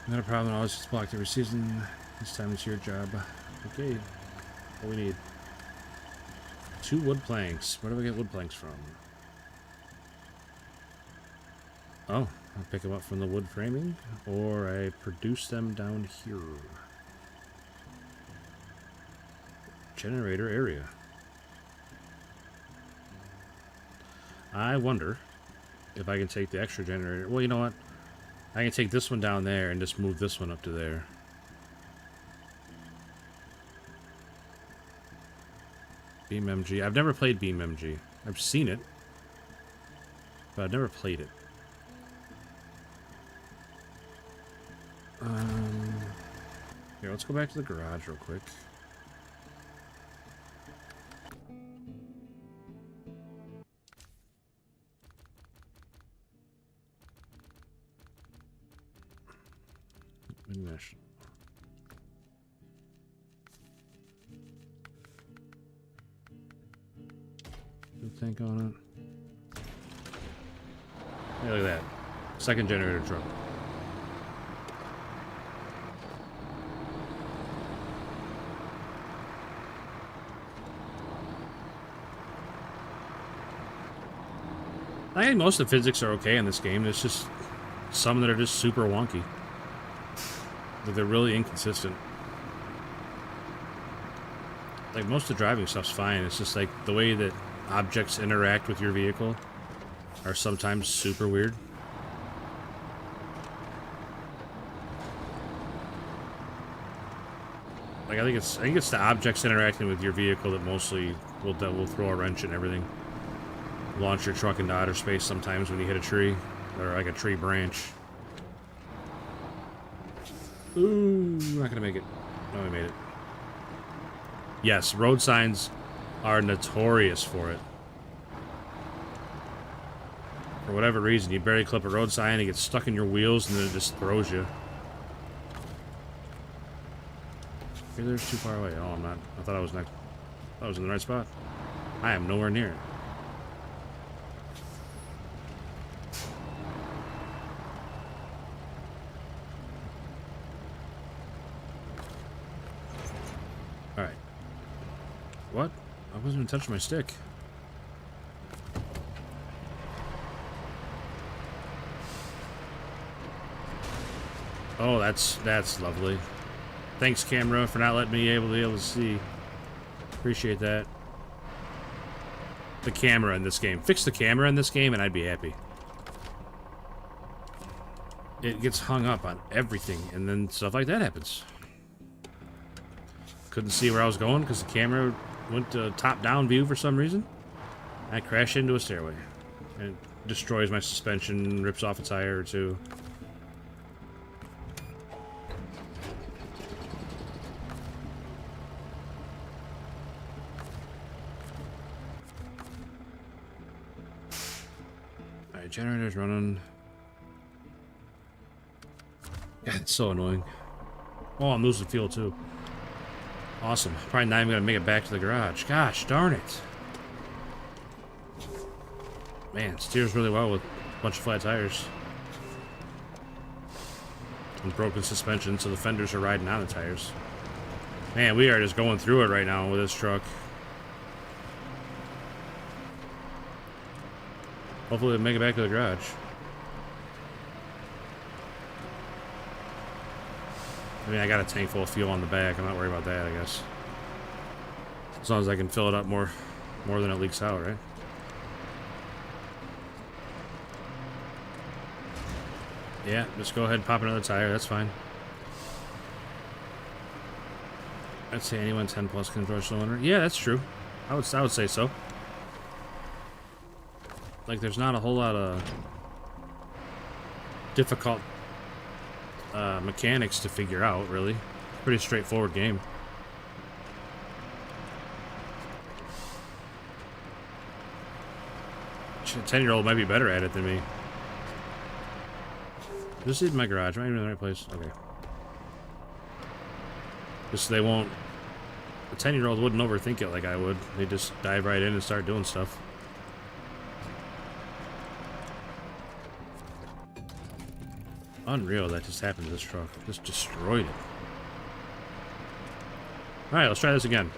Speaker 1: Not a problem. Always just blocked every season. This time it's your job. Okay. What we need? 2 wood planks. Where do we get wood planks from? Oh, I pick them up from the wood framing, or I produce them down here. Generator area. I wonder if I can take the extra generator. Well, you know what? I can take this one down there and just move this one up to there. Beam MG. I've never played Beam MG. I've seen it, but I've never played it. Here, let's go back to the garage real quick. National. Good tank on it. Hey, look at that. Second generator truck. I think most of the physics are okay in this game. There's just some that are just super wonky. They're really inconsistent. Like, most of the driving stuff's fine. It's just like the way that objects interact with your vehicle are sometimes super weird. Like, I think it's the objects interacting with your vehicle that mostly will throw a wrench in everything. Launch your truck into outer space sometimes when you hit a tree or like a tree branch. Ooh, we're not gonna make it. No, we made it. Yes, road signs are notorious for it. For whatever reason, you barely clip a road sign, it gets stuck in your wheels, and then it just throws you. Maybe there's too far away. Oh, I'm not. I thought I was next. I was in the right spot. I am nowhere near it. Alright. What? I wasn't even touching my stick. Oh, that's lovely. Thanks, camera, for not letting me be able to see. Appreciate that. The camera in this game. Fix the camera in this game and I'd be happy. It gets hung up on everything and then stuff like that happens. Couldn't see where I was going because the camera went to top-down view for some reason. I crashed into a stairway. And it destroys my suspension, rips off a tire or two. Alright, generator's running. God, it's so annoying. Oh, I'm losing fuel too. Awesome. Probably not even gonna make it back to the garage. Gosh, darn it. Man, it steers really well with a bunch of flat tires. And broken suspension, so the fenders are riding on the tires. Man, we are just going through it right now with this truck. Hopefully we'll make it back to the garage. I mean, I got a tank full of fuel on the back. I'm not worried about that, I guess. As long as I can fill it up more than it leaks out, right? Yeah, just go ahead and pop another tire. That's fine. I'd say anyone 10 plus can enjoy SnowRunner. Yeah, that's true. I would say so. Like, there's not a whole lot of difficult mechanics to figure out, really. Pretty straightforward game. A 10-year-old might be better at it than me. This is my garage. Am I even in the right place? Okay. Just they won't... A 10-year-old wouldn't overthink it like I would. They just dive right in and start doing stuff. Unreal that just happened to this truck. Just destroyed it. Alright, let's try this again.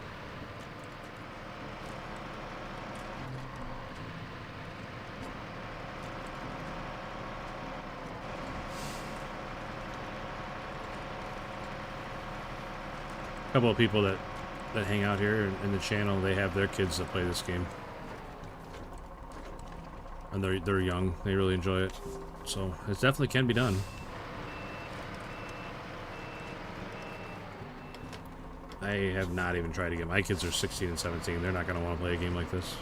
Speaker 1: A couple of people that hang out here in the channel, they have their kids that play this game. And they're young. They really enjoy it. So, it definitely can be done. I have not even tried to get... My kids are 16 and 17. They're not going to want to play a game like this.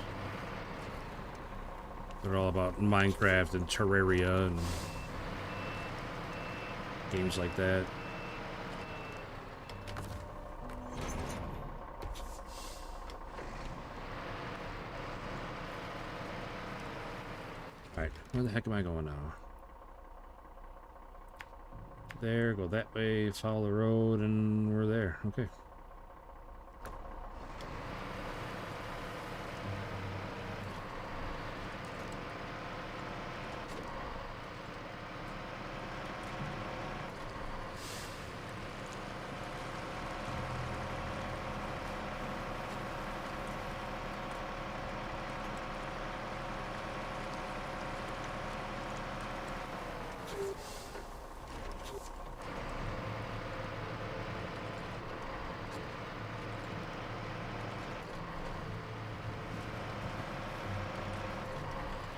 Speaker 1: They're all about Minecraft and Terraria and games like that. Alright, where the heck am I going now? There, go that way, follow the road, and we're there. Okay.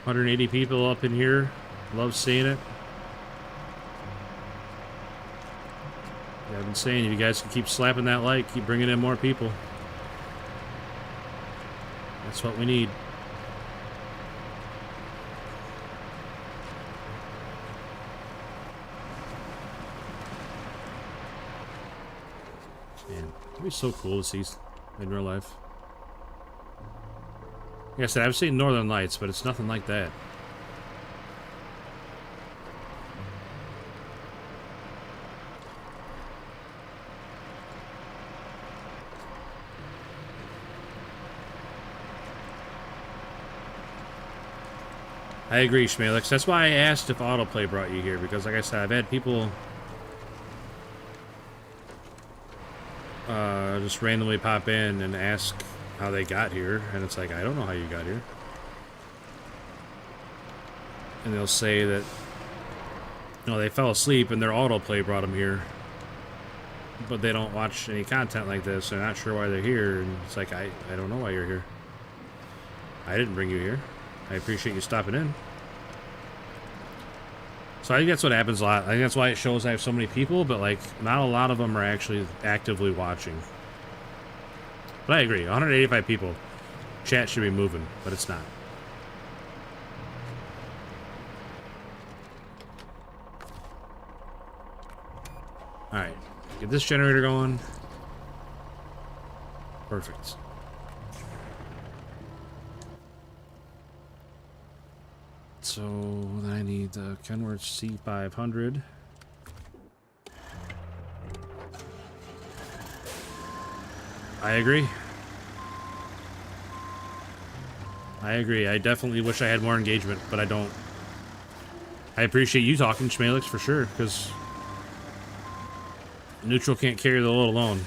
Speaker 1: $180 people up in here. Love seeing it. Yeah, I've been saying, if you guys can keep slapping that like, keep bringing in more people. That's what we need. Man, it'd be so cool to see in real life. Like I said, I've seen Northern Lights, but it's nothing like that. I agree, Schmalix. That's why I asked if autoplay brought you here, because like I said, I've had people just randomly pop in and ask how they got here, and it's like, I don't know how you got here. And they'll say that, you know, they fell asleep and their autoplay brought them here, but they don't watch any content like this. They're not sure why they're here, and it's like, I don't know why you're here. I didn't bring you here. I appreciate you stopping in. So I think that's what happens a lot. I think that's why it shows I have so many people, but like, not a lot of them are actually actively watching. But I agree, 185 people. Chat should be moving, but it's not. Alright, get this generator going. Perfect. So I need the Kenworth C500. I agree. I agree. I definitely wish I had more engagement, but I don't. I appreciate you talking, Schmalix, for sure, because Neutral can't carry the load alone.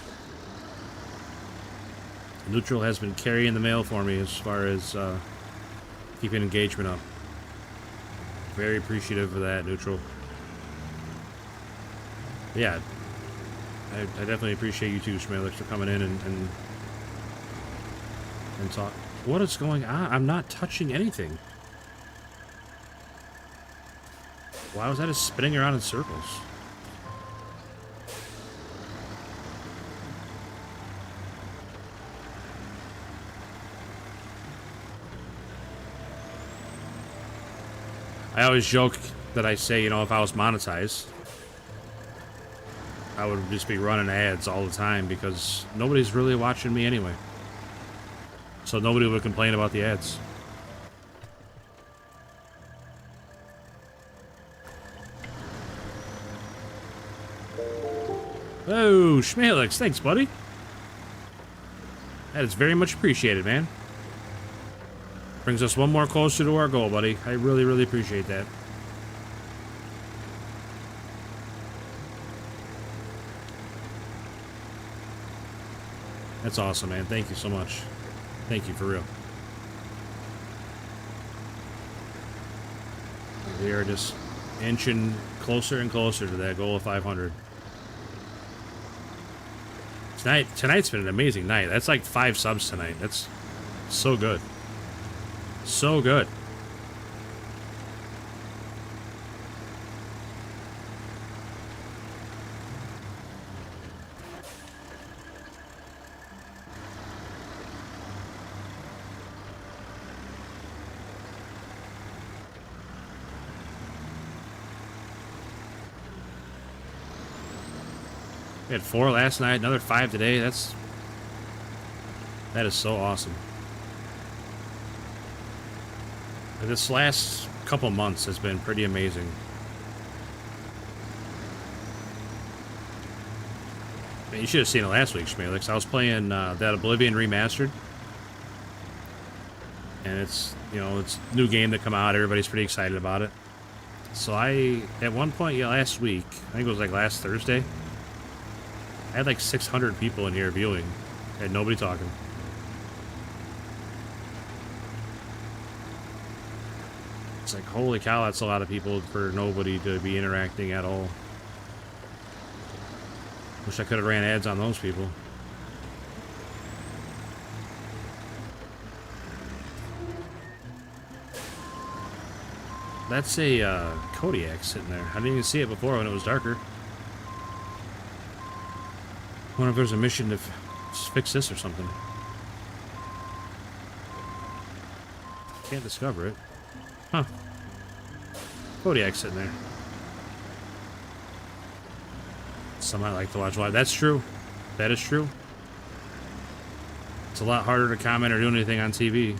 Speaker 1: Neutral has been carrying the mail for me as far as keeping engagement up. Very appreciative of that, Neutral. Yeah, I definitely appreciate you too, Schmalix, for coming in and talk. What is going on? I'm not touching anything. Why was I just spinning around in circles? I always joke that I say, you know, if I was monetized, I would just be running ads all the time because nobody's really watching me anyway. So nobody would complain about the ads. Oh, Schmalix, thanks, buddy. That is very much appreciated, man. Brings us one more closer to our goal, buddy. I really, really appreciate that. That's awesome, man. Thank you so much. Thank you, for real. We are just inching closer and closer to that goal of 500. Tonight's been an amazing night. That's like 5 subs tonight. That's so good. So good. We had 4 last night, another 5 today. That is so awesome. This last couple months has been pretty amazing. Man, you should have seen it last week, Schmalix. I was playing that Oblivion Remastered. And it's, you know, it's a new game that come out. Everybody's pretty excited about it. So at one point, yeah, last week, I think it was like last Thursday, I had like 600 people in here viewing. I had nobody talking. It's like, holy cow, that's a lot of people for nobody to be interacting at all. Wish I could have ran ads on those people. That's a Kodiak sitting there. I didn't even see it before when it was darker. I wonder if there's a mission to fix this or something. Can't discover it. Huh. Kodiak sitting there. Some I like to watch live. That's true. That is true. It's a lot harder to comment or do anything on TV.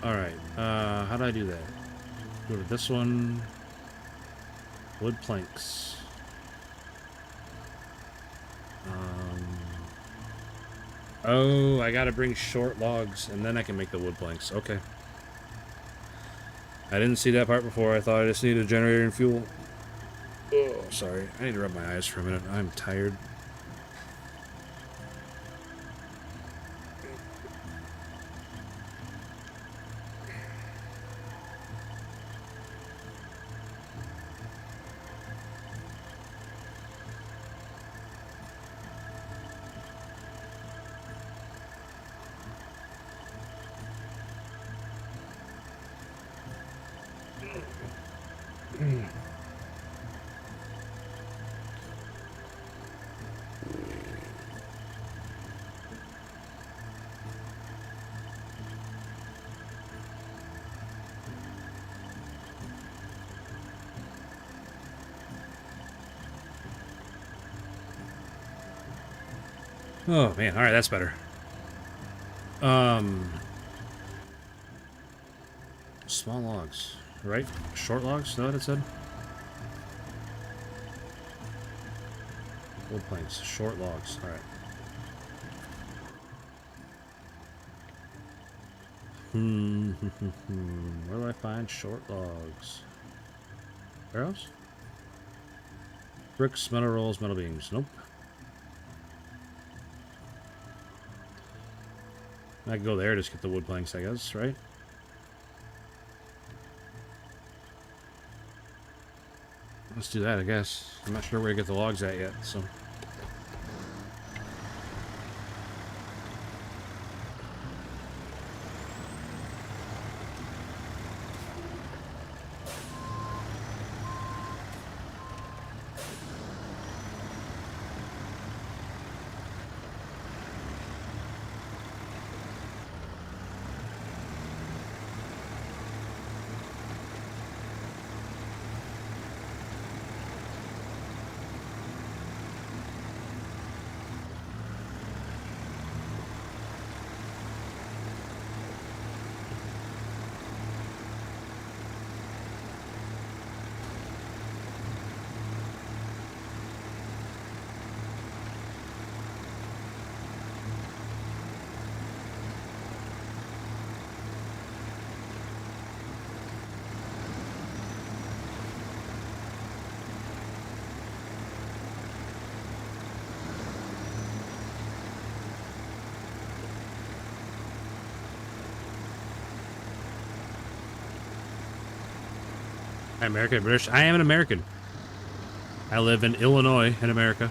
Speaker 1: Alright. How do I do that? Go to this one. Wood planks. Oh, I gotta bring short logs and then I can make the wood planks. Okay. I didn't see that part before. I thought I just needed a generator and fuel. Oh, sorry. I need to rub my eyes for a minute. I'm tired. Oh man, alright, that's better. Small logs, right? Short logs, is that what it said? Wood planks, short logs, alright. Where do I find short logs? Where else? Bricks, metal rolls, metal beams. Nope. I can go there, just get the wood planks, I guess, right? Let's do that, I guess. I'm not sure where to get the logs at yet, so... American, British. I am an American. I live in Illinois in America.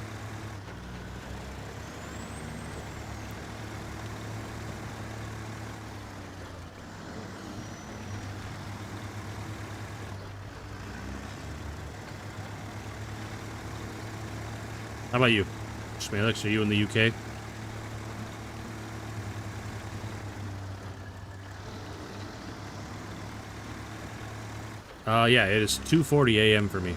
Speaker 1: How about you? Smalix, are you in the UK? Yeah, it is 2:40 a.m. for me.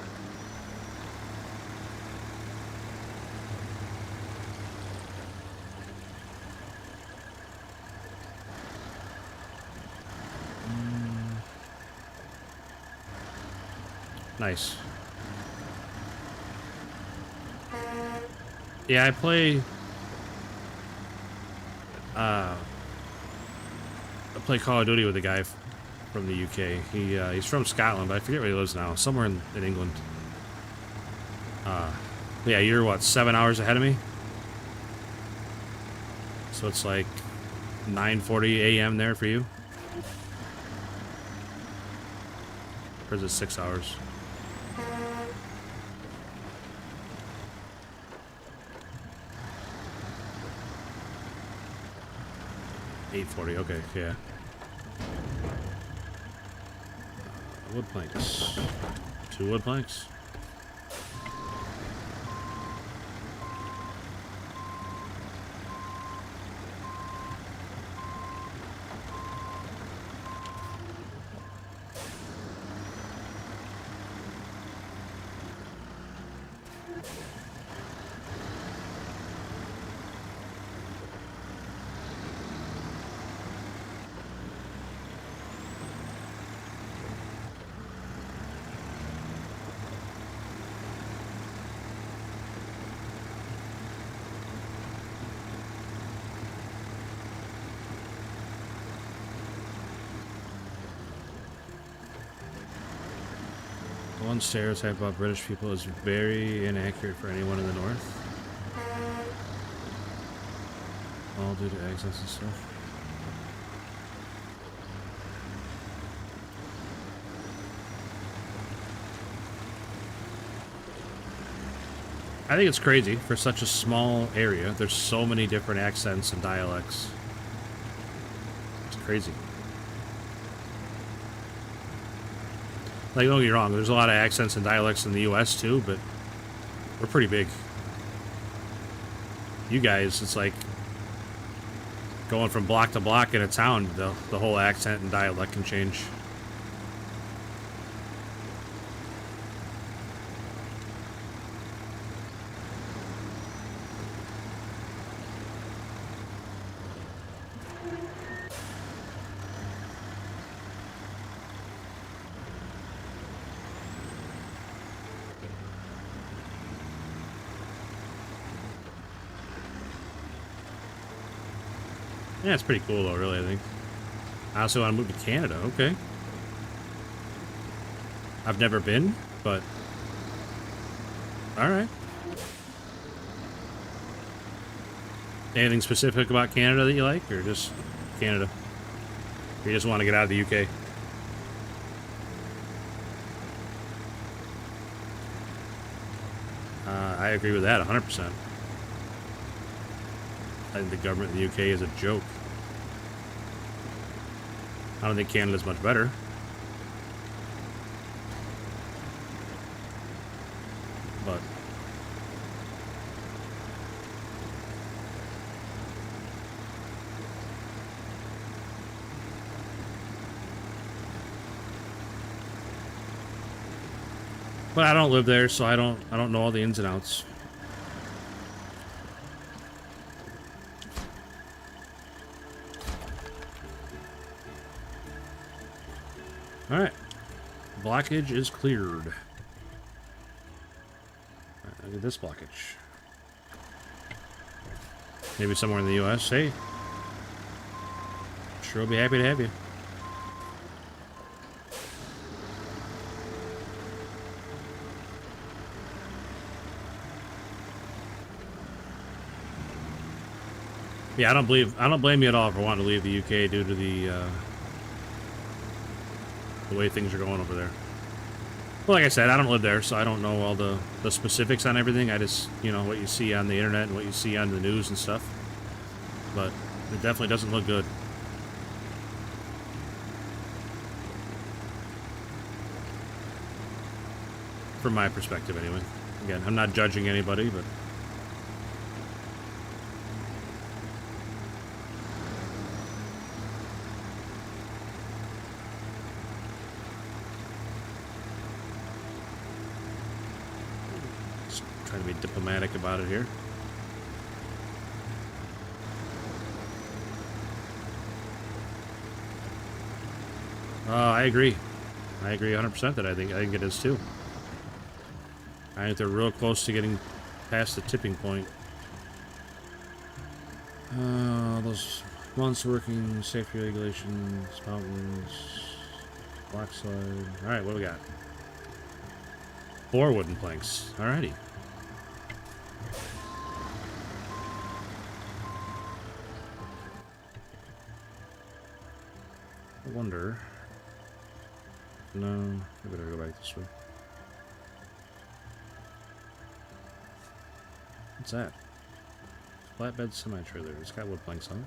Speaker 1: Nice. Yeah, I play Call of Duty with a guy from the UK. He's from Scotland, but I forget where he lives now. Somewhere in England. Yeah, you're what, 7 hours ahead of me? So it's like 9:40 a.m. there for you? Or is it 6 hours? $8:40, okay, yeah. Wood planks. 2 wood planks. One stereotype about British people is very inaccurate for anyone in the north. All due to accents and stuff. I think it's crazy for such a small area. There's so many different accents and dialects. It's crazy. Like, don't get me wrong, there's a lot of accents and dialects in the US too, but we're pretty big. You guys, it's like going from block to block in a town, the whole accent and dialect can change. Yeah, it's pretty cool though, really, I think. I also want to move to Canada, okay. I've never been, but alright. Anything specific about Canada that you like, or just Canada? Or you just want to get out of the UK? I agree with that 100%. I think the government in the UK is a joke. I don't think Canada's much better. But I don't live there, so I don't know all the ins and outs. Alright. Blockage is cleared. Right, look at this blockage. Maybe somewhere in the US. Hey. Sure will be happy to have you. Yeah, I don't blame you at all for wanting to leave the UK due to the way things are going over there. Well, like I said, I don't live there, so I don't know all the specifics on everything. I just, you know, what you see on the internet and what you see on the news and stuff. But it definitely doesn't look good. From my perspective, anyway. Again, I'm not judging anybody, but... Just trying to be diplomatic about it here. I agree. I agree 100% that I think it is too. I think they're real close to getting past the tipping point. Those months working, safety regulations, mountains, block slide. Alright, what do we got? 4 wooden planks. Alrighty. I wonder... No, I better go back this way. What's that? Flatbed semi-trailer. It's got wood planks on it.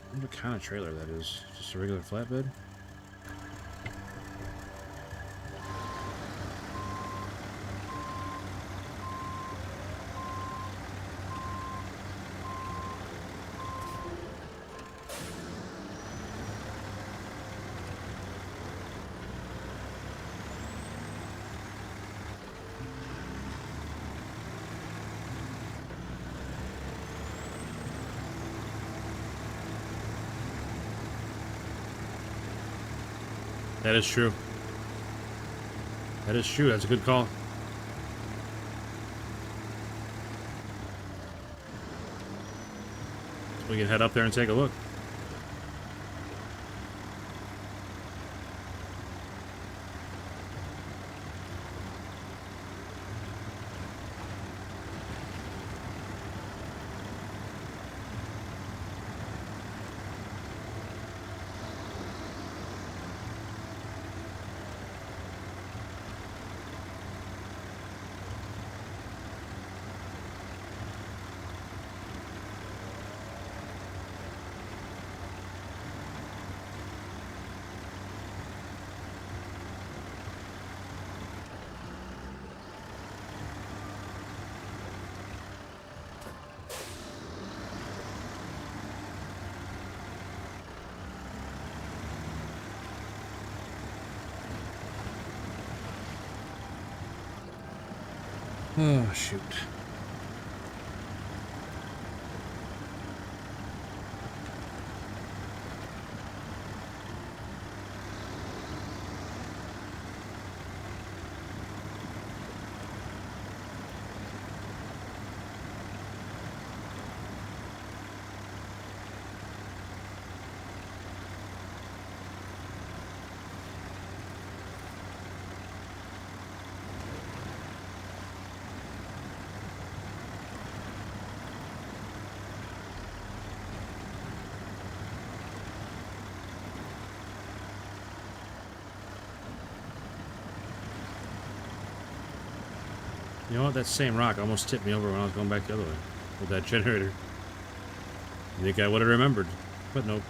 Speaker 1: I wonder what kind of trailer that is. Just a regular flatbed? That is true. That is true. That's a good call. We can head up there and take a look. Oh, shoot. You know what? That same rock almost tipped me over when I was going back the other way with that generator. I think I would have remembered, but nope.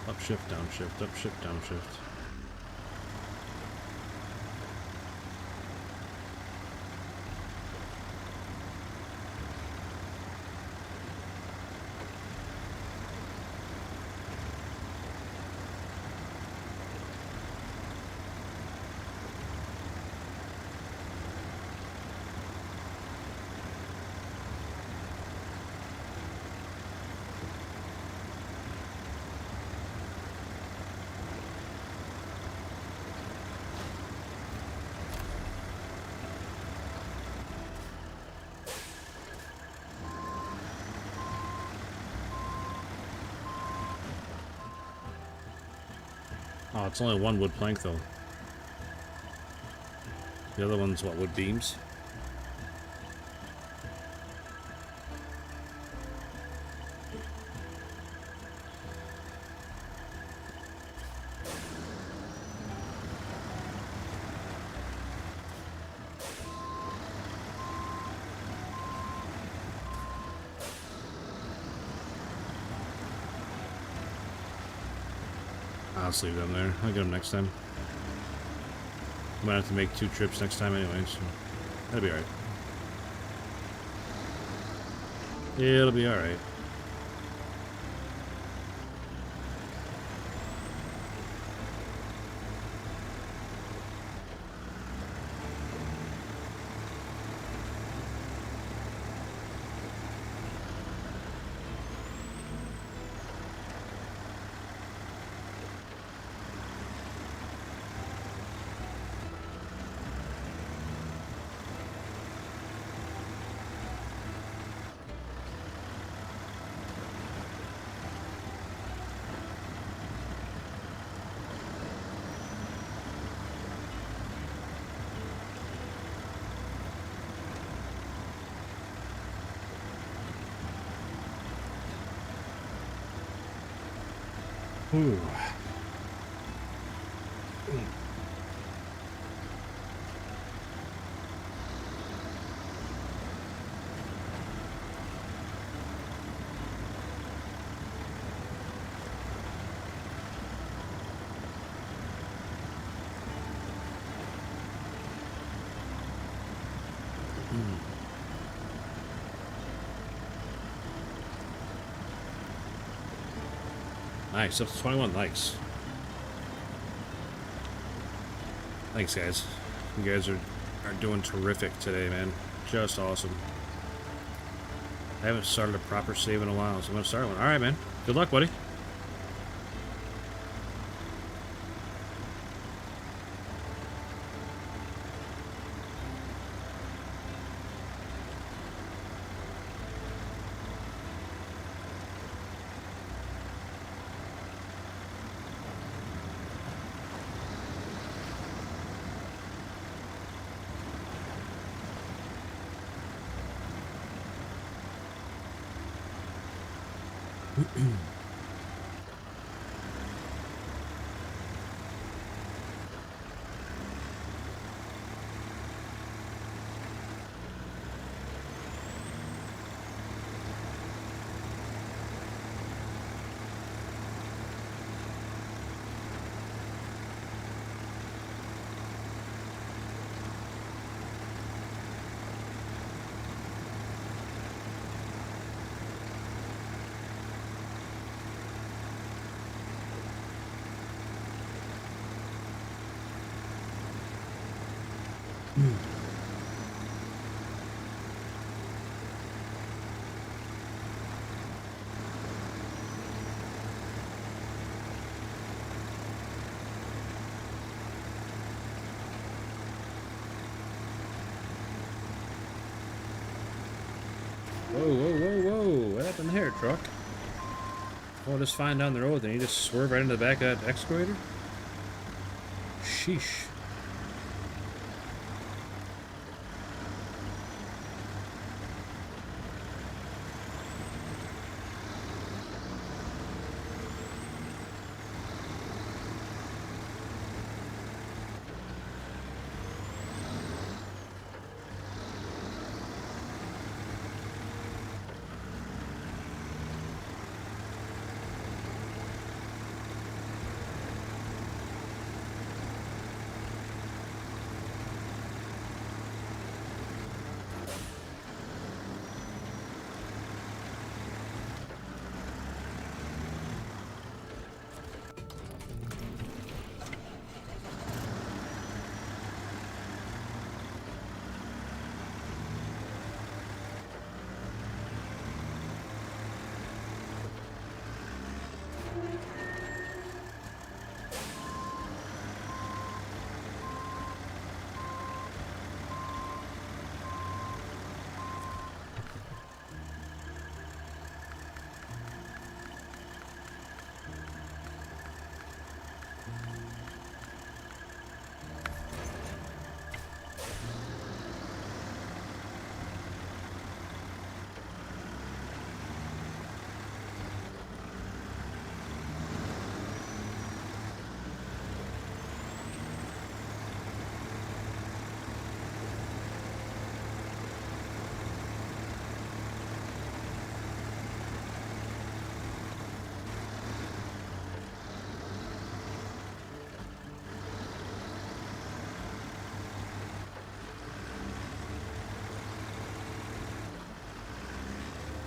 Speaker 1: Upshift, downshift, upshift, downshift. Oh, it's only one wood plank, though. The other one's, what, wood beams? I'll just leave them there. I'll get them next time. Might have to make 2 trips next time anyway, so that'll be alright. It'll be alright. Ooh. Nice, up to 21 likes. Thanks, guys. You guys are doing terrific today, man. Just awesome. I haven't started a proper save in a while, so I'm gonna start one. Alright, man. Good luck, buddy. Whoa, whoa, whoa, whoa. What happened there, truck? Oh, just fine down the road, then you just swerve right into the back of that excavator? Sheesh.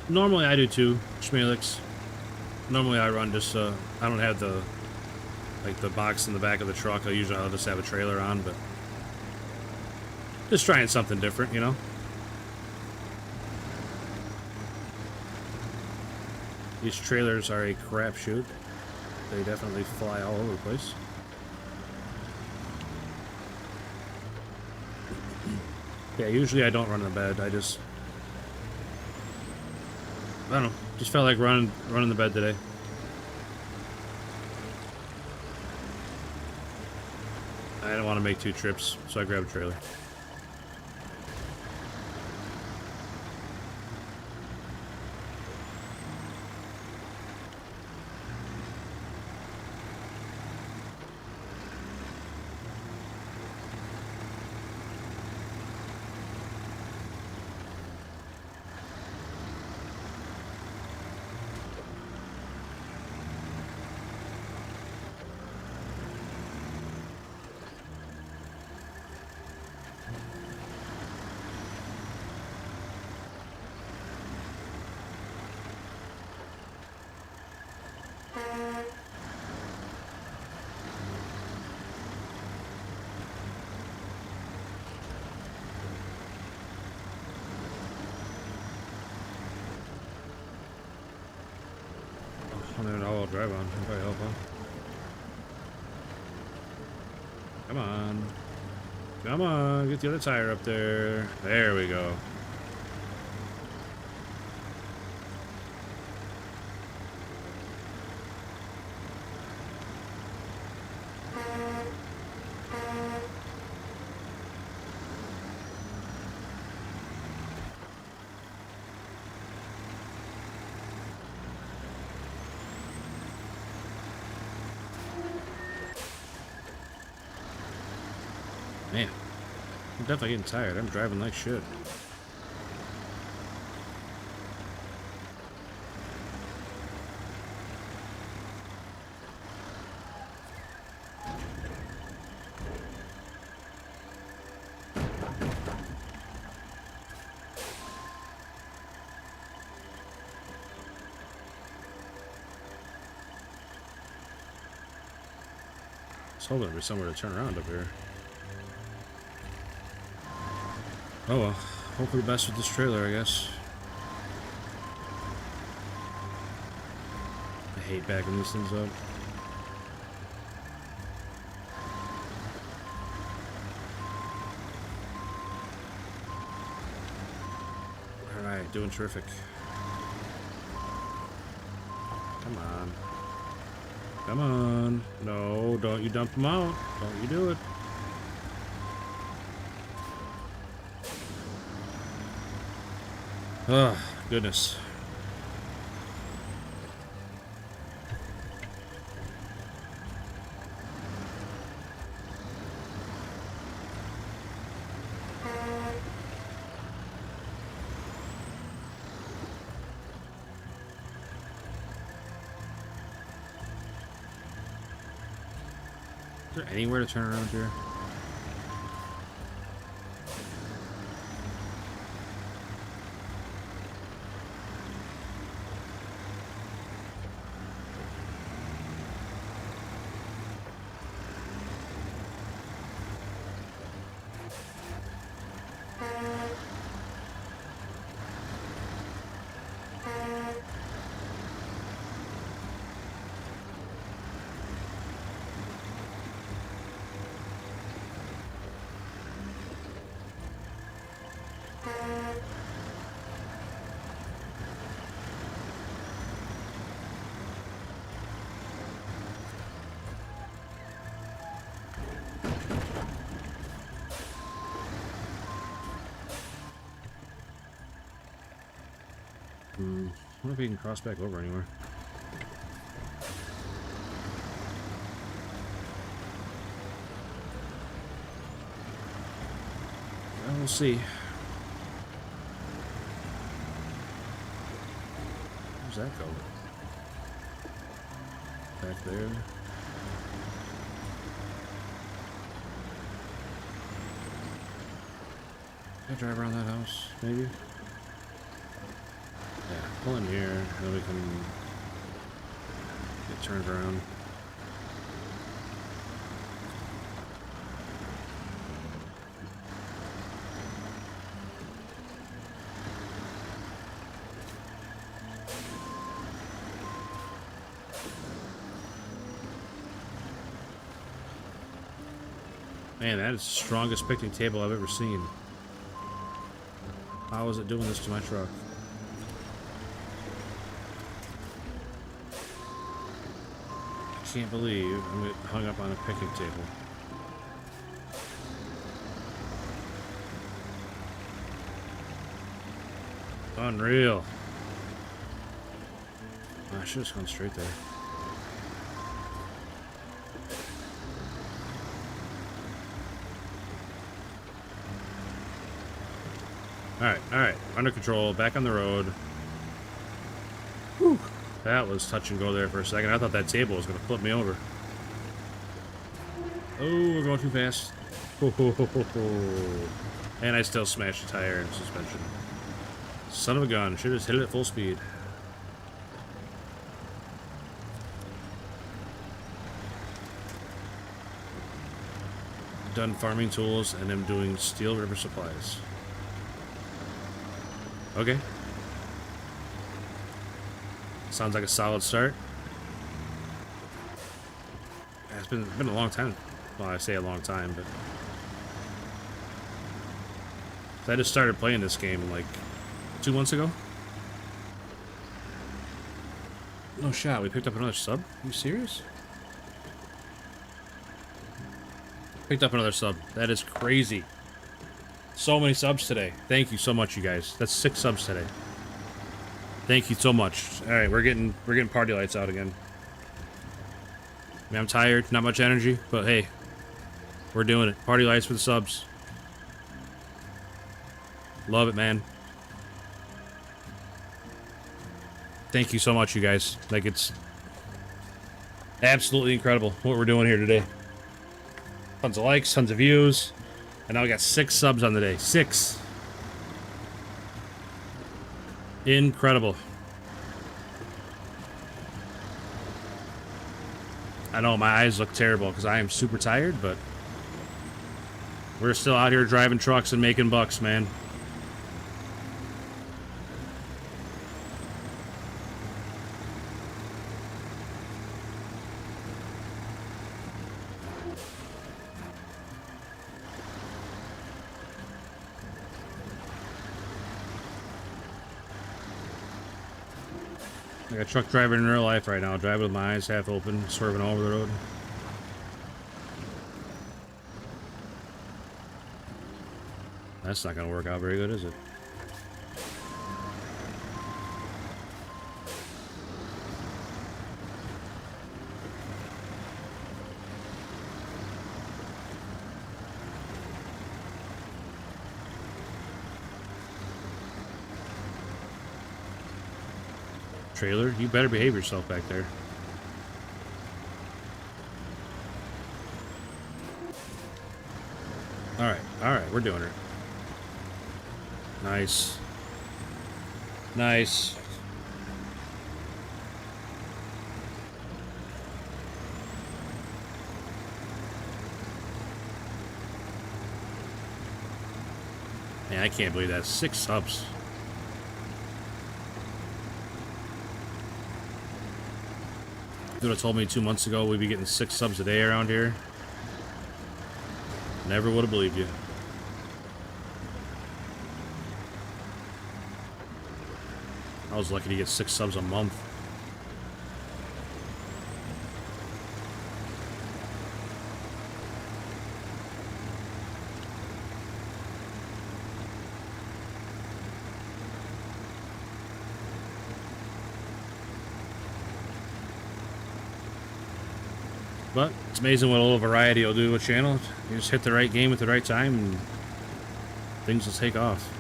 Speaker 1: Normally I do too, Schmelix. Normally I run just, I don't have the, like, the box in the back of the truck. I'll just have a trailer on, but just trying something different, you know? These trailers are a crapshoot. They definitely fly all over the place. Yeah, usually I don't run the bed. I don't know. Just felt like running the bed today. I didn't want to make 2 trips, so I grabbed a trailer. I don't even know I'll drive on. I'll probably help on. Come on. Come on. Get the other tire up there. There we go. Man, I'm definitely getting tired. I'm driving like shit. I was hoping there'd be somewhere to turn around up here. Oh well, hope for the best with this trailer, I guess. I hate backing these things up. Alright, doing terrific. Come on. Come on. No, don't you dump them out. Don't you do it. Oh, goodness. Is there anywhere to turn around here? I wonder if we can cross back over anywhere. Well, we'll see. Where's that go? Back there. Can I drive around that house, maybe? Yeah, pull in here, then we can get turned around. Man, that is the strongest picnic table I've ever seen. How is it doing this to my truck? I can't believe I'm getting hung up on a picnic table. Unreal. I should have just gone straight there. Alright. Under control, back on the road. Whew. That was touch and go there for a second. I thought that table was going to flip me over. Oh, we're going too fast. And I still smashed the tire and suspension. Son of a gun. Should have hit it at full speed. Done farming tools and I'm doing Steel River supplies. Okay. Sounds like a solid start. It's been a long time. Well, I say a long time, but I just started playing this game like 2 months ago. No shot. We picked up another sub. Are you serious? Picked up another sub. That is crazy. So many subs today. Thank you so much, you guys. That's 6 subs today. Thank you so much. All right, we're getting party lights out again. I mean, I'm tired, not much energy, but hey, we're doing it. Party lights for the subs. Love it, man. Thank you so much, you guys. Like, it's absolutely incredible what we're doing here today. Tons of likes, tons of views. And now we got 6 subs on the day. 6. Incredible. I know my eyes look terrible because I am super tired, but we're still out here driving trucks and making bucks, man. Like a truck driver in real life right now, driving with my eyes half open, swerving all over the road. That's not going to work out very good, is it? Trailer, you better behave yourself back there. Alright, we're doing it. Nice. Nice. Man, I can't believe that. 6 subs. You would have told me 2 months ago we'd be getting 6 subs a day around here. Never would have believed you. I was lucky to get 6 subs a month. But it's amazing what a little variety will do to a channel. You just hit the right game at the right time and things will take off.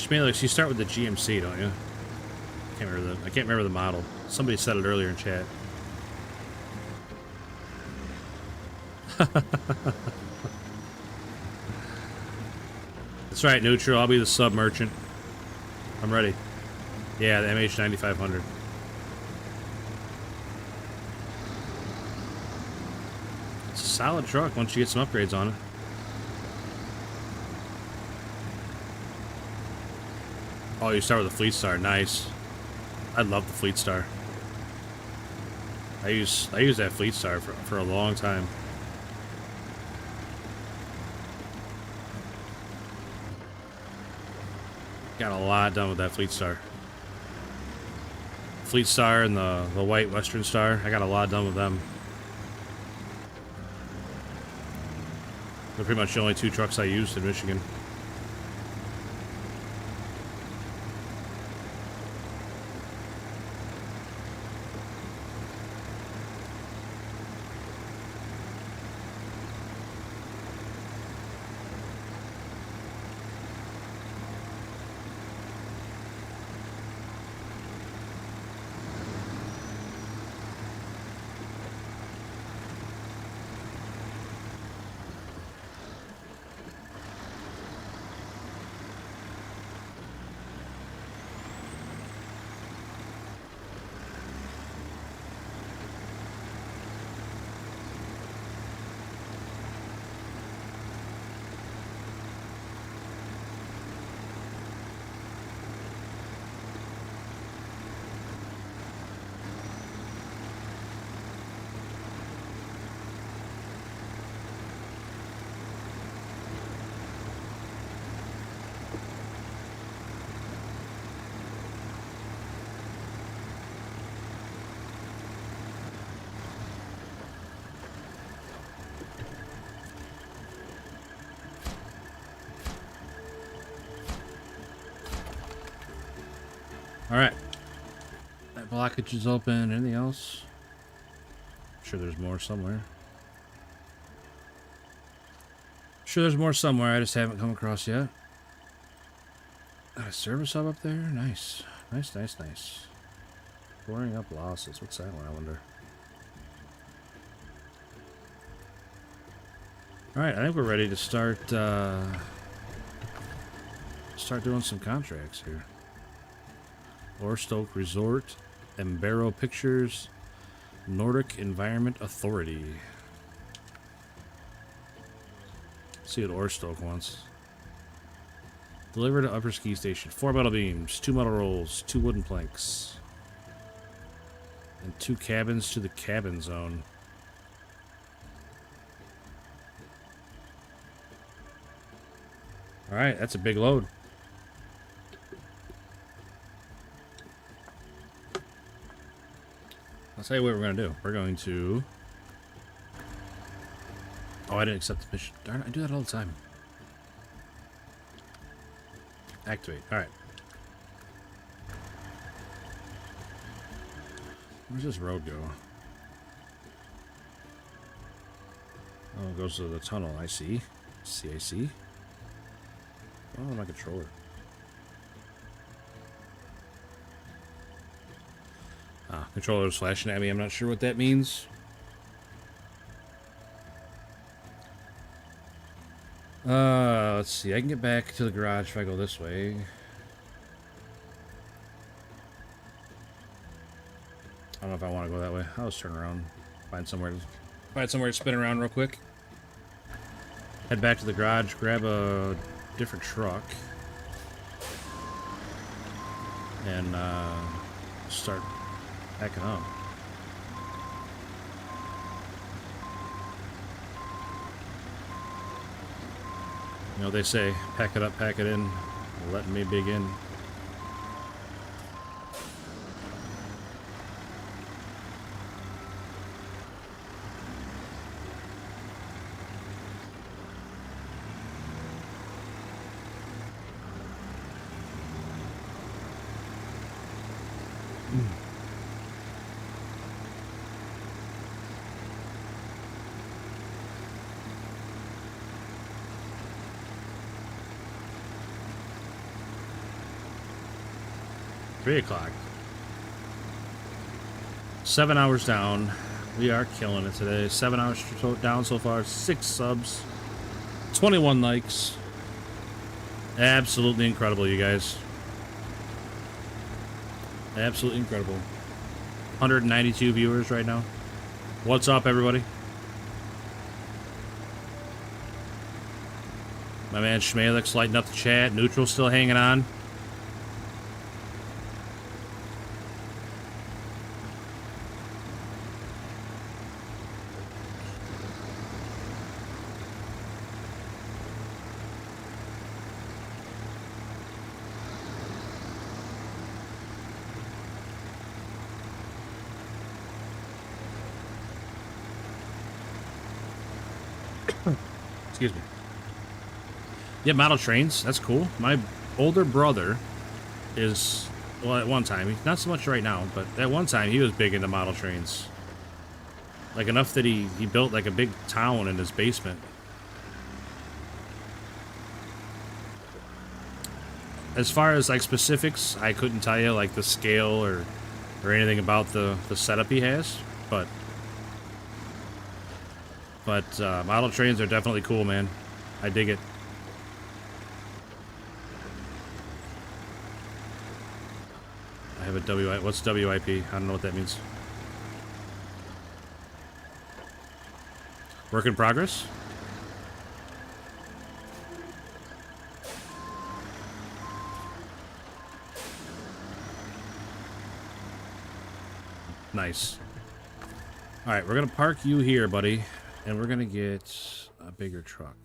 Speaker 1: Just mainly, like, so you start with the GMC, don't you? I can't remember the model. Somebody said it earlier in chat. That's right, Neutral. I'll be the sub merchant. I'm ready. Yeah, the MH9500. It's a solid truck once you get some upgrades on it. Oh, you start with the Fleet Star. Nice. I love the Fleet Star. I use that Fleet Star for a long time. Got a lot done with that Fleet Star. Fleet Star and the white Western Star. I got a lot done with them. They're pretty much the only two trucks I used in Michigan. Alright. That blockage is open. Anything else? I'm sure there's more somewhere. Sure there's more somewhere I just haven't come across yet. Got a service hub up there? Nice. Nice, nice, nice. Pouring up losses. What's that one, I wonder? Alright, I think we're ready to start doing some contracts here. Orstoke Resort, Embero Pictures, Nordic Environment Authority. Let's see what Orstoke wants. Deliver to Upper Ski Station. 4 metal beams, 2 metal rolls, 2 wooden planks, and 2 cabins to the cabin zone. Alright, that's a big load. I'll tell you what we're going to do. We're going to... Oh, I didn't accept the mission. Darn it, I do that all the time. Activate. Alright. Where's this road go? Oh, it goes to the tunnel. I see. I see. Oh, my controller. Controller's flashing at me. I'm not sure what that means. Let's see. I can get back to the garage if I go this way. I don't know if I want to go that way. I'll just turn around. Find somewhere to spin around real quick. Head back to the garage. Grab a different truck. And, start packing up. You know, they say, pack it up, pack it in, let me begin. 3 o'clock. 7 hours down. We are killing it today. 7 hours down so far. 6 subs. 21 likes. Absolutely incredible, you guys. Absolutely incredible. 192 viewers right now. What's up, everybody? My man Schmalek's lighting up the chat. Neutral still hanging on. Excuse me. Yeah, model trains. That's cool. My older brother is, well, at one time, not so much right now, but at one time he was big into model trains. Like enough that he built like a big town in his basement. As far as like specifics, I couldn't tell you like the scale or anything about the setup he has, but model trains are definitely cool, man. I dig it. I have a WI. What's WIP? I don't know what that means. Work in progress? Nice. Alright, we're gonna park you here, buddy. And we're gonna get a bigger truck.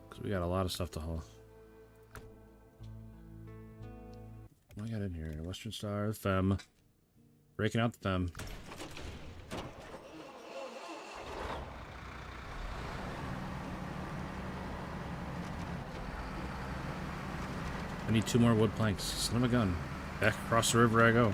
Speaker 1: Because we got a lot of stuff to haul. What do I got in here? Western Star, Fem. Breaking out the Fem. I need 2 more wood planks. Son of a gun. Back across the river I go.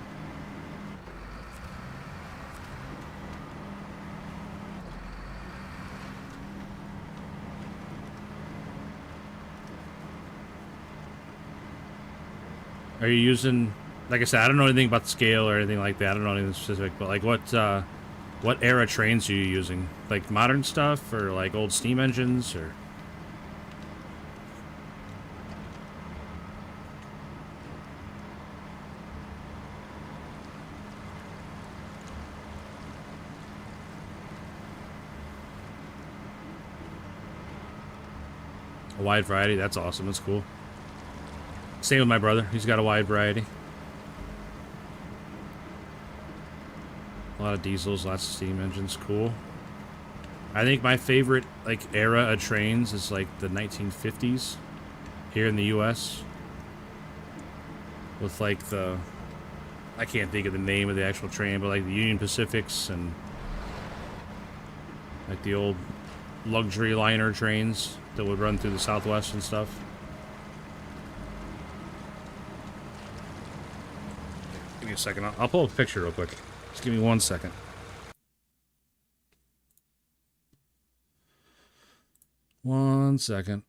Speaker 1: Are you using, like I said, I don't know anything about the scale or anything like that. I don't know anything specific, but like what era trains are you using? Like modern stuff or like old steam engines or? A wide variety, that's awesome, that's cool. Same with my brother, he's got a wide variety. A lot of diesels, lots of steam engines, cool. I think my favorite like era of trains is like the 1950s here in the US. With like the, I can't think of the name of the actual train, but like the Union Pacifics and like the old luxury liner trains that would run through the Southwest and stuff. Give me a second. I'll pull up a picture real quick. Just give me 1 second. One second.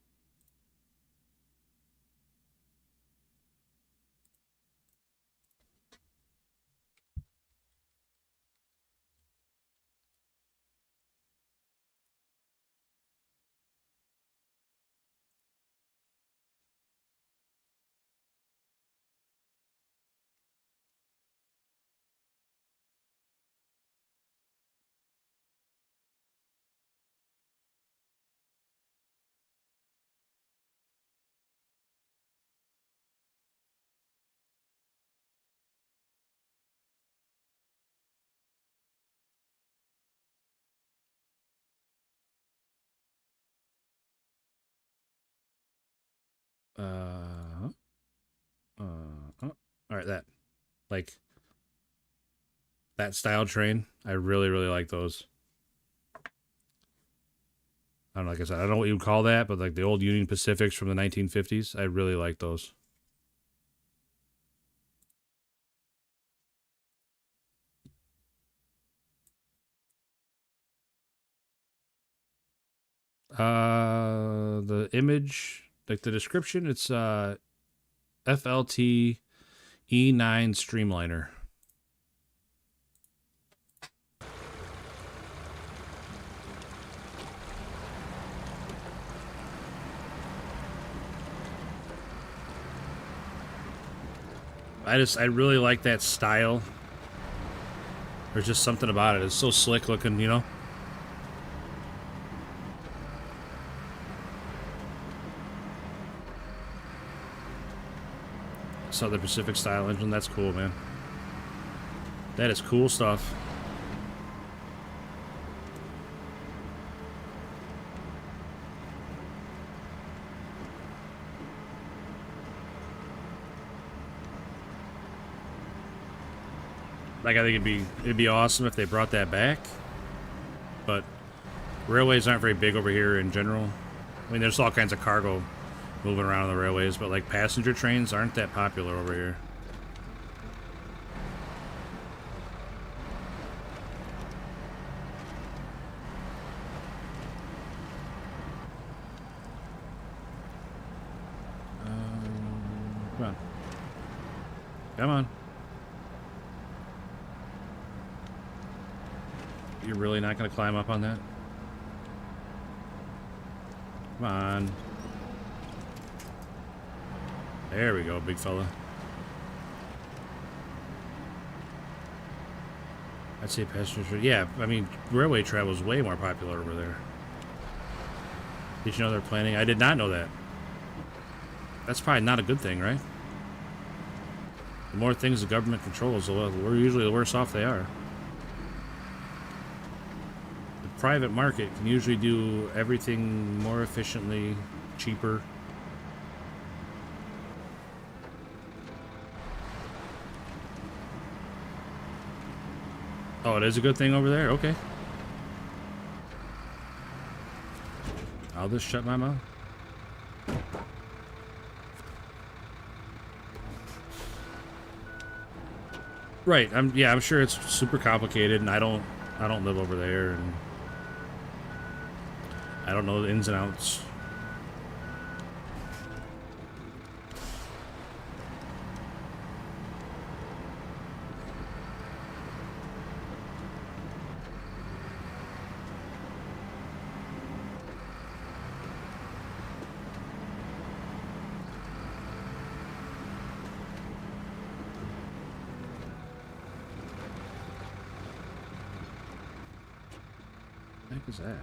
Speaker 1: All right, that. Like, that style train, I really, really like those. I don't know, like I said, I don't know what you would call that, but like the old Union Pacifics from the 1950s, I really like those. The image, like the description, it's FLT E9 Streamliner. I really like that style. There's just something about it. It's so slick looking, you know? Southern Pacific style engine. That's cool, man. That is cool stuff. Like, I think it'd be awesome if they brought that back. But railways aren't very big over here in general. I mean, there's all kinds of cargo moving around on the railways, but like passenger trains aren't that popular over here. Come on. Come on. You're really not going to climb up on that? Come on. There we go, big fella. I'd say passenger... Yeah, I mean, railway travel is way more popular over there. Did you know they're planning? I did not know that. That's probably not a good thing, right? The more things the government controls, the usually the worse off they are. The private market can usually do everything more efficiently, cheaper. Oh, it is a good thing over there? Okay. I'll just shut my mouth. Right. I'm sure it's super complicated, and I don't live over there, and I don't know the ins and outs. What the heck is that?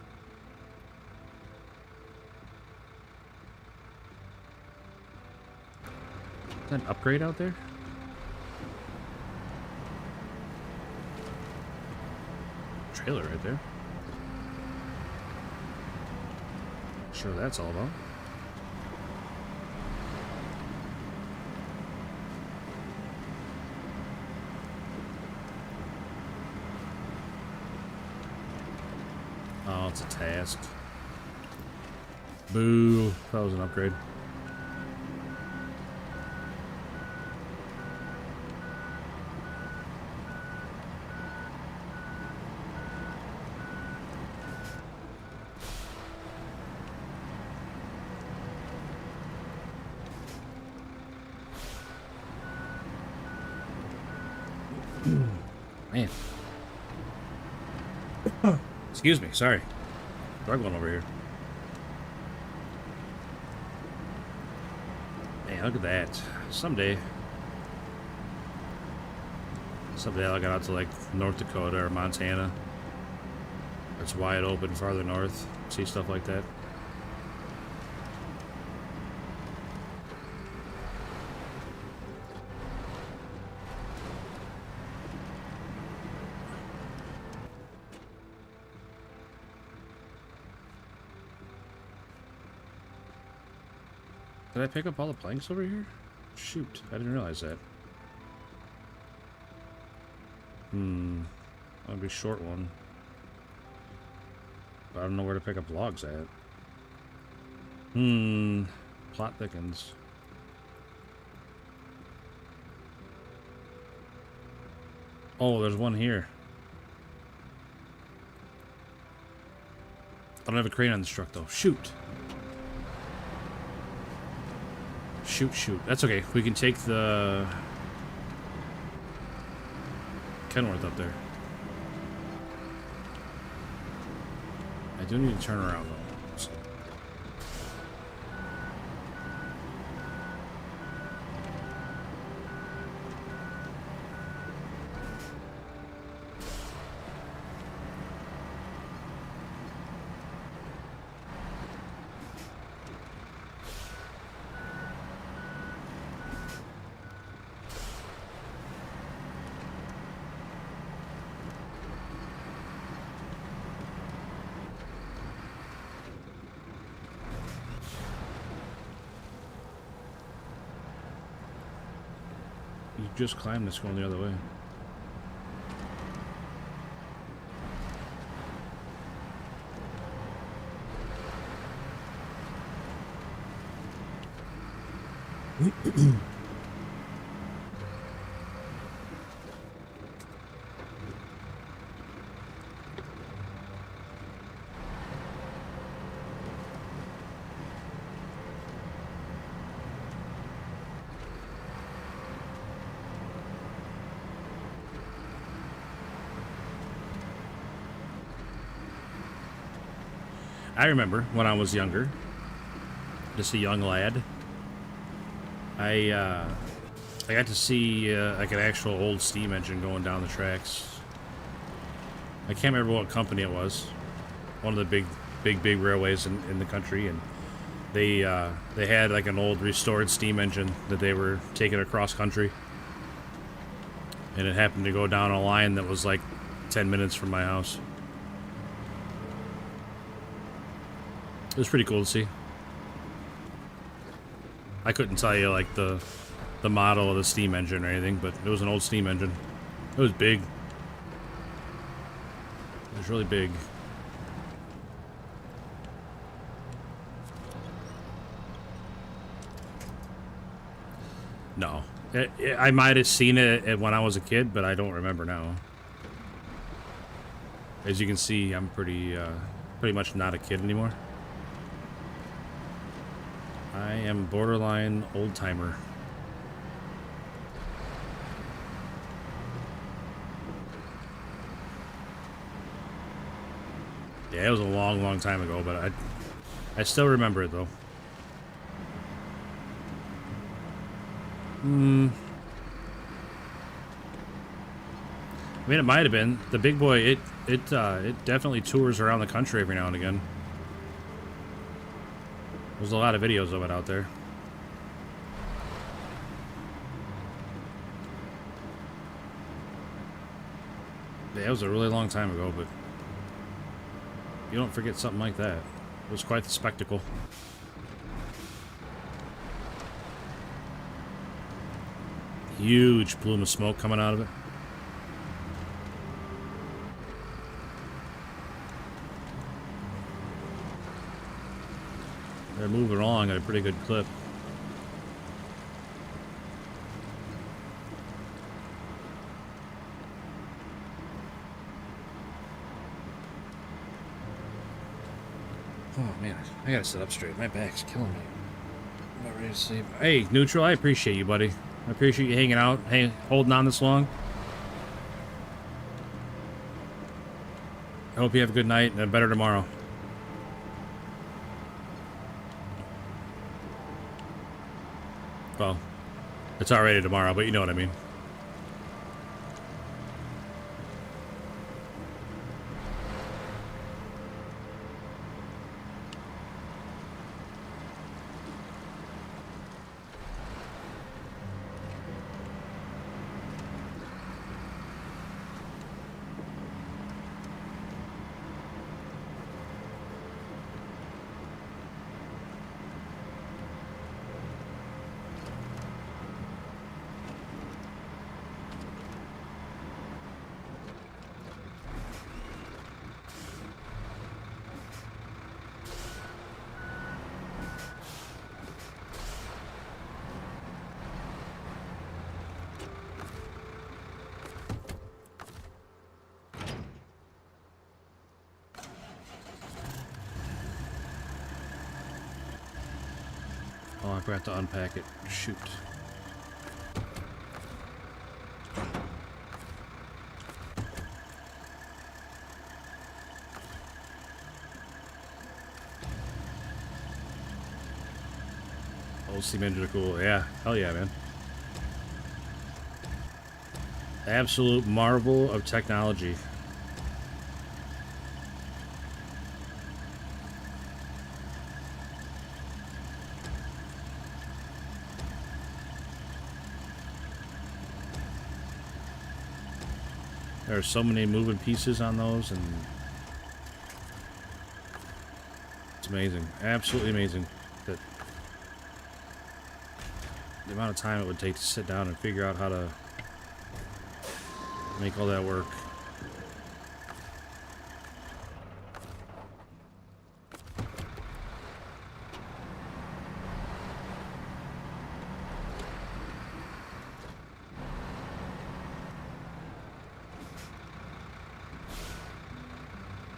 Speaker 1: Is that an upgrade out there? Trailer right there. Sure, what that's all about. Oh, it's a task. Boo. That was an upgrade. Man. Excuse me, sorry. Struggling over here. Man, look at that. Someday I'll get out to like North Dakota or Montana. It's wide open farther north. See stuff like that. Did I pick up all the planks over here? Shoot, I didn't realize that. That'd be a short one. But I don't know where to pick up logs at. Plot thickens. Oh, there's one here. I don't have a crane on this truck though. Shoot. Shoot, shoot. That's okay. We can take the Kenworth up there. I do need to turn around, though. So. You just climbed this going the other way. I remember when I was younger, just a young lad, I got to see like an actual old steam engine going down the tracks. I can't remember what company it was. One of the big railways in the country, and they had like an old restored steam engine that they were taking across country, and it happened to go down a line that was like 10 minutes from my house. It was pretty cool to see. I couldn't tell you like the model of the steam engine or anything, but it was an old steam engine. It was big. It was really big. No. I might have seen it when I was a kid, but I don't remember now. As you can see, I'm pretty much not a kid anymore. I am borderline old-timer. Yeah, it was a long time ago, but I still remember it, though. I mean, it might have been. The big boy, it definitely tours around the country every now and again. There's a lot of videos of it out there. Yeah, it was a really long time ago, but you don't forget something like that. It was quite the spectacle. Huge plume of smoke coming out of it. They're moving along at a pretty good clip. Oh man, I gotta sit up straight. My back's killing me. I'm not ready to sleep. Hey, Neutral, I appreciate you, buddy. I appreciate you hanging out, holding on this long. I hope you have a good night and a better tomorrow. Well, it's already tomorrow, but you know what I mean. Oh, I forgot to unpack it. Shoot. Old steam engines are cool. Yeah. Hell yeah, man. Absolute marvel of technology. There are so many moving pieces on those, and it's amazing. Absolutely amazing. That the amount of time it would take to sit down and figure out how to make all that work.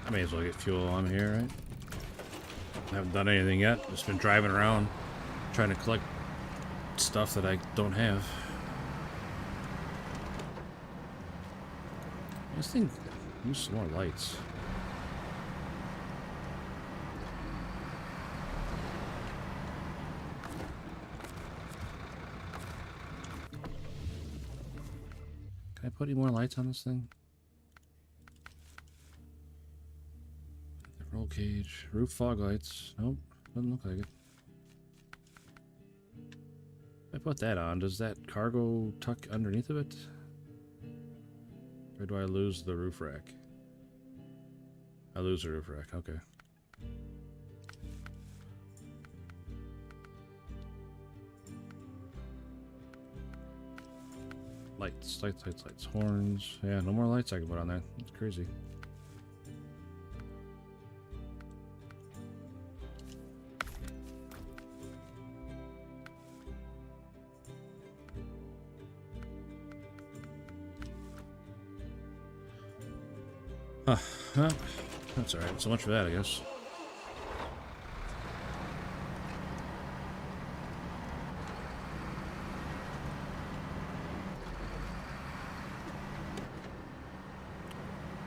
Speaker 1: I may as well get fuel on here, right? I haven't done anything yet. Just been driving around trying to collect stuff that I don't have. This thing needs some more lights. Can I put any more lights on this thing? Roll cage, roof fog lights. Nope, doesn't look like it. If I put that on, does that cargo tuck underneath of it? Or do I lose the roof rack? I lose the roof rack, okay. Lights, lights, lights, lights. Horns. Yeah, no more lights I can put on there. That's crazy. Well, that's alright. So much for that, I guess.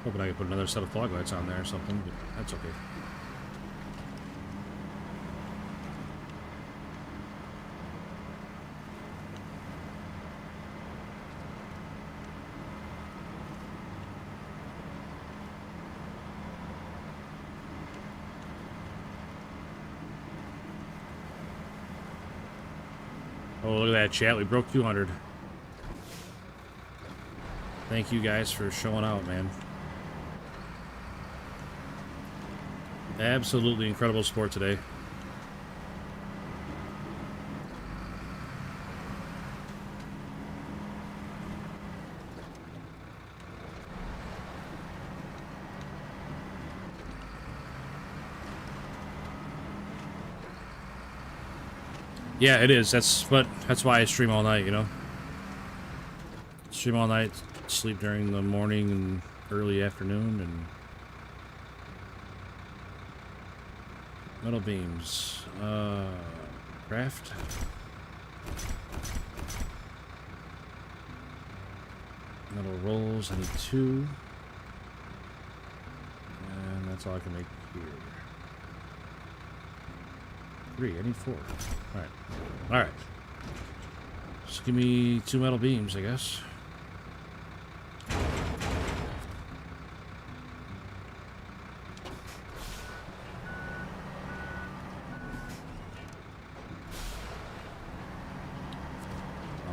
Speaker 1: Hoping I could put another set of fog lights on there or something, but that's okay. Oh, look at that, chat. We broke 200. Thank you guys for showing out, man. Absolutely incredible sport today. Yeah, it is. That's why I stream all night, you know. Stream all night, sleep during the morning and early afternoon, and metal beams. Craft. Metal rolls, I need 2. And that's all I can make here. 3, I need 4. Alright. Alright. Just give me 2 metal beams, I guess.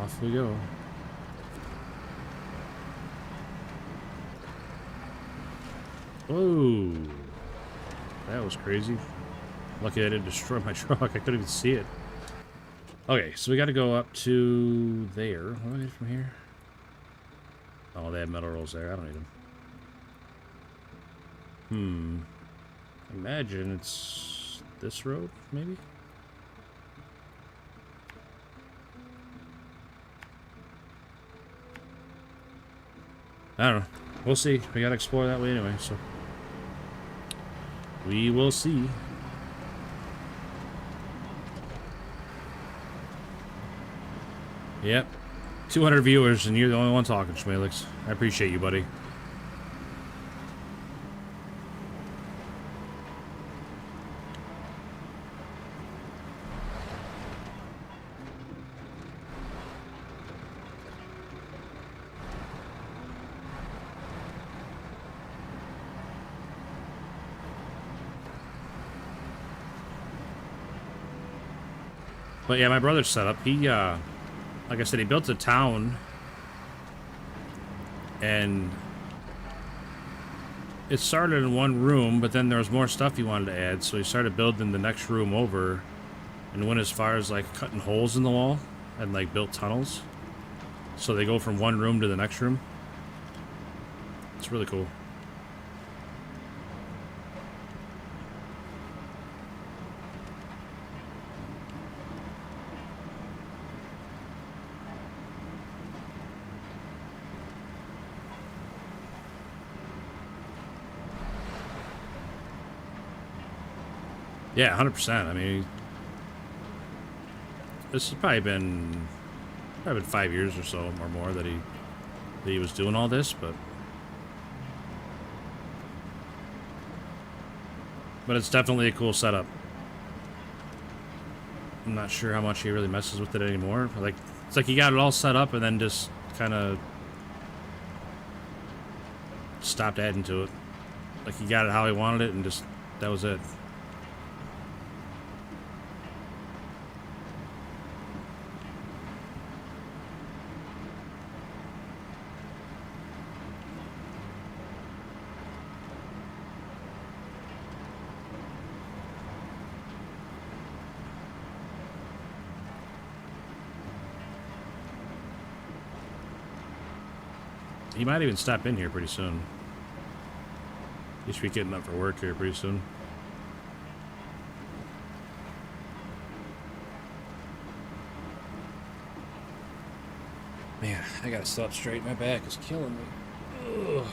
Speaker 1: Off we go. Whoa. That was crazy. Lucky I didn't destroy my truck. I couldn't even see it. Okay, so we got to go up to there. What do I get from here? Oh, they have metal rolls there. I don't need them. Imagine it's this road, maybe? I don't know. We'll see. We got to explore that way anyway, so we will see. Yep. 200 viewers, and you're the only one talking, Schmalix. I appreciate you, buddy. But yeah, my brother's set up. He, like I said, he built a town, and it started in one room, but then there was more stuff he wanted to add, so he started building the next room over, and went as far as, like, cutting holes in the wall, and, like, built tunnels. So they go from one room to the next room. It's really cool. Yeah, 100%. I mean, this has probably been 5 years or so or more that he was doing all this, but it's definitely a cool setup. I'm not sure how much he really messes with it anymore. Like, it's like he got it all set up and then just kind of stopped adding to it. Like, he got it how he wanted it and just, that was it. He might even stop in here pretty soon. He should be getting up for work here pretty soon. Man, I gotta sit up straight. My back is killing me. Ugh.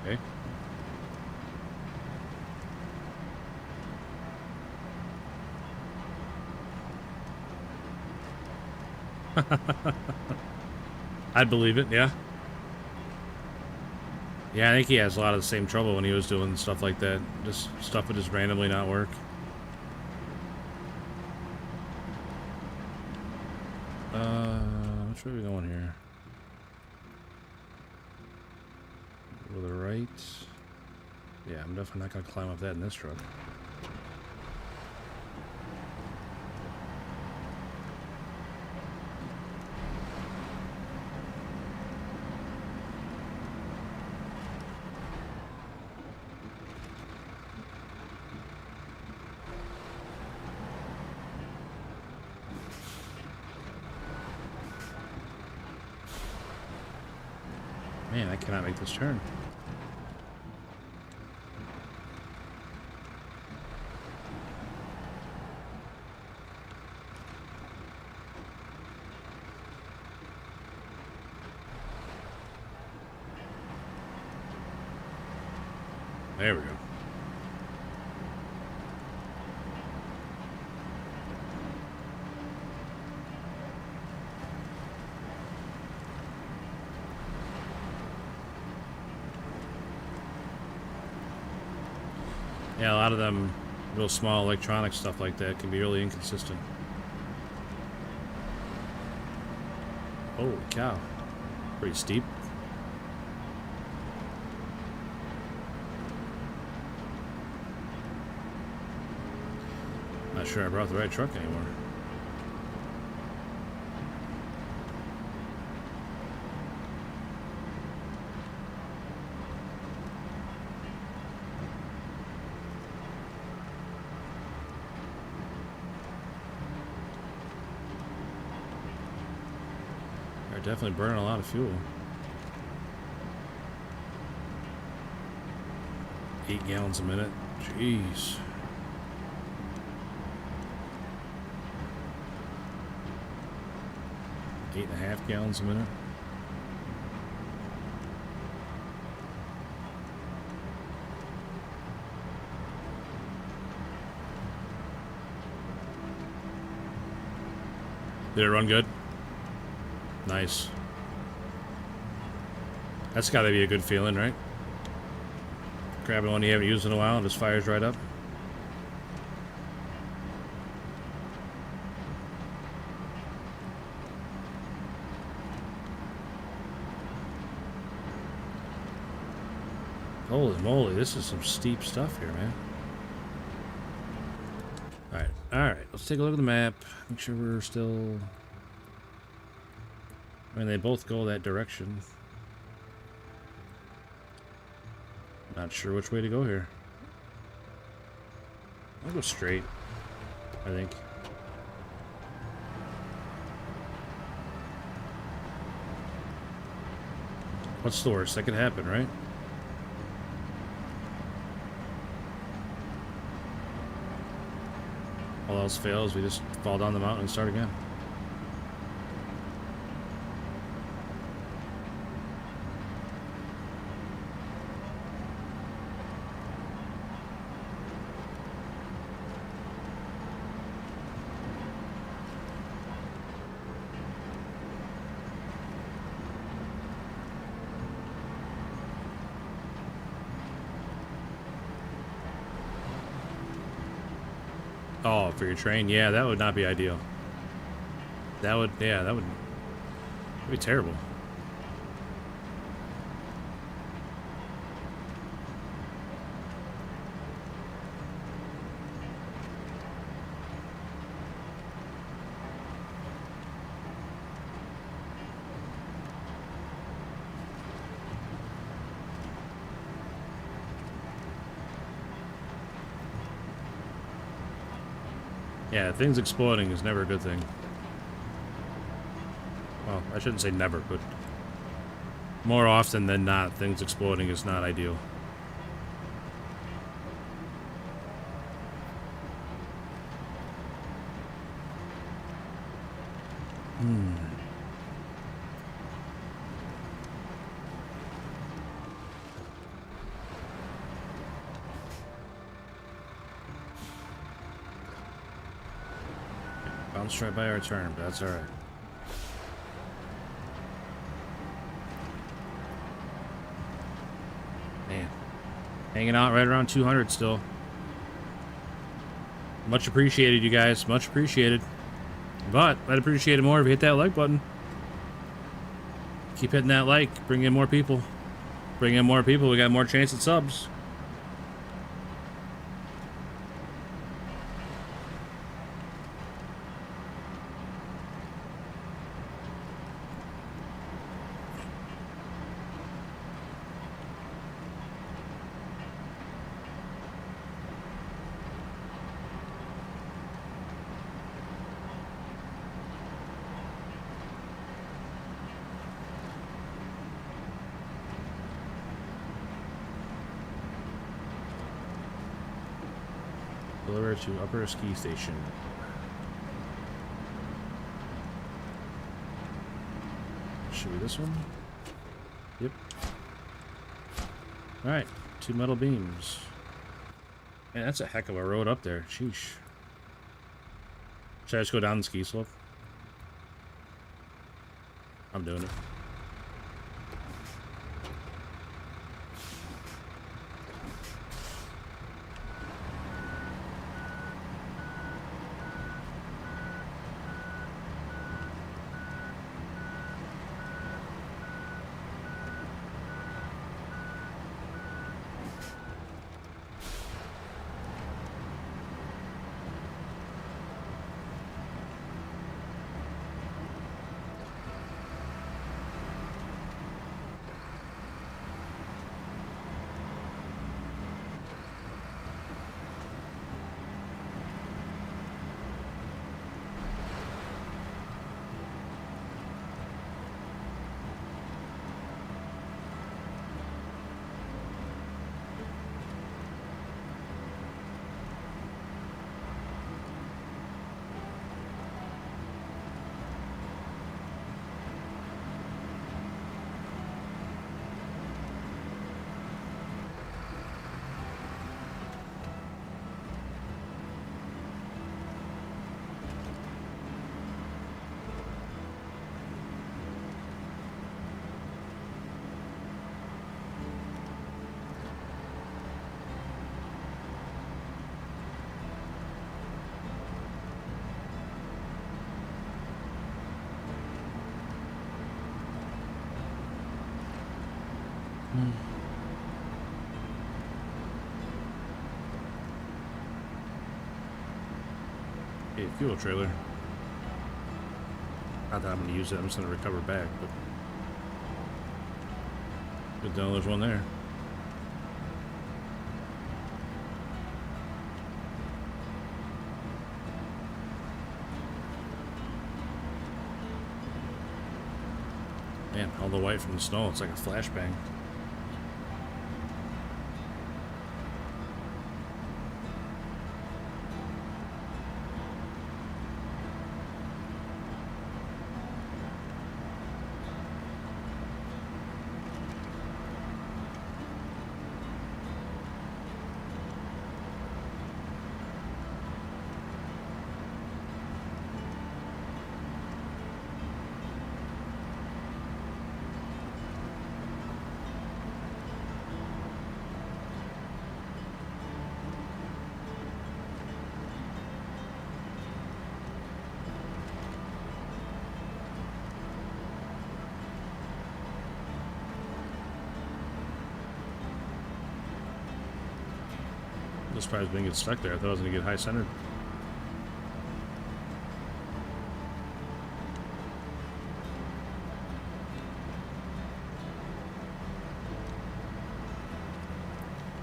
Speaker 1: Okay. I'd believe it, yeah. Yeah, I think he has a lot of the same trouble when he was doing stuff like that. Just stuff would just randomly not work. Which way are we going here? To the right. Yeah, I'm definitely not gonna climb up that in this truck. Man, I cannot make this turn. There we go. Yeah, a lot of them real small electronic stuff like that can be really inconsistent. Holy cow. Pretty steep. Not sure I brought the right truck anymore. They're definitely burning a lot of fuel. 8 gallons a minute. Jeez. 8.5 gallons a minute. Did it run good? Nice. That's got to be a good feeling, right? Grabbing one you haven't used in a while and just fires right up. Holy moly, this is some steep stuff here, man. Alright, let's take a look at the map. Make sure we're still... I mean, they both go that direction. Not sure which way to go here. I'll go straight, I think. What's the worst that could happen, right? All else fails, we just fall down the mountain and start again. Oh, for your train? Yeah, that would not be ideal. That would, yeah, that would be terrible. Yeah, things exploding is never a good thing. Well, I shouldn't say never, but more often than not, things exploding is not ideal. Bounced right by our turn, but that's alright. Man. Hanging out right around 200 still. Much appreciated, you guys. Much appreciated. But I'd appreciate it more if you hit that like button. Keep hitting that like. Bring in more people. Bring in more people. We got more chance at subs. Deliver to upper ski station. Should be this one? Yep. Alright, 2 metal beams. Man, that's a heck of a road up there. Sheesh. Should I just go down the ski slope? I'm doing it. Hey, fuel trailer. Not that I'm going to use it, I'm just going to recover back, but good to know there's one there. Man, all the white from the snow, it's like a flashbang. I'm surprised we didn't get stuck there. I thought I was going to get high centered.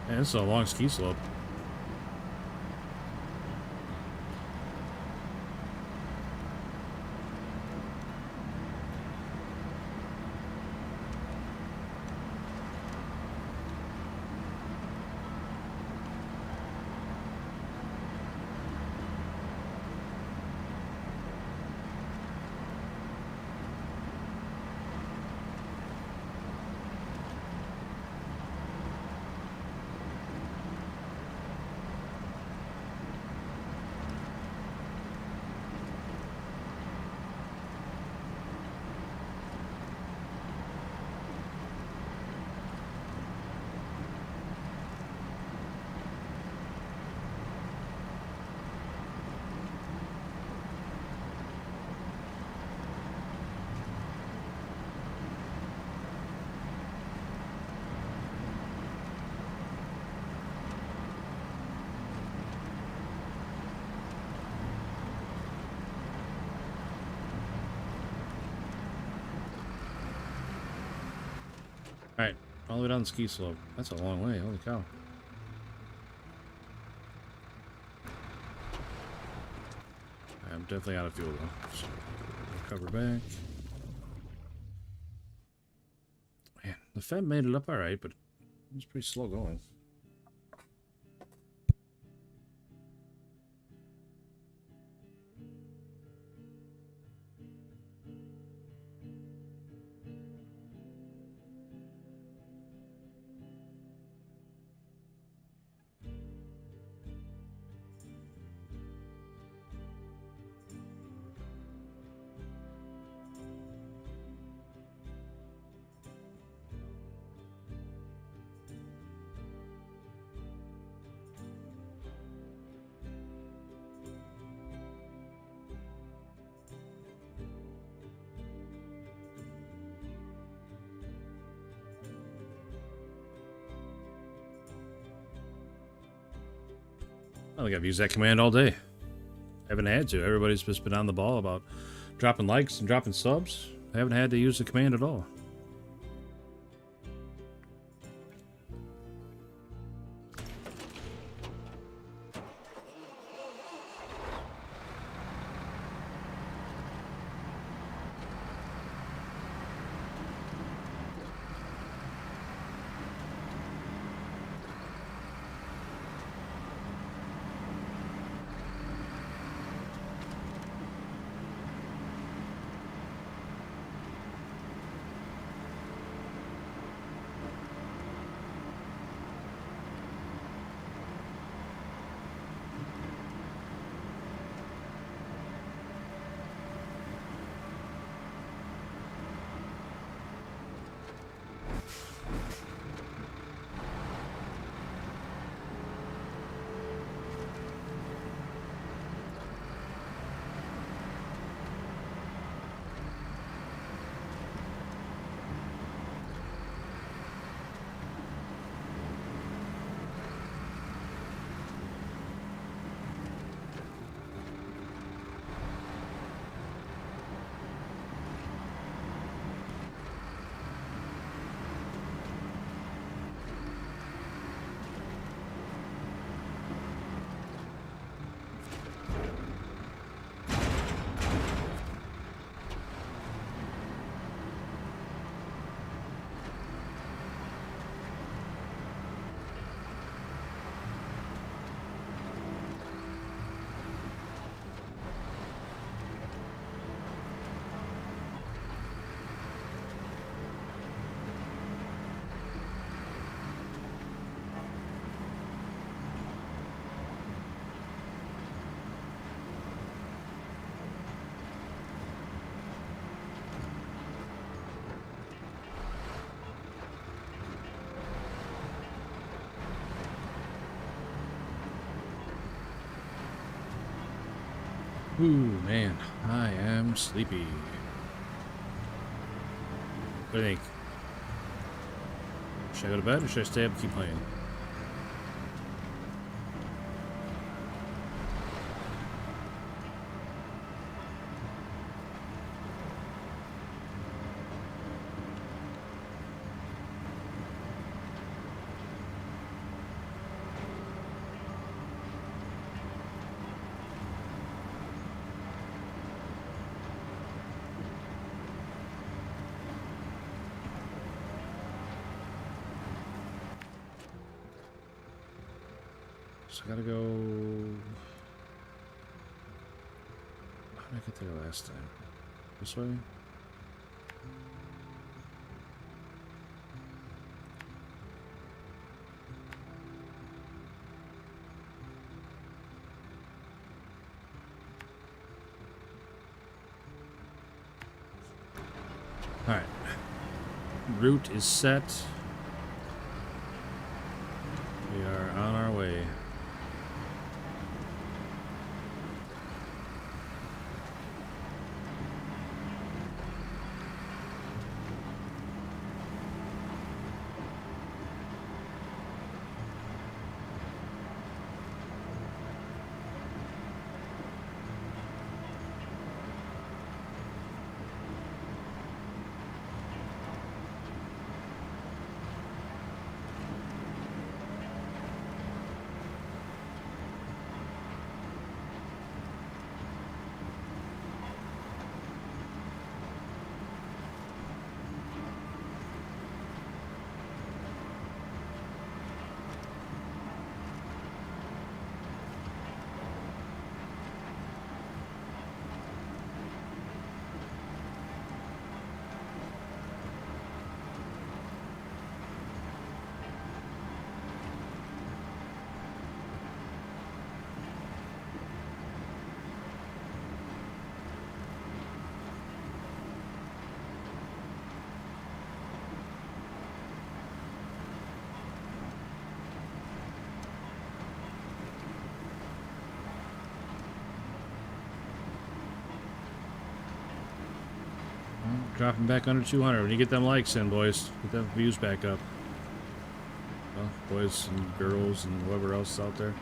Speaker 1: Man, this is a long ski slope. Alright, all the way down the ski slope. That's a long way, holy cow. I'm definitely out of fuel though. So recover back. Man, the Fed made it up alright, but it was pretty slow going. I think I've used that command all day. Haven't had to. Everybody's just been on the ball about dropping likes and dropping subs. I haven't had to use the command at all. Ooh, man, I am sleepy. What do you think? Should I go to bed or should I stay up and keep playing? So I gotta go. How did I get there last time? This way? Alright. Route is set. We are on our way. Dropping back under 200. When you get them likes in, boys, get them views back up. Well, boys and girls and whoever else is out there.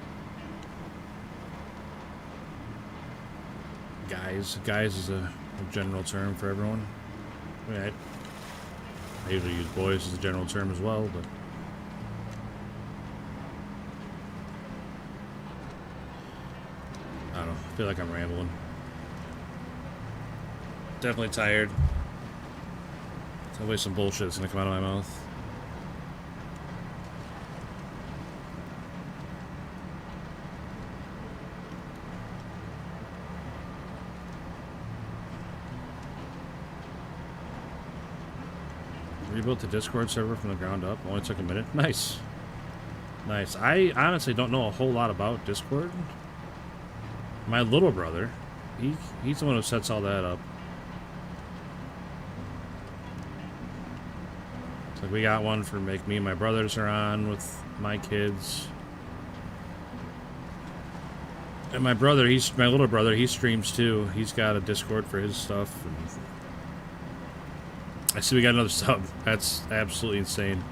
Speaker 1: Guys. Guys is a general term for everyone. I mean, I usually use boys as a general term as well, but... I don't know. I feel like I'm rambling. Definitely tired. There's some bullshit that's gonna come out of my mouth. Rebuilt the Discord server from the ground up. Only took a minute. Nice. Nice. I honestly don't know a whole lot about Discord. My little brother, he's the one who sets all that up. So we got one for me and my brothers are on with my kids. And my brother, my little brother, he streams too. He's got a Discord for his stuff. And I see we got another sub. That's absolutely insane.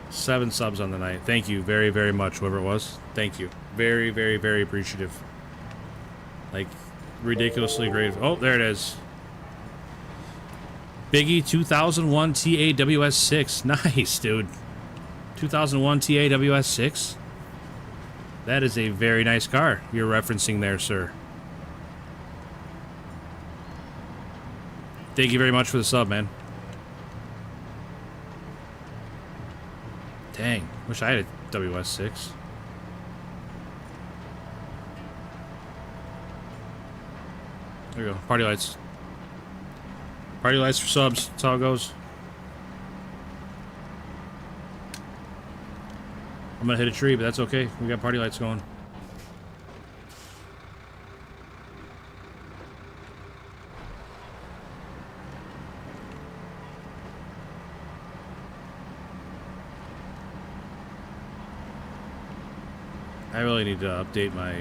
Speaker 1: 7 subs on the night. Thank you very, very much, whoever it was. Thank you. Very, very, very appreciative. Like, ridiculously grateful. Oh, there it is. Biggie 2001 TAWS6. Nice, dude. 2001 TAWS6. That is a very nice car you're referencing there, sir. Thank you very much for the sub, man. Dang, wish I had a WS6. There we go, party lights. Party lights for subs, that's how it goes. I'm gonna hit a tree, but that's okay. We got party lights going. I really need to update my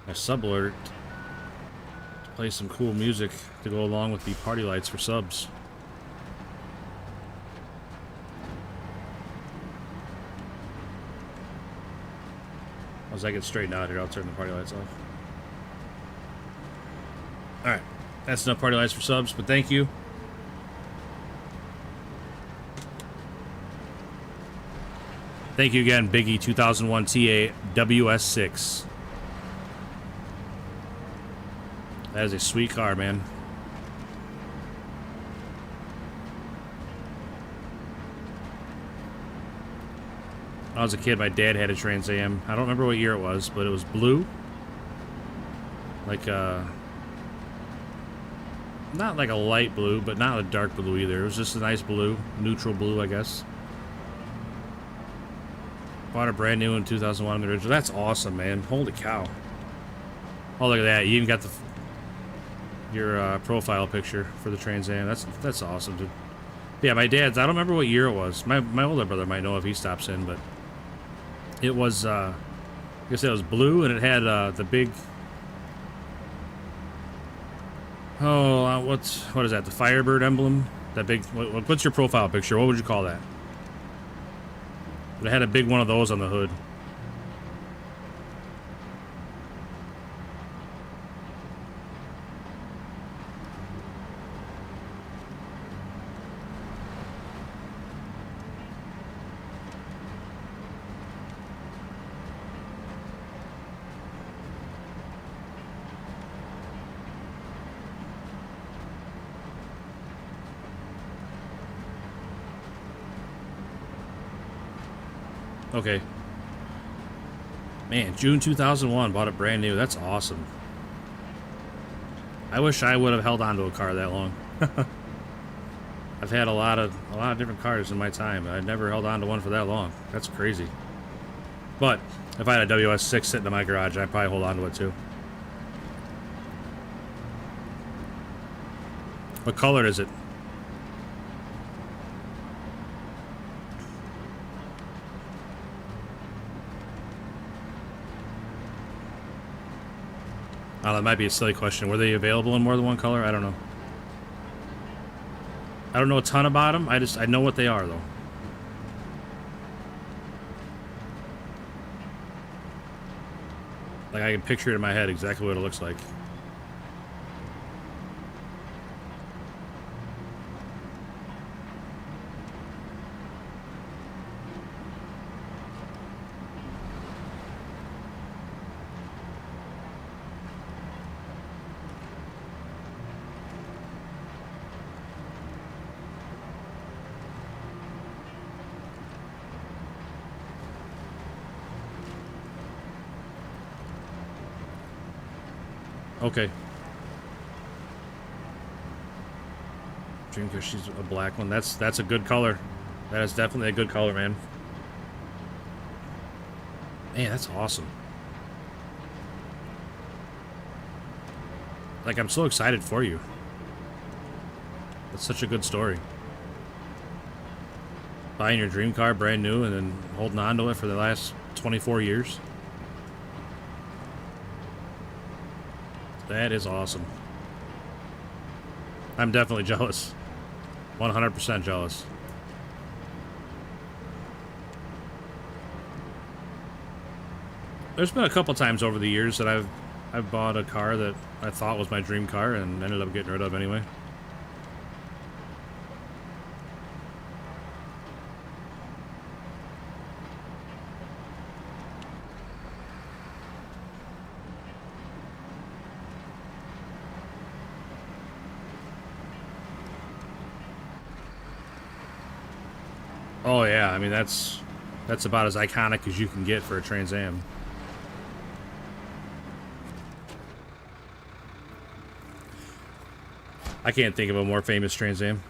Speaker 1: my sub alert to play some cool music to go along with the party lights for subs. As I get straightened out here, I'll turn the party lights off. Alright, that's enough party lights for subs, but thank you. Thank you again, Biggie 2001 TAWS6. That is a sweet car, man. When I was a kid, my dad had a Trans Am. I don't remember what year it was, but it was blue. Like not like a light blue, but not a dark blue either. It was just a nice blue, neutral blue, I guess. Bought it brand new in 2001 in the original. That's awesome, man. Holy cow. Oh, look at that. You even got your profile picture for the Trans Am. That's awesome, dude. Yeah, my dad's, I don't remember what year it was. My older brother might know if he stops in, but it was, I guess it was blue, and it had the big, what is that, the Firebird emblem? That big, what's your profile picture? What would you call that? But it had a big one of those on the hood. Okay. Man, June 2001, bought it brand new. That's awesome. I wish I would have held on to a car that long. I've had a lot of different cars in my time. I never held on to one for that long. That's crazy. But if I had a WS6 sitting in my garage, I'd probably hold on to it too. What color is it? Oh, that might be a silly question. Were they available in more than one color? I don't know. I don't know a ton about them. I know what they are, though. Like, I can picture it in my head exactly what it looks like. Okay. Dreamcatcher, she's a black one. That's a good color. That is definitely a good color, man. Man, that's awesome. Like, I'm so excited for you. That's such a good story. Buying your dream car brand new and then holding on to it for the last 24 years. That is awesome. I'm definitely jealous. 100% jealous. There's been a couple times over the years that I've bought a car that I thought was my dream car and ended up getting rid of anyway. Oh yeah, I mean that's about as iconic as you can get for a Trans Am. I can't think of a more famous Trans Am.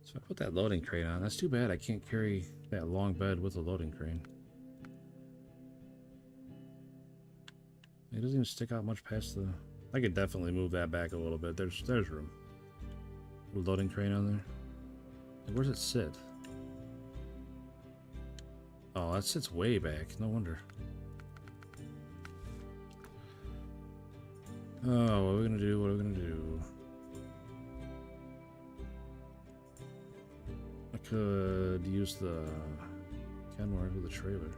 Speaker 1: So I put that loading crane on. That's too bad I can't carry that long bed with a loading crane. It doesn't even stick out much past the... I could definitely move that back a little bit. There's room. Loading crane on there. Like, where does it sit? Oh, that sits way back. No wonder. Oh, what are we gonna do? What are we gonna do? I could use the Kenworth with the trailer.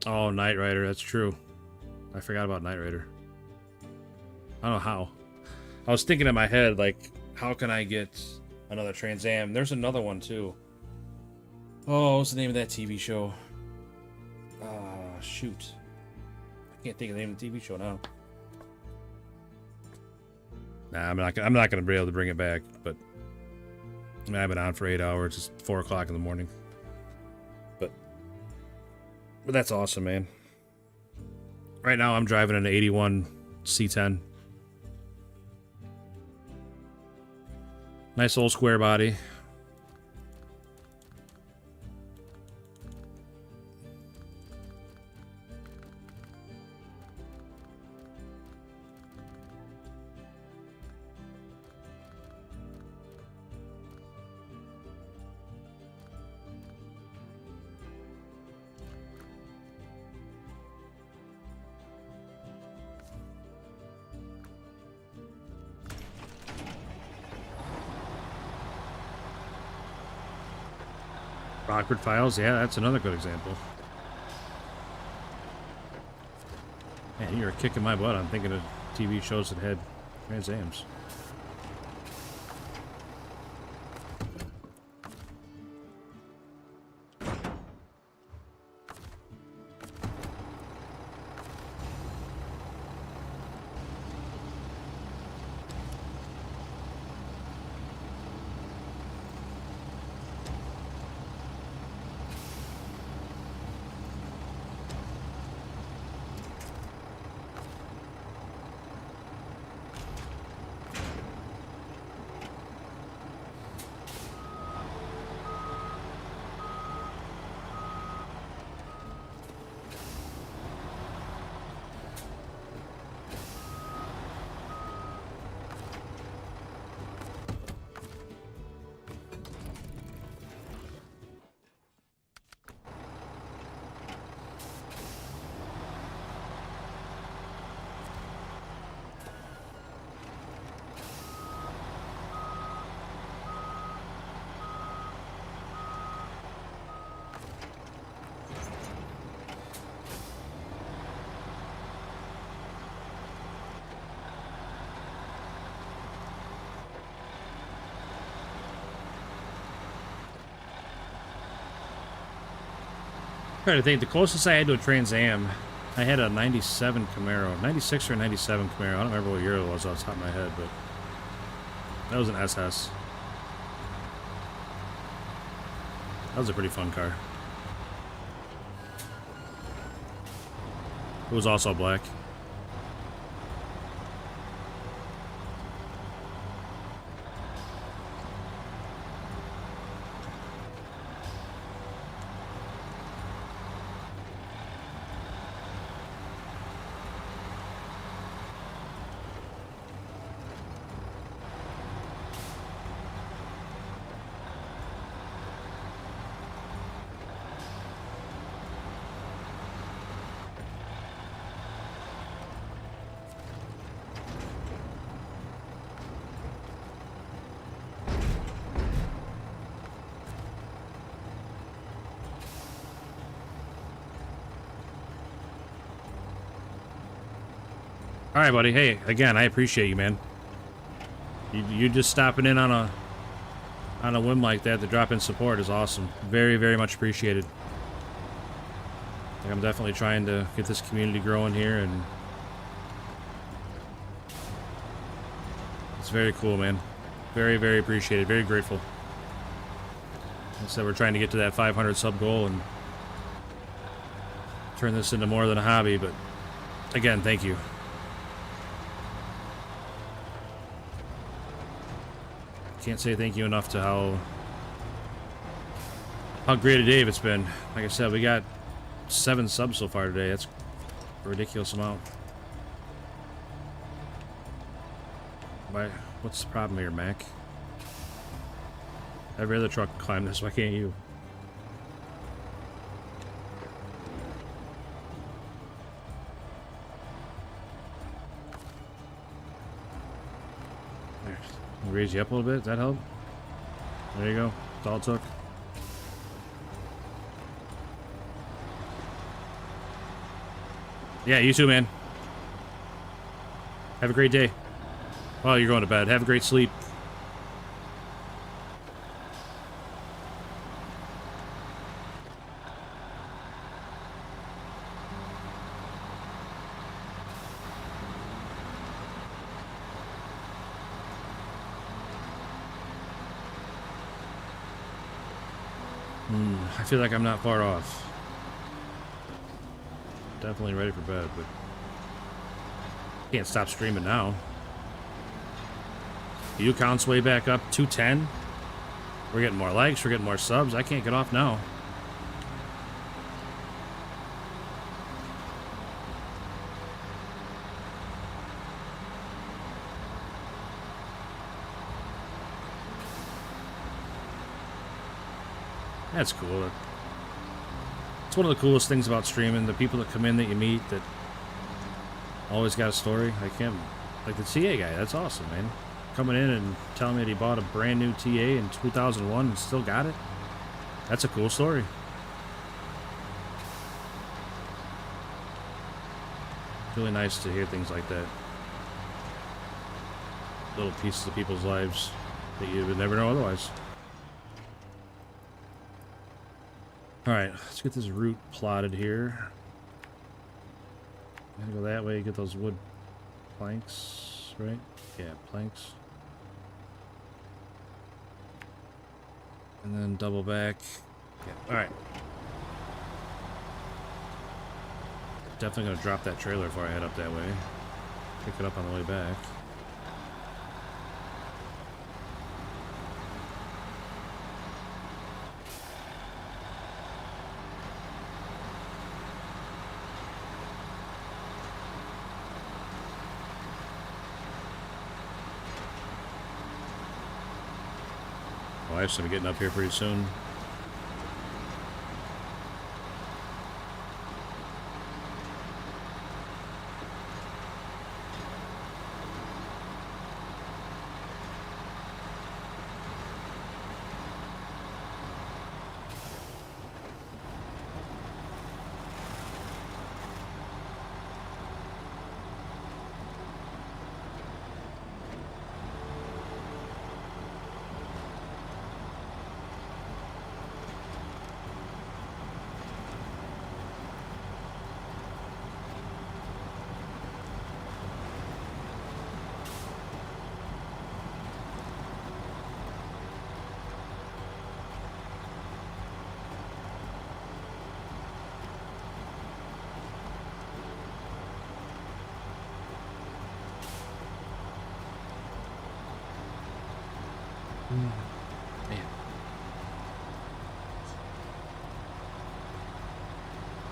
Speaker 1: Oh, Knight Rider, that's true. I forgot about Knight Rider. I don't know how. I was thinking in my head, like, how can I get another Trans Am? There's another one, too. Oh, what's the name of that TV show? Shoot. I can't think of the name of the TV show now. Nah, I'm not gonna be able to bring it back, but I mean, I've been on for 8 hours. It's 4 o'clock in the morning. But that's awesome, man. Right now, I'm driving an 81 C10. Nice old square body. Awkward Files, yeah, that's another good example. Man, you were kicking my butt on thinking of TV shows that had Trans Ams. Trying to think, the closest I had to a Trans Am, I had a 97 Camaro. 96 or 97 Camaro. I don't remember what year it was off the top of my head, but that was an SS. That was a pretty fun car. It was also black. All right, buddy. Hey, again, I appreciate you, man. You just stopping in on a whim like that to drop in support is awesome. Very, very much appreciated. Like, I'm definitely trying to get this community growing here, and it's very cool, man. Very, very appreciated. Very grateful. Like I said, we're trying to get to that 500 sub goal and turn this into more than a hobby, but again, thank you. Can't say thank you enough to how great a day it's been. Like I said, we got 7 subs so far today. That's a ridiculous amount. What's the problem here, Mac? Every other truck can climb this. Why can't you? Raise you up a little bit. Does that help? There you go. That's all it took. Yeah, you too, man. Have a great day. Well, you're going to bed. Have a great sleep. I feel like I'm not far off. Definitely ready for bed, but can't stop streaming now. View count's way back up, 210. We're getting more likes, we're getting more subs. I can't get off now. That's cool. It's one of the coolest things about streaming. The people that come in that you meet that always got a story. Like him. Like the TA guy. That's awesome, man. Coming in and telling me that he bought a brand new TA in 2001 and still got it. That's a cool story. Really nice to hear things like that. Little pieces of people's lives that you would never know otherwise. Alright, let's get this route plotted here. I'm gonna go that way, get those wood planks, right? Yeah, planks. And then double back. Yeah, alright. Definitely gonna drop that trailer before I head up that way. Pick it up on the way back. My wife's gonna be getting up here pretty soon. Man.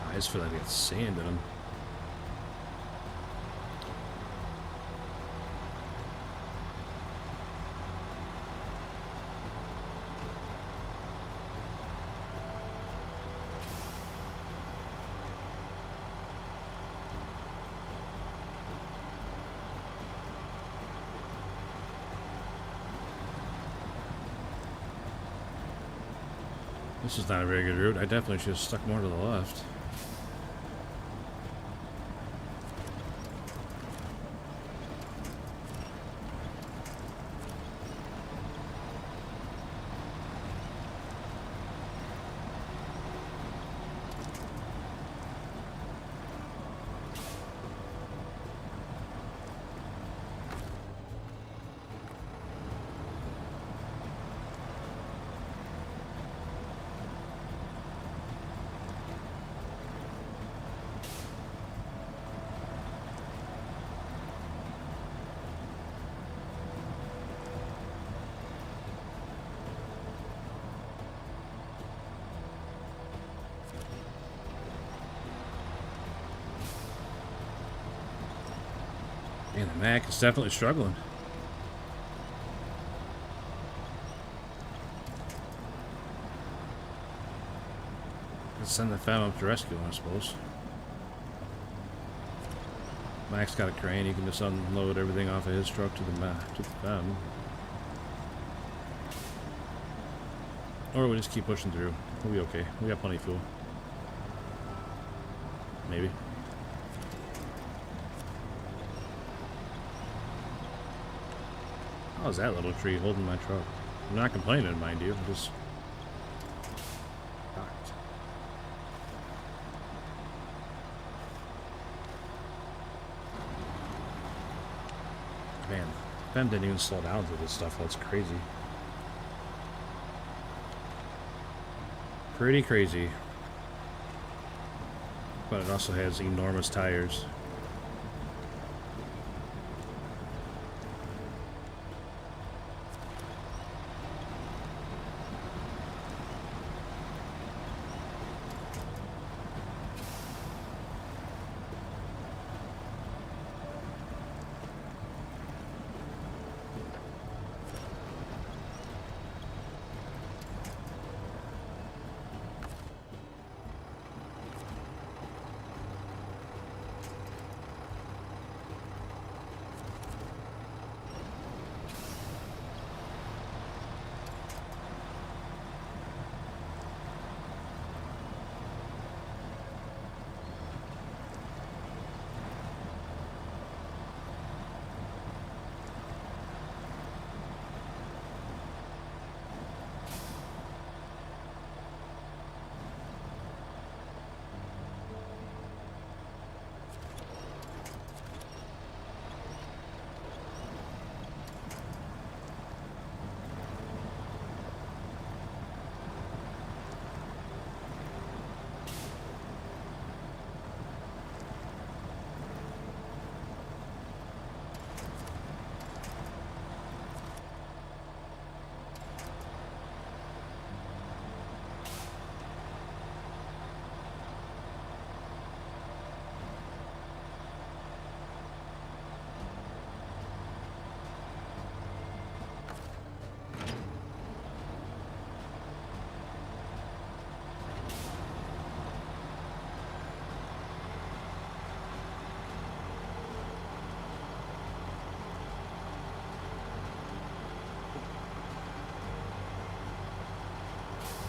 Speaker 1: I just feel like I got sand in them. This is not a very good route. I definitely should have stuck more to the left. Man, the Mac is definitely struggling. Let's send the fam up to rescue him, I suppose. Mac's got a crane. He can just unload everything off of his truck to the fam. Or we just keep pushing through. We'll be okay. We got plenty of fuel. Maybe. How's that little tree holding my truck? I'm not complaining, mind you. I'm just shocked. Man, Ben didn't even slow down through this stuff. That's crazy. Pretty crazy. But it also has enormous tires.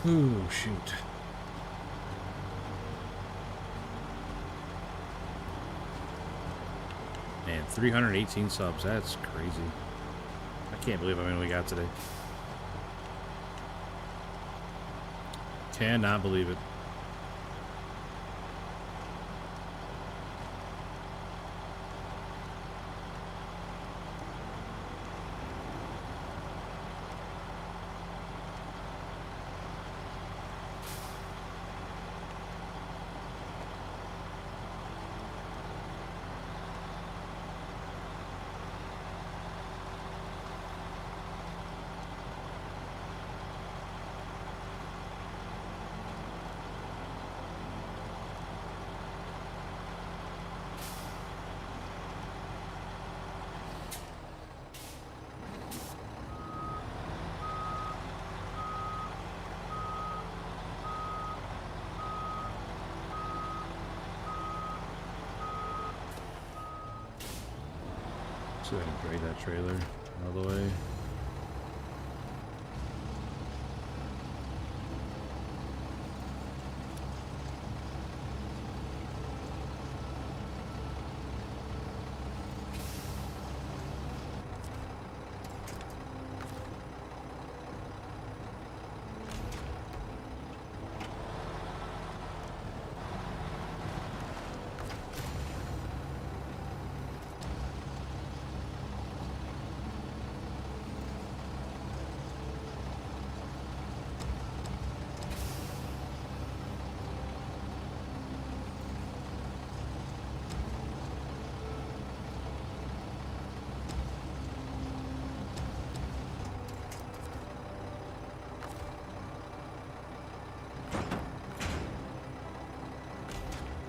Speaker 1: Ooh, shoot. Man, 318 subs. That's crazy. I can't believe how many we got today. Cannot believe it. see if I can drag that trailer out of the way.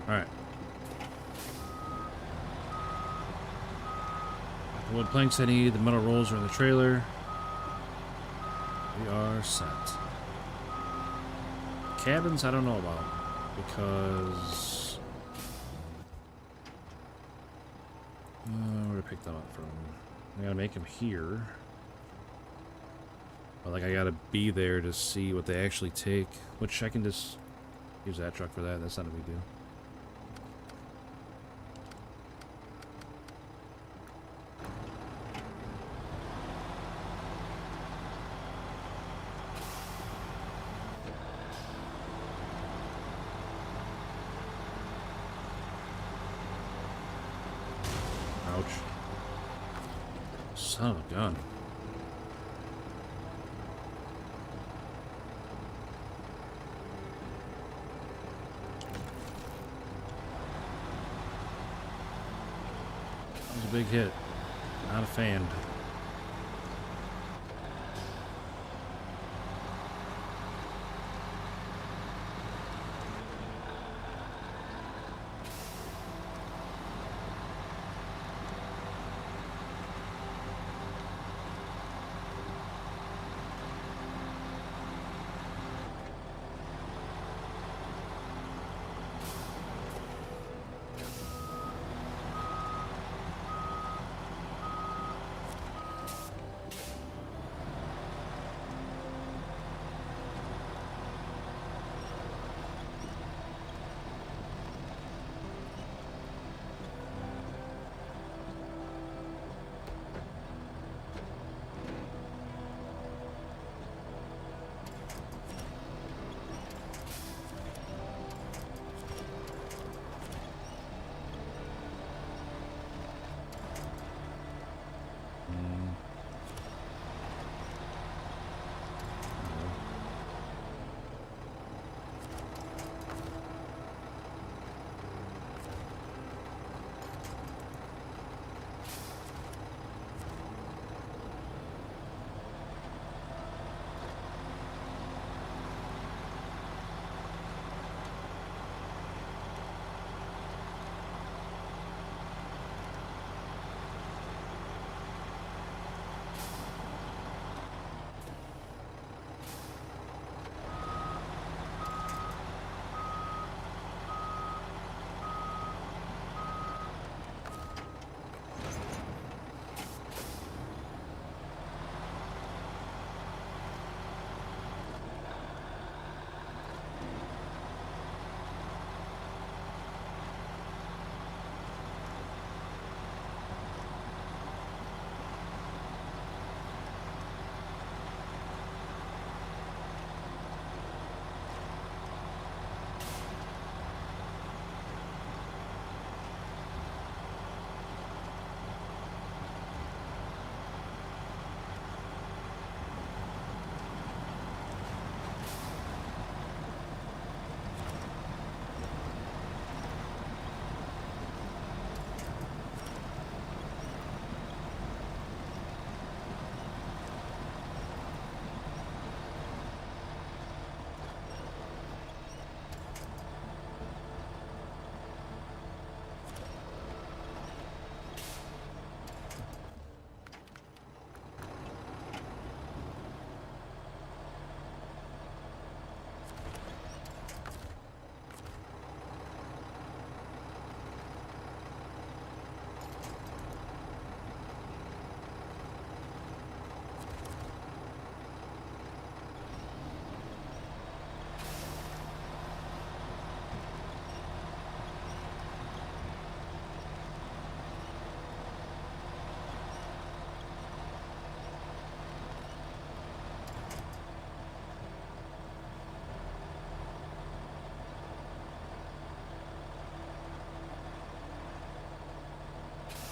Speaker 1: Alright. The wood planks I need, the metal rolls are in the trailer. We are set. Cabins I don't know about, because... where to pick them up from? I gotta make them here. But like I gotta be there to see what they actually take, which I can just use that truck for that, that's not a big deal. Ouch. Son of a gun. That was a big hit. Not a fan.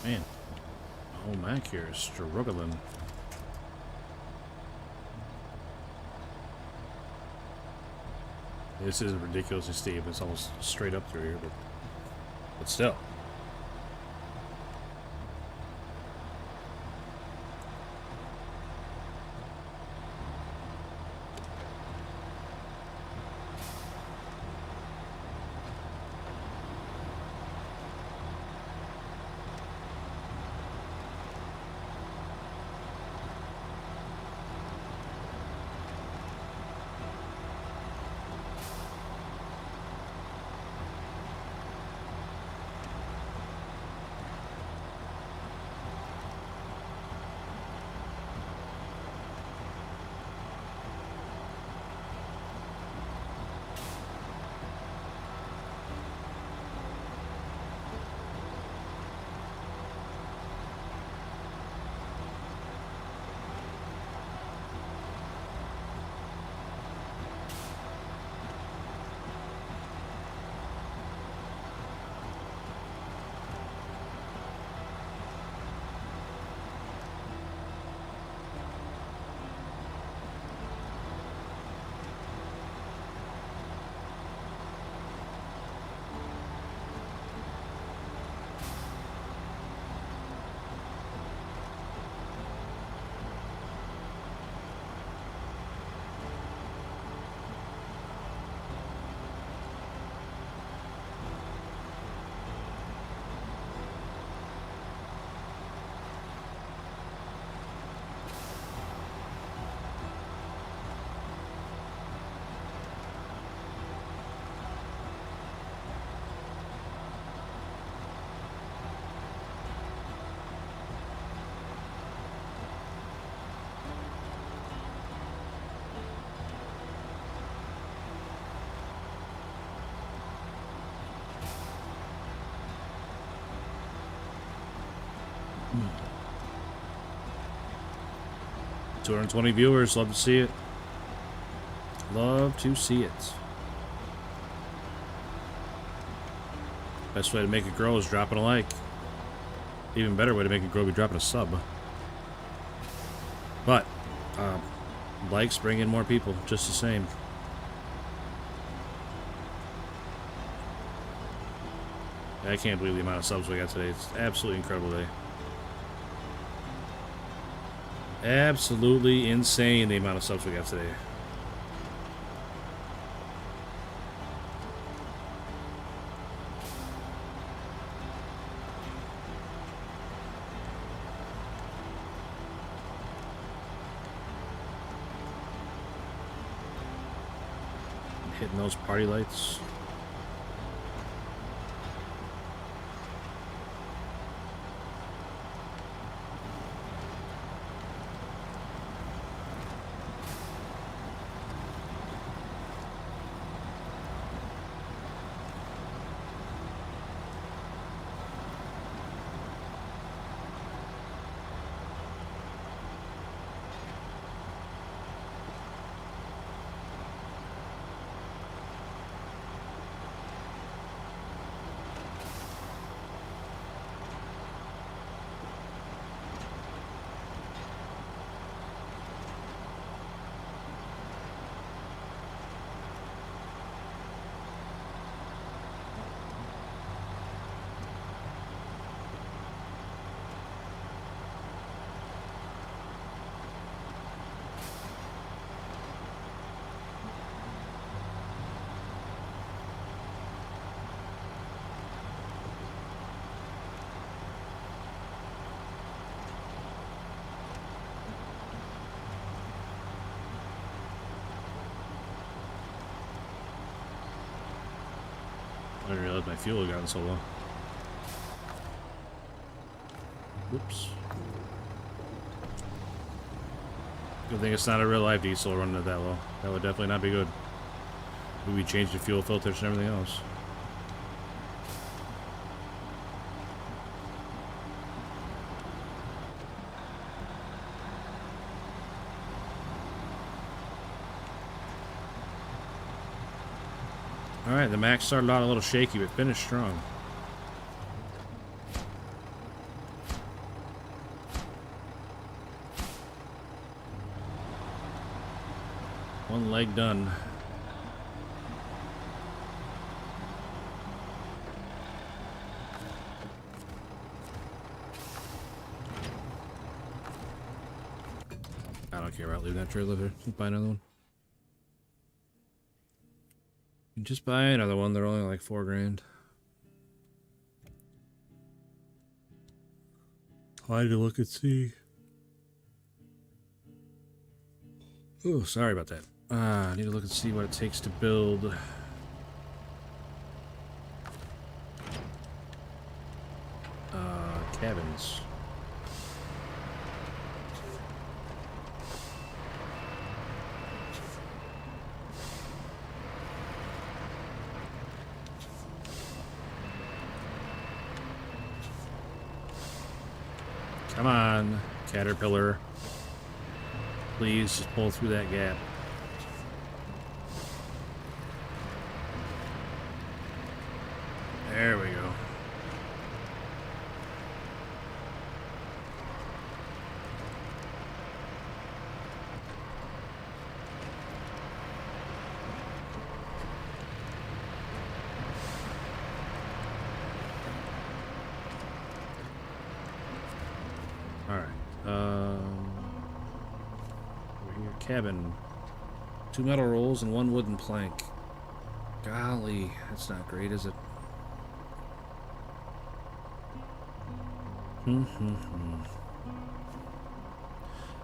Speaker 1: Man, oh Mac here is struggling. This is ridiculously steep. It's almost straight up through here, but still. Hmm. 220 viewers. Love to see it. Love to see it. Best way to make it grow is dropping a like. Even better way to make it grow would be dropping a sub. But likes bring in more people, just the same. I can't believe the amount of subs we got today. It's absolutely incredible day. Absolutely insane the amount of subs we got today. Hitting those party lights. I didn't realize my fuel had gotten so low. Whoops. Good thing it's not a real life diesel running it that low. That would definitely not be good. We changed the fuel filters and everything else. Alright, the max started out a little shaky, but finished strong. One leg done. I don't care about leaving that trailer there. Just buy another one. Just buy another one. They're only like $4 grand. I need to look and see. Oh, sorry about that. I need to look and see what it takes to build. Cabins. Come on, caterpillar. Please just pull through that gap. There we go. Cabin. 2 metal rolls and 1 wooden plank. Golly, that's not great, is it? I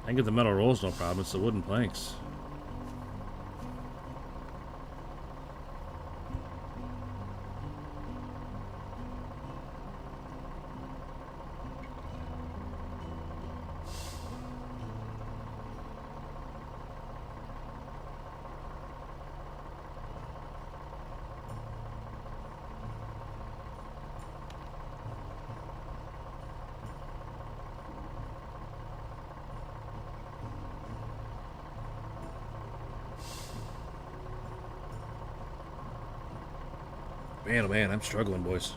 Speaker 1: can get the metal rolls, no problem. It's the wooden planks. Man, oh man, I'm struggling, boys.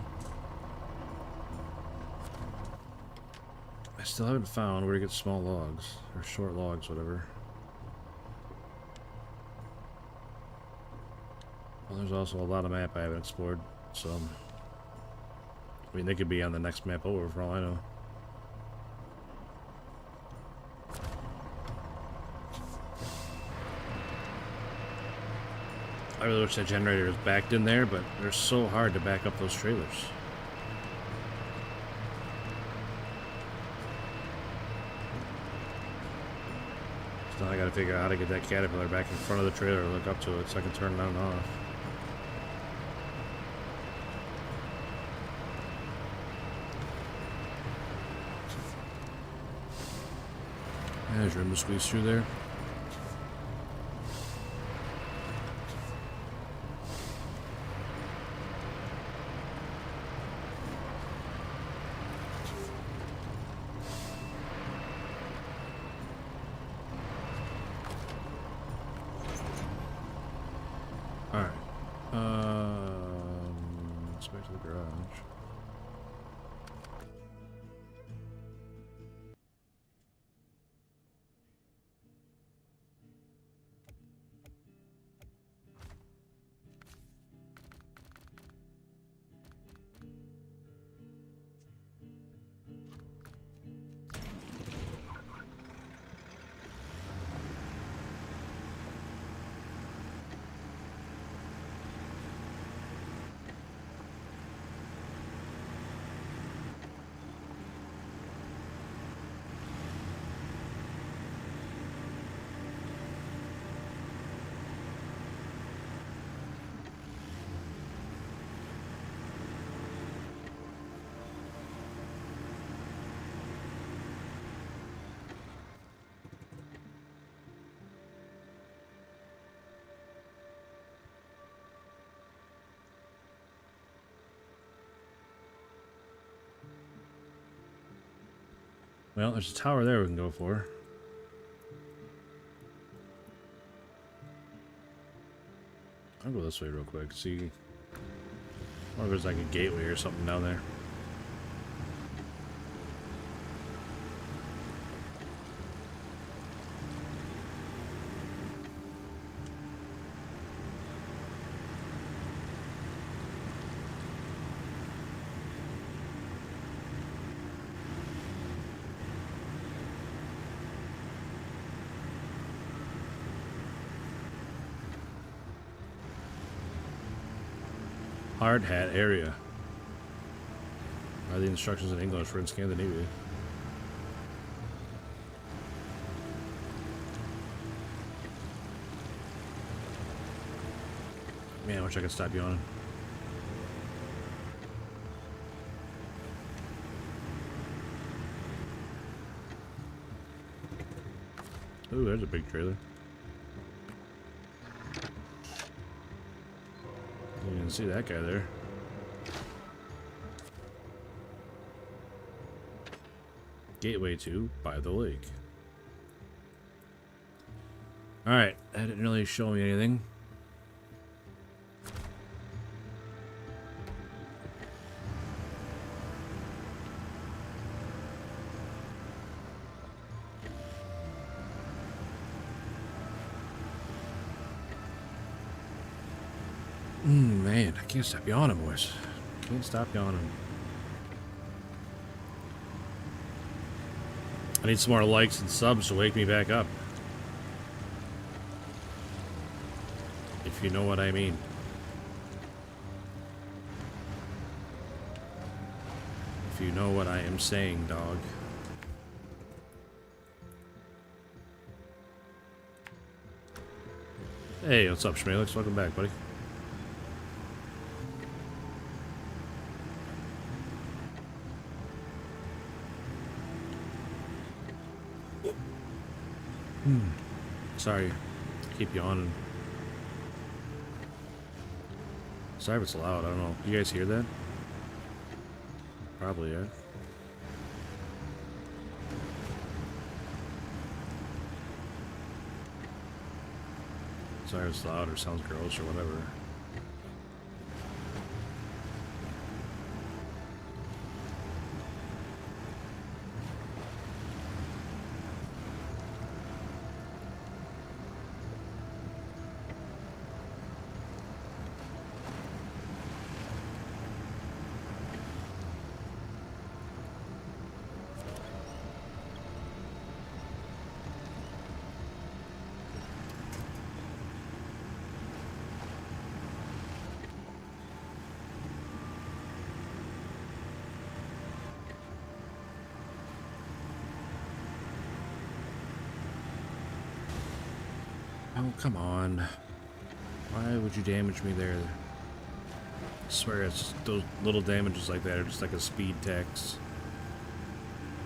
Speaker 1: I still haven't found where to get small logs, or short logs, whatever. Well, there's also a lot of map I haven't explored, so... I mean, they could be on the next map over, for all I know. I really wish that generator was backed in there, but they're so hard to back up those trailers. So now I gotta figure out how to get that caterpillar back in front of the trailer and look up to it so I can turn it on and off. There's room to squeeze through there. Well, there's a tower there we can go for. I'll go this way real quick, see. Or there's like a gateway or something down there. Hard hat area. Are the instructions in English for in Scandinavia? Man, I wish I could stop yawning. Ooh, there's a big trailer. You can see that guy there. Gateway to by the lake. Alright, that didn't really show me anything. Man, I can't stop yawning, boys. Can't stop yawning. I need some more likes and subs to wake me back up. If you know what I mean. If you know what I am saying, dog. Hey, what's up, Schmalix? Welcome back, buddy. Sorry, keep yawning. Sorry if it's loud, I don't know. You guys hear that? Probably, yeah. Sorry if it's loud or sounds gross or whatever. Oh, come on. Why would you damage me there? I swear it's those little damages like that are just like a speed tax.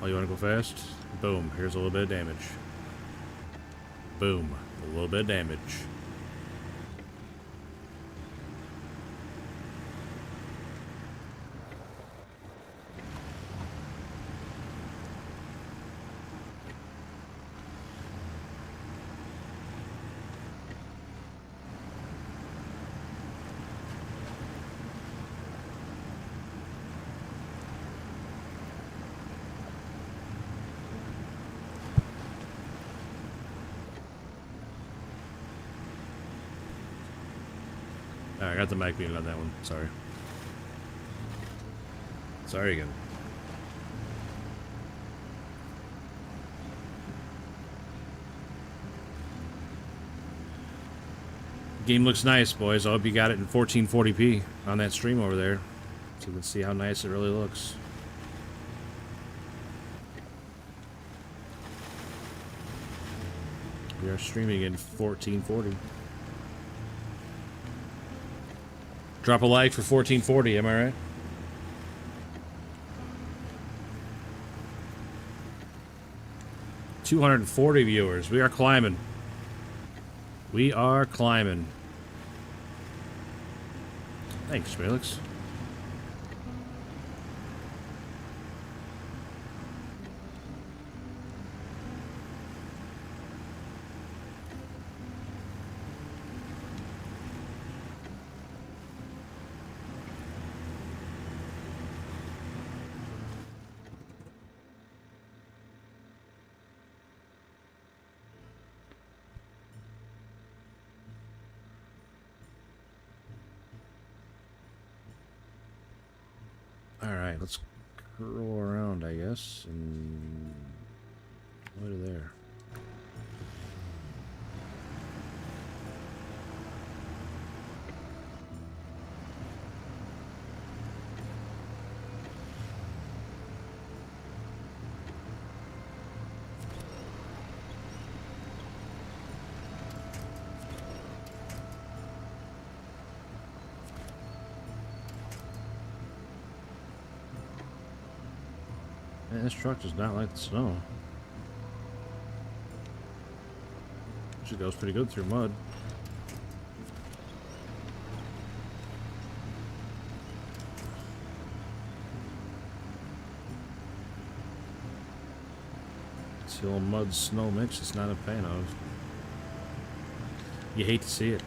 Speaker 1: Oh, you want to go fast? Boom, here's a little bit of damage. Boom, a little bit of damage. I got the mag beam on that one. Sorry. Sorry again. Game looks nice, boys. I hope you got it in 1440p on that stream over there, so you can see how nice it really looks. We are streaming in 1440. Drop a like for 1440, am I right? $240 viewers. We are climbing. We are climbing. Thanks, Felix. Alright, let's curl around, I guess, and over there. this truck does not like the snow. She goes pretty good through mud. It's the old mud snow mix it's not a fan of. You hate to see it.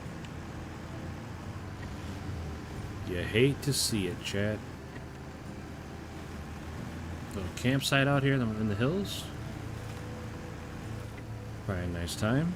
Speaker 1: You hate to see it, chat. Little campsite out here in the hills. Probably a nice time.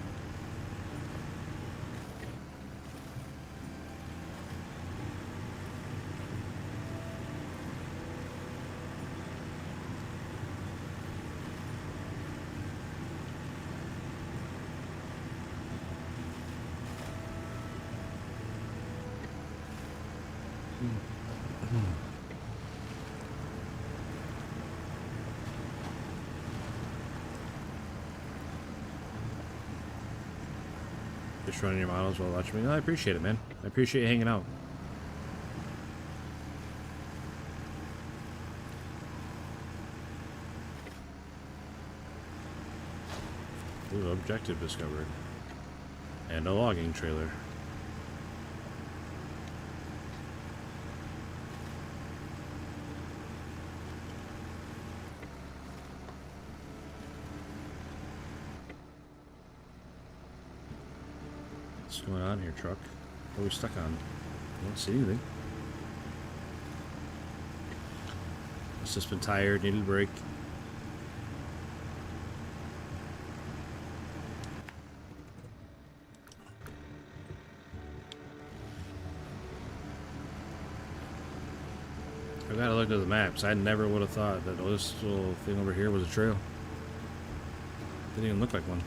Speaker 1: Just running your models while watching me. No, I appreciate it, man. I appreciate you hanging out. Ooh, objective discovered. And a logging trailer. What's going on here, truck? What are we stuck on? I don't see anything. It's just been tired, needed a break. I gotta look at the maps. I never would have thought that this little thing over here was a trail. Didn't even look like one.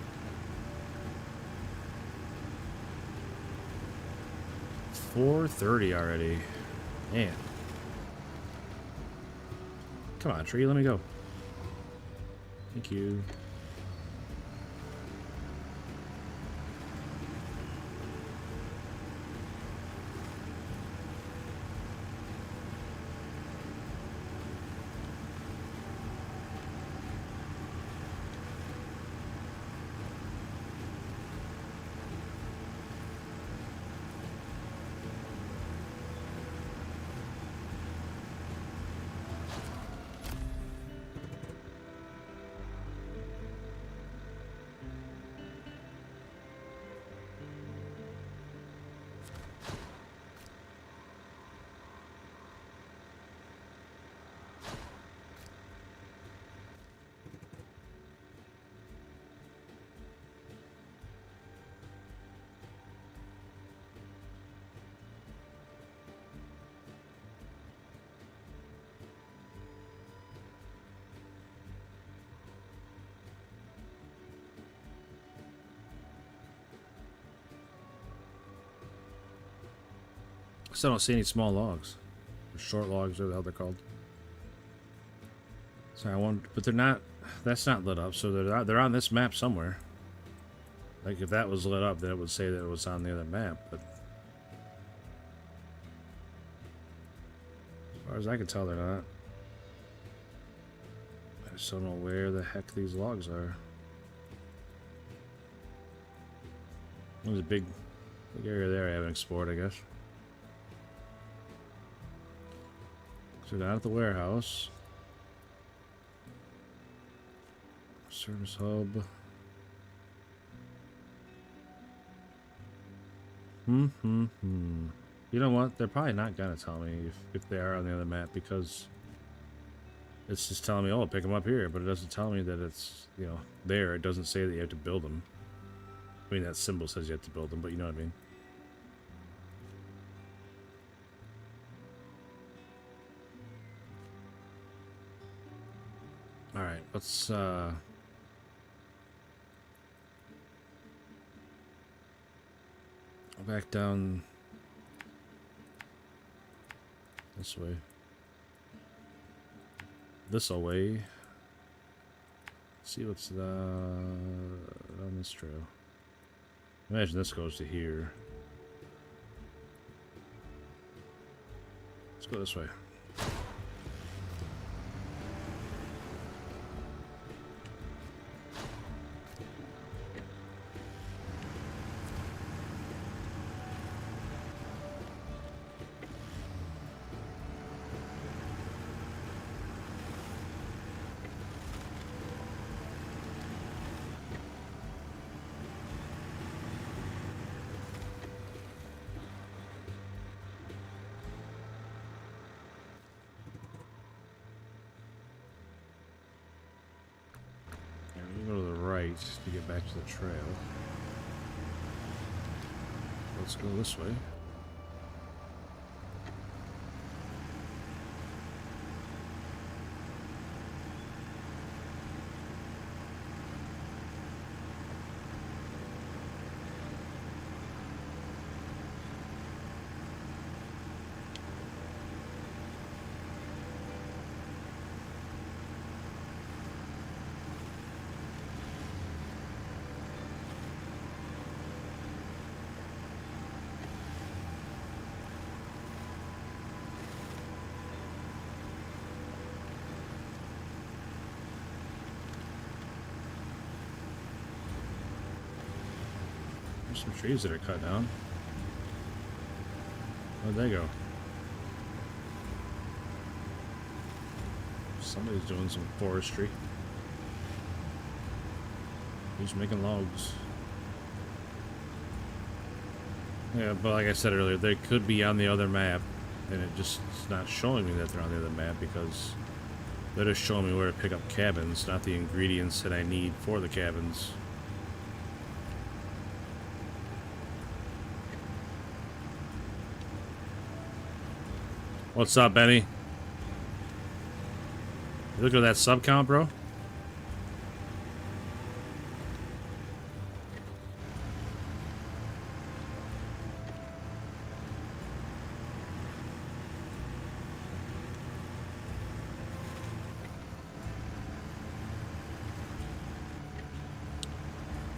Speaker 1: 4:30 already. Man. Come on, tree, let me go. Thank you. Still don't see any small logs. Or short logs, or the hell they're called. So I want, but they're not. That's not lit up, so they're on this map somewhere. Like if that was lit up, then it would say that it was on the other map. But as far as I can tell, they're not. I just don't know where the heck these logs are. There's a big area there I haven't explored, I guess. So down at the warehouse. Service hub. You know what? They're probably not gonna tell me if they are on the other map, because it's just telling me, oh, pick them up here, but it doesn't tell me that it's, you know, there. It doesn't say that you have to build them. I mean, that symbol says you have to build them, but you know what I mean. Alright, let's go back down this way. This away. See what's on this trail. Imagine this goes to here. Let's go this way. right to get back to the trail. Let's go this way. Some trees that are cut down. Where'd they go? Somebody's doing some forestry. Who's making logs? Yeah, but like I said earlier, they could be on the other map, and it's not showing me that they're on the other map because they're just showing me where to pick up cabins, not the ingredients that I need for the cabins. What's up, Benny? You look at that sub count, bro.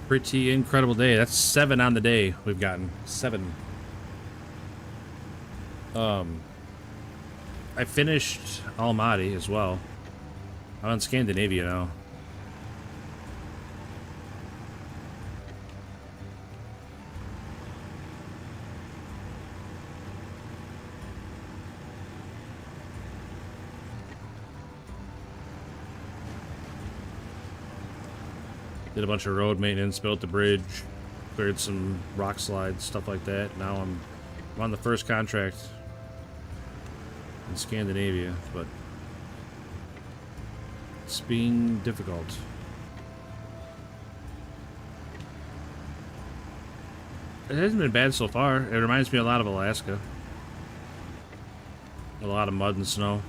Speaker 1: Pretty incredible day. That's 7 on the day we've gotten. 7. I finished Almaty as well. I'm on Scandinavia now. Did a bunch of road maintenance, built the bridge, cleared some rock slides, stuff like that. Now I'm on the first contract in Scandinavia, but it's being difficult. It hasn't been bad so far. It reminds me a lot of Alaska. A lot of mud and snow.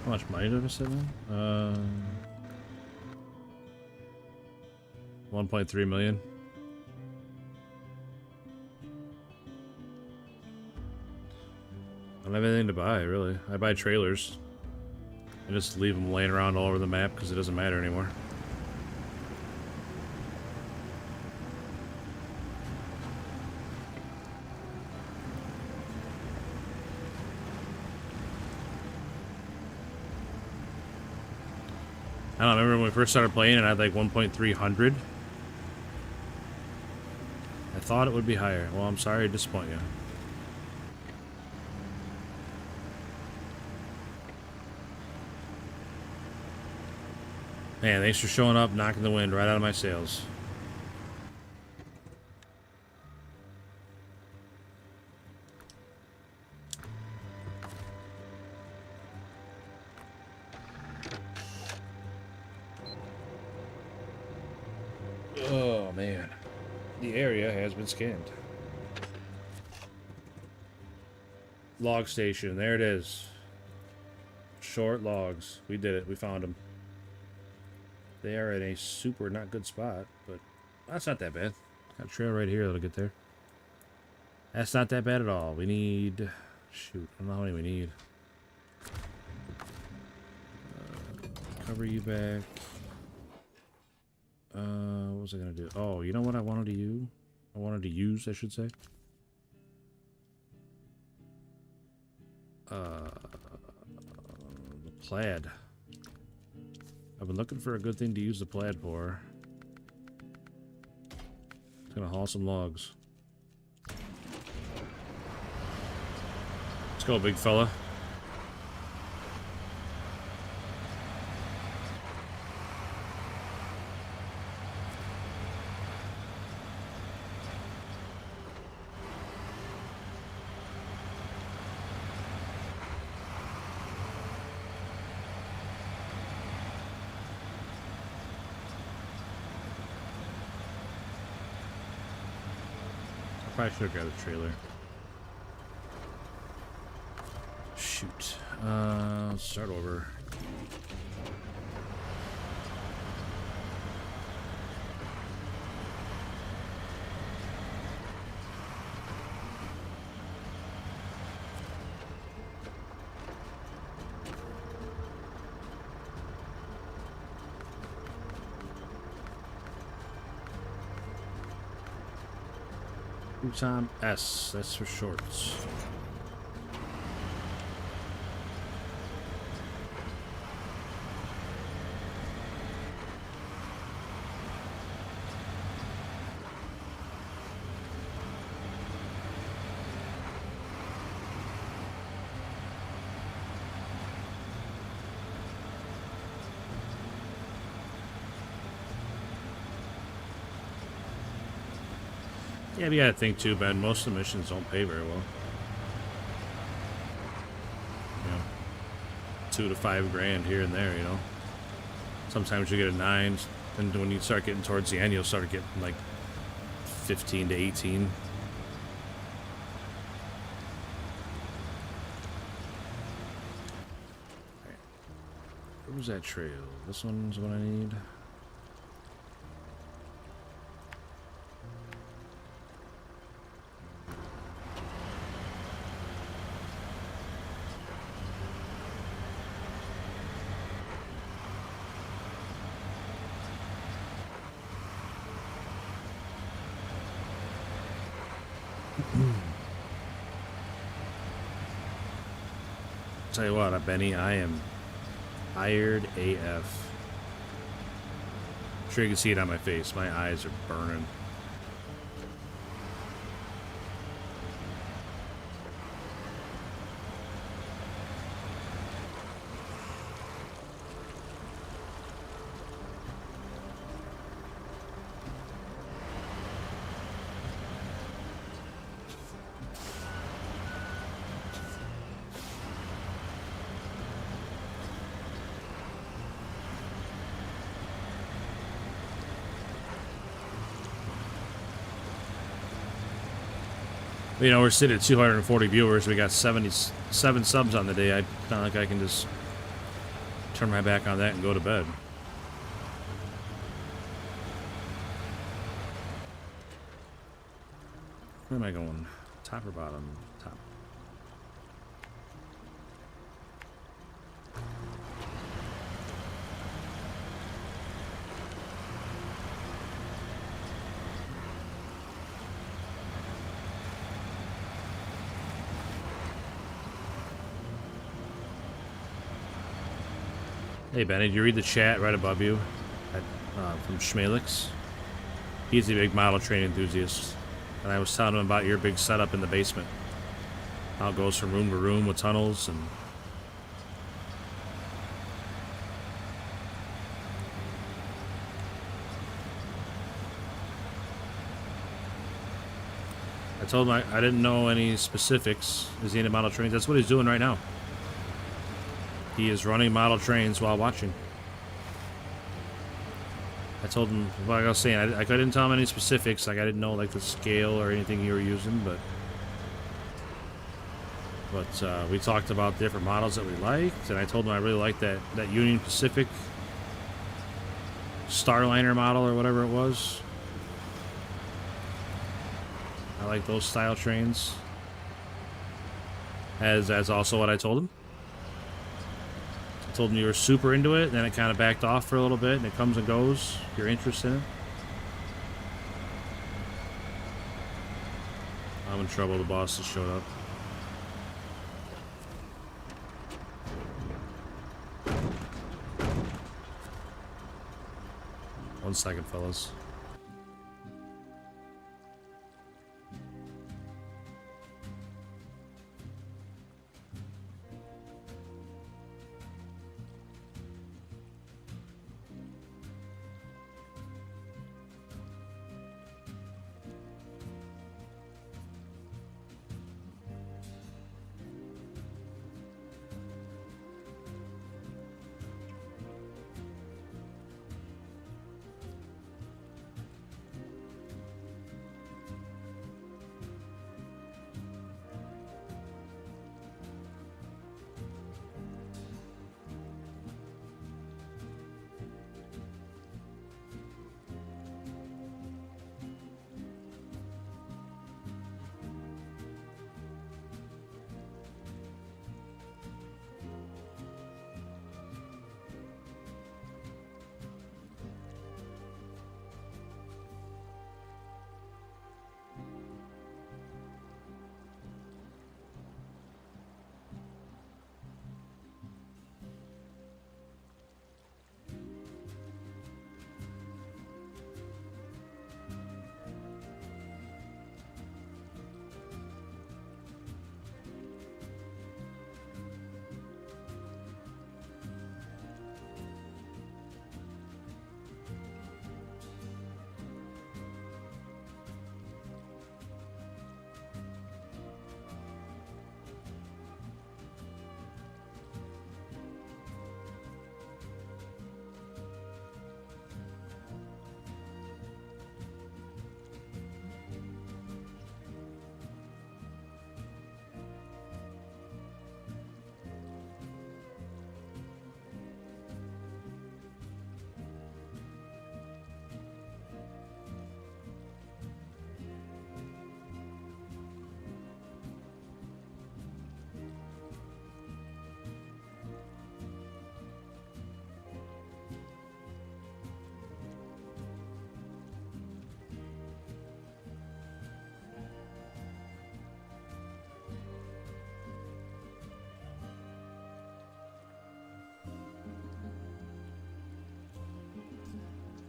Speaker 1: How much money did I sit in? 1.3 million. I don't have anything to buy, really. I buy trailers. I just leave them laying around all over the map because it doesn't matter anymore. I don't know, remember when we first started playing and I had like 1.300? I thought it would be higher. Well, I'm sorry to disappoint you. Man, thanks for showing up, knocking the wind right out of my sails. Oh, man. The area has been scanned. Log station. There it is. Short logs. We did it. We found them. They are in a super not good spot, but that's not that bad. Got a trail right here that'll get there. That's not that bad at all. We need... Shoot. I don't know how many we need. Cover you back. What was I gonna do? Oh, you know what I wanted to use? I wanted to use, I should say. The plaid. I've been looking for a good thing to use the plaid for. It's gonna haul some logs. Let's go, big fella. Probably should have grabbed a trailer. Shoot. Let's start over. Tom S, that's for shorts. Yeah, but you gotta think too, Ben. Most of the missions don't pay very well. You know, $2 to $5 grand here and there. You know, sometimes you get a 9, and when you start getting towards the end, you'll start getting like 15 to 18. Right. Where was that trail? This one's what I need. Tell you what, Benny, I am tired AF. I'm sure you can see it on my face. My eyes are burning. You know, we're sitting at 240 viewers. We got 77 subs on the day. I kind of like I can just turn my back on that and go to bed. Where am I going? Top or bottom? Top. Hey Benny, did you read the chat right above you from Schmalix? He's a big model train enthusiast, and I was telling him about your big setup in the basement. How it goes from room to room with tunnels and... I told him I didn't know any specifics. Is he into model trains? That's what he's doing right now. He is running model trains while watching. I told him, like I was saying, I couldn't tell him any specifics. Like I didn't know like the scale or anything you were using, but we talked about different models that we liked, and I told him I really liked that Union Pacific Starliner model or whatever it was. I like those style trains. As also what I told him. Told him you were super into it, then it kind of backed off for a little bit, and it comes and goes. If you're interested in it. I'm in trouble. The boss just showed up. One second, fellas.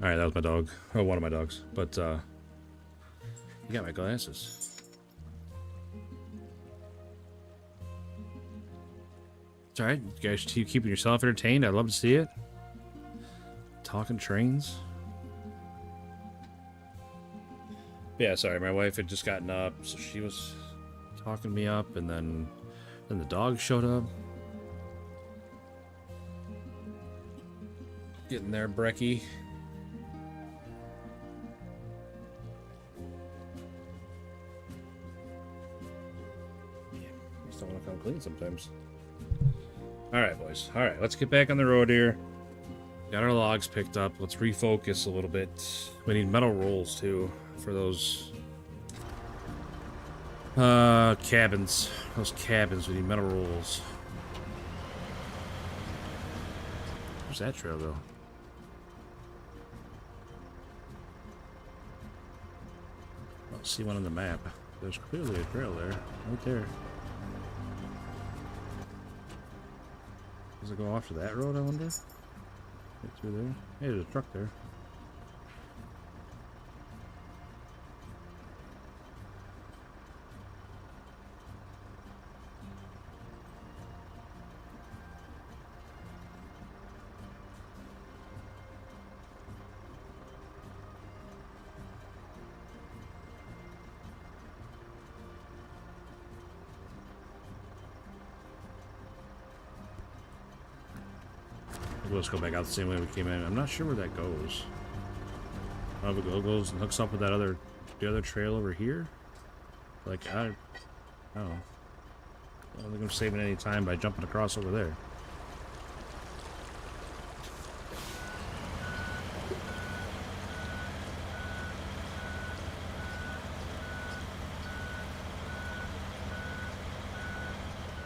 Speaker 1: Alright, that was my dog. Oh, one of my dogs. But, you got my glasses. It's alright. You guys keep keeping yourself entertained. I'd love to see it. Talking trains. Yeah, sorry. My wife had just gotten up, so she was talking me up, and then the dog showed up. Getting there, Brecky. Don't want to come clean sometimes. Alright, boys. Alright, let's get back on the road here. Got our logs picked up. Let's refocus a little bit. We need metal rolls, too, for those cabins. Those cabins, we need metal rolls. Where's that trail go? I don't see one on the map. There's clearly a trail there. Right there. Does it go off to that road, I wonder? Right through there? Hey, there's a truck there. Let's go back out the same way we came in. I'm not sure where that goes. Oh, it goes and hooks up with that the other trail over here. Like I don't know. I don't think I'm saving any time by jumping across over there.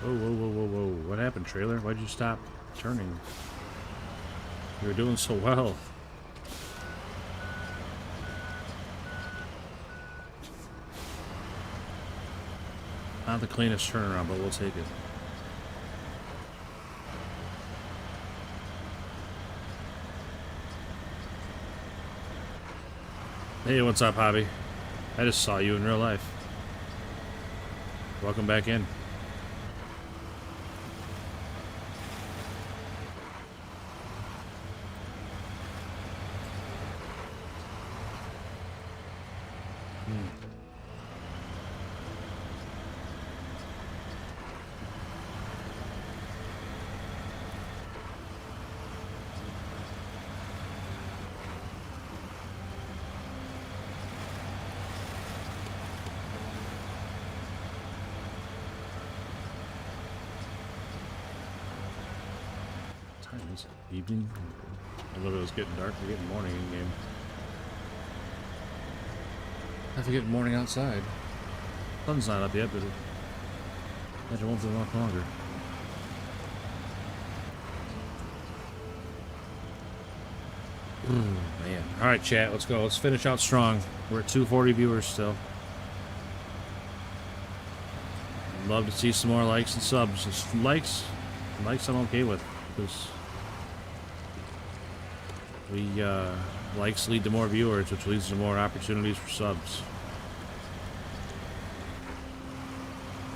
Speaker 1: Whoa, whoa, whoa, whoa, whoa! What happened, trailer? Why'd you stop turning? You were doing so well. Not the cleanest turnaround, but we'll take it. Hey, what's up, Hobby? I just saw you in real life. Welcome back in. Evening. I thought it was getting dark. We're getting morning in game. I have to get morning outside. Sun's not up yet, but it won't be much longer. Man. Alright, chat. Let's go. Let's finish out strong. We're at 240 viewers still. I'd love to see some more likes and subs. Just likes I'm okay with. Because likes lead to more viewers, which leads to more opportunities for subs.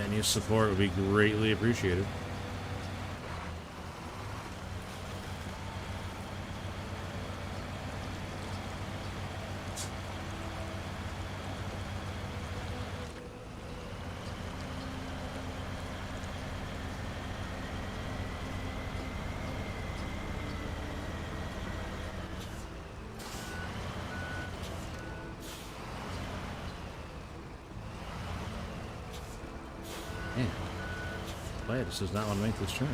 Speaker 1: Any support would be greatly appreciated. This does not want to make this turn.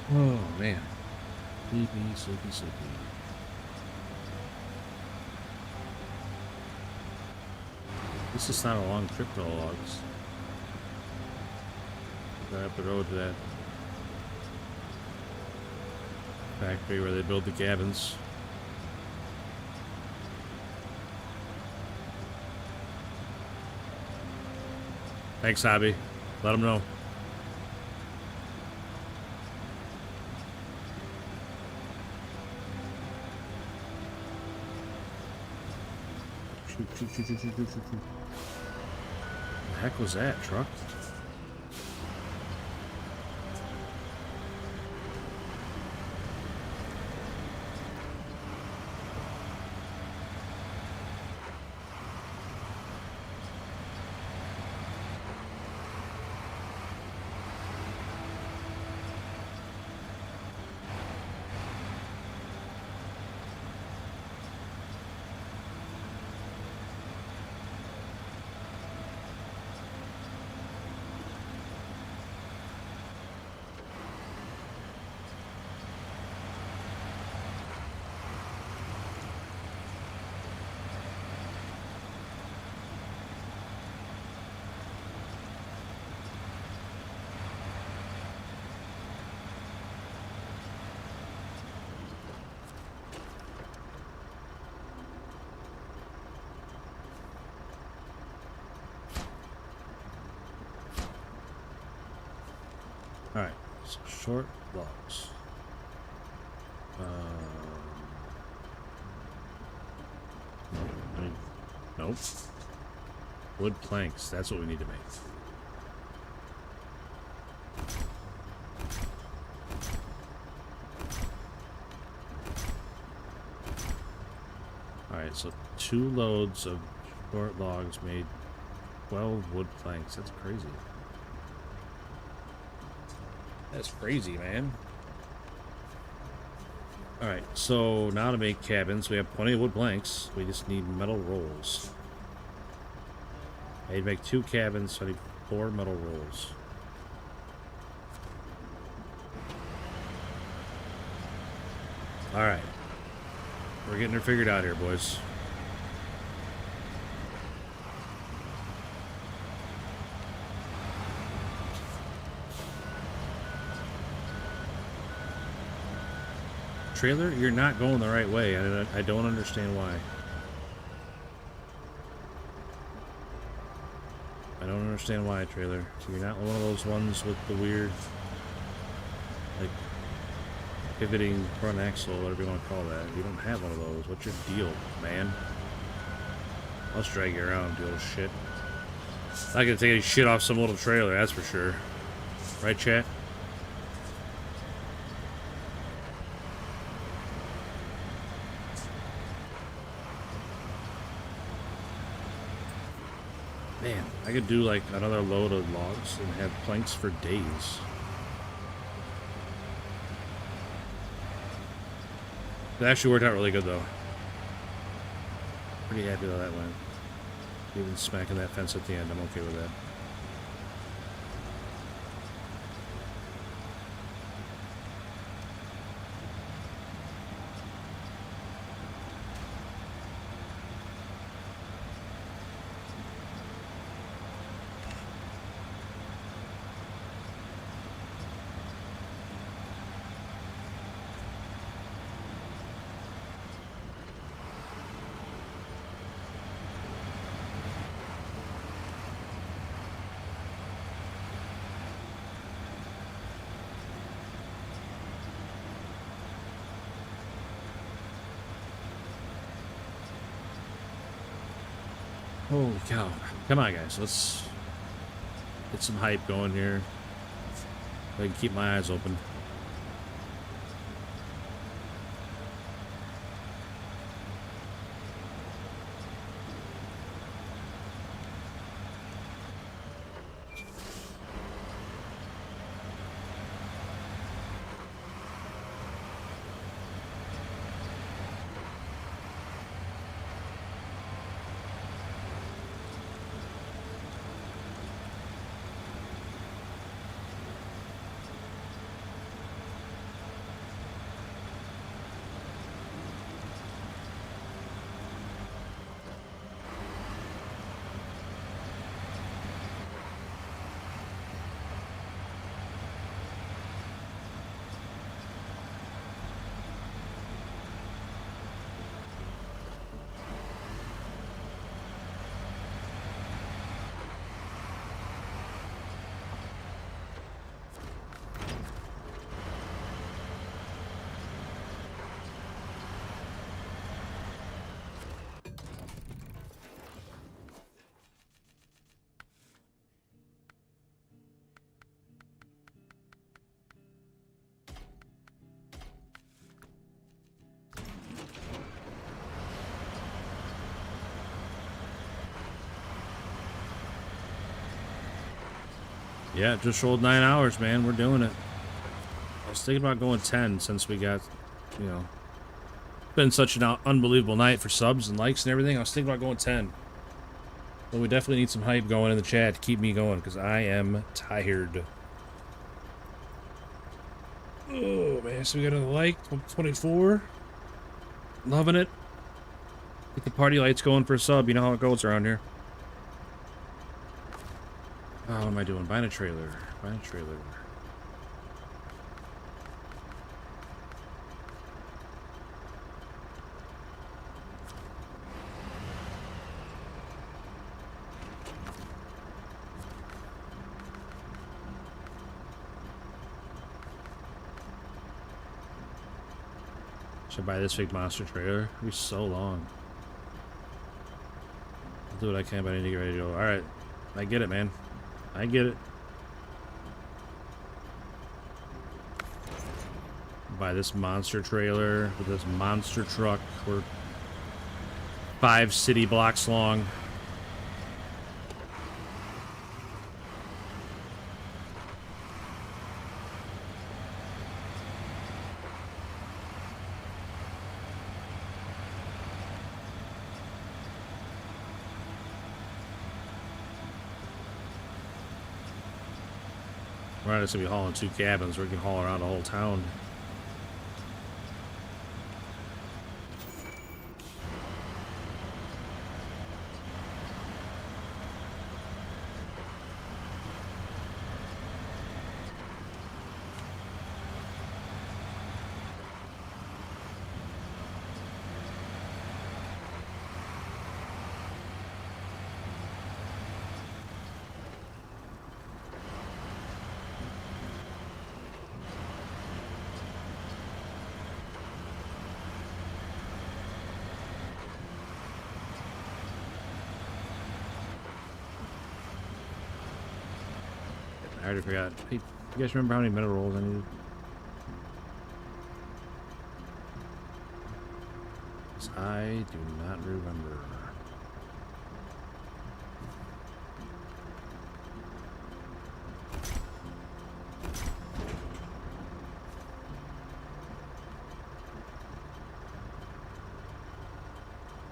Speaker 1: Oh man. Sleepy, sleepy, sleepy. This is not a long trip to logs. Right up the road to that factory where they build the cabins. Thanks, Hobby. Let them know. Shoot. The heck was that, truck? Alright, so short logs. Nope. Wood planks, that's what we need to make. Alright, so 2 loads of short logs made 12 wood planks. That's crazy. That's crazy, man. Alright, so now to make cabins, we have plenty of wood planks. We just need metal rolls. I need to make 2 cabins, so I need 4 metal rolls. Alright. We're getting her figured out here, boys. Trailer, you're not going the right way. I don't understand why. I don't understand why, trailer. You're not one of those ones with the weird, like, pivoting front axle, whatever you want to call that. You don't have one of those. What's your deal, man? I'll just drag you around, you little shit. Not gonna take any shit off some little trailer, that's for sure. Right, chat? Man, I could do like another load of logs and have planks for days. That actually worked out really good though. Pretty happy how that went. Even smacking that fence at the end, I'm okay with that. Holy cow. Come on, guys. Let's get some hype going here. I can keep my eyes open. Yeah, just rolled 9 hours, man. We're doing it. I was thinking about going 10 since we got, you know, been such an unbelievable night for subs and likes and everything. I was thinking about going 10. But we definitely need some hype going in the chat to keep me going because I am tired. Oh, man. So we got another like, 24. Loving it. Get the party lights going for a sub. You know how it goes around here. Oh, what am I doing? Buying a trailer. Buying a trailer. Should I buy this big monster trailer? It'll be so long. I'll do what I can, but I need to get ready to go. Alright. I get it, man. I get it. Buy this monster trailer with this monster truck. We're 5 city blocks long. We're not just gonna be hauling 2 cabins. We can haul around the whole town. I already forgot. Hey, you guys remember how many metal rolls I needed? 'Cause I do not remember.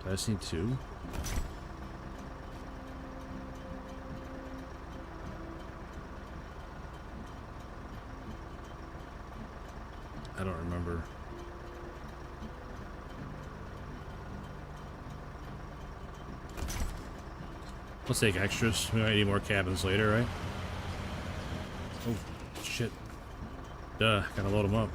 Speaker 1: I just need 2. I don't remember. Let's take extras. We might need more cabins later, right? Oh, shit. Duh, gotta load them up.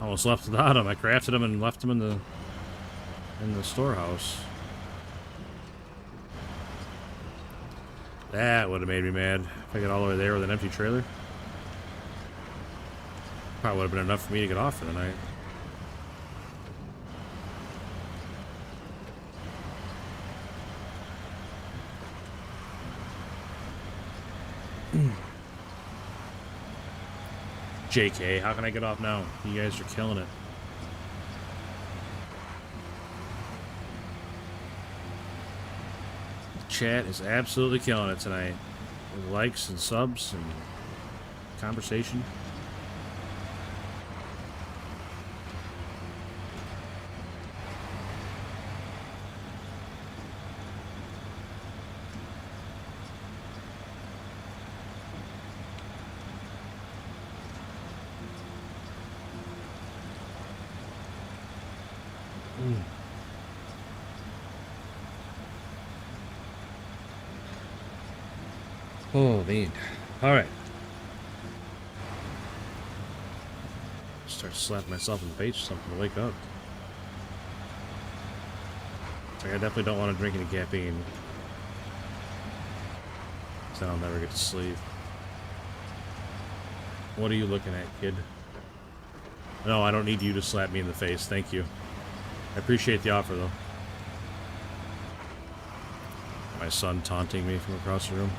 Speaker 1: Almost left without them. I crafted them and left them in the storehouse. That would have made me mad if I got all the way there with an empty trailer. Probably would have been enough for me to get off for the night. JK, how can I get off now? You guys are killing it. Chat is absolutely killing it tonight. With likes and subs and conversation. Oh, man. Alright. Start slapping myself in the face or something to wake up. It's like I definitely don't want to drink any caffeine. So I'll never get to sleep. What are you looking at, kid? No, I don't need you to slap me in the face. Thank you. I appreciate the offer, though. My son taunting me from across the room.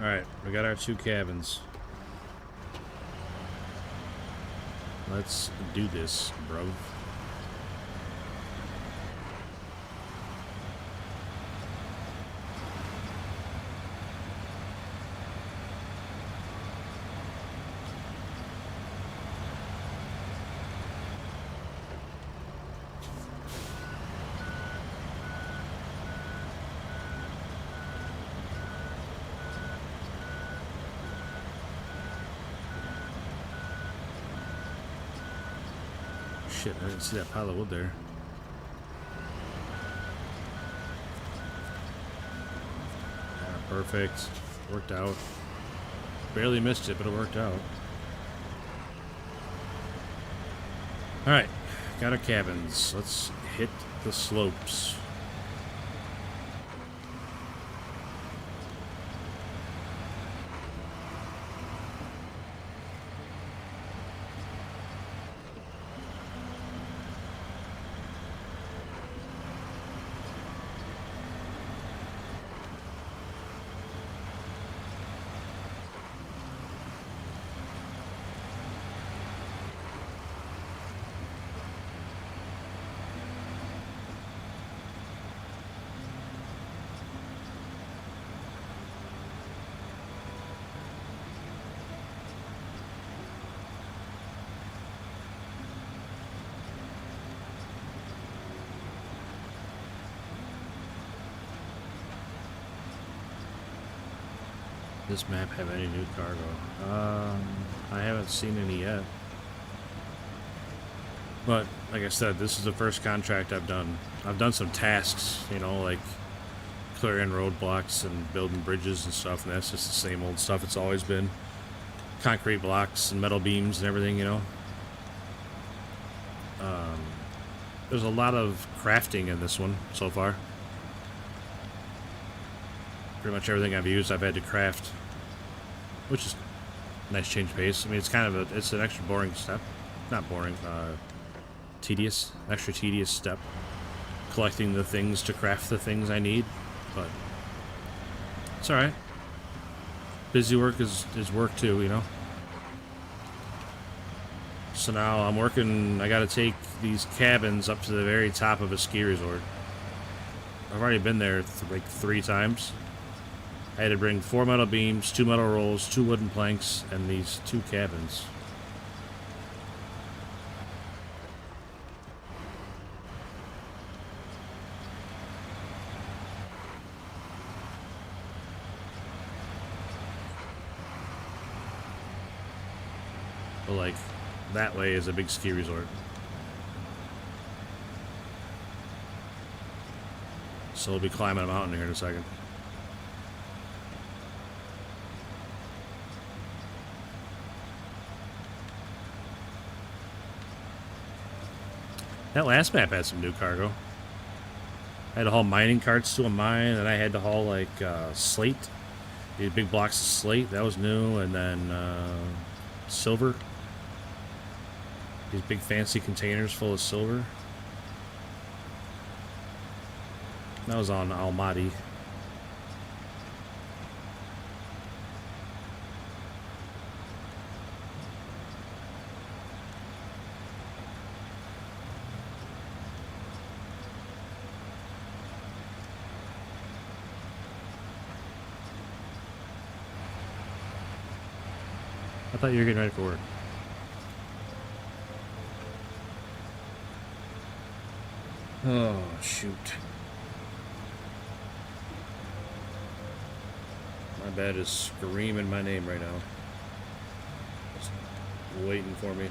Speaker 1: Alright, we got our 2 cabins. Let's do this, bro. Shit, I didn't see that pile of wood there. Yeah, perfect. Worked out. Barely missed it, but it worked out. Alright, got our cabins. Let's hit the slopes. Does this map have any new cargo? I haven't seen any yet. But, like I said, this is the first contract I've done. I've done some tasks, you know, like clearing roadblocks and building bridges and stuff, and that's just the same old stuff it's always been. Concrete blocks and metal beams and everything, you know. There's a lot of crafting in this one so far. Pretty much everything I've used I've had to craft, which is a nice change of pace. I mean, it's kind of it's an extra boring step. Not boring, tedious, extra tedious step. Collecting the things to craft the things I need, but it's alright. Busy work is work too, you know. So now I'm working, I gotta take these cabins up to the very top of a ski resort. I've already been there like 3 times. I had to bring 4 metal beams, 2 metal rolls, 2 wooden planks, and these 2 cabins. But like, that way is a big ski resort. So we'll be climbing a mountain here in a second. That last map had some new cargo. I had to haul mining carts to a mine, and I had to haul like slate. These big blocks of slate, that was new, and then silver. These big fancy containers full of silver. That was on Almaty. I thought you were getting ready for work. Oh, shoot. My bed is screaming my name right now. Just waiting for me.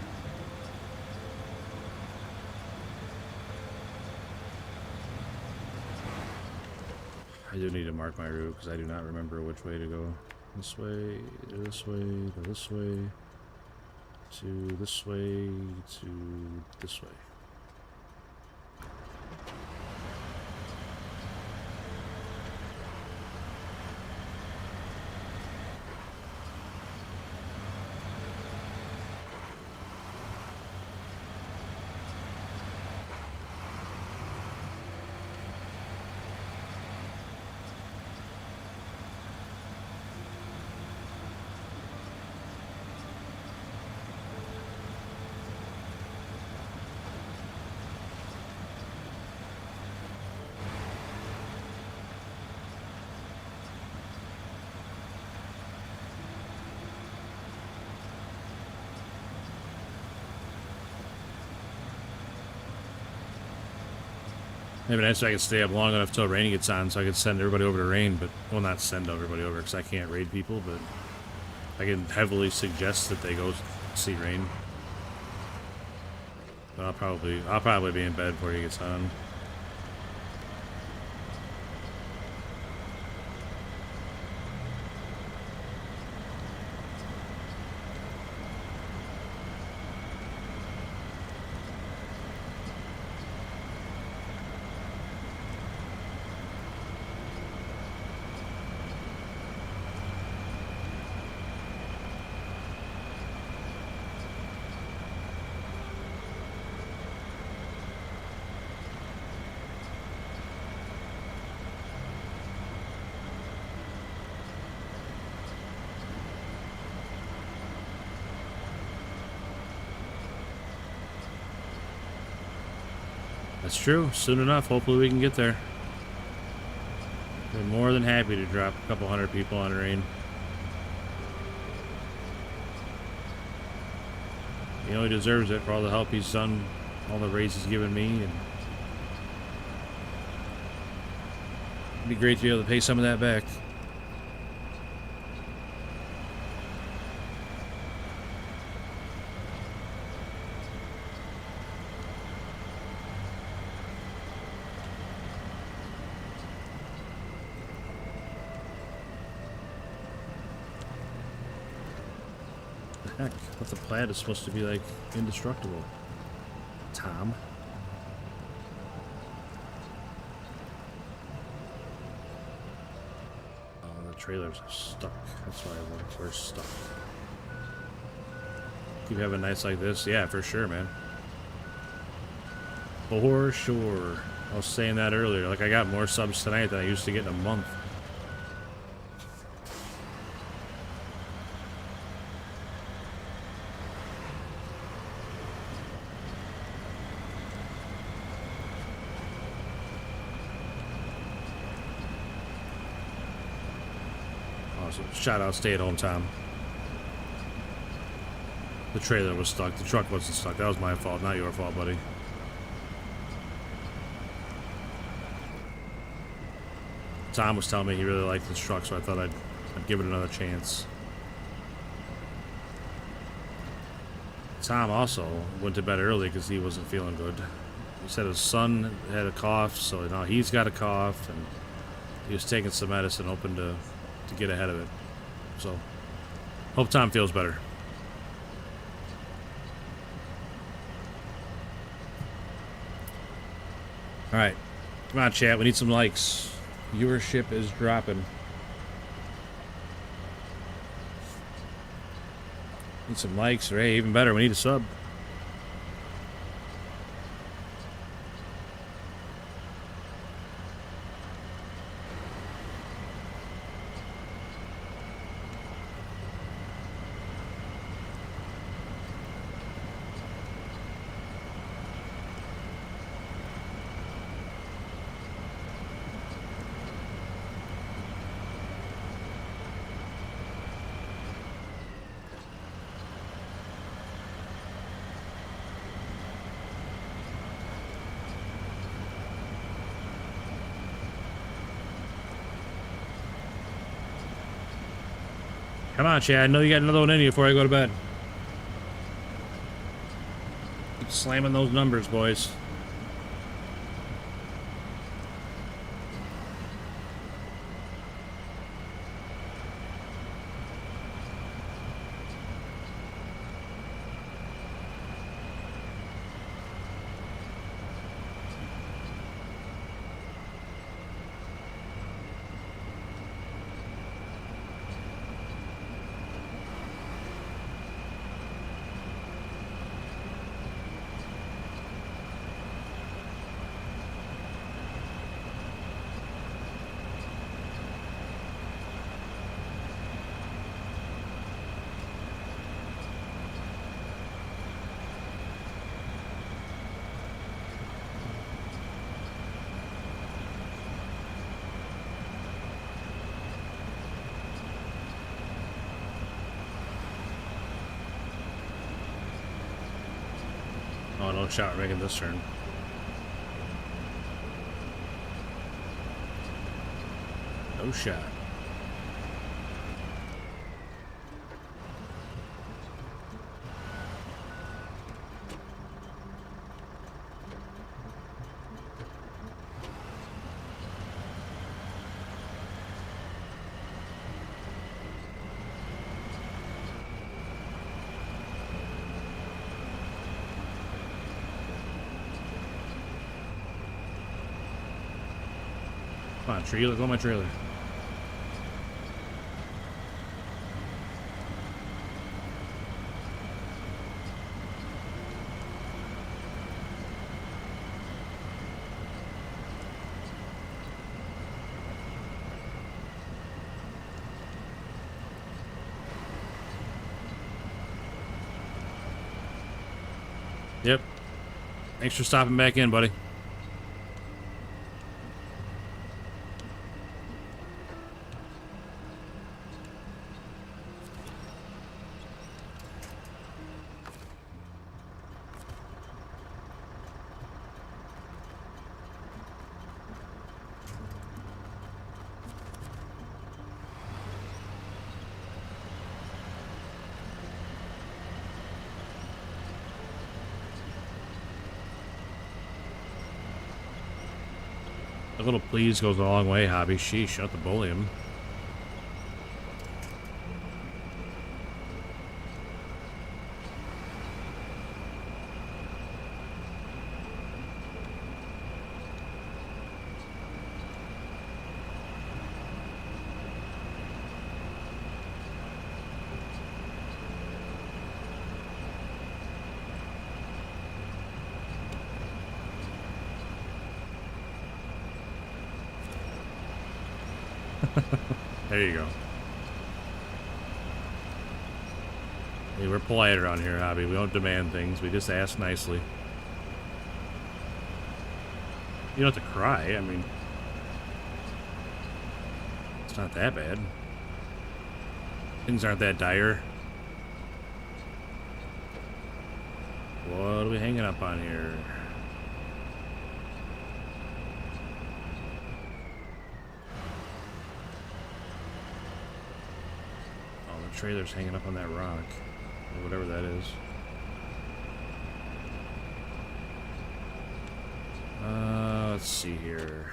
Speaker 1: I do need to mark my route because I do not remember which way to go. This way, go this way, to this way, to this way. Maybe nice if I could stay up long enough till rain gets on so I could send everybody over to rain, but, well, not send everybody over because I can't raid people, but I can heavily suggest that they go see rain. But I'll probably be in bed before he gets on. That's true. Soon enough, hopefully we can get there. We're more than happy to drop a couple hundred people on rain. You know, he deserves it for all the help he's done, all the raids he's given me, and it'd be great to be able to pay some of that back. Heck, I thought the plaid is supposed to be, like, indestructible. Tom. Oh, the trailers are stuck. That's why we're stuck. Keep having nights like this? Yeah, for sure, man. For sure. I was saying that earlier. Like, I got more subs tonight than I used to get in a month. Awesome. Shout out Stay at Home Tom. The trailer was stuck. The truck wasn't stuck. That was my fault, not your fault, buddy. Tom was telling me he really liked this truck, so I thought I'd give it another chance. Tom also went to bed early because he wasn't feeling good. He said his son had a cough, so now he's got a cough, and he was taking some medicine, hoping to get ahead of it. So, hope Tom feels better. Alright, come on, chat, we need some likes. Viewership is dropping. Need some likes, or hey, even better, we need a sub. Come on, Chad. I know you got another one in you before I go to bed. Keep slamming those numbers, boys. Oh, no shot making this turn. No shot. Come on, tree, look on my trailer. Yep. Thanks for stopping back in, buddy. A little please goes a long way, Hobby. Sheesh, shut the bully him. There you go. Hey, we're polite around here, Hobby. We don't demand things. We just ask nicely. You don't have to cry. I mean, it's not that bad. Things aren't that dire. What are we hanging up on here? Oh, the trailer's hanging up on that rock. Or whatever that is. Let's see here.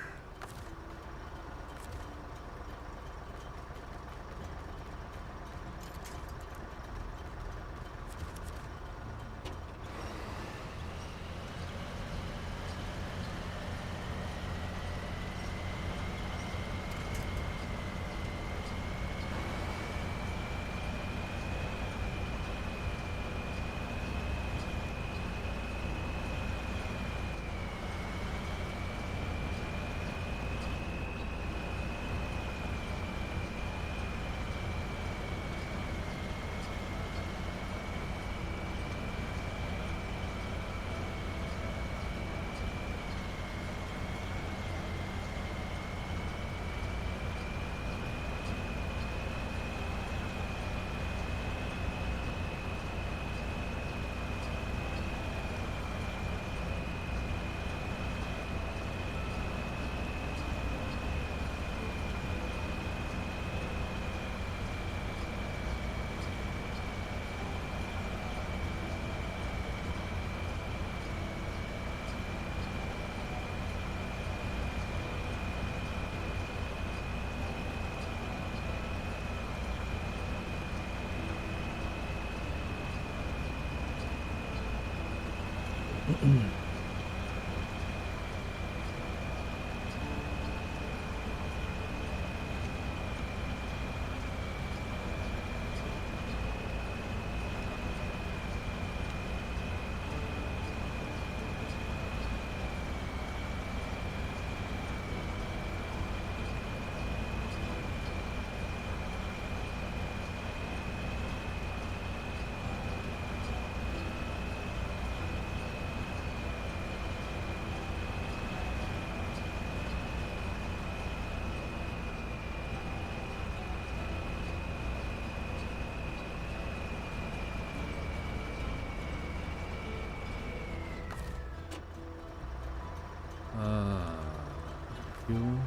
Speaker 1: Fuel.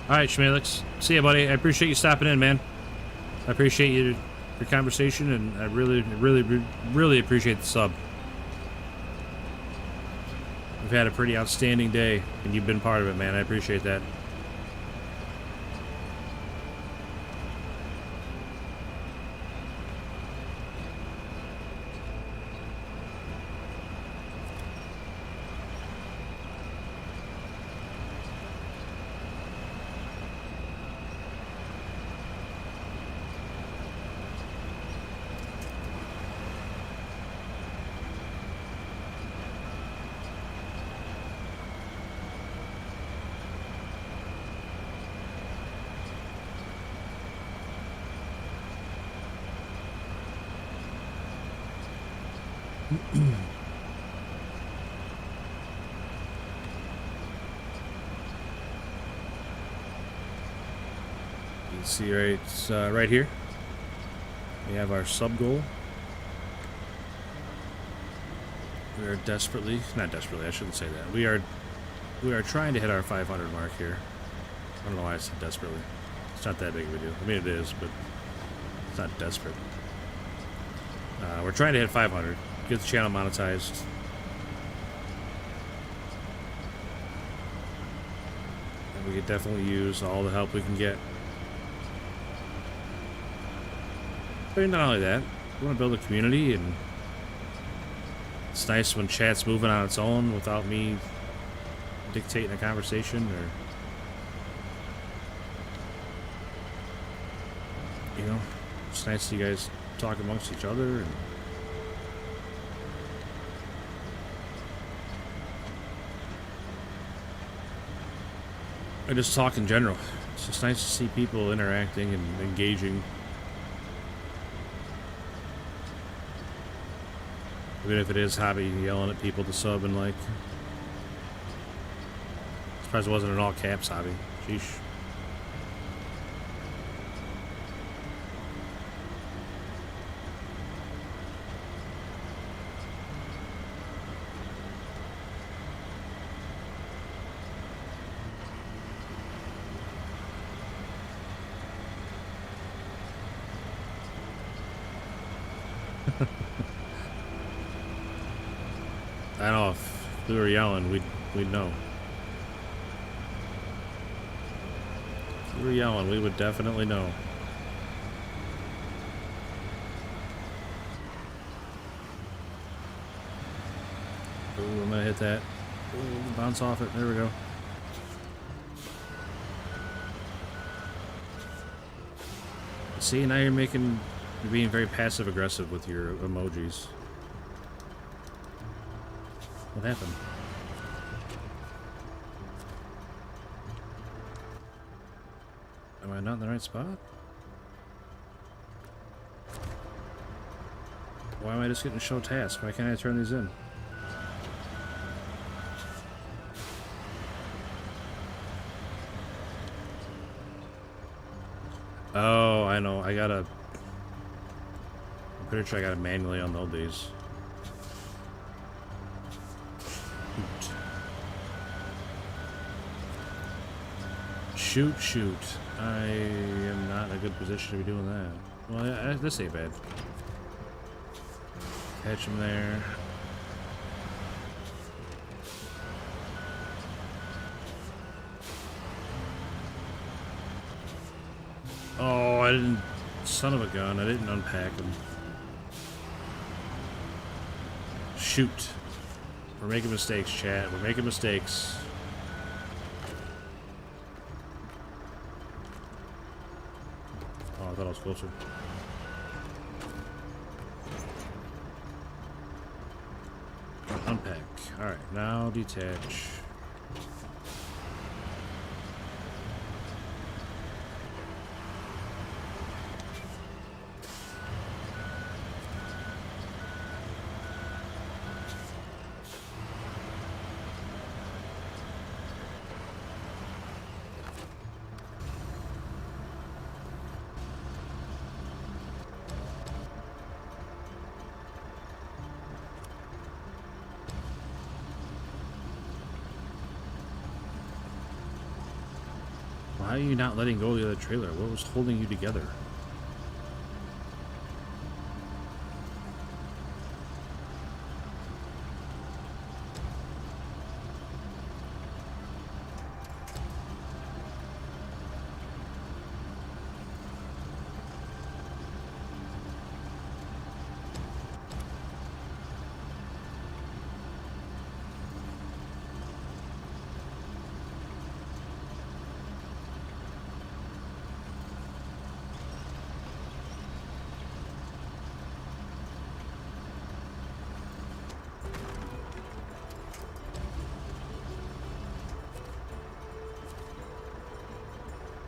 Speaker 1: All right, Schmelix. See ya, buddy. I appreciate you stopping in, man. I appreciate your conversation, and I really appreciate the sub. We've had a pretty outstanding day, and you've been part of it, man. I appreciate that. You see right here, we have our sub goal. We are not desperately, I shouldn't say that. We are trying to hit our 500 mark here. I don't know why I said desperately. It's not that big of a deal. I mean, it is, but it's not desperate. We're trying to hit 500, get the channel monetized, We could definitely use all the help we can get. But not only that, we want to build a community, and it's nice when chat's moving on its own without me dictating a conversation, or you know, it's nice to see you guys talk amongst each other. And I just talk in general. It's just nice to see people interacting and engaging. Even if it is hobby yelling at people to sub and like. Surprised it wasn't an all caps hobby. Sheesh. I know if we were yelling, we'd know. If we were yelling, we would definitely know. Ooh, I'm gonna hit that. Ooh, bounce off it. There we go. See, now you're being very passive aggressive with your emojis. What happened? Am I not in the right spot? Why am I just getting show task? Why can't I turn these in? Oh, I know. I'm pretty sure I gotta manually unload these. Shoot. I am not in a good position to be doing that. Well, yeah, this ain't bad. Catch him there. Oh, I didn't... Son of a gun, I didn't unpack him. Shoot. We're making mistakes, chat. We're making mistakes. Oh, I thought I was closer. Unpack. Alright, now detach. Why are you not letting go of the other trailer? What was holding you together?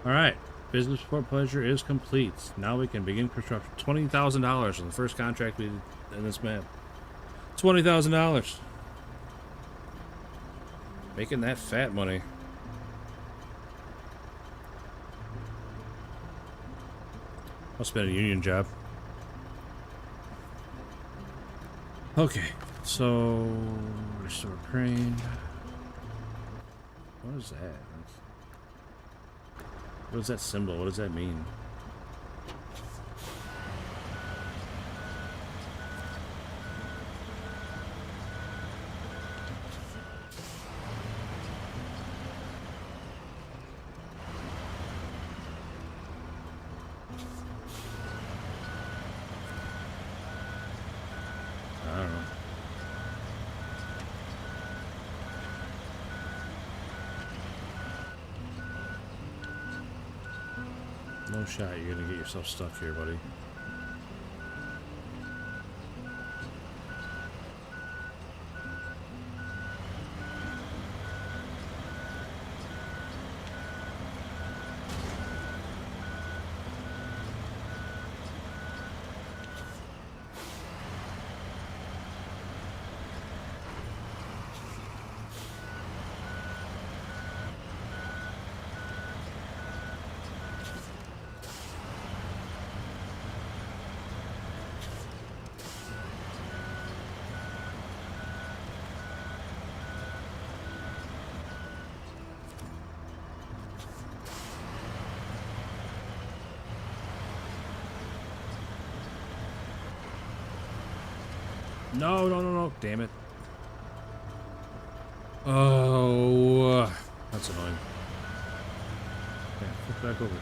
Speaker 1: Alright, business for pleasure is complete. Now we can begin construction. $20,000 on the first contract we did in this map. $20,000. Making that fat money. Must have been a union job. Okay, so restore crane. What is that? What is that symbol? What does that mean? shot you're gonna get yourself stuck here, buddy. No, no, no, no. Damn it. Oh, that's annoying. Okay, flip back over.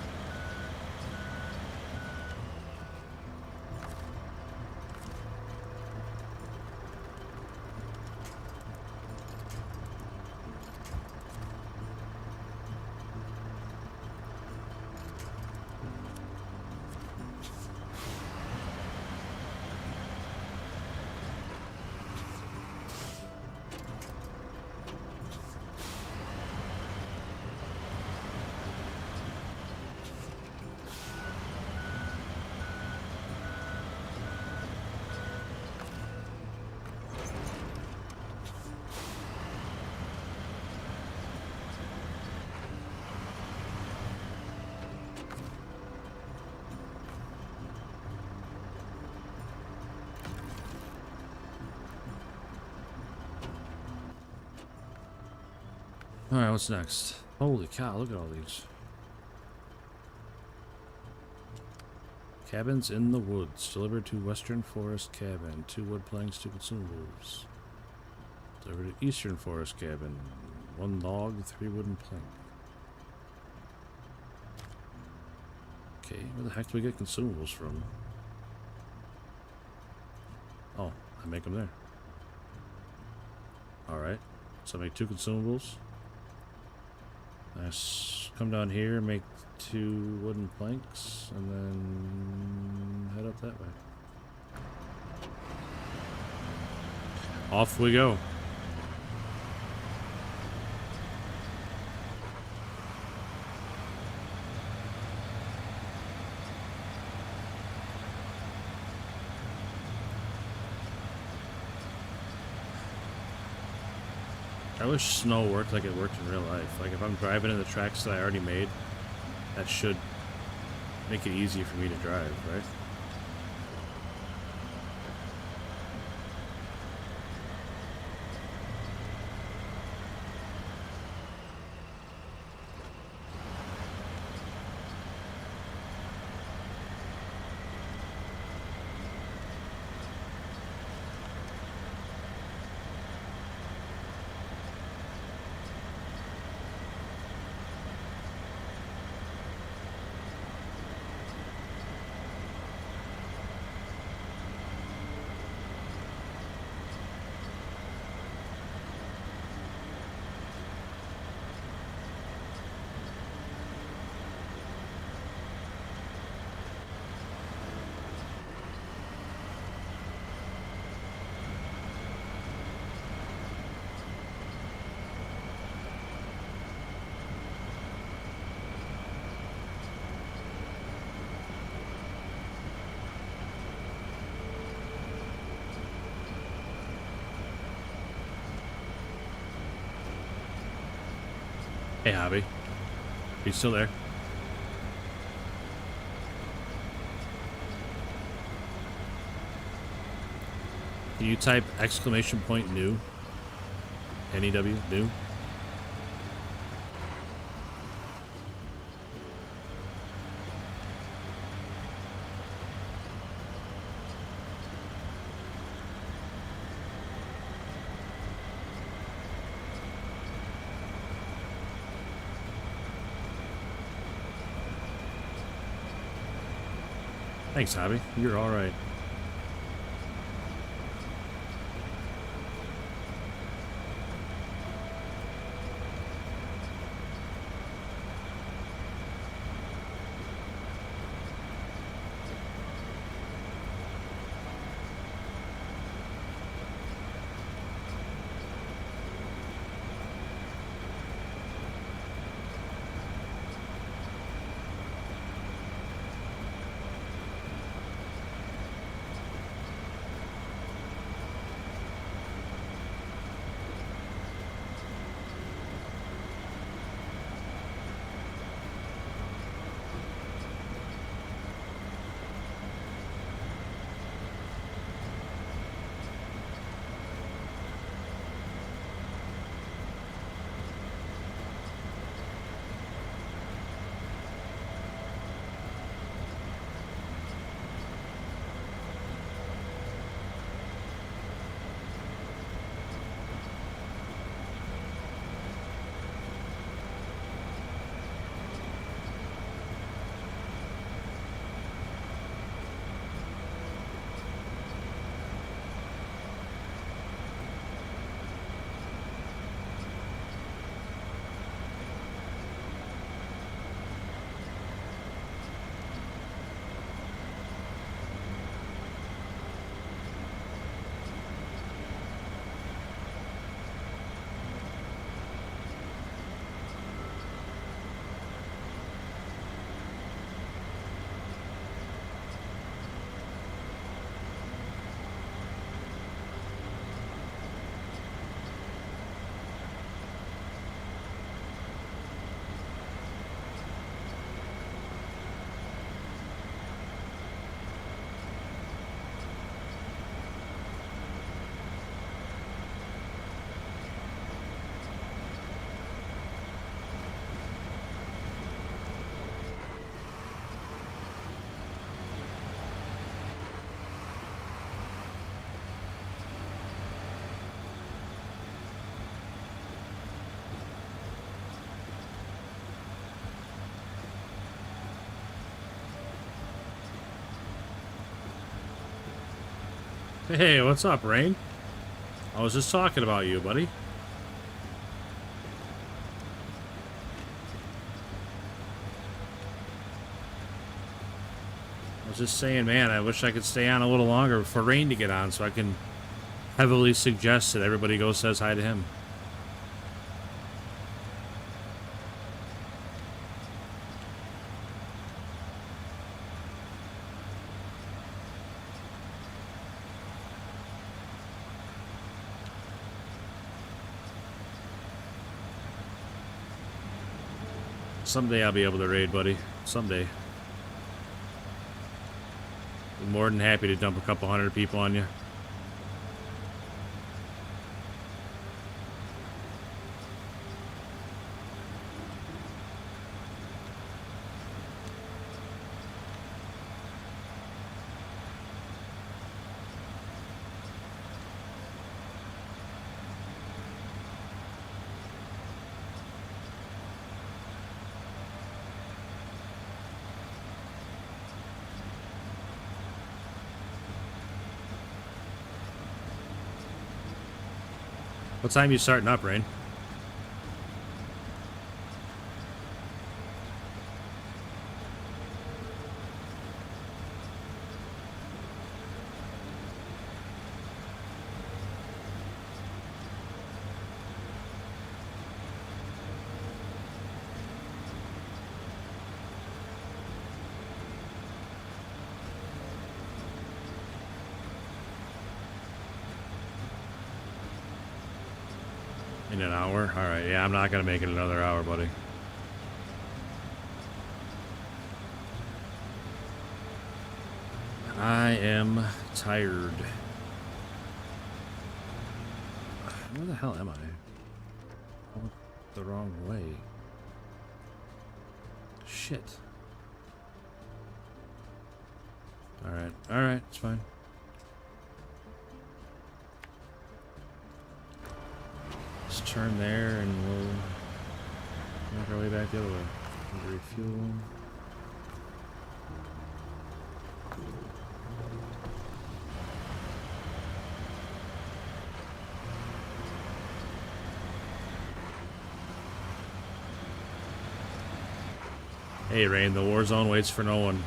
Speaker 1: Alright, what's next? Holy cow, look at all these. Cabins in the woods. Delivered to Western Forest Cabin. 2 wood planks, 2 consumables. Delivered to Eastern Forest Cabin. 1 log, 3 wooden plank. Okay, where the heck do we get consumables from? Oh, I make them there. Alright, so I make 2 consumables. Nice. Come down here, make 2 wooden planks, and then head up that way. Off we go. I wish snow worked like it worked in real life. Like if I'm driving in the tracks that I already made, that should make it easier for me to drive, right? Hey, Hobby. Are you still there? Can you type exclamation point new? N-E-W, new? Thanks, Hobby. You're all right. Hey, what's up, Rain? I was just talking about you, buddy. I was just saying, man, I wish I could stay on a little longer for Rain to get on so I can heavily suggest that everybody go says hi to him. Someday I'll be able to raid, buddy. Someday. I'm more than happy to dump a couple hundred people on you. What time you starting up, Rain? In an hour? Alright, yeah, I'm not gonna make it another hour, buddy. I am tired. Where the hell am I? I went the wrong way. Shit. Alright, it's fine. Just turn there and we'll make our way back the other way. Refuel. Hey, Rain, the war zone waits for no one.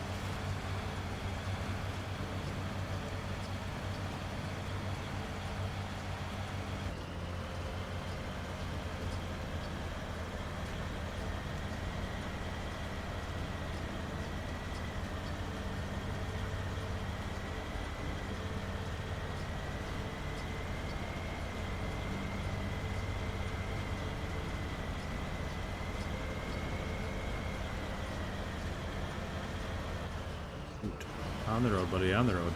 Speaker 1: On the road, buddy, on the road.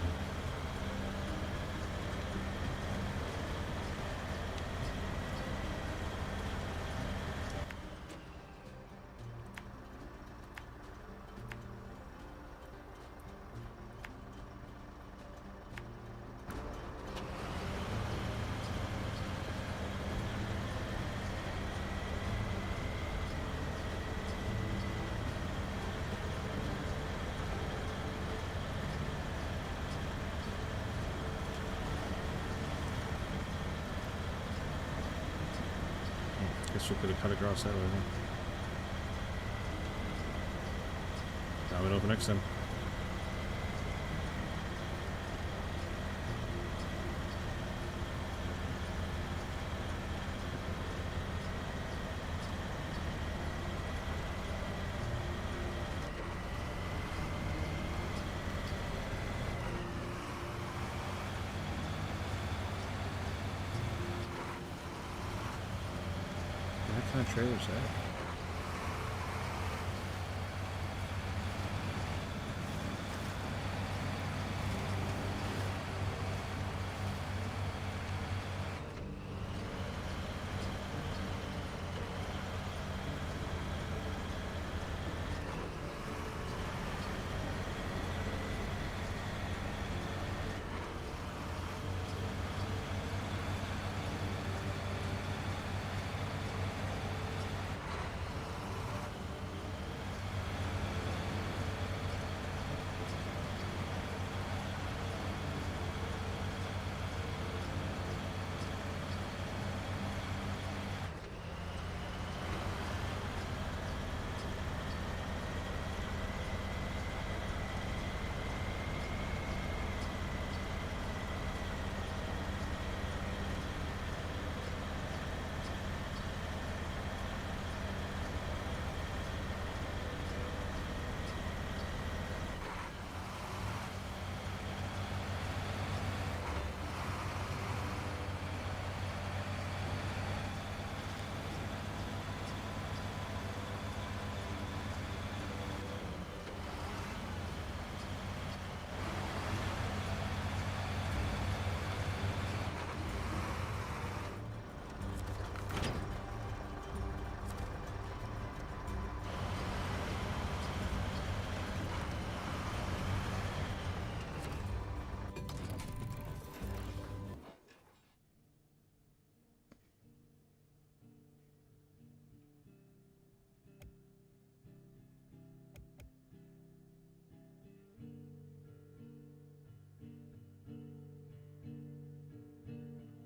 Speaker 1: Guess we could have cut across that way, huh? Now we know for next time. What kind of trailer is that?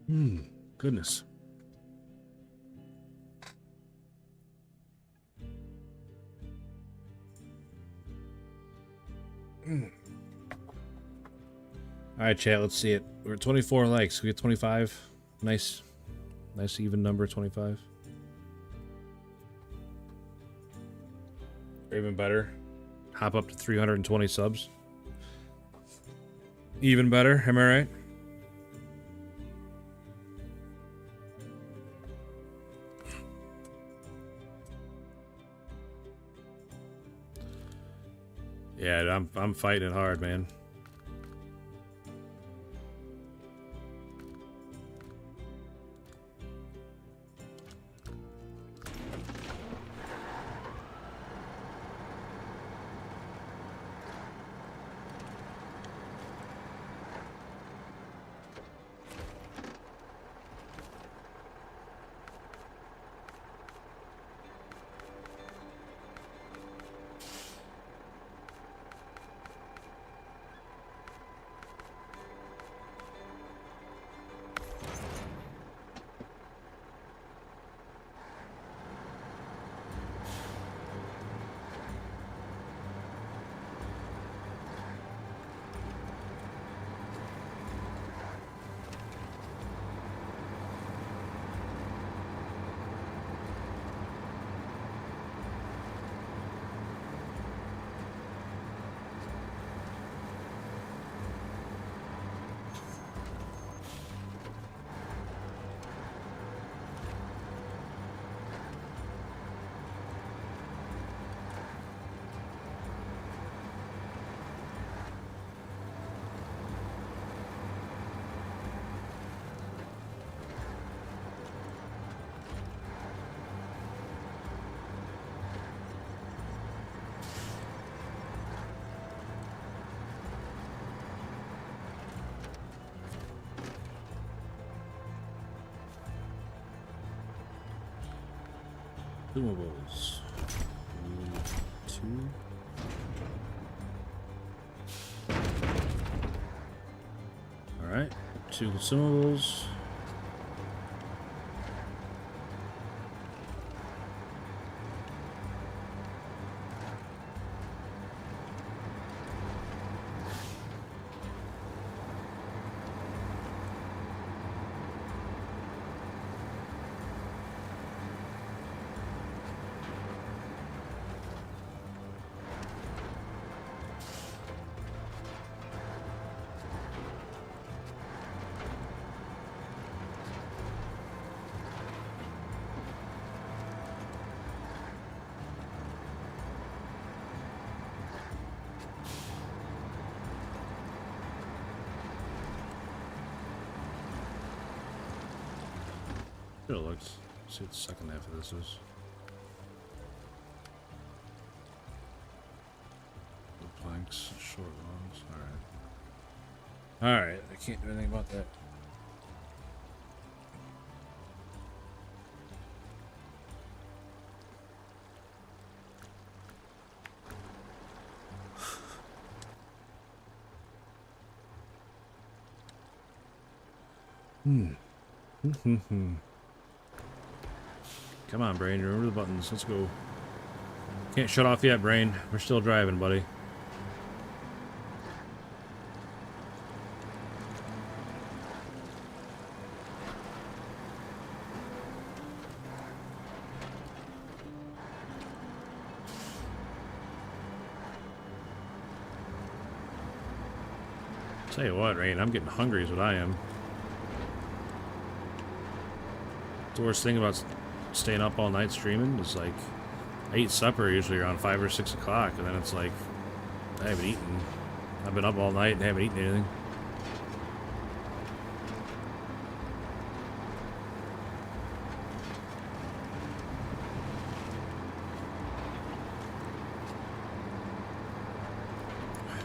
Speaker 1: Goodness. Alright, chat, let's see it. We're at 24 likes. We get 25. Nice even number, 25. Or even better, hop up to 320 subs. Even better, am I right? Yeah, I'm fighting it hard, man. Consumables. 2. Alright, 2 consumables. It looks. See what the second half of this is. The planks, short longs. Alright. Alright, I can't do anything about that. Come on, Brain. Remember the buttons. Let's go. Can't shut off yet, Brain. We're still driving, buddy. Tell you what, Rain, I'm getting hungry is what I am. The worst thing about staying up all night streaming is like I eat supper usually around 5 or 6 o'clock, and then it's like I haven't eaten. I've been up all night and haven't eaten anything.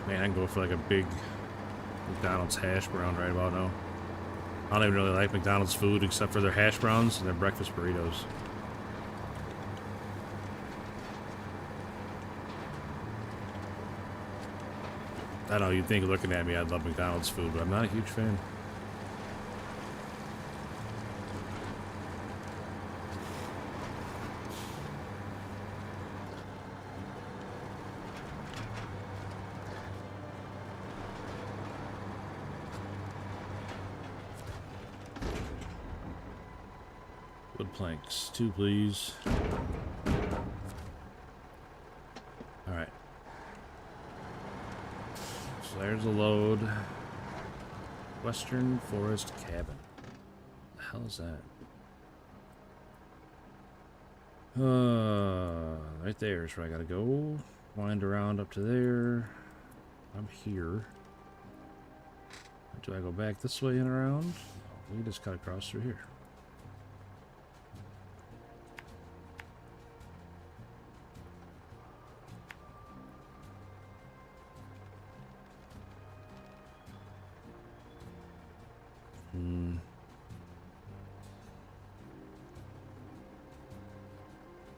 Speaker 1: Man, I can go for like a big McDonald's hash brown right about now. I don't even really like McDonald's food except for their hash browns and their breakfast burritos. I know, you'd think looking at me I'd love McDonald's food, but I'm not a huge fan. Wood planks, 2 please. Alright. So there's a load. Western Forest Cabin. What the hell is that? Right there is where I gotta go. Wind around up to there. I'm here. Do I go back this way and around? We just cut across through here.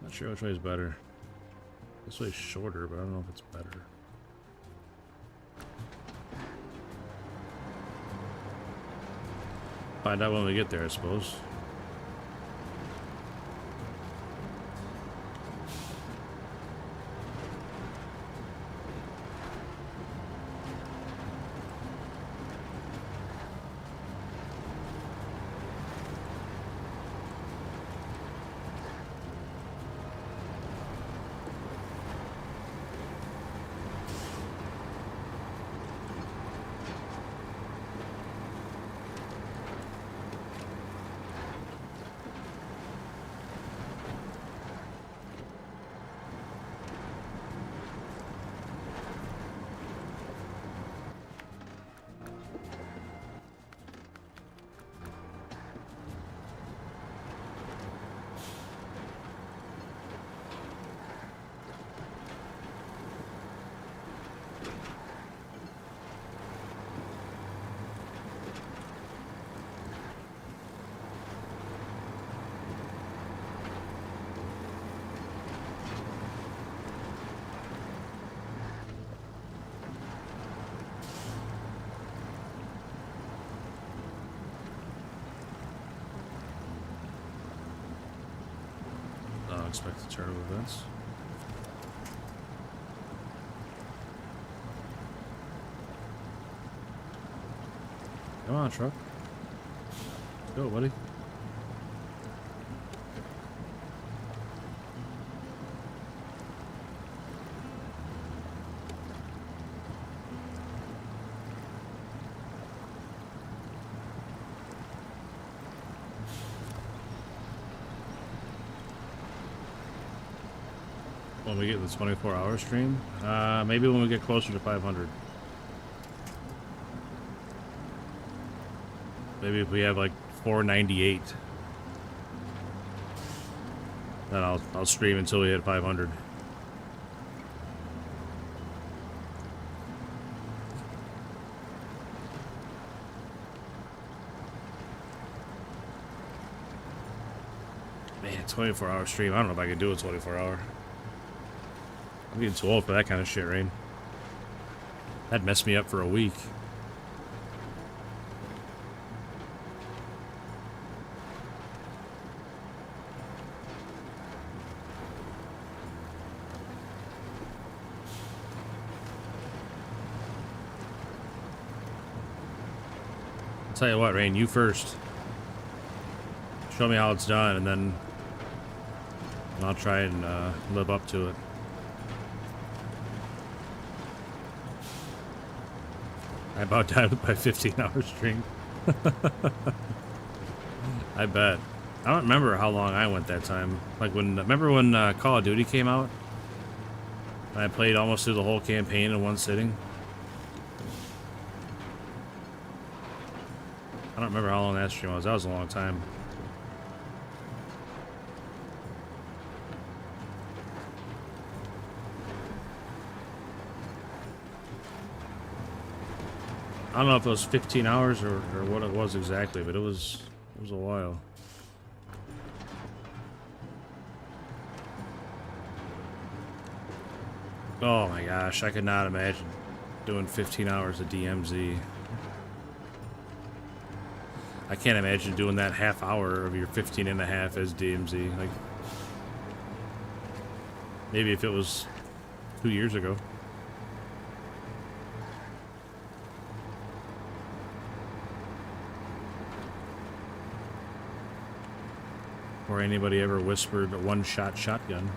Speaker 1: Not sure which way is better. This way's shorter, but I don't know if it's better. Find out when we get there, I suppose. Unexpected turn of events. Come on, truck. Let's go, buddy. When we get the 24-hour stream, maybe when we get closer to 500. Maybe if we have like 498, then I'll stream until we hit 500. Man, 24-hour stream. I don't know if I can do a 24-hour. I'm getting too old for that kind of shit, Rain. That'd mess me up for a week. I'll tell you what, Rain, you first. Show me how it's done, and then I'll try and live up to it. I about died with my 15-hour stream. I bet. I don't remember how long I went that time. Like remember when Call of Duty came out? I played almost through the whole campaign in one sitting. I don't remember how long that stream was. That was a long time. I don't know if it was 15 hours or what it was exactly, but it was a while. Oh my gosh, I could not imagine doing 15 hours of DMZ. I can't imagine doing that half hour of your 15 and a half as DMZ. Like, maybe if it was 2 years ago. before anybody ever whispered a one-shot shotgun.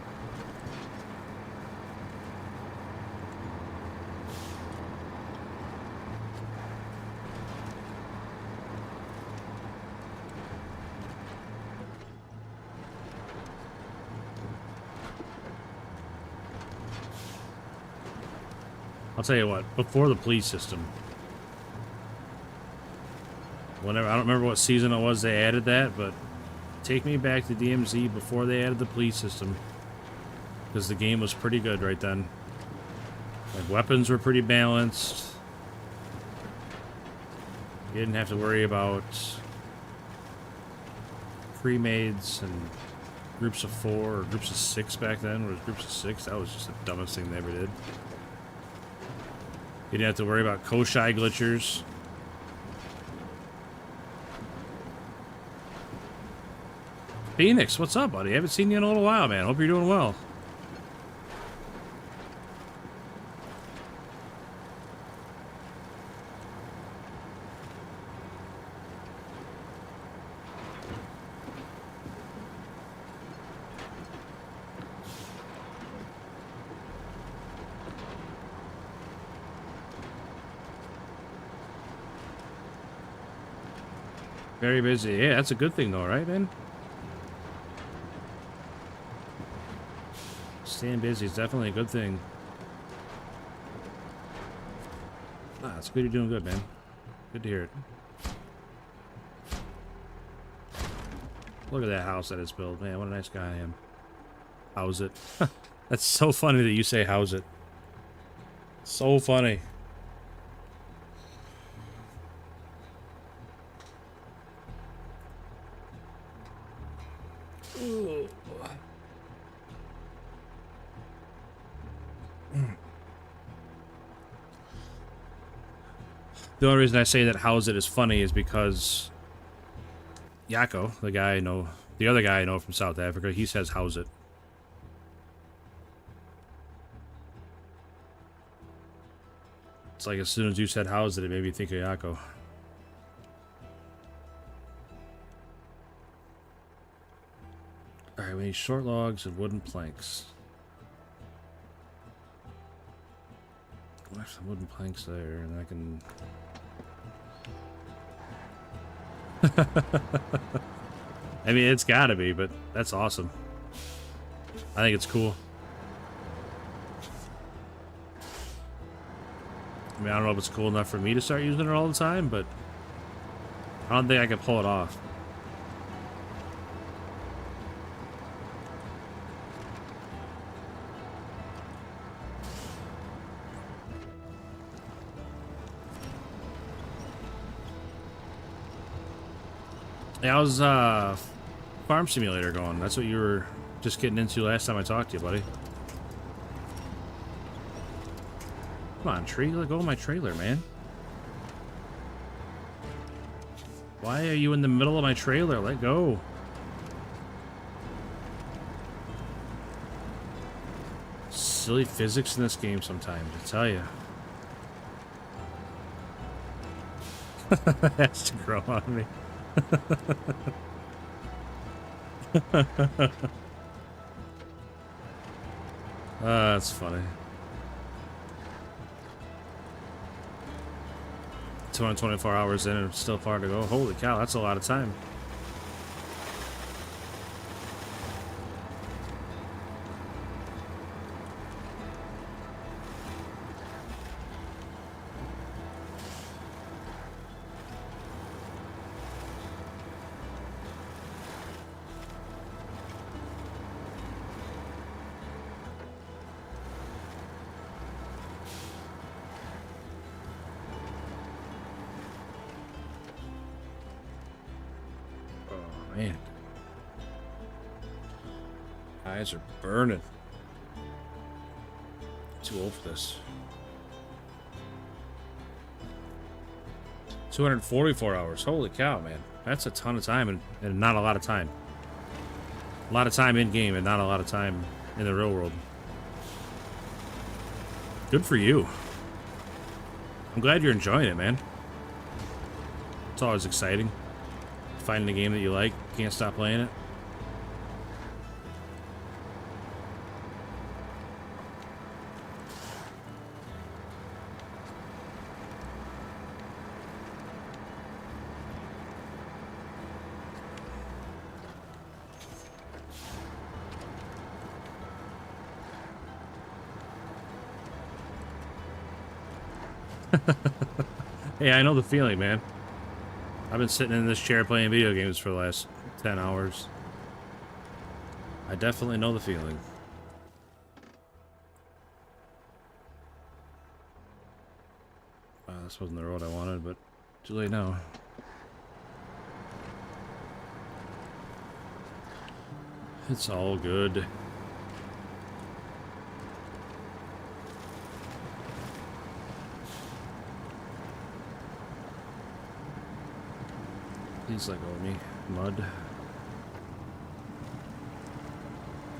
Speaker 1: I'll tell you what, before the police system, whenever, I don't remember what season it was they added that, but take me back to DMZ before they added the police system, because the game was pretty good right then. Like, weapons were pretty balanced. You didn't have to worry about pre-mades and groups of 4 or groups of 6 back then. Or groups of 6, that was just the dumbest thing they ever did. You didn't have to worry about Koshai glitchers. Phoenix, what's up, buddy? I haven't seen you in a little while, man. Hope you're doing well. Very busy. Yeah, that's a good thing though, right, man? Staying busy is definitely a good thing. Ah, it's good you're doing good, man. Good to hear it. Look at that house that is built. Man, what a nice guy I am. How's it? That's so funny that you say how's it. So funny. The only reason I say that how's it is funny is because Yako, the guy I know, the other guy I know from South Africa, he says how's it. It's like as soon as you said how's it made me think of Yako. Alright, we need short logs and wooden planks. Left some wooden planks there, and I can... I mean, it's gotta be, but that's awesome. I think it's cool. I mean, I don't know if it's cool enough for me to start using it all the time, but I don't think I can pull it off. How's Farm Simulator going? That's what you were just getting into last time I talked to you, buddy. Come on, tree, let go of my trailer, man. Why are you in the middle of my trailer? Let go. Silly physics in this game sometimes, I tell you. It has to grow on me. That's funny. 224 hours in and still far to go. Holy cow, that's a lot of time. Man, eyes are burning. Too old for this. 244 hours. Holy cow, man. That's a ton of time and not a lot of time. A lot of time in game and not a lot of time in the real world. Good for you. I'm glad you're enjoying it, man. It's always exciting. Finding a game that you like, can't stop playing it. Hey, I know the feeling, man. I've been sitting in this chair playing video games for the last 10 hours. I definitely know the feeling. This wasn't the road I wanted, but too late now. It's all good. Please let go of me, mud.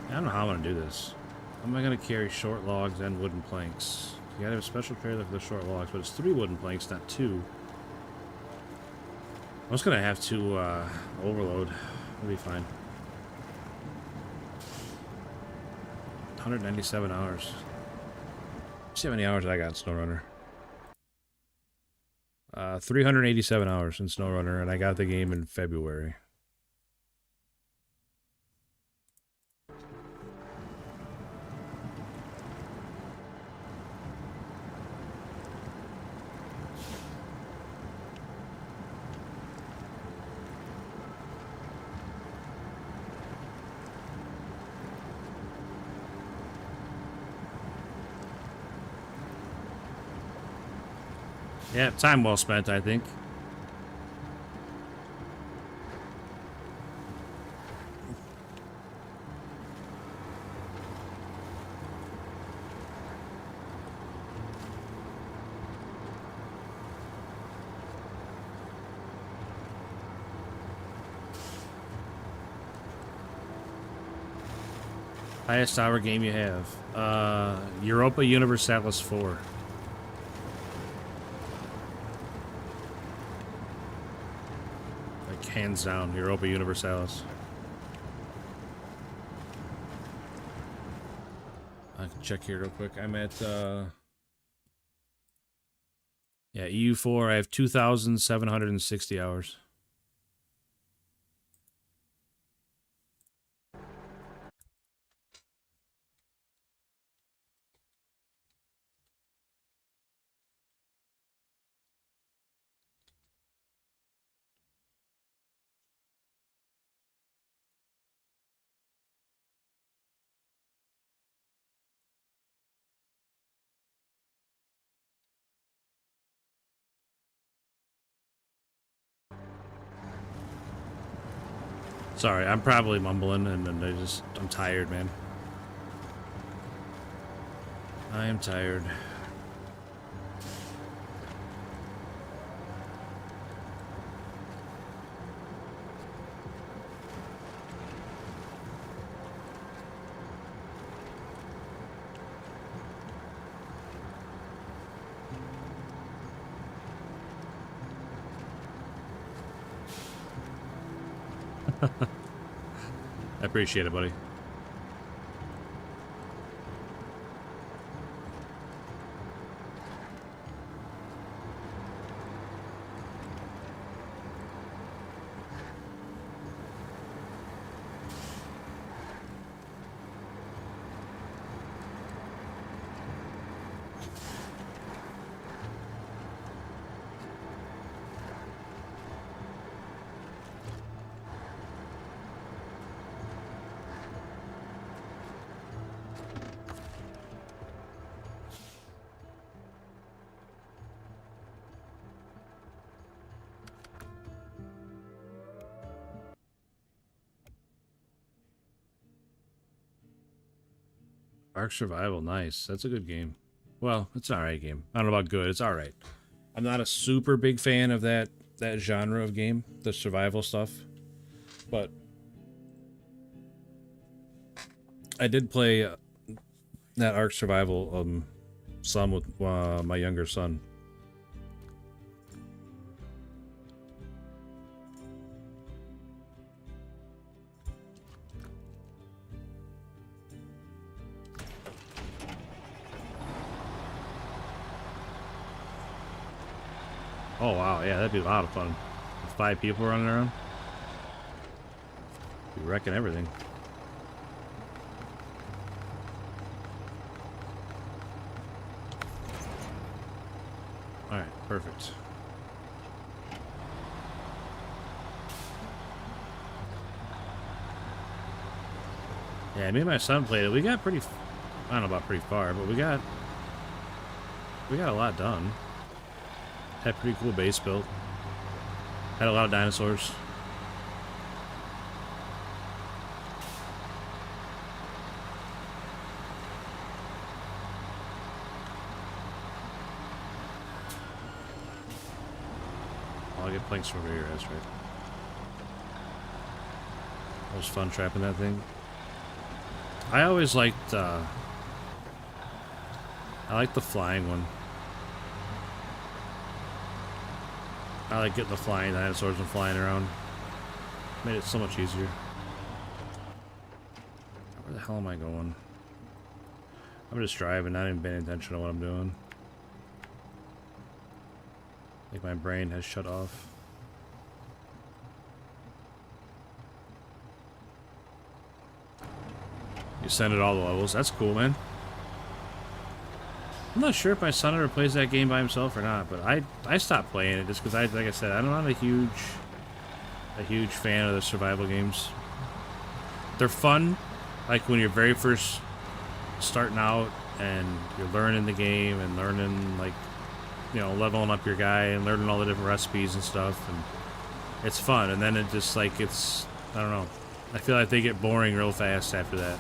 Speaker 1: I don't know how I'm gonna do this. How am I gonna carry short logs and wooden planks? You gotta have a special trailer for the short logs, but it's 3 wooden planks, not 2. I'm just gonna have to overload. It'll be fine. 197 hours. See how many hours I got in SnowRunner. 387 hours in SnowRunner, and I got the game in February. Yeah, time well spent, I think. Highest hour game you have? Europa Universalis 4. Like, hands down, Europa Universalis. I can check here real quick. I'm at, yeah, EU4, I have 2,760 hours. Sorry, I'm probably mumbling and I'm tired, man. I am tired. I appreciate it, buddy. Ark Survival, nice. That's a good game. Well, it's an alright game. I don't know about good. It's alright. I'm not a super big fan of that genre of game, the survival stuff. But I did play that Ark Survival some with my younger son. Oh wow, yeah, that'd be a lot of fun. With 5 people running around. Be wrecking everything. Alright, perfect. Yeah, me and my son played it. We got pretty... I don't know about pretty far, but we got a lot done. Had pretty cool base built. Had a lot of dinosaurs. I'll get planks over here, that's right. It was fun trapping that thing. I always liked, I like the flying one. I like getting the flying dinosaurs and flying around. Made it so much easier. Where the hell am I going? I'm just driving, not even paying attention to what I'm doing. I think my brain has shut off. You send it all the levels. That's cool, man. I'm not sure if my son ever plays that game by himself or not, but I stopped playing it just because like I said, I'm not a huge fan of the survival games. They're fun, like when you're very first starting out and you're learning the game and learning, like, you know, leveling up your guy and learning all the different recipes and stuff, and it's fun. And then it just, like, it's, I don't know, I feel like they get boring real fast after that.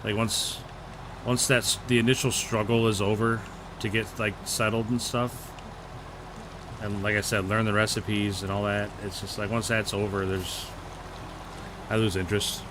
Speaker 1: Like once that's the initial struggle is over to get, like, settled and stuff, and like I said, learn the recipes and all that, it's just like once that's over, I lose interest.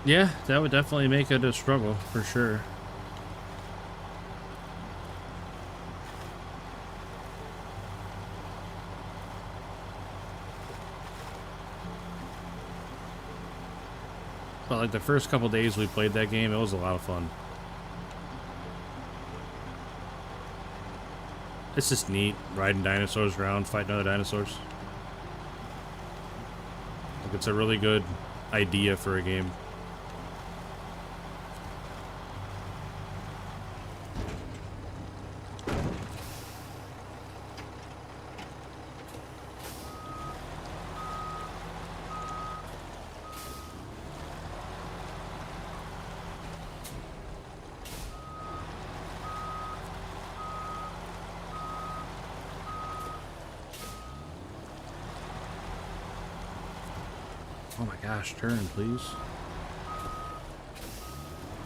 Speaker 1: Yeah, that would definitely make it a struggle, for sure. But like the first couple days we played that game, it was a lot of fun. It's just neat, riding dinosaurs around, fighting other dinosaurs. Like, it's a really good idea for a game. Oh my gosh, turn, please.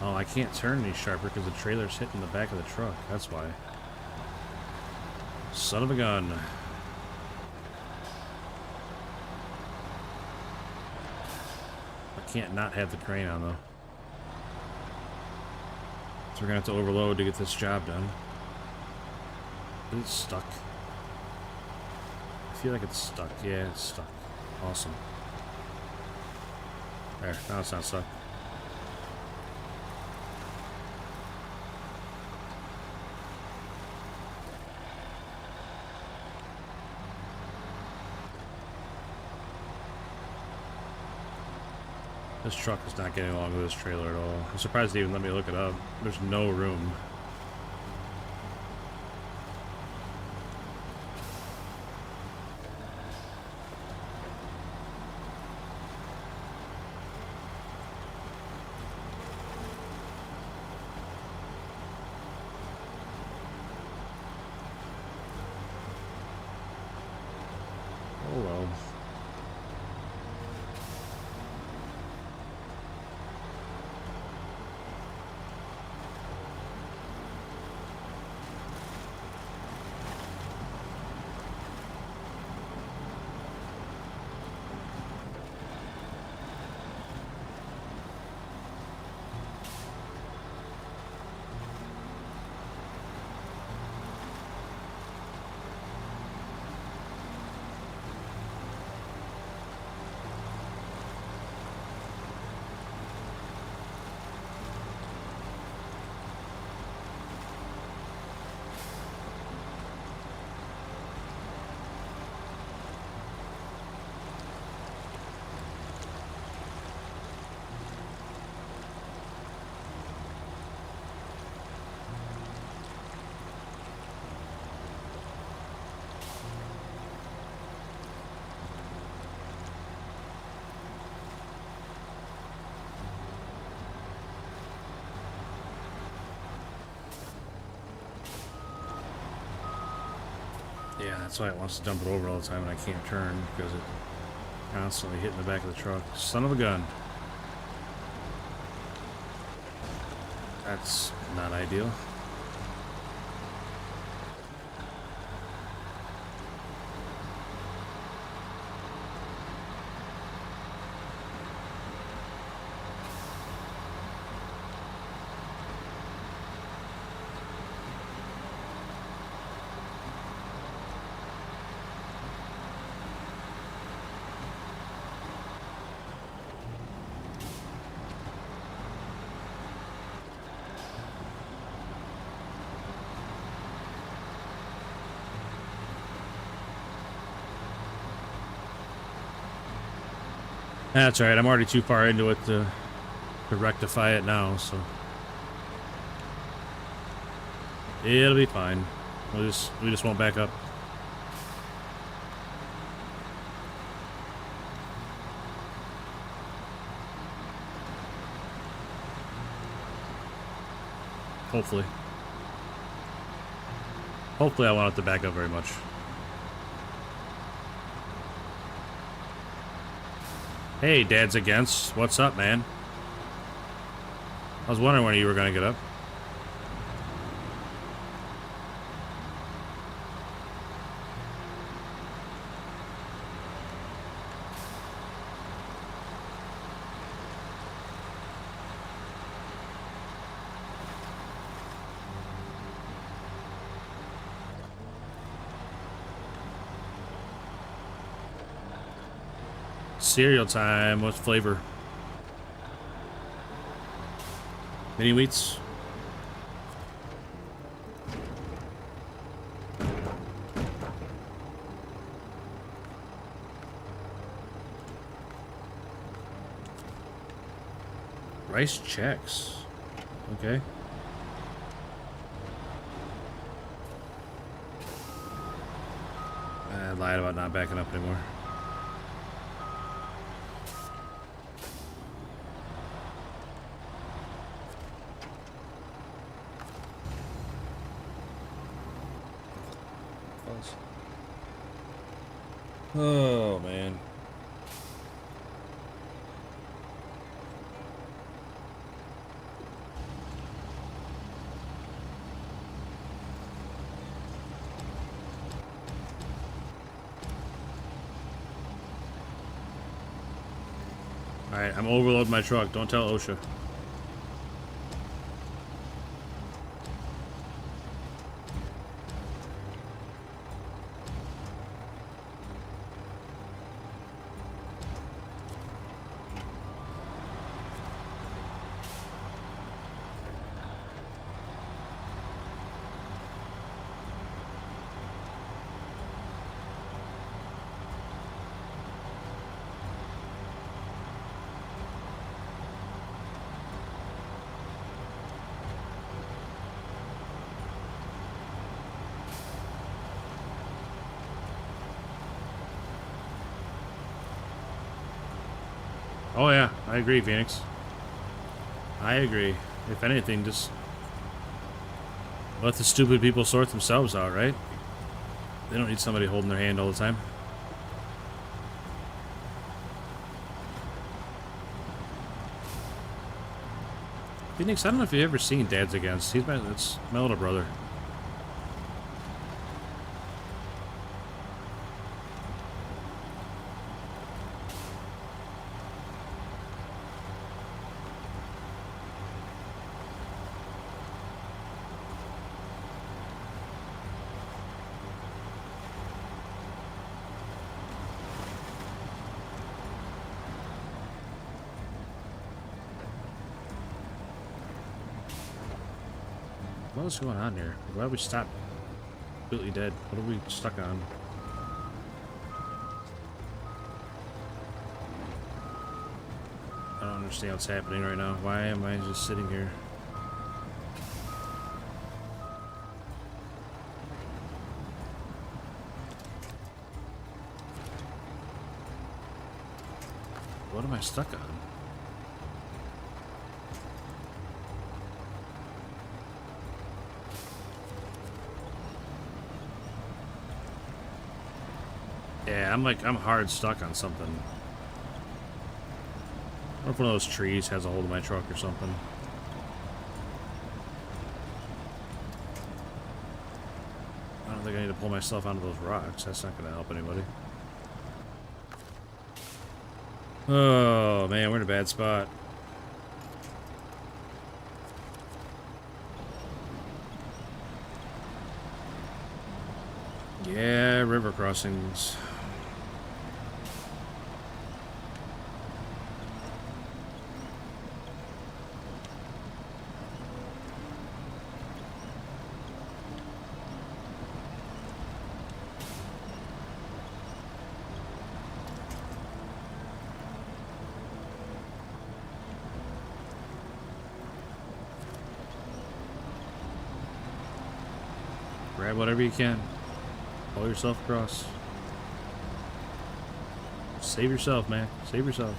Speaker 1: Oh, I can't turn any sharper because the trailer's hitting the back of the truck. That's why. Son of a gun. I can't not have the crane on, though. So we're gonna have to overload to get this job done. Is it stuck? I feel like it's stuck. Yeah, it's stuck. Awesome. There, now it's not stuck. This truck is not getting along with this trailer at all. I'm surprised they even let me look it up. There's no room. Yeah, that's why it wants to dump it over all the time and I can't turn because it constantly hitting the back of the truck. Son of a gun. That's not ideal. That's right. I'm already too far into it to rectify it now, so it'll be fine. We just won't back up. Hopefully. Hopefully I won't have to back up very much. Hey, Dad's Against. What's up, man? I was wondering when you were going to get up. Cereal time. What flavor? Mini wheats. Rice checks. Okay. I lied about not backing up anymore. Oh, man. Alright, I'm overloading my truck. Don't tell OSHA. Oh yeah, I agree, Phoenix. I agree. If anything, just let the stupid people sort themselves out, right? They don't need somebody holding their hand all the time. Phoenix, I don't know if you've ever seen Dad's Against. It's my little brother. What's going on here? Why did we stop completely dead? What are we stuck on? I don't understand what's happening right now. Why am I just sitting here? What am I stuck on? Yeah, I'm hard stuck on something. I wonder if one of those trees has a hold of my truck or something. I don't think I need to pull myself onto those rocks. That's not going to help anybody. Oh, man, we're in a bad spot. Yeah, river crossings. Grab whatever you can. Pull yourself across. Save yourself, man. Save yourself.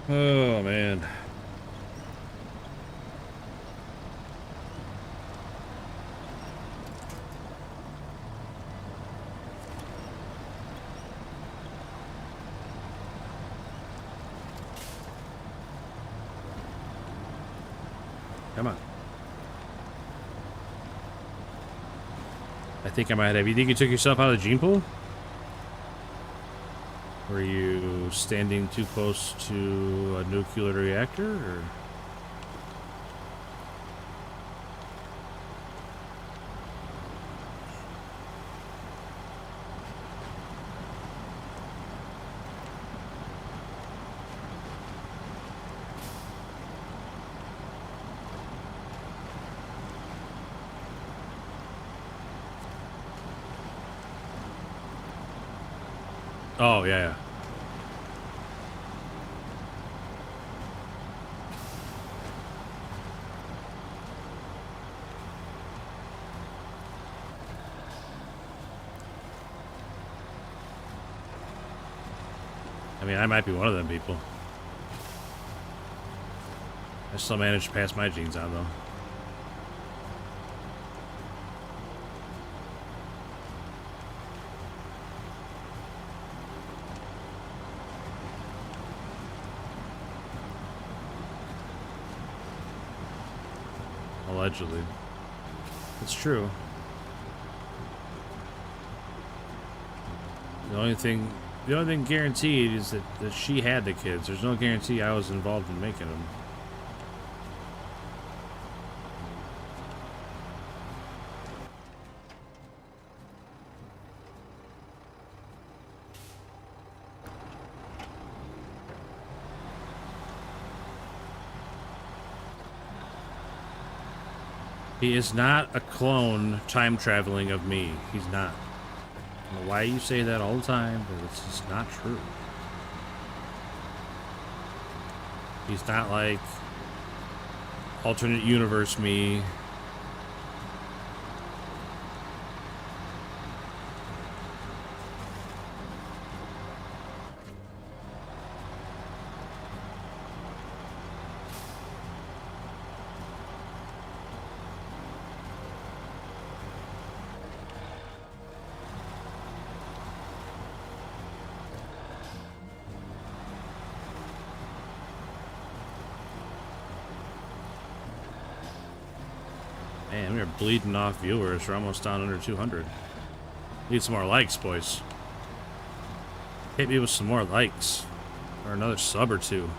Speaker 1: Oh, man. Come on. I think I might have. You think you took yourself out of the gene pool? Were you standing too close to a nuclear reactor, or? Oh, yeah, yeah. I mean, I might be one of them people. I still managed to pass my genes on, though. Allegedly. It's true. The only thing guaranteed is that she had the kids. There's no guarantee I was involved in making them. He is not a clone time-traveling of me. He's not. I don't know why you say that all the time, but it's just not true. He's not like alternate universe me. Man, we are bleeding off viewers. We're almost down under 200. Need some more likes, boys. Hit me with some more likes. Or another sub or two.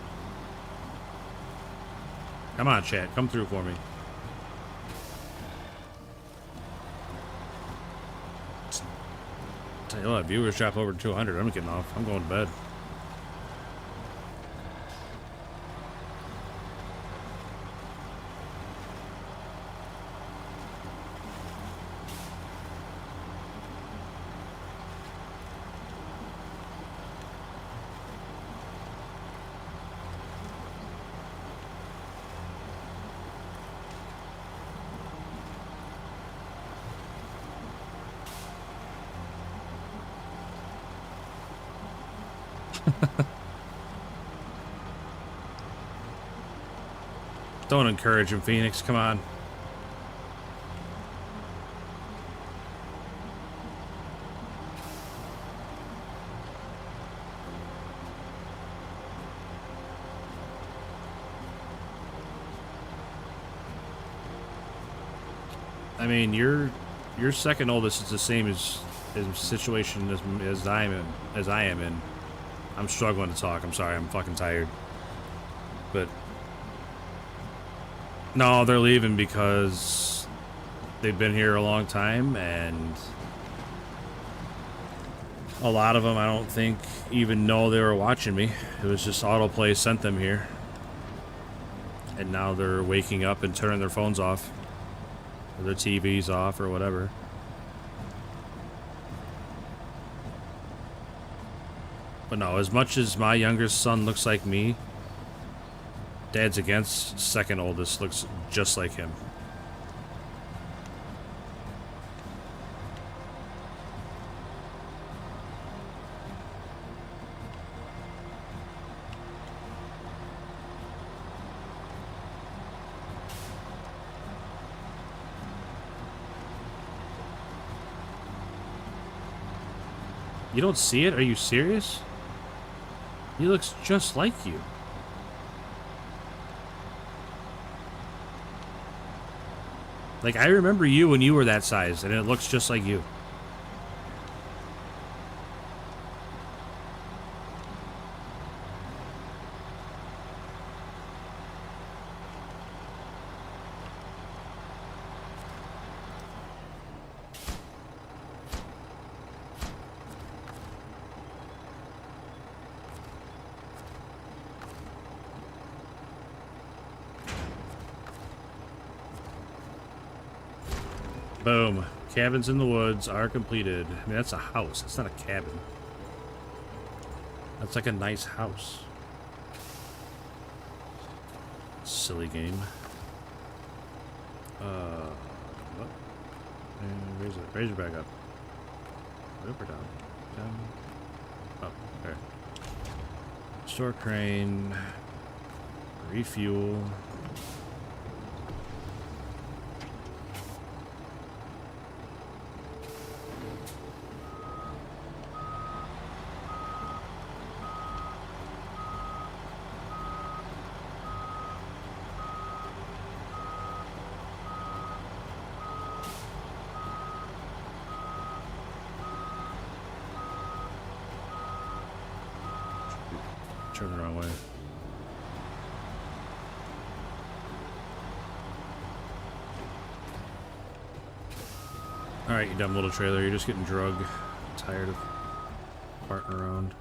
Speaker 1: Come on, chat. Come through for me. Tell you what, viewers drop over 200. I'm getting off. I'm going to bed. Don't encourage him, Phoenix. Come on. I mean, your second oldest is the same as situation as I am in. I'm struggling to talk. I'm sorry. I'm fucking tired. But no, they're leaving because they've been here a long time, and a lot of them I don't think even know they were watching me. It was just autoplay sent them here, and now they're waking up and turning their phones off, or their TVs off, or whatever. But no, as much as my youngest son looks like me, Dad's against second oldest looks just like him. You don't see it? Are you serious? He looks just like you. Like, I remember you when you were that size, and it looks just like you. Boom. Cabins in the woods are completed. I mean, that's a house. That's not a cabin. That's like a nice house. Silly game. What? And raise it back up. Up or down? Down. Up. There. Store crane. Refuel. Turn the wrong way. Alright, you dumb little trailer. You're just getting drugged. Tired of farting around.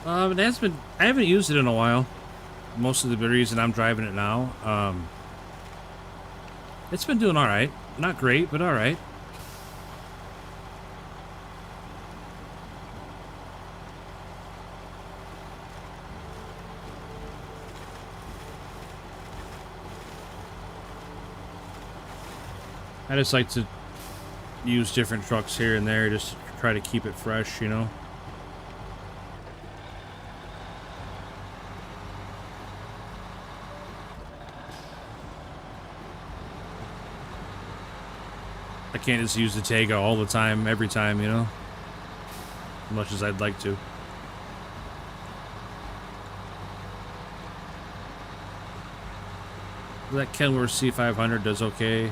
Speaker 1: It has been. I haven't used it in a while. Most of the reason I'm driving it now. It's been doing all right. Not great, but all right. I just like to use different trucks here and there just to try to keep it fresh, you know? I can't just use the Tega all the time, every time, you know? As much as I'd like to. That Kenworth C500 does okay.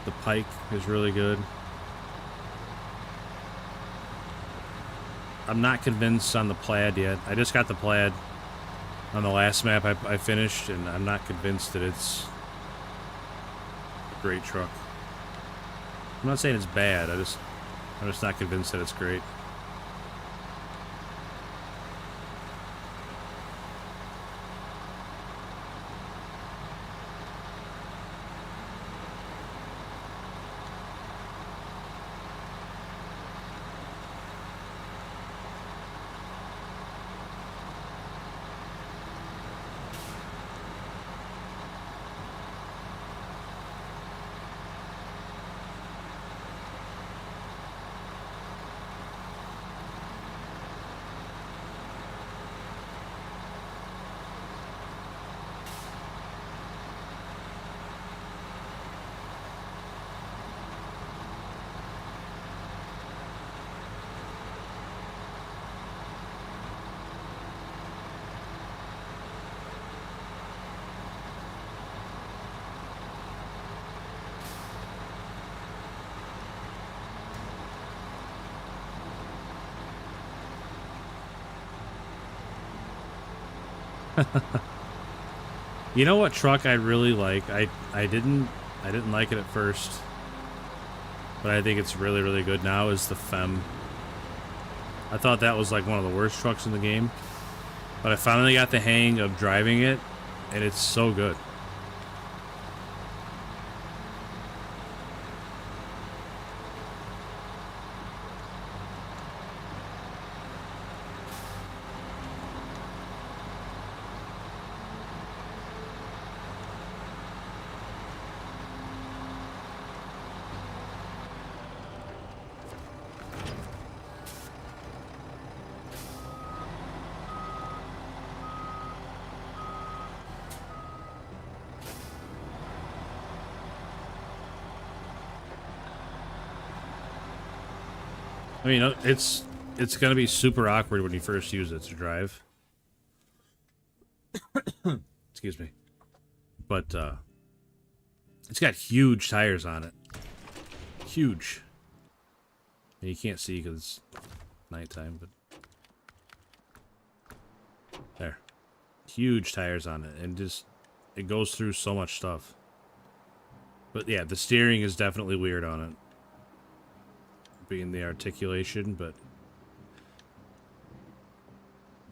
Speaker 1: The Pike is really good. I'm not convinced on the Plaid yet. I just got the Plaid on the last map I finished, and I'm not convinced that it's a great truck. I'm not saying it's bad, I'm just not convinced that it's great. You know what truck I really like? I didn't like it at first, but I think it's really, really good now, is the Femme. I thought that was like one of the worst trucks in the game, but I finally got the hang of driving it, and it's so good. I mean, it's gonna be super awkward when you first use it to drive. Excuse me. But it's got huge tires on it. Huge. And you can't see because it's nighttime, but there. Huge tires on it, and just it goes through so much stuff. But yeah, the steering is definitely weird on it. Being the articulation, but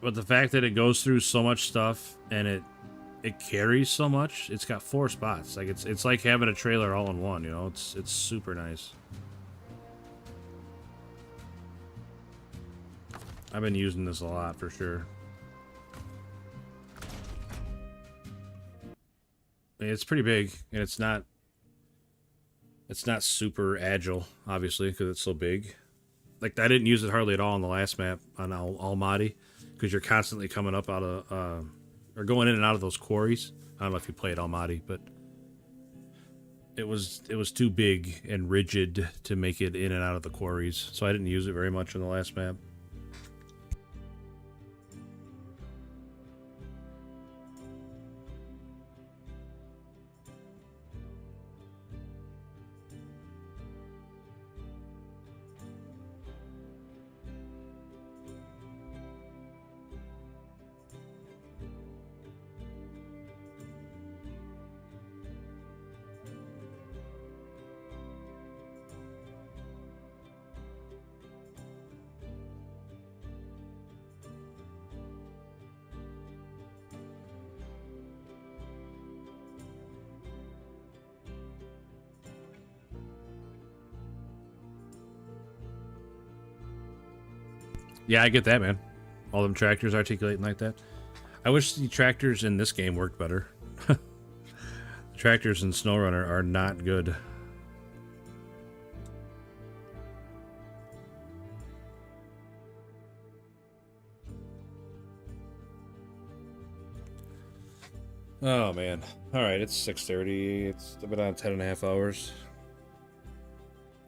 Speaker 1: the fact that it goes through so much stuff and it carries so much. It's got 4 spots. Like it's like having a trailer all in one, you know. It's super nice. I've been using this a lot for sure. I mean, it's pretty big, and it's not super agile, obviously, because it's so big. Like, I didn't use it hardly at all on the last map on Almaty, because you're constantly coming up out of, or going in and out of those quarries. I don't know if you played Almaty, but it was too big and rigid to make it in and out of the quarries, so I didn't use it very much on the last map. Yeah, I get that, man. All them tractors articulating like that. I wish the tractors in this game worked better. The tractors in SnowRunner are not good. Oh, man. Alright, it's 6:30. I've been on 10.5 hours.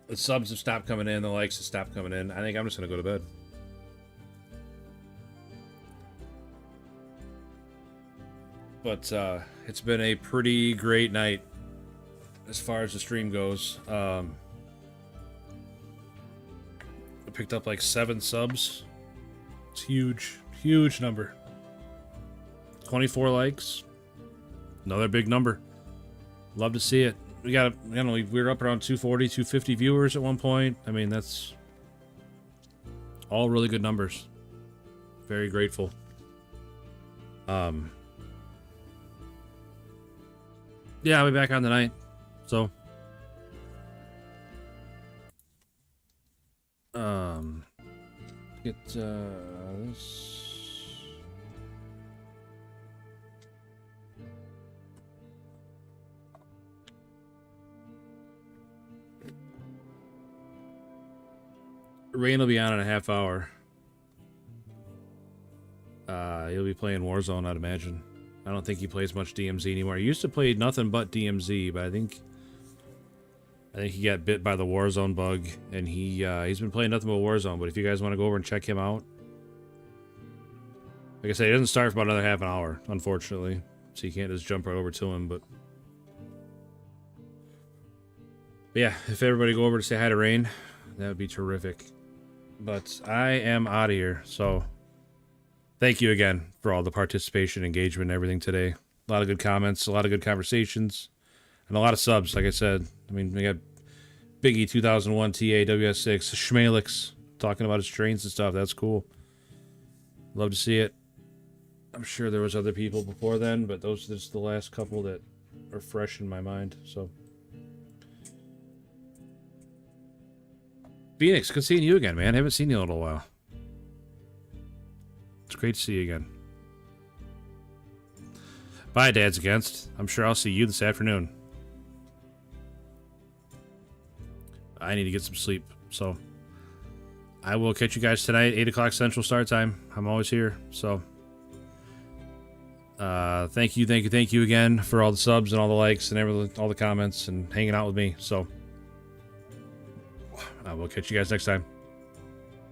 Speaker 1: The subs have stopped coming in. The likes have stopped coming in. I think I'm just going to go to bed. But it's been a pretty great night as far as the stream goes. I picked up like 7 subs. It's huge. Huge number. 24 likes. Another big number. Love to see it. We were up around 240, 250 viewers at one point. I mean, that's all really good numbers. Very grateful. Yeah, I'll be back on tonight. So, get this. Rain will be on in a half hour. He'll be playing Warzone, I'd imagine. I don't think he plays much DMZ anymore. He used to play nothing but DMZ, but I think he got bit by the Warzone bug, and he's been playing nothing but Warzone. But if you guys want to go over and check him out, like I said, he doesn't start for about another half an hour, unfortunately, so you can't just jump right over to him. But yeah, if everybody go over to say hi to Rain, that would be terrific. But I am out of here, so thank you again for all the participation, engagement, and everything today. A lot of good comments, a lot of good conversations, and a lot of subs, like I said. I mean, we got Biggie 2001 TA WS6, Schmalix talking about his trains and stuff. That's cool. Love to see it. I'm sure there was other people before then, but those are just the last couple that are fresh in my mind. So, Phoenix, good seeing you again, man. I haven't seen you in a little while. It's great to see you again. Bye, Dad's Against. I'm sure I'll see you this afternoon. I need to get some sleep, so I will catch you guys tonight, 8 o'clock Central start time. I'm always here, so thank you again for all the subs and all the likes and all the comments and hanging out with me. So I will catch you guys next time.